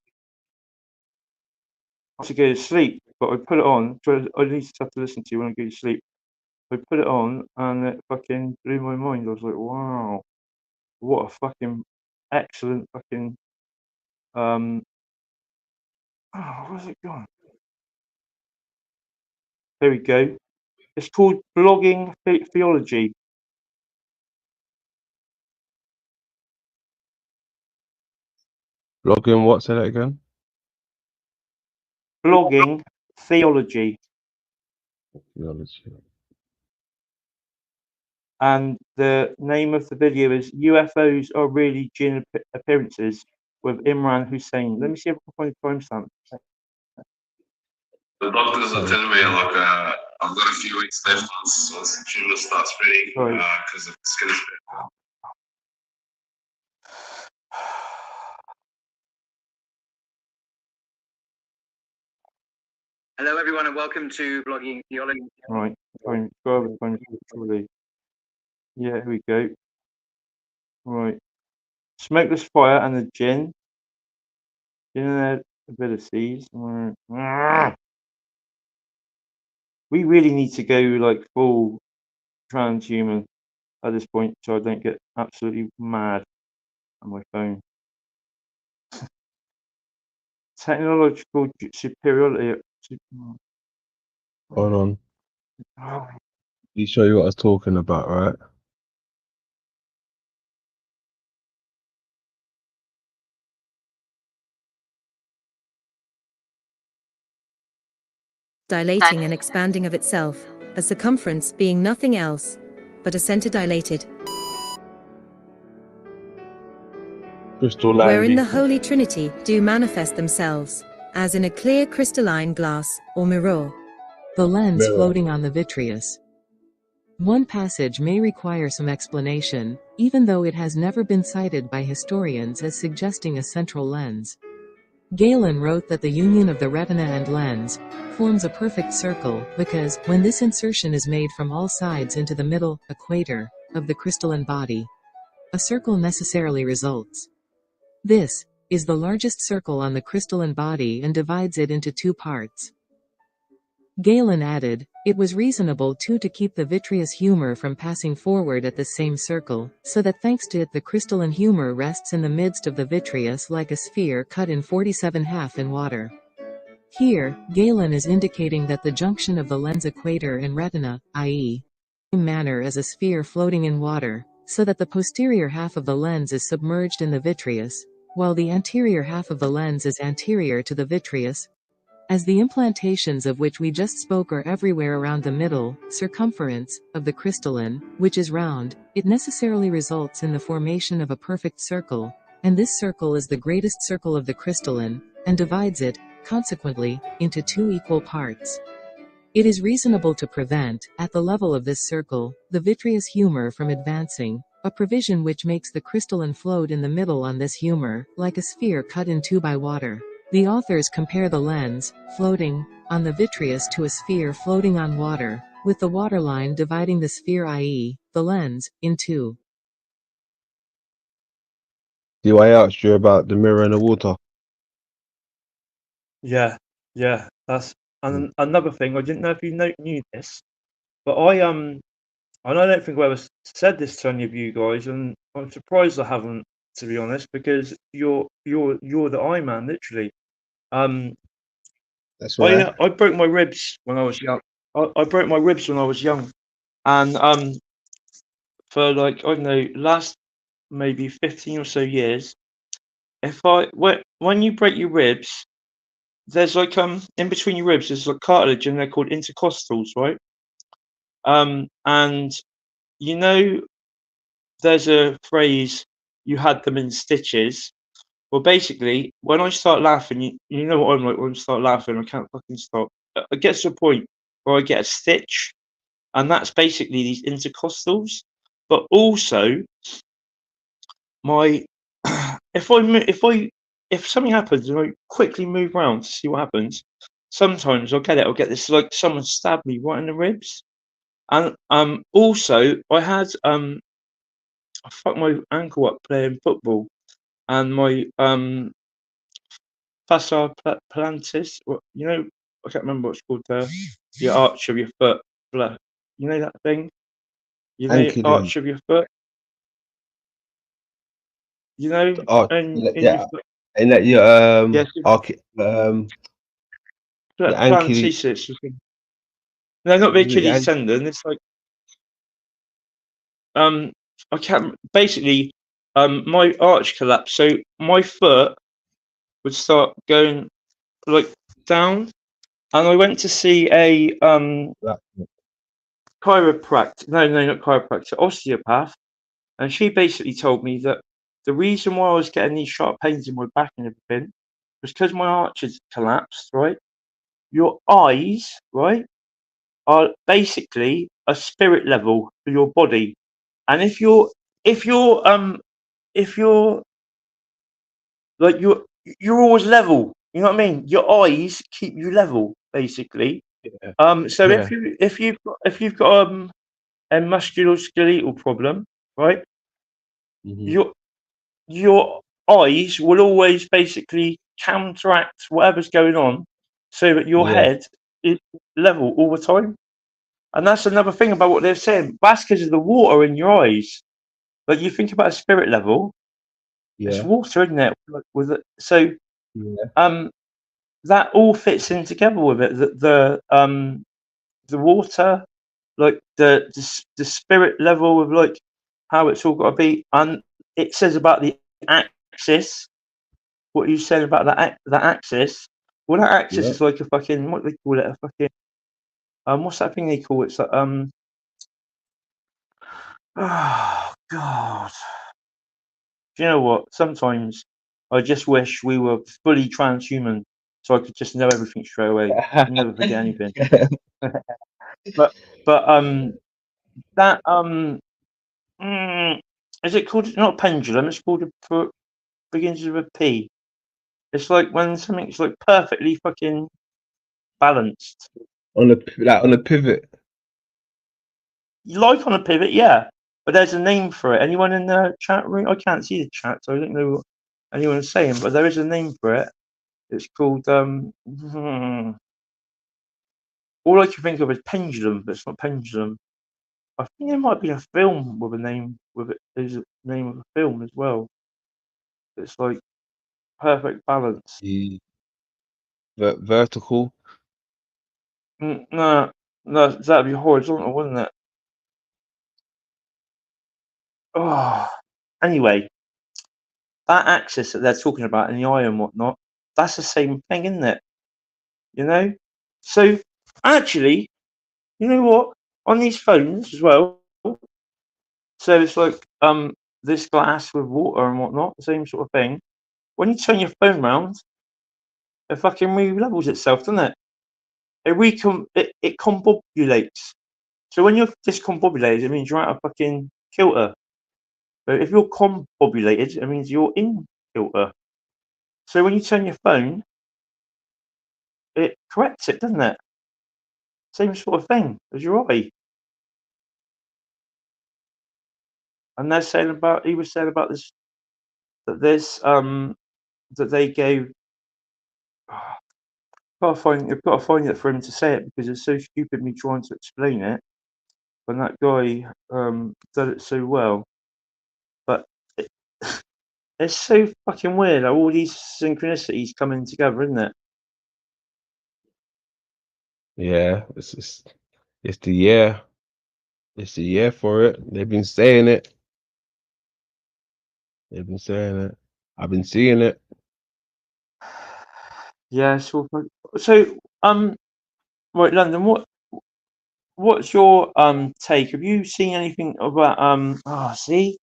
To go to sleep, but I put it on. So I need to have to listen to you when I go to sleep. I put it on, and it fucking blew my mind. I was like, wow, what a fucking excellent fucking oh, where's it gone? There we go. It's called blogging theology. Log in what? Say that again. Blogging theology, and the name of the video is UFOs are really jinn appearances with Imran Hussein. Let me see if I can find the timestamp. The doctors are telling me like I've got a few weeks left once the tumor starts spreading because it's going to spread. Hello, everyone, and welcome to Blogging Theology. Right, go over surely. Yeah, here we go. Right, smokeless fire and the jinn. abilities. We really need to go like full transhuman at this point, so I don't get absolutely mad on my phone. Technological superiority. Hold on. Oh, You show you what I was talking about, right? dilating and expanding of itself, a circumference being nothing else but a center dilated, Crystal wherein the landing. Holy Trinity do manifest themselves, as in a clear crystalline glass or mirror. The lens Mirror. floating on the vitreous. One passage may require some explanation, even though it has never been cited by historians as suggesting a central lens. Galen wrote that the union of the retina and lens forms a perfect circle because, when this insertion is made from all sides into the middle equator of the crystalline body, a circle necessarily results. This is the largest circle on the crystalline body and divides it into two parts. Galen added, it was reasonable too to keep the vitreous humor from passing forward at the same circle, so that thanks to it the crystalline humor rests in the midst of the vitreous like a sphere cut in 47/2 in water. Here, Galen is indicating that the junction of the lens equator and retina, i.e., same manner as a sphere floating in water, so that the posterior half of the lens is submerged in the vitreous, while the anterior half of the lens is anterior to the vitreous. As the implantations of which we just spoke are everywhere around the middle circumference of the crystalline, which is round, it necessarily results in the formation of a perfect circle, and this circle is the greatest circle of the crystalline, and divides it, consequently, into two equal parts. It is reasonable to prevent, at the level of this circle, the vitreous humor from advancing, a provision which makes the crystalline float in the middle on this humor, like a sphere cut in two by water. The authors compare the lens, floating, on the vitreous to a sphere floating on water, with the waterline dividing the sphere, i.e., the lens, in two. Do I asked you about the mirror in the water? yeah, that's another thing. I didn't know if you knew this, but and I don't think I ever said this to any of you guys, and I'm surprised I haven't, to be honest, because you're the Eye Man, literally. That's right. I broke my ribs when I was young. I broke my ribs when I was young, and for like, I don't know, last maybe 15 or so years, when you break your ribs, there's like in between your ribs there's like cartilage, and they're called intercostals, right? And you know, there's a phrase, you had them in stitches. Well, basically, when I start laughing, you know what I'm like when I start laughing, I can't fucking stop. It gets to a point where I get a stitch, and that's basically these intercostals. But also, my if something happens and I quickly move around to see what happens, sometimes I'll get this like someone stabbed me right in the ribs. And also I had I fucked my ankle up playing football, and my fascia plantis, you know, I can't remember what it's called there. The arch of your foot, you know that thing? You know, Ankylosing. arch of your foot. You know, Oh, in your yeah. foot. And that your Yes. the ankle. Plantitis. No, not the The Achilles tendon. It's like I can't. Basically, my arch collapsed, so my foot would start going like down, and I went to see a chiropractor. No, not chiropractor, osteopath, and she basically told me that the reason why I was getting these sharp pains in my back and everything was because my arch had collapsed. Right, your eyes, right, are basically a spirit level for your body, and if you're like you're always level, you know what I mean, your eyes keep you level basically. So Yeah. if you've got a musculoskeletal problem, right, Mhm. your eyes will always basically counteract whatever's going on, so that your Yeah. head is level all the time. And that's another thing about what they're saying. That's because of the water in your eyes. Like you think about a spirit level, it's Yeah. water, isn't it? Like, with it, so Yeah. that all fits in together with it. The water, like the spirit level of like how it's all got to be, and it says about the axis. What you said about that axis. Well, that axis Yeah. is like a fucking what do they call it? A fucking what's that thing they call it? It's like oh god. Do you know what? Sometimes I just wish we were fully transhuman, so I could just know everything straight away, never forget anything. but that is it called? Not a pendulum. It's called begins with a P. It's like when something's like perfectly fucking balanced. On a pivot. Like on a pivot, yeah. But there's a name for it. Anyone in the chat room? I can't see the chat, so I don't know what anyone's saying. But there is a name for it. It's called all I can think of is pendulum, but it's not pendulum. I think there might be a film with a name with it. There's a name of a film as well. It's like perfect balance. Vertical. No, that'd be horizontal, wouldn't it? Oh, anyway, that axis that they're talking about in the eye and whatnot, that's the same thing, isn't it? You know? So, actually, you know what? On these phones as well, so it's like this glass with water and whatnot, the same sort of thing. When you turn your phone round, it fucking re-levels itself, doesn't it? It combobulates. So when you're discombobulated, it means you're out of fucking kilter. But if you're combobulated, it means you're in kilter. So when you turn your phone, it corrects it, doesn't it? Same sort of thing as your eye. And they're saying about he was saying about this that they gave I've got to find it for him to say it because it's so stupid me trying to explain it. When that guy did it so well. But it, it's so fucking weird how all these synchronicities coming together, isn't it? Yeah. It's the year. It's the year for it. They've been saying it. They've been saying it. I've been seeing it. Yeah, so right, London, what's your take? Have you seen anything about see?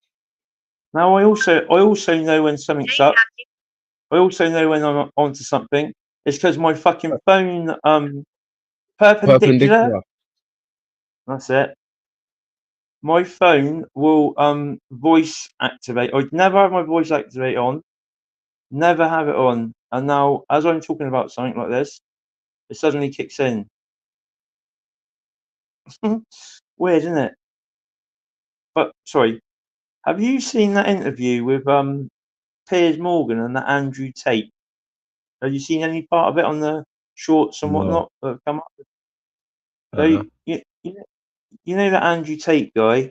Now I also know when something's up. I also know when I'm onto something. It's because my fucking phone perpendicular. That's it. My phone will voice activate. I'd never have my voice activate on. Never have it on. And now as I'm talking about something like this, it suddenly kicks in. Weird, isn't it? But sorry, have you seen that interview with Piers Morgan and that Andrew Tate? Have you seen any part of it on the shorts and No. whatnot that have come up? So you know that Andrew Tate guy?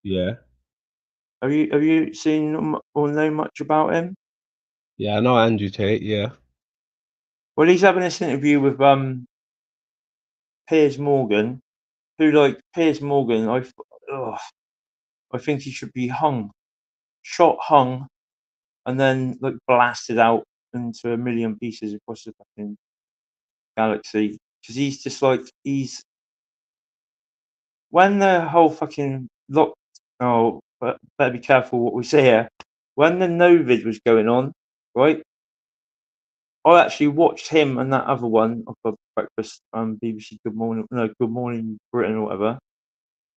Yeah. Have you seen or know much about him? Yeah, I know Andrew Tate, yeah. Well, he's having this interview with Piers Morgan, who like Piers Morgan, I think he should be hung, hung, and then like blasted out into a million pieces across the fucking galaxy. Because he's just like when the whole fucking but better be careful what we say here. When the Novid was going on, right? I actually watched him and that other one of breakfast, BBC Good Morning, no, Good Morning Britain or whatever.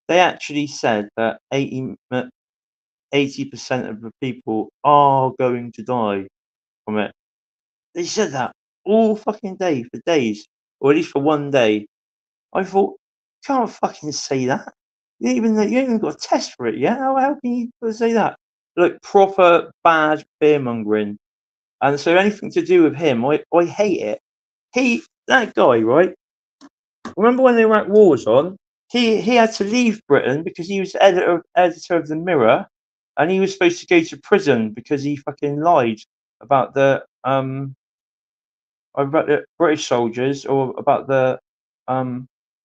They actually said that 80% of the people are going to die from it. They said that all fucking day for days, or at least for one day. I thought, can't fucking say that. You ain't even got a test for it yet. How can you say that? Like proper bad fear mongering. And so anything to do with him, I hate it. That guy, right? Remember when the Iraq War was on? He had to leave Britain because he was editor of the Mirror, and he was supposed to go to prison because he fucking lied about the British soldiers or about the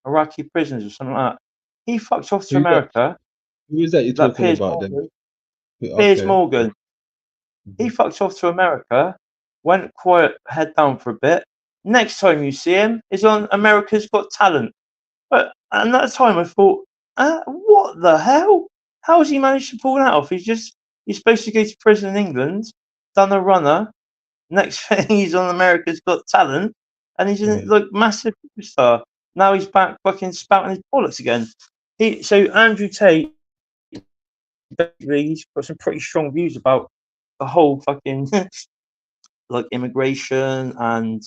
Iraqi prisoners or something like that. He fucked off to Who's that? America. Who is that you're That talking Piers about then? Morgan. Piers Okay. Morgan. He fucked off to America, went quiet, head down for a bit. Next time you see him is on America's Got Talent. But at that time I thought, what the hell? How has he managed to pull that off? He's supposed to go to prison in England, done a runner. Next thing he's on America's Got Talent, and he's a like massive superstar. Now he's back fucking spouting his bollocks again. So Andrew Tate, basically, he's got some pretty strong views about the whole fucking like immigration, and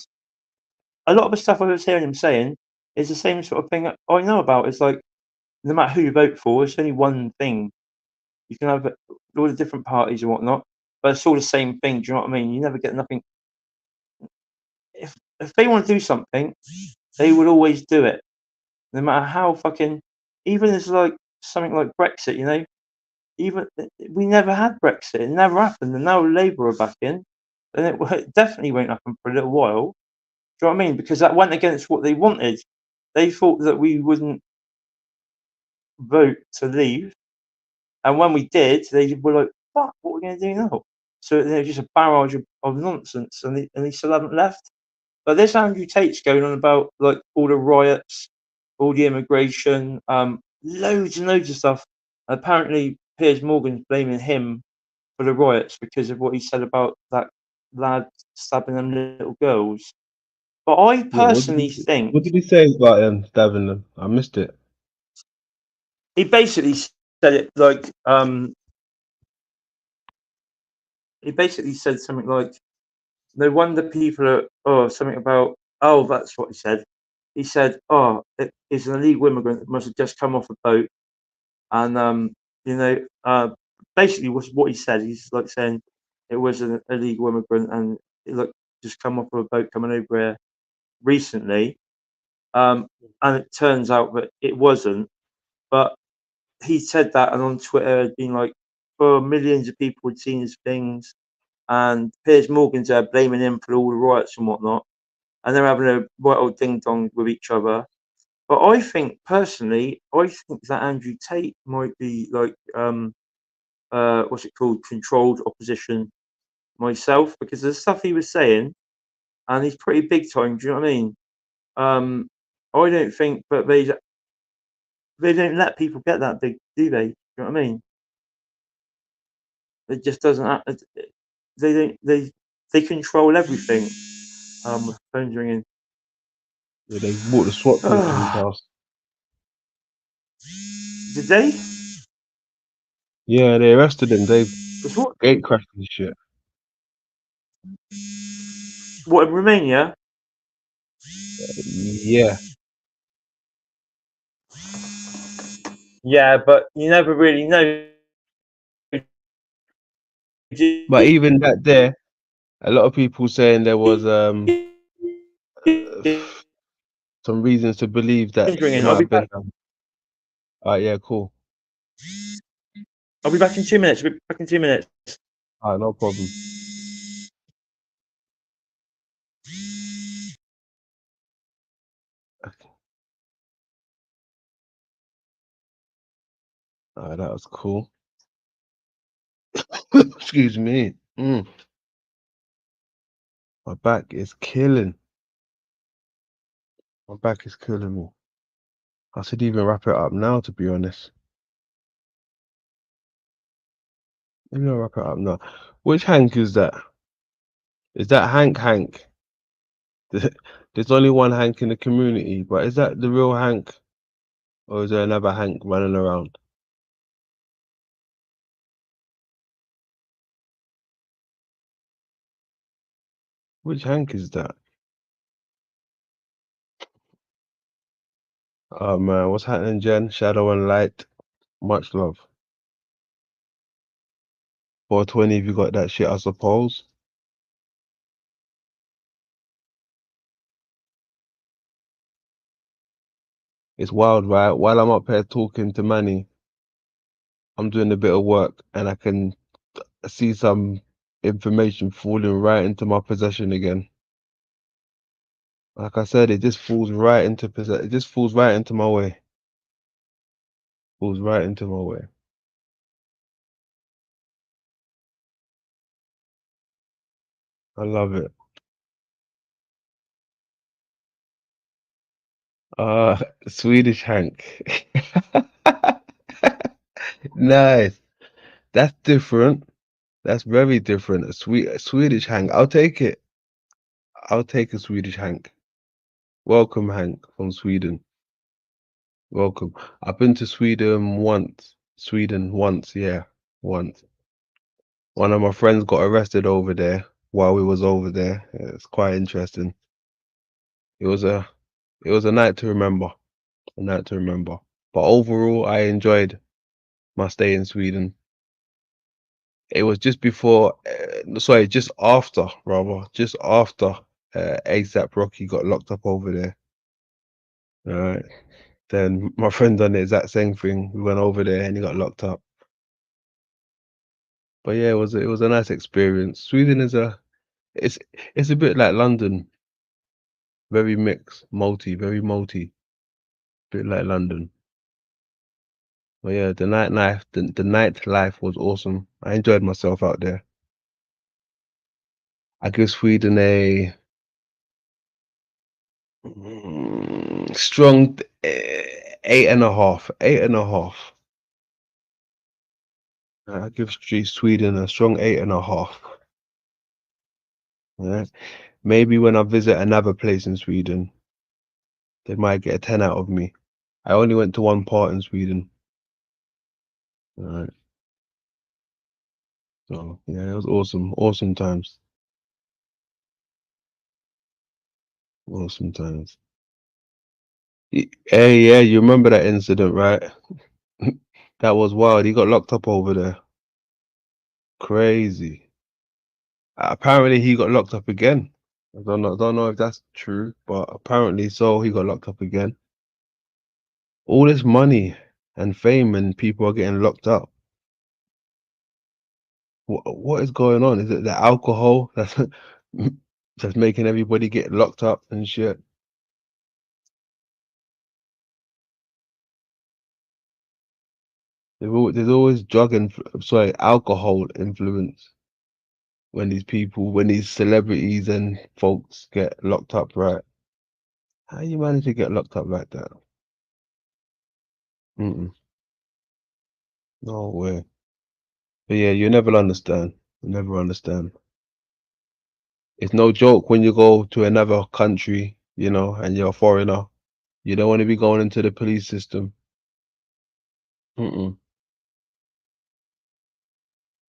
a lot of the stuff I was hearing him saying is the same sort of thing that I know about. It's like no matter who you vote for, it's only one thing. You can have all the different parties and whatnot, but it's all the same thing. Do you know what I mean? You never get nothing. If they want to do something, they will always do it, no matter how fucking. Even as like something like Brexit, you know, even we never had Brexit. It never happened, and now Labour are back in, and it definitely won't happen for a little while. Do you know what I mean? Because that went against what they wanted. They thought that we wouldn't vote to leave, and when we did, they were like, "Fuck, what are we going to do now?" So they're just a barrage of nonsense, and they still haven't left. But this Andrew Tate's going on about like all the riots, all the immigration, loads and loads of stuff. Apparently, Piers Morgan's blaming him for the riots because of what he said about that lad stabbing them little girls. But I Yeah, personally think what did he say about stabbing them? I missed it. he basically said it like he basically said something like, no wonder people are something about, that's what he said. He said, it's an illegal immigrant that must have just come off a boat, and basically what he said. He's like saying it was an illegal immigrant and it like just come off of a boat coming over here recently, and it turns out that it wasn't. But he said that, and on Twitter had been like, millions of people had seen his things, and Piers Morgan's there blaming him for all the riots and whatnot, and they're having a right old ding dong with each other. But I think personally, that Andrew Tate might be like what's it called, controlled opposition myself, because the stuff he was saying, and he's pretty big time. Do you know what I mean? I don't think, but they don't let people get that big, do they? Do you know what I mean? It just doesn't. They don't. They control everything. Phone's ringing. Yeah, they brought the SWAT team to his house. Did they? Yeah, they arrested him. They what? gate crashed and shit. What, in Romania? Yeah. Yeah, but you never really know. But even that there, a lot of people saying there was some reasons to believe that it I'll might be have been. back. Alright, yeah, cool. I'll be back in 2 minutes. Alright, no problem. Alright, that was cool. Excuse me. My back is killing. My back is killing me. I should even wrap it up now, to be honest. Maybe I'll wrap it up now. Which Hank is that? Is that Hank? There's only one Hank in the community, but is that the real Hank? Or is there another Hank running around? Which Hank is that? Oh man, what's happening, Jen? Shadow and light. Much love. 420 if you got that shit, I suppose. It's wild, right? While I'm up here talking to Manny, I'm doing a bit of work and I can see some information falling right into my possession again. Like I said, it just falls right into it just falls right into my way. Falls right into my way. I love it. Swedish Hank. Nice. That's different. That's very different. A Swedish Hank. I'll take it. I'll take a Swedish Hank. Welcome, Hank, from Sweden. Welcome. I've been to Sweden once. Yeah, once. One of my friends got arrested over there while we was over there. It's quite interesting. It was a night to remember. A night to remember. But overall, I enjoyed my stay in Sweden. It was just before, sorry, just after, rather, just after ASAP Rocky got locked up over there. All right. Then my friend done the exact same thing. We went over there and he got locked up. But yeah, it was a nice experience. Sweden is it's a bit like London. Very mixed, very multi. Bit like London. But yeah, the nightlife was awesome. I enjoyed myself out there. I give Sweden a strong 8.5. 8.5. I give Sweden a strong 8.5. Yeah. Maybe when I visit another place in Sweden, they might get a 10 out of me. I only went to one part in Sweden. All right. So yeah, it was awesome. Awesome times. Awesome times. Hey, yeah, you remember that incident, right? That was wild. He got locked up over there. Crazy. Apparently, he got locked up again. I don't know if that's true, but apparently so. He got locked up again. All this money and fame, and people are getting locked up. What is going on? Is it the alcohol that's making everybody get locked up and shit? There's always alcohol influence when these celebrities and folks get locked up, right? How you manage to get locked up like that? No way. But yeah, you never understand. You never understand. It's no joke when you go to another country, and you're a foreigner. You don't want to be going into the police system.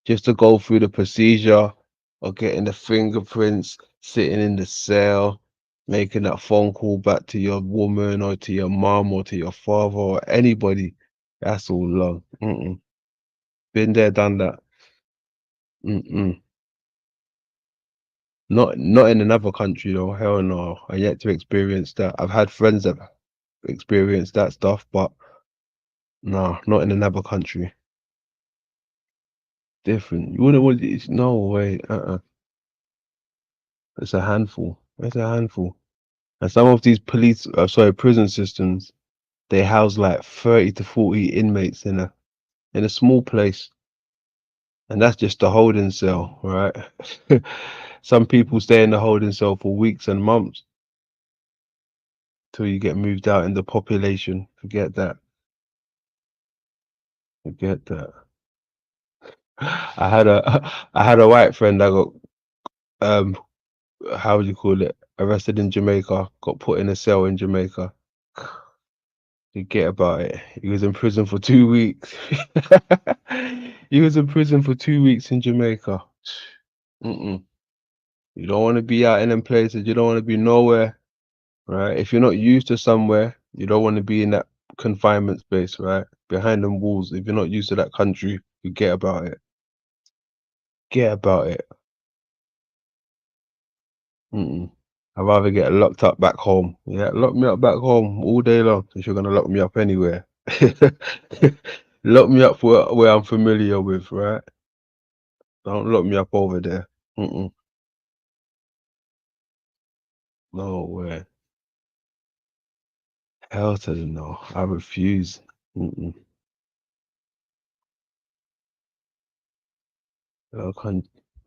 Just to go through the procedure of getting the fingerprints, sitting in the cell, making that phone call back to your woman or to your mom or to your father or anybody. That's all long. Been there, done that. Not in another country though. Hell no. I yet to experience that. I've had friends that experienced that stuff, but no, not in another country. Different. You wouldn't want no way. It's a handful. It's a handful. And some of these prison systems, they house like 30 to 40 inmates in a small place. And that's just the holding cell, right? Some people stay in the holding cell for weeks and months till you get moved out in the population. Forget that. Forget that. I had a white friend that got how would you call it? Arrested in Jamaica, got put in a cell in Jamaica. Forget about it. He was in prison for 2 weeks. He was in prison for 2 weeks in Jamaica. You don't want to be out in them places. You don't want to be nowhere, right? If you're not used to somewhere, you don't want to be in that confinement space, right? Behind them walls. If you're not used to that country, forget about it. Get about it. I'd rather get locked up back home. Yeah, lock me up back home all day long. If you're gonna lock me up anywhere, lock me up where I'm familiar with, right? Don't lock me up over there. Mm-mm. No way. Hell to the no. I refuse. Mm-mm.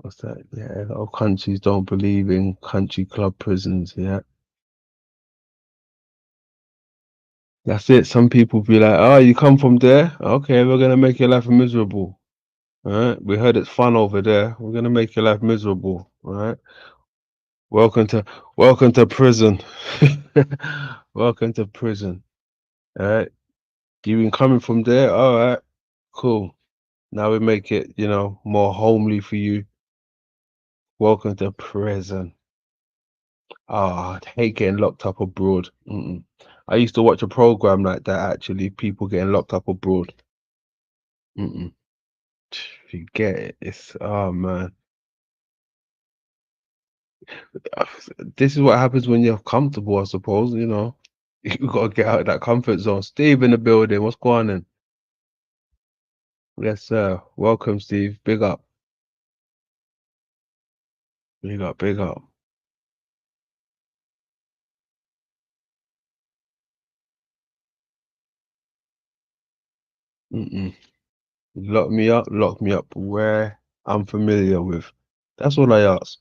What's that? Yeah, a lot of countries don't believe in country club prisons. Yeah. That's it. Some people be like, "Oh, you come from there? Okay, we're gonna make your life miserable." All right. We heard it's fun over there. We're gonna make your life miserable. All right. Welcome to prison. Welcome to prison. All right. You been coming from there? All right. Cool. Now we make it, more homely for you. Welcome to prison. Ah, I hate getting locked up abroad. Mm-mm. I used to watch a program like that, actually, people getting locked up abroad. Mm-mm. Forget it. It's, oh man. This is what happens when you're comfortable, I suppose, You gotta get out of that comfort zone. Steve in the building. What's going on? Yes, sir. Welcome, Steve. Big up. Big up, big up. Mm-mm. Lock me up where I'm familiar with. That's all I ask.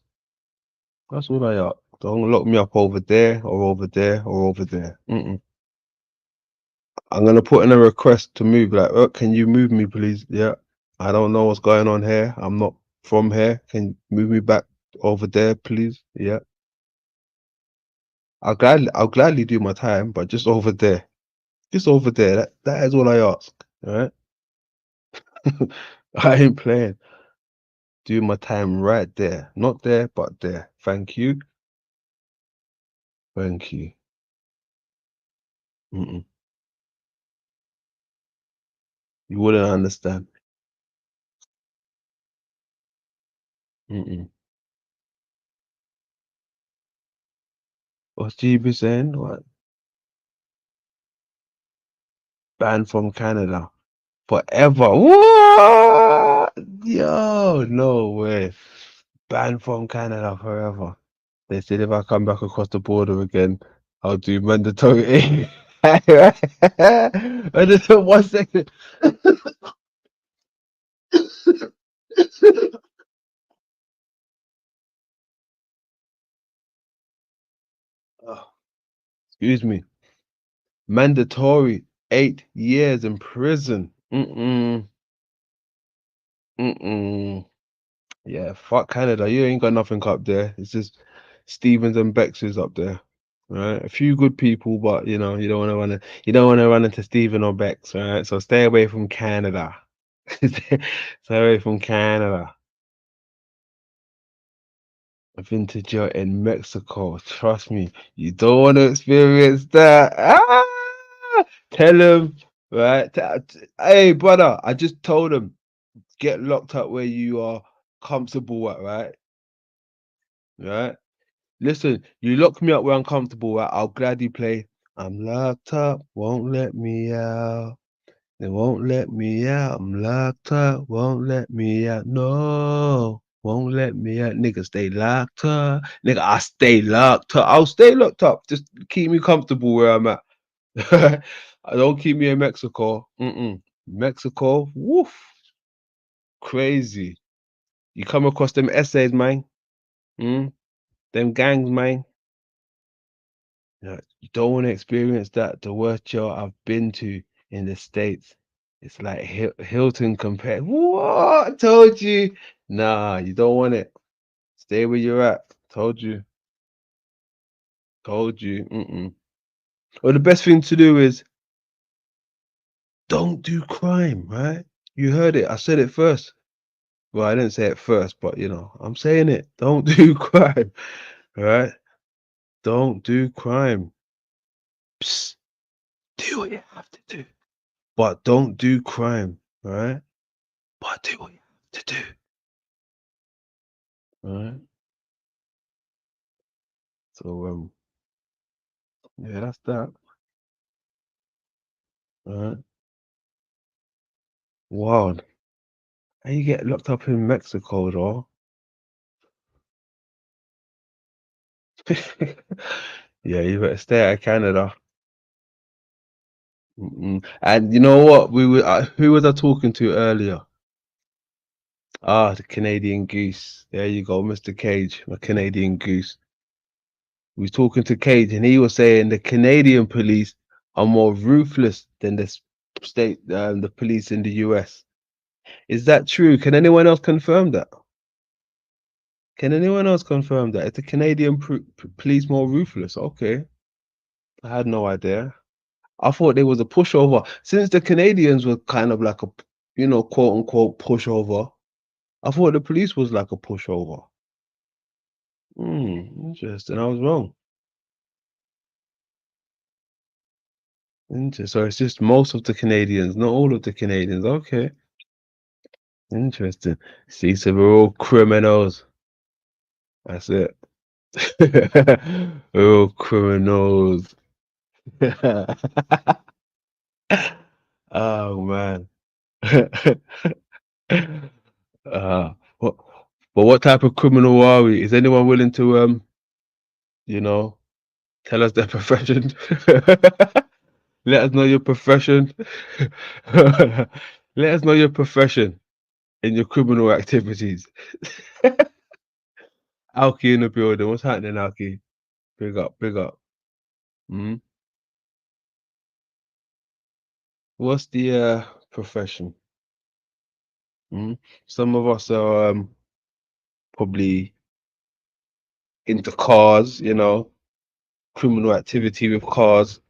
That's all I ask. Don't lock me up over there or over there or over there. Mm-mm. I'm gonna put in a request to move. Like, oh, can you move me, please? Yeah. I don't know what's going on here. I'm not from here. Can you move me back over there, please? Yeah. I'll gladly do my time, but just over there. Just over there. That is all I ask. All right. I ain't playing. Do my time right there. Not there, but there. Thank you. Thank you. Mm-mm. You wouldn't understand. Mm-mm. What's GB saying? What? Banned from Canada forever. What? Yo, no way. Banned from Canada forever. They said if I come back across the border again, I'll do mandatory. I just 1 second. Oh, excuse me. Mandatory 8 years in prison. Mm-mm. Mm-mm. Yeah, fuck Canada. You ain't got nothing up there. It's just Stevens and Bex's up there. Right? A few good people, but you don't want to run into Steven or Bex, right? So stay away from Canada. Stay away from Canada. A vintage yacht in Mexico. Trust me, you don't want to experience that. Tell him, right? Hey, brother, I just told him, get locked up where you are comfortable at, right? Right? Listen, you lock me up where I'm comfortable at, I'll gladly play. I'm locked up, won't let me out. They won't let me out. I'm locked up, won't let me out. No, won't let me out. Nigga, stay locked up. Nigga, I stay locked up. I'll stay locked up. Just keep me comfortable where I'm at. I don't keep me in Mexico. Mm-mm. Mexico, woof, crazy. You come across them essays, man. Them gangs, man. You don't want to experience that. The worst jail I've been to in the States. It's like Hilton compared. What? I told you. Nah, you don't want it. Stay where you're at. Told you. Told you. Mm-mm. Well, the best thing to do is don't do crime, right? You heard it. I said it first. Well, I didn't say it first, but I'm saying it. Don't do crime, right? Don't do crime. Psst, do what you have to do, but don't do crime, right? But do what you have to do, right? So yeah, that's that. All right. Wild. How you get locked up in Mexico, though? Yeah, you better stay out of Canada. And you know what? Who was I talking to earlier? Ah, the Canadian Goose. There you go, Mr. Cage, my Canadian Goose. We was talking to Cage, and he was saying the Canadian police are more ruthless than the police in the US. Is that true? Can anyone else confirm that? Can anyone else confirm that? Is the Canadian police more ruthless? Okay, I had no idea. I thought there was a pushover. Since the Canadians were kind of like a, quote unquote pushover, I thought the police was like a pushover. Interesting. I was wrong. Interesting. So it's just most of the Canadians, not all of the Canadians. Okay. Interesting. See, so we're all criminals. That's it. We're all criminals. Oh man. What? But what type of criminal are we? Is anyone willing to tell us their profession? Let us know your profession. Let us know your profession and your criminal activities. Alki in the building. What's happening, Alki? Big up, big up. What's the profession? Some of us are probably into cars, criminal activity with cars.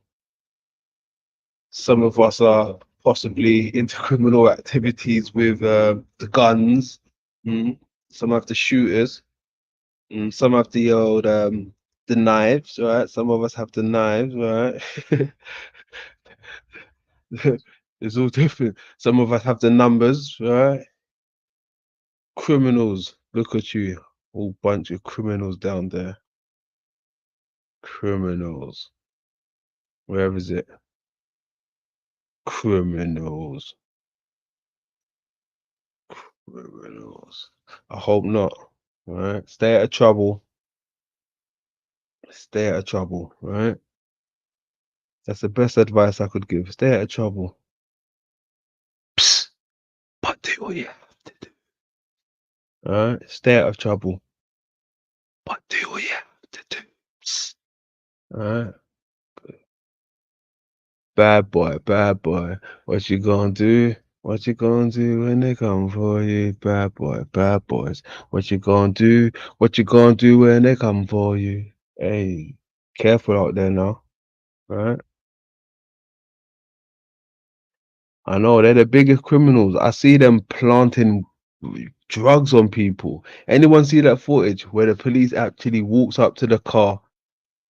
Some of us are possibly into criminal activities with the guns. Some have the shooters. Some have the old the knives, right? Some of us have the knives, right? It's all different. Some of us have the numbers, right? Criminals. Look at you. All bunch of criminals down there. Criminals. Where is it? Criminals. Criminals. I hope not. Right? Stay out of trouble. Stay out of trouble, right? That's the best advice I could give. Stay out of trouble. Psst. But do what you have to do. Alright? Stay out of trouble. But do what you have to do. Psst. Alright? Bad boy, bad boy. What you gonna do? What you gonna do when they come for you? Bad boy, bad boys. What you gonna do? What you gonna do when they come for you? Hey, careful out there now. Right? I know they're the biggest criminals. I see them planting drugs on people. Anyone see that footage where the police actually walks up to the car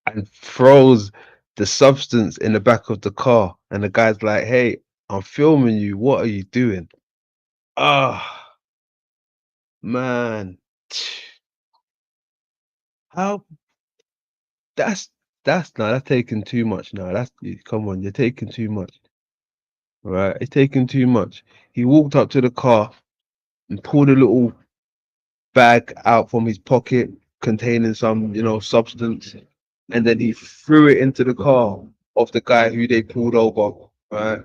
and throws the substance in the back of the car, and the guy's like, "Hey, I'm filming you. What are you doing?" Ah, man, how? That's taking too much. Now that's come on, you're taking too much. Right? It's taking too much. He walked up to the car and pulled a little bag out from his pocket containing some, substance, and then he threw it into the car of the guy who they pulled over, right?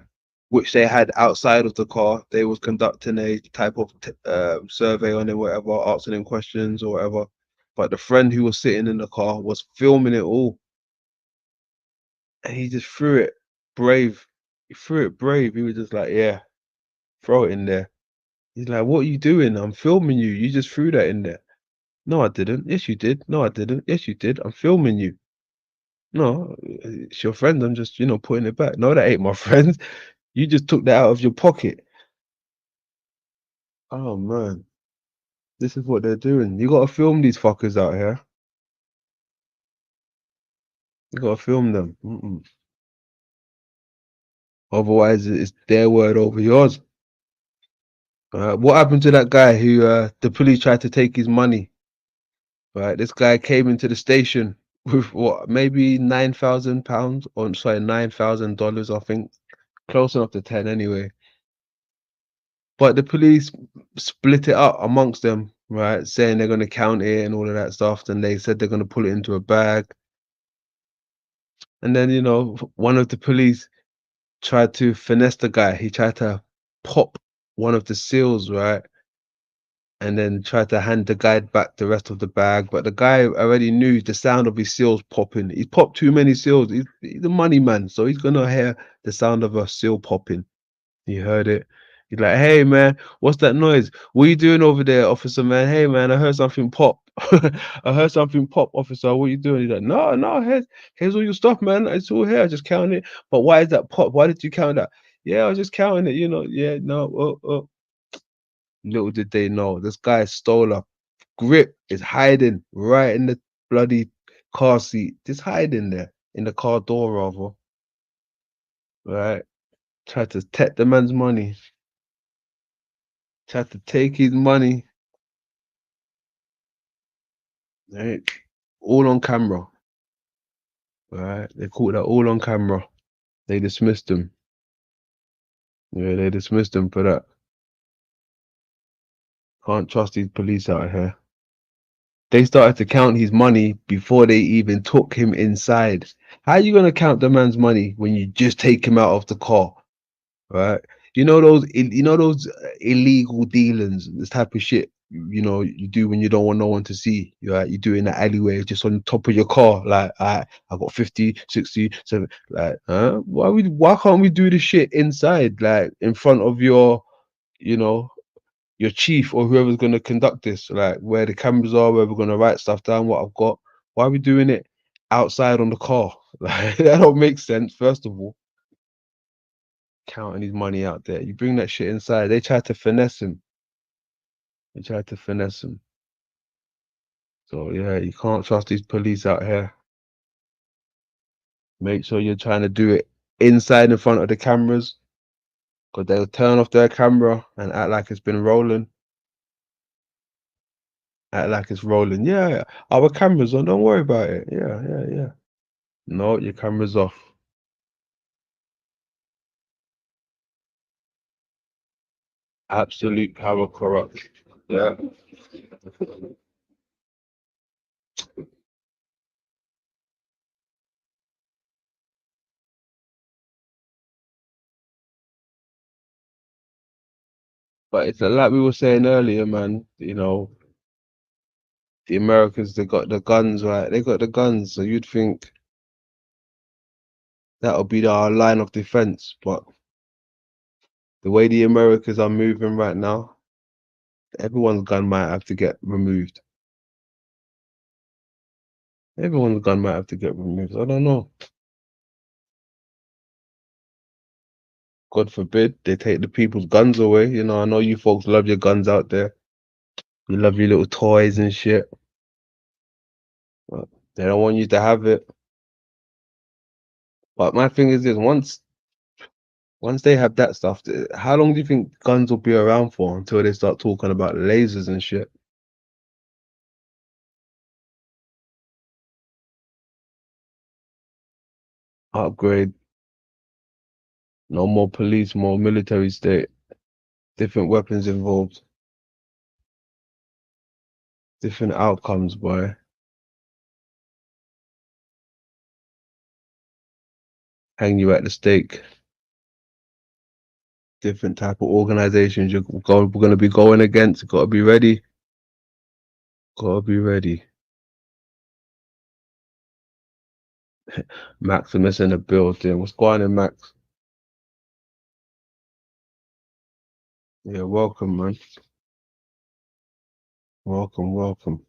Which they had outside of the car. They was conducting a type of survey on him, whatever, asking him questions or whatever. But the friend who was sitting in the car was filming it all, and he just threw it brave. He threw it brave. He was just like, "Yeah, throw it in there." He's like, "What are you doing? I'm filming you. You just threw that in there." No, I didn't. Yes, you did. No, I didn't. Yes, you did. I'm filming you. No, it's your friend. I'm just, putting it back. No, that ain't my friend. You just took that out of your pocket. Oh man, this is what they're doing. You gotta film these fuckers out here. You gotta film them. Otherwise, it's their word over yours. What happened to that guy who the police tried to take his money? Right, this guy came into the station with what, maybe £9,000, or sorry, $9,000, I think, close enough to 10 anyway. But the police split it up amongst them, right? Saying they're going to count it and all of that stuff. And they said they're going to put it into a bag. And then, you know, one of the police tried to finesse the guy. He tried to pop one of the seals, right? And then tried to hand the guy back the rest of the bag. But the guy already knew the sound of his seals popping. He popped too many seals. He's a money man, so he's going to hear the sound of a seal popping. He heard it. He's like, "Hey man, what's that noise? What are you doing over there, officer man? Hey man, I heard something pop. I heard something pop, officer. What are you doing?" He's like, No, here's all your stuff, man. It's all here. I just counting it. But why is that pop? Why did you count that? Yeah, I was just counting it, you know. Yeah, no, Little did they know, this guy stole a grip, is hiding right in the bloody car seat. Just hiding there in the car door, rather. Right? Tried to take the man's money. Tried to take his money. Right? All on camera. Right? They caught that all on camera. They dismissed him. Yeah, they dismissed him for that. Can't trust these police out here. They started to count his money before they even took him inside. How are you gonna count the man's money when you just take him out of the car? Right? You know those illegal dealings, this type of shit. You know, you do when you don't want no one to see. Right? You do it in the alleyway, just on top of your car. Like, I got 50, 60, 70. Like, why can't we do this shit inside? Like, in front of your, you know, your chief or whoever's gonna conduct this, like where the cameras are, where we're gonna write stuff down, what I've got. Why are we doing it outside on the car? Like, that don't make sense, first of all. Counting his money out there. You bring that shit inside. They tried to finesse him. They tried to finesse him. So yeah, you can't trust these police out here. Make sure you're trying to do it inside in front of the cameras, because they'll turn off their camera and act like it's been rolling. Act like it's rolling. Yeah, our camera's on. Don't worry about it. Yeah. No, your camera's off. Absolute power corrupt. Yeah. But it's like we were saying earlier, man. You know, the Americans, they got the guns, right? They got the guns, so you'd think that'll be our line of defense. But the way the Americans are moving right now, everyone's gun might have to get removed. Everyone's gun might have to get removed. I don't know. God forbid they take the people's guns away. You know, I know you folks love your guns out there. You love your little toys and shit. But they don't want you to have it. But my thing is this: once they have that stuff, how long do you think guns will be around for until they start talking about lasers and shit? Upgrade. No more police, more military state. Different weapons involved. Different outcomes, boy. Hang you at the stake. Different type of organizations we're going to be going against. Got to be ready. Got to be ready. Maximus in the building. What's going on, Max? Yeah, welcome, man. Welcome.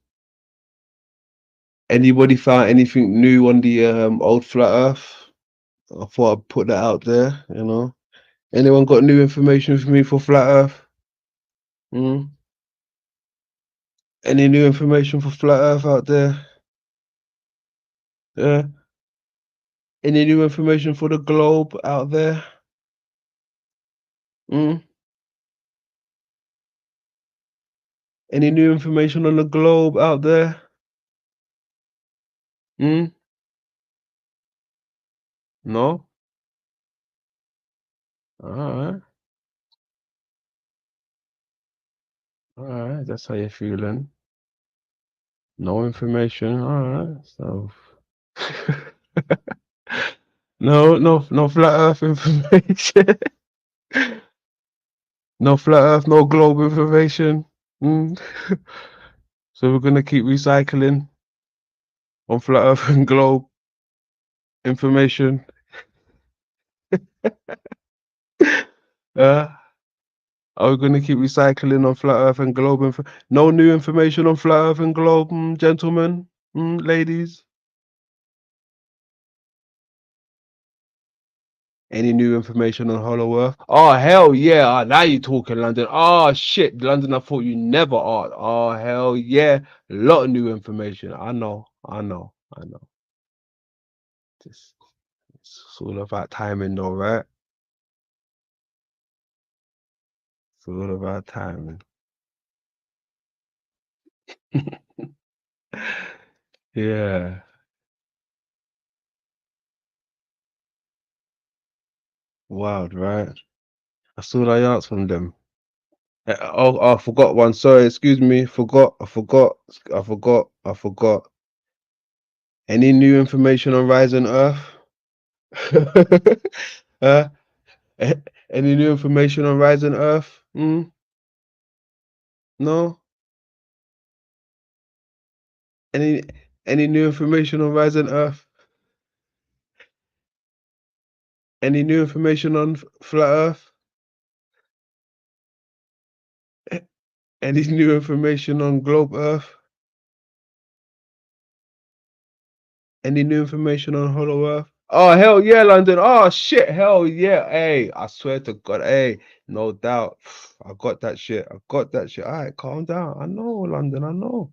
Anybody found anything new on the old flat Earth? I thought I'd put that out there. You know, anyone got new information for me for flat Earth? Any new information for flat Earth out there? Yeah. Any new information for the globe out there? Any new information on the globe out there? Hmm? No? Alright. Alright, that's how you're feeling. No information. Alright. So no flat earth information. No flat earth, no globe information. Mm. So we're gonna keep recycling on flat earth and globe information. Are we gonna keep recycling on flat earth and globe no new information on flat earth and globe, gentlemen, ladies? Any new information on Hollow Earth? Oh hell yeah! Now you're talking, London. Oh shit, London. I thought you never are. Oh hell yeah! A lot of new information. I know. It's all about timing, though, right? It's all about timing. Yeah. Wild, right? That's all I asked from them. Oh, I forgot one. Sorry, excuse me. I forgot. Any new information on Rise and Earth? uh, any new information on Rise and Earth? No? Any any new information on Rise and Earth? Any new information on Flat Earth? Any new information on Globe Earth? Any new information on Hollow Earth? Oh hell yeah, London. Oh shit, hell yeah. Hey, I swear to God, hey, no doubt. I got that shit. Alright, calm down. I know, London, I know.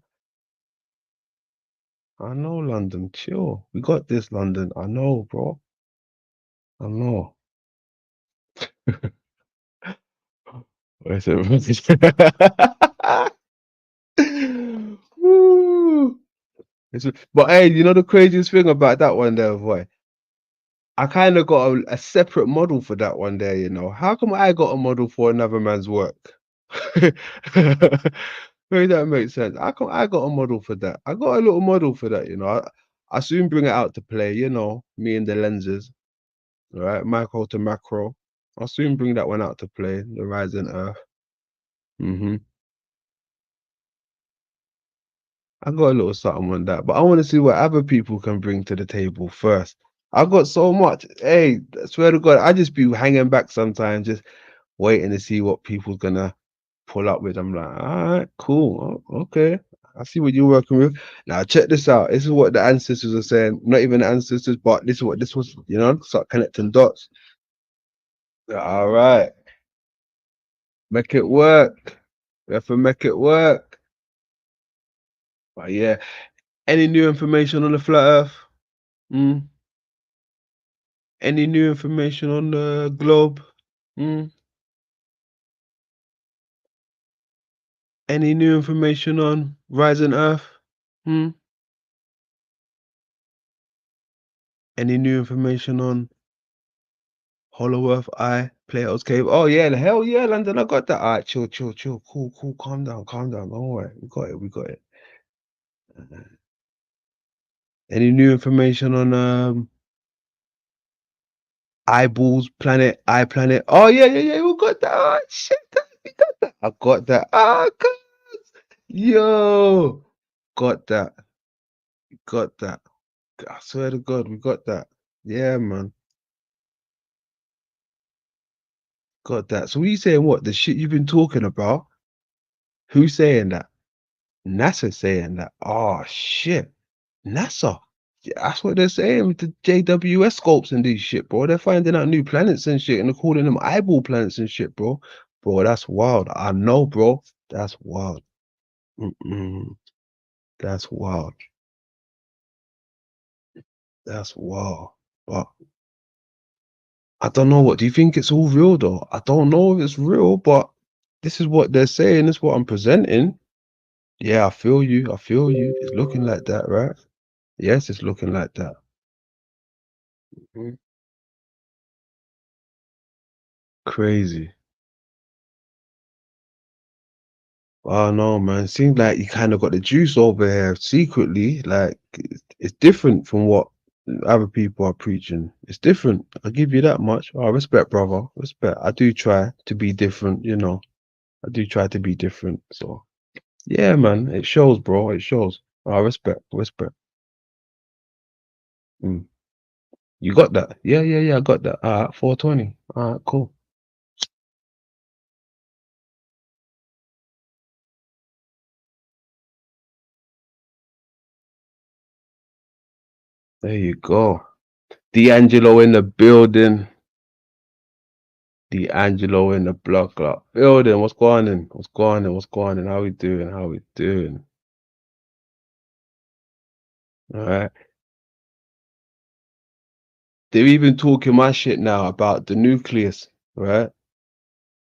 London. Chill. We got this, London. I know, bro. I know. Where's it? Woo. But hey, you know the craziest thing about that one there, boy? I kind of got a separate model for that one there, you know. How come I got a model for another man's work? Maybe that makes sense. How come I got a model for that? I got a little model for that, you know. I soon bring it out to play, you know, me and the lenses, right? Micro to macro. I'll soon bring that one out to play, the Rising Earth. I got a little something on that, but I want to see what other people can bring to the table first. I got so much. Hey, I swear to God, I just be hanging back sometimes, just waiting to see what people's gonna pull up with. I'm like, all right, cool, okay. I see what you're working with. Now check this out. This is what the ancestors are saying. Not even the ancestors, but this is what this was. You know, start connecting dots. All right, make it work. We have to make it work. But yeah, any new information on the flat Earth? Any new information on the globe? Any new information on Rising Earth? Any new information on Hollow Earth Eye, Plato's Cave? Oh yeah, the hell yeah, London, I got that. All right, chill, cool, calm down. Don't worry, we got it. Any new information on Eyeballs Planet, Eye Planet? Oh yeah, we got that. All right, shit, we got that. I got that. Ah, yo, got that. I swear to God, we got that. Yeah, man. Got that. So you saying what? The shit you've been talking about? Who's saying that? NASA saying that. Oh shit. NASA. Yeah, that's what they're saying with the JWS scopes and these shit, bro. They're finding out new planets and shit, and they're calling them eyeball planets and shit, bro. Bro, that's wild. I know, bro. That's wild. That's wild. That's wild. But I don't know. What do you think? It's all real though? I don't know if it's real, but this is what they're saying. This is what I'm presenting. Yeah, I feel you. It's looking like that, right? Yes, it's looking like that. Mhm. Crazy. Oh no, man. Seems like you kind of got the juice over here secretly. Like it's different from what other people are preaching. It's different. I'll give you that much. Oh, respect, brother. Respect. I do try to be different, you know. I do try to be different. So yeah, man. It shows, bro. It shows. Oh, respect. Respect. Mm. You got that? Yeah, yeah, yeah. I got that. 420. All right, cool. There you go. D'Angelo in the building. D'Angelo in the block club building. What's going on? What's going on? What's going on? How we doing? How we doing? All right. They're even talking my shit now about the nucleus, right?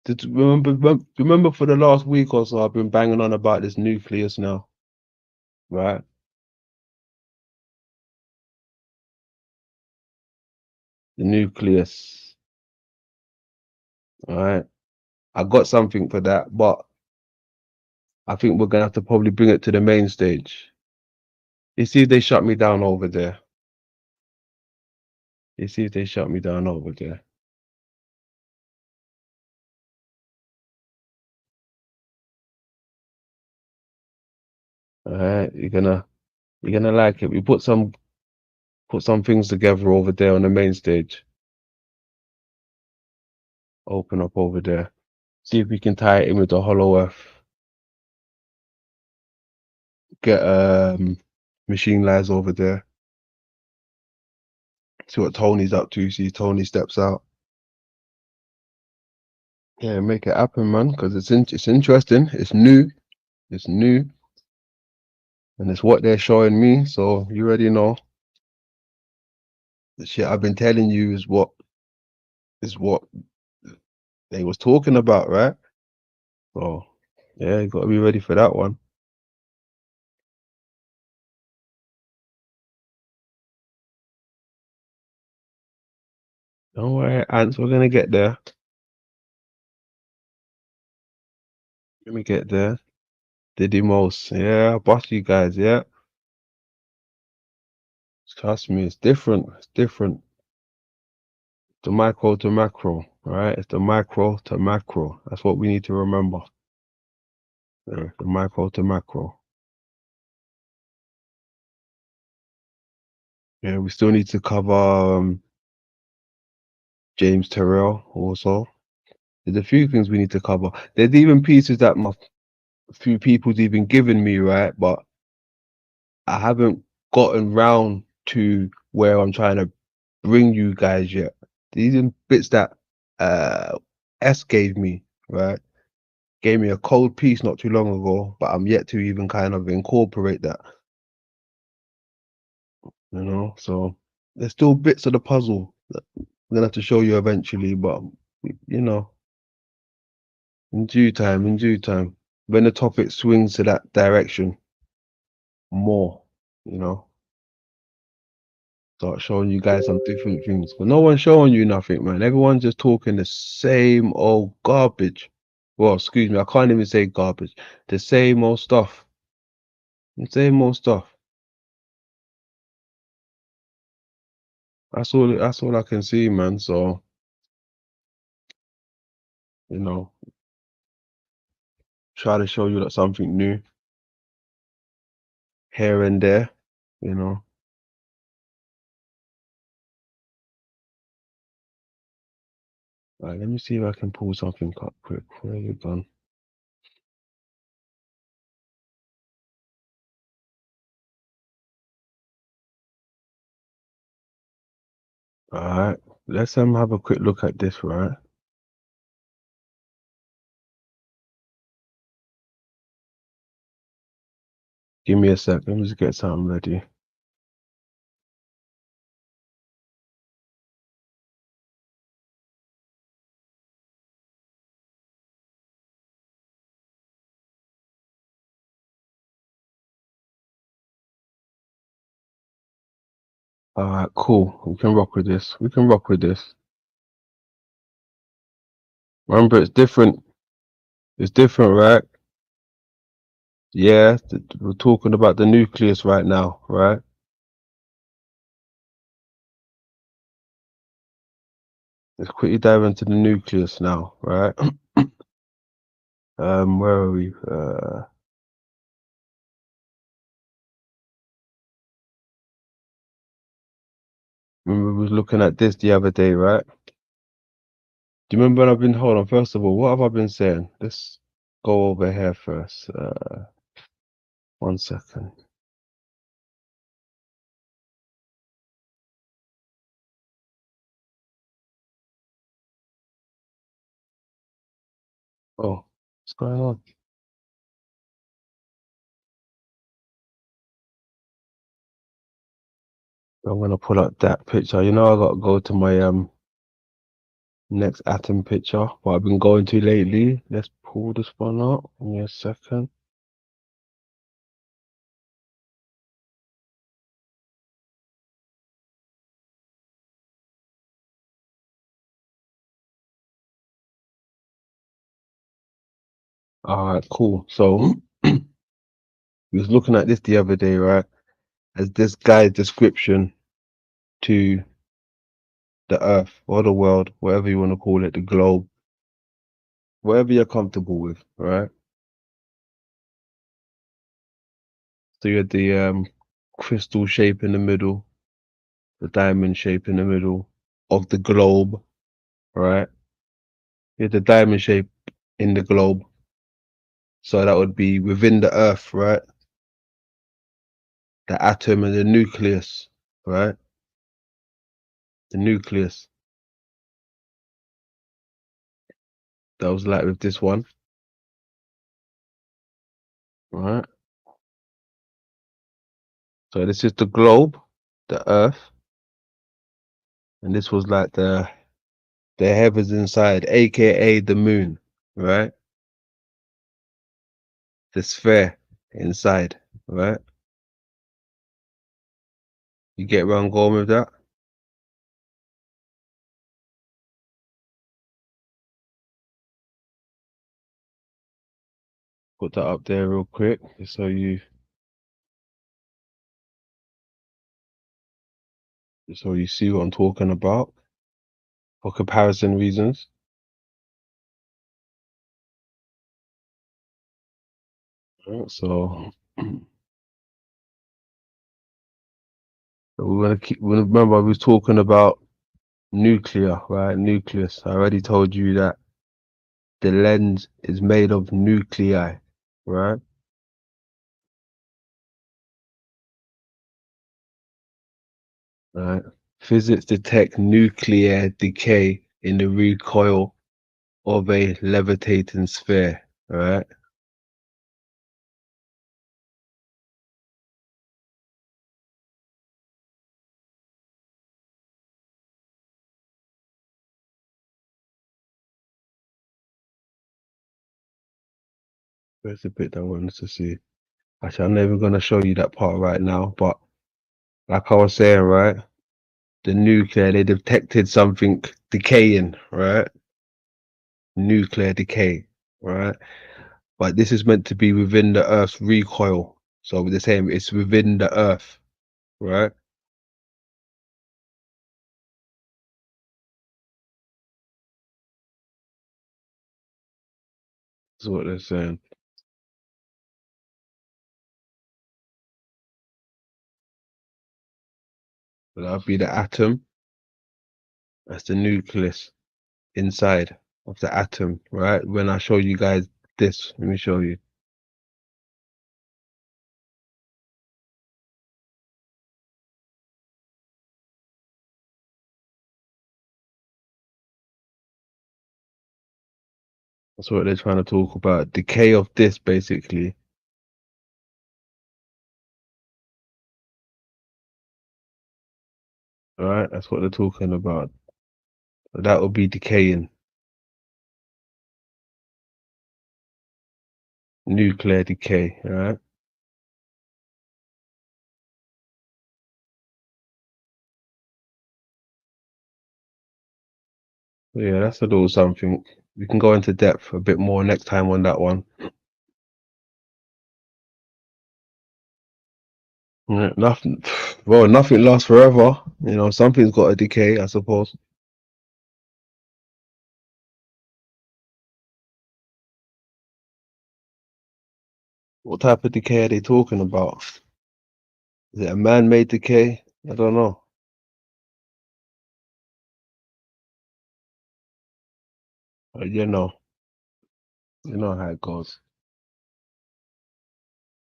Remember for the last week or so, I've been banging on about this nucleus now, right? The nucleus, all right? I got something for that, but I think we're gonna have to probably bring it to the main stage. You see, if they shut me down over there. You see, if they shut me down over there. All right, you're gonna like it. We put some things together over there on the main stage. Open up over there. See if we can tie it in with the Hollow Earth. Get Machine Lies over there. See what Tony's up to. See Tony steps out. Yeah, make it happen, man. Because it's interesting. It's new. It's new, and it's what they're showing me. So you already know the shit I've been telling you is what they was talking about, right? So yeah, you gotta be ready for that one. Don't worry, Ants. We're gonna get there. Let me get there. Did the most. Yeah, boss you guys. Yeah. Trust me, it's different. It's different. The micro to macro, right? It's the micro to macro. That's what we need to remember. Yeah, the micro to macro. Yeah, we still need to cover James Terrell also. There's a few things we need to cover. There's even pieces that a few people's even given me, right? But I haven't gotten round to where I'm trying to bring you guys yet. These are bits that S gave me, right? Gave me a cold piece not too long ago, but I'm yet to even kind of incorporate that, you know. So there's still bits of the puzzle that I'm gonna have to show you eventually, but you know, in due time, when the topic swings to that direction more, you know, start showing you guys some different things. But no one's showing you nothing, man. Everyone's just talking the same old garbage. Well, excuse me, I can't even say garbage. The same old stuff. The same old stuff. That's all I can see, man. So, you know, try to show you that something new here and there, you know. Right, let me see if I can pull something up quick. Where you gone? Alright, let's have a quick look at this, right? Give me a sec, let me just get something ready. All right, cool. We can rock with this. We can rock with this. Remember, it's different. It's different, right? Yeah, we're talking about the nucleus right now, right? Let's quickly dive into the nucleus now, right? Where are we? Remember we was looking at this the other day, right? Do you remember when I've been, hold on, first of all, what have I been saying? Let's go over here first. 1 second. Oh, what's going on? I'm gonna pull up that picture. You know, I gotta go to my next atom picture, what I've been going to lately. Let's pull this one up. Give me a second. All right, cool. So we was looking at this the other day, right? As this guy's description to the Earth or the world, whatever you want to call it, the globe, whatever you're comfortable with, right? So you had the crystal shape in the middle, the diamond shape in the middle of the globe, right? You had the diamond shape in the globe. So that would be within the Earth, right? The atom and the nucleus, right? The nucleus. That was like with this one, right? So this is the globe, the Earth, and this was like the heavens inside, aka the moon, right? The sphere inside, right? You get where I'm going with that? Put that up there real quick, just so you see what I'm talking about for comparison reasons. Right, so we're gonna keep. Remember, we was talking about nuclear, right? Nucleus. I already told you that the lens is made of nuclei, right? Right. Physics detect nuclear decay in the recoil of a levitating sphere, right? Where's the bit that I wanted to see? Actually, I'm not even gonna show you that part right now, but like I was saying, right? The nuclear, they detected something decaying, right? Nuclear decay, right? But this is meant to be within the Earth's recoil. So the same, it's within the Earth, right? That's what they're saying. But that'll be the atom. That's the nucleus inside of the atom, right? When I show you guys this, let me show you. That's what they're trying to talk about. Decay of this, basically. All right, that's what they're talking about. That would be decaying. Nuclear decay, all right? Yeah, that's a little something. We can go into depth a bit more next time on that one. Yeah, nothing. Well, nothing lasts forever. You know, something's got to decay, I suppose. What type of decay are they talking about? Is it a man-made decay? I don't know. But you know how it goes.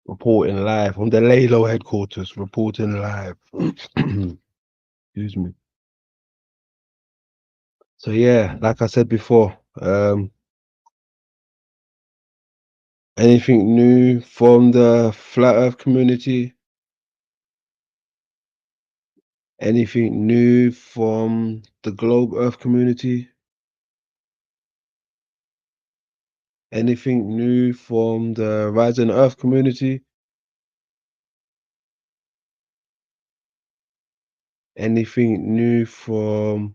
Reporting live from the LAYLOW headquarters. Reporting live. Excuse me. So yeah, like I said before, anything new from the flat Earth community? Anything new from the globe Earth community? Anything new from the Rising Earth community? Anything new from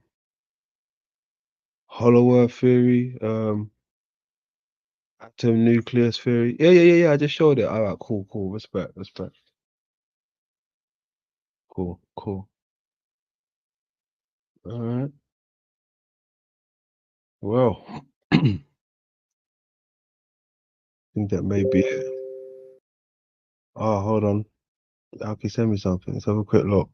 Hollow Earth theory? Atom nucleus theory? Yeah. I just showed it. All right, cool. Respect. Cool. All right. Well, I think that may be it. Oh, hold on. Alki, send me something. Let's have a quick look.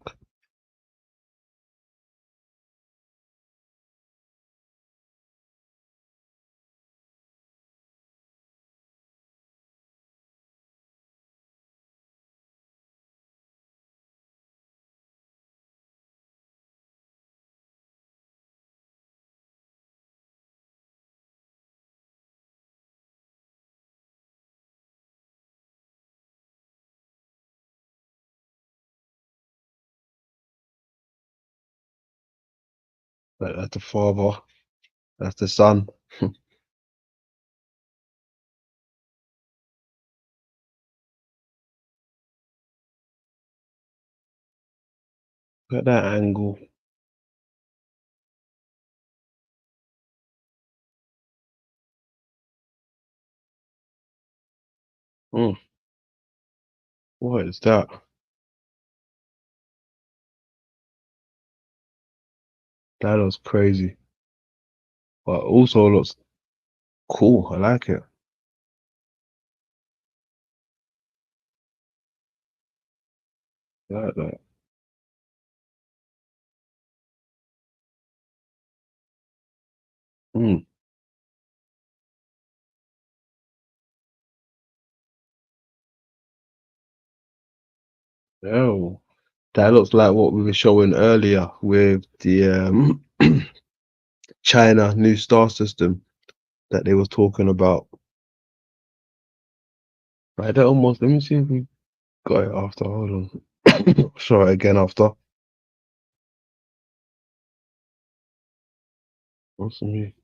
That's the father. That's the son. Look at that angle. What is that? That looks crazy. But also looks cool. I like it. I like that. Mm. Oh, that looks like what we were showing earlier with the China new star system that they was talking about. Right, that almost. Let me see if we got it after. Hold on. Show it again after. What's me?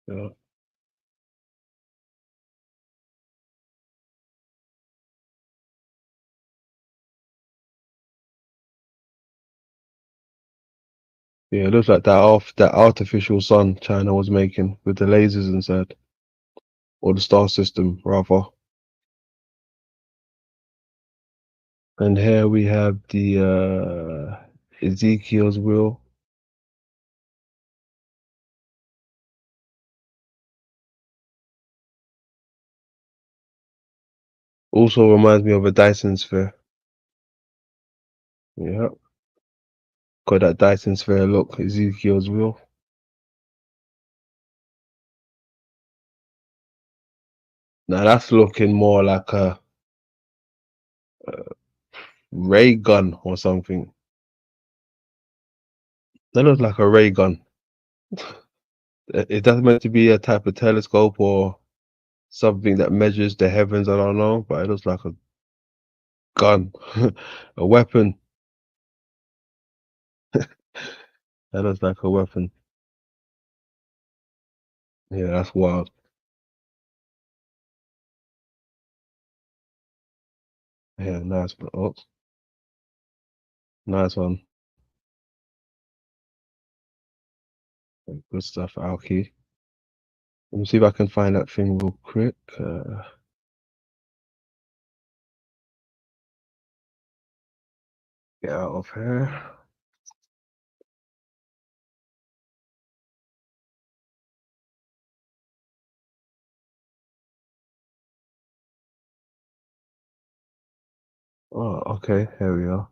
Yeah. Yeah, it looks like that artificial sun China was making with the lasers inside, or the star system rather. And here we have the Ezekiel's wheel. Also reminds me of a Dyson sphere. Yeah, got that Dyson sphere look. Ezekiel's wheel. Now that's looking more like a ray gun or something. That looks like a ray gun. Is that meant to be a type of telescope or something that measures the heavens? I don't know, but it looks like a gun, a weapon. That looks like a weapon. Yeah, that's wild. Yeah, nice one. Oh, nice one. Good stuff, Alki. Let me see if I can find that thing real quick. Get out of here. Oh, okay. Here we are.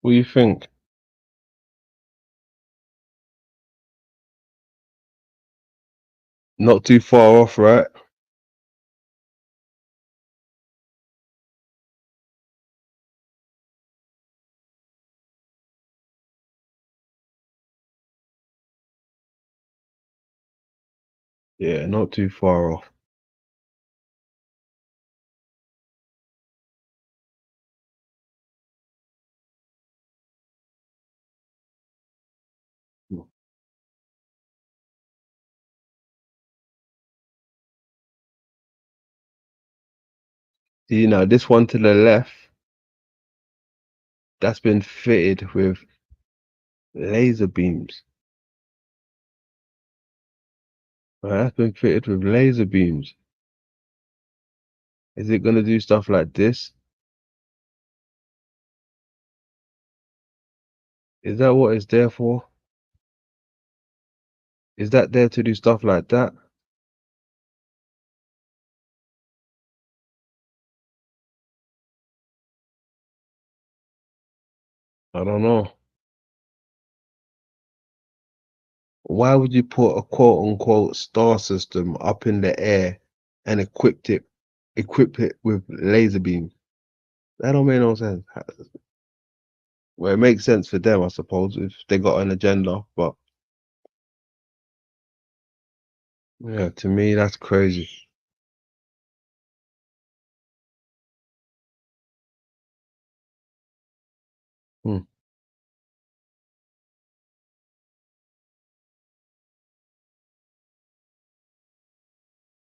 What do you think? Not too far off, right? Yeah, not too far off. You know, this one to the left, that's been fitted with laser beams. Right, that's been fitted with laser beams. Is it going to do stuff like this? Is that what it's there for? Is that there to do stuff like that? I don't know. Why would you put a quote unquote star system up in the air and equip it with laser beams? That don't make no sense. Well, it makes sense for them, I suppose, if they got an agenda, but yeah, to me that's crazy. Hmm.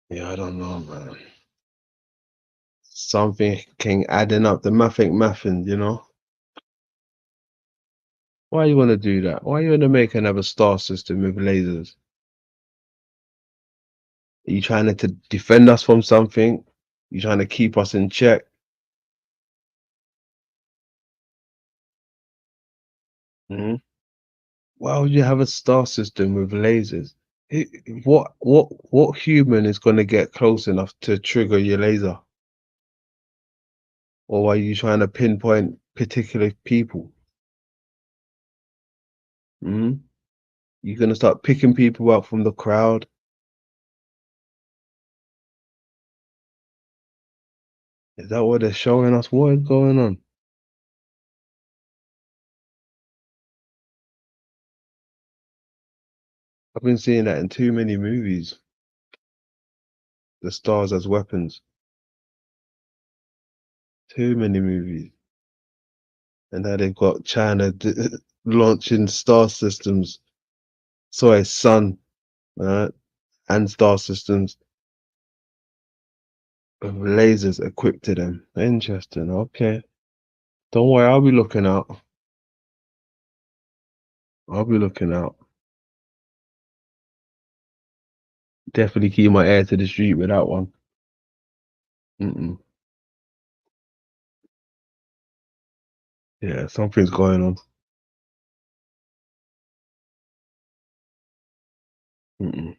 Yeah, I don't know, man. Something can adding up. The math ain't mathing, you know? Why you want to do that? Why you want to make another star system with lasers? Are you trying to defend us from something? You trying to keep us in check? Hmm. Why would you have a star system with lasers? What human is going to get close enough to trigger your laser? Or are you trying to pinpoint particular people? Hmm. You're going to start picking people out from the crowd? Is that what they're showing us? What is going on? I've been seeing that in too many movies. The stars as weapons. Too many movies. And now they've got China launching star systems. Sorry, sun, and star systems with lasers equipped to them. Interesting. Okay. Don't worry, I'll be looking out. I'll be looking out. Definitely keep my ear to the street with that one. Mm-mm. Yeah, something's going on. Mm-mm.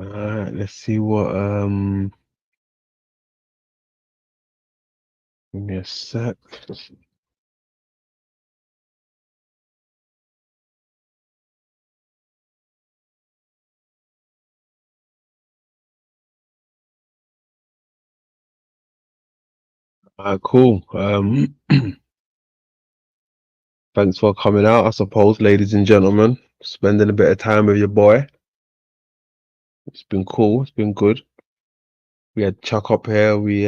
All right, let's see what give me a sec. Cool. Thanks for coming out, I suppose, ladies and gentlemen. Spending a bit of time with your boy. It's been cool. It's been good. We had Chuck up here. We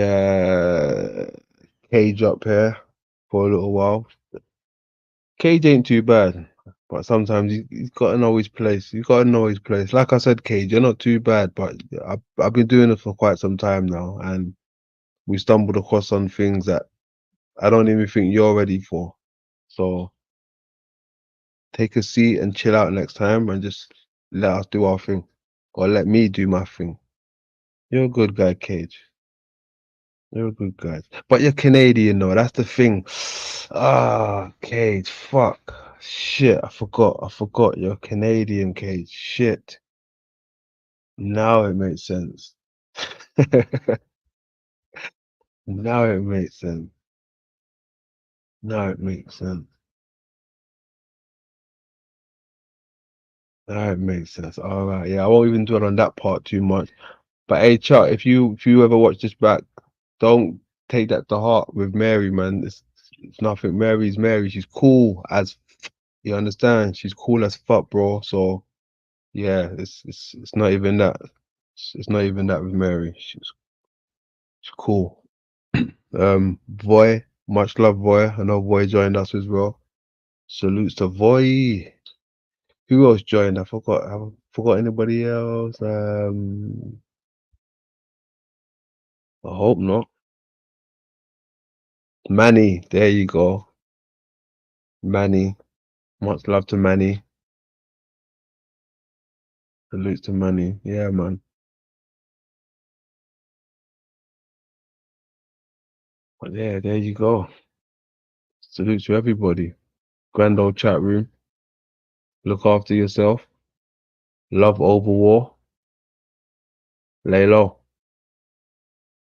Cage up here for a little while. Cage ain't too bad, but sometimes he's got to know his place. He's got to know his place. Like I said, Cage, you're not too bad, but I've been doing it for quite some time now, and we stumbled across on things that I don't even think you're ready for. So take a seat and chill out next time, and just let us do our thing, or let me do my thing. You're a good guy, Cage. You're a good guy. But you're Canadian though, that's the thing. Ah, Cage, fuck. Shit, I forgot. You're Canadian, Cage. Shit. Now it makes sense. Now it makes sense. Now it makes sense. Now it makes sense. All right, yeah, I won't even dwell on that part too much. But hey, Chuck, if you ever watch this back, don't take that to heart with Mary, man. It's nothing. Mary's Mary. She's cool as you understand. She's cool as fuck, bro. So yeah, it's not even that. It's not even that with Mary. She's cool. Voy, much love, Voy. I know Voy joined us as well. Salutes to Voy. Who else joined? I forgot anybody else. I hope not. Manny, there you go. Manny. Much love to Manny. Salutes to Manny. Yeah, man. But yeah, there you go. Salute to everybody. Grand old chat room. Look after yourself. Love over war. Lay low.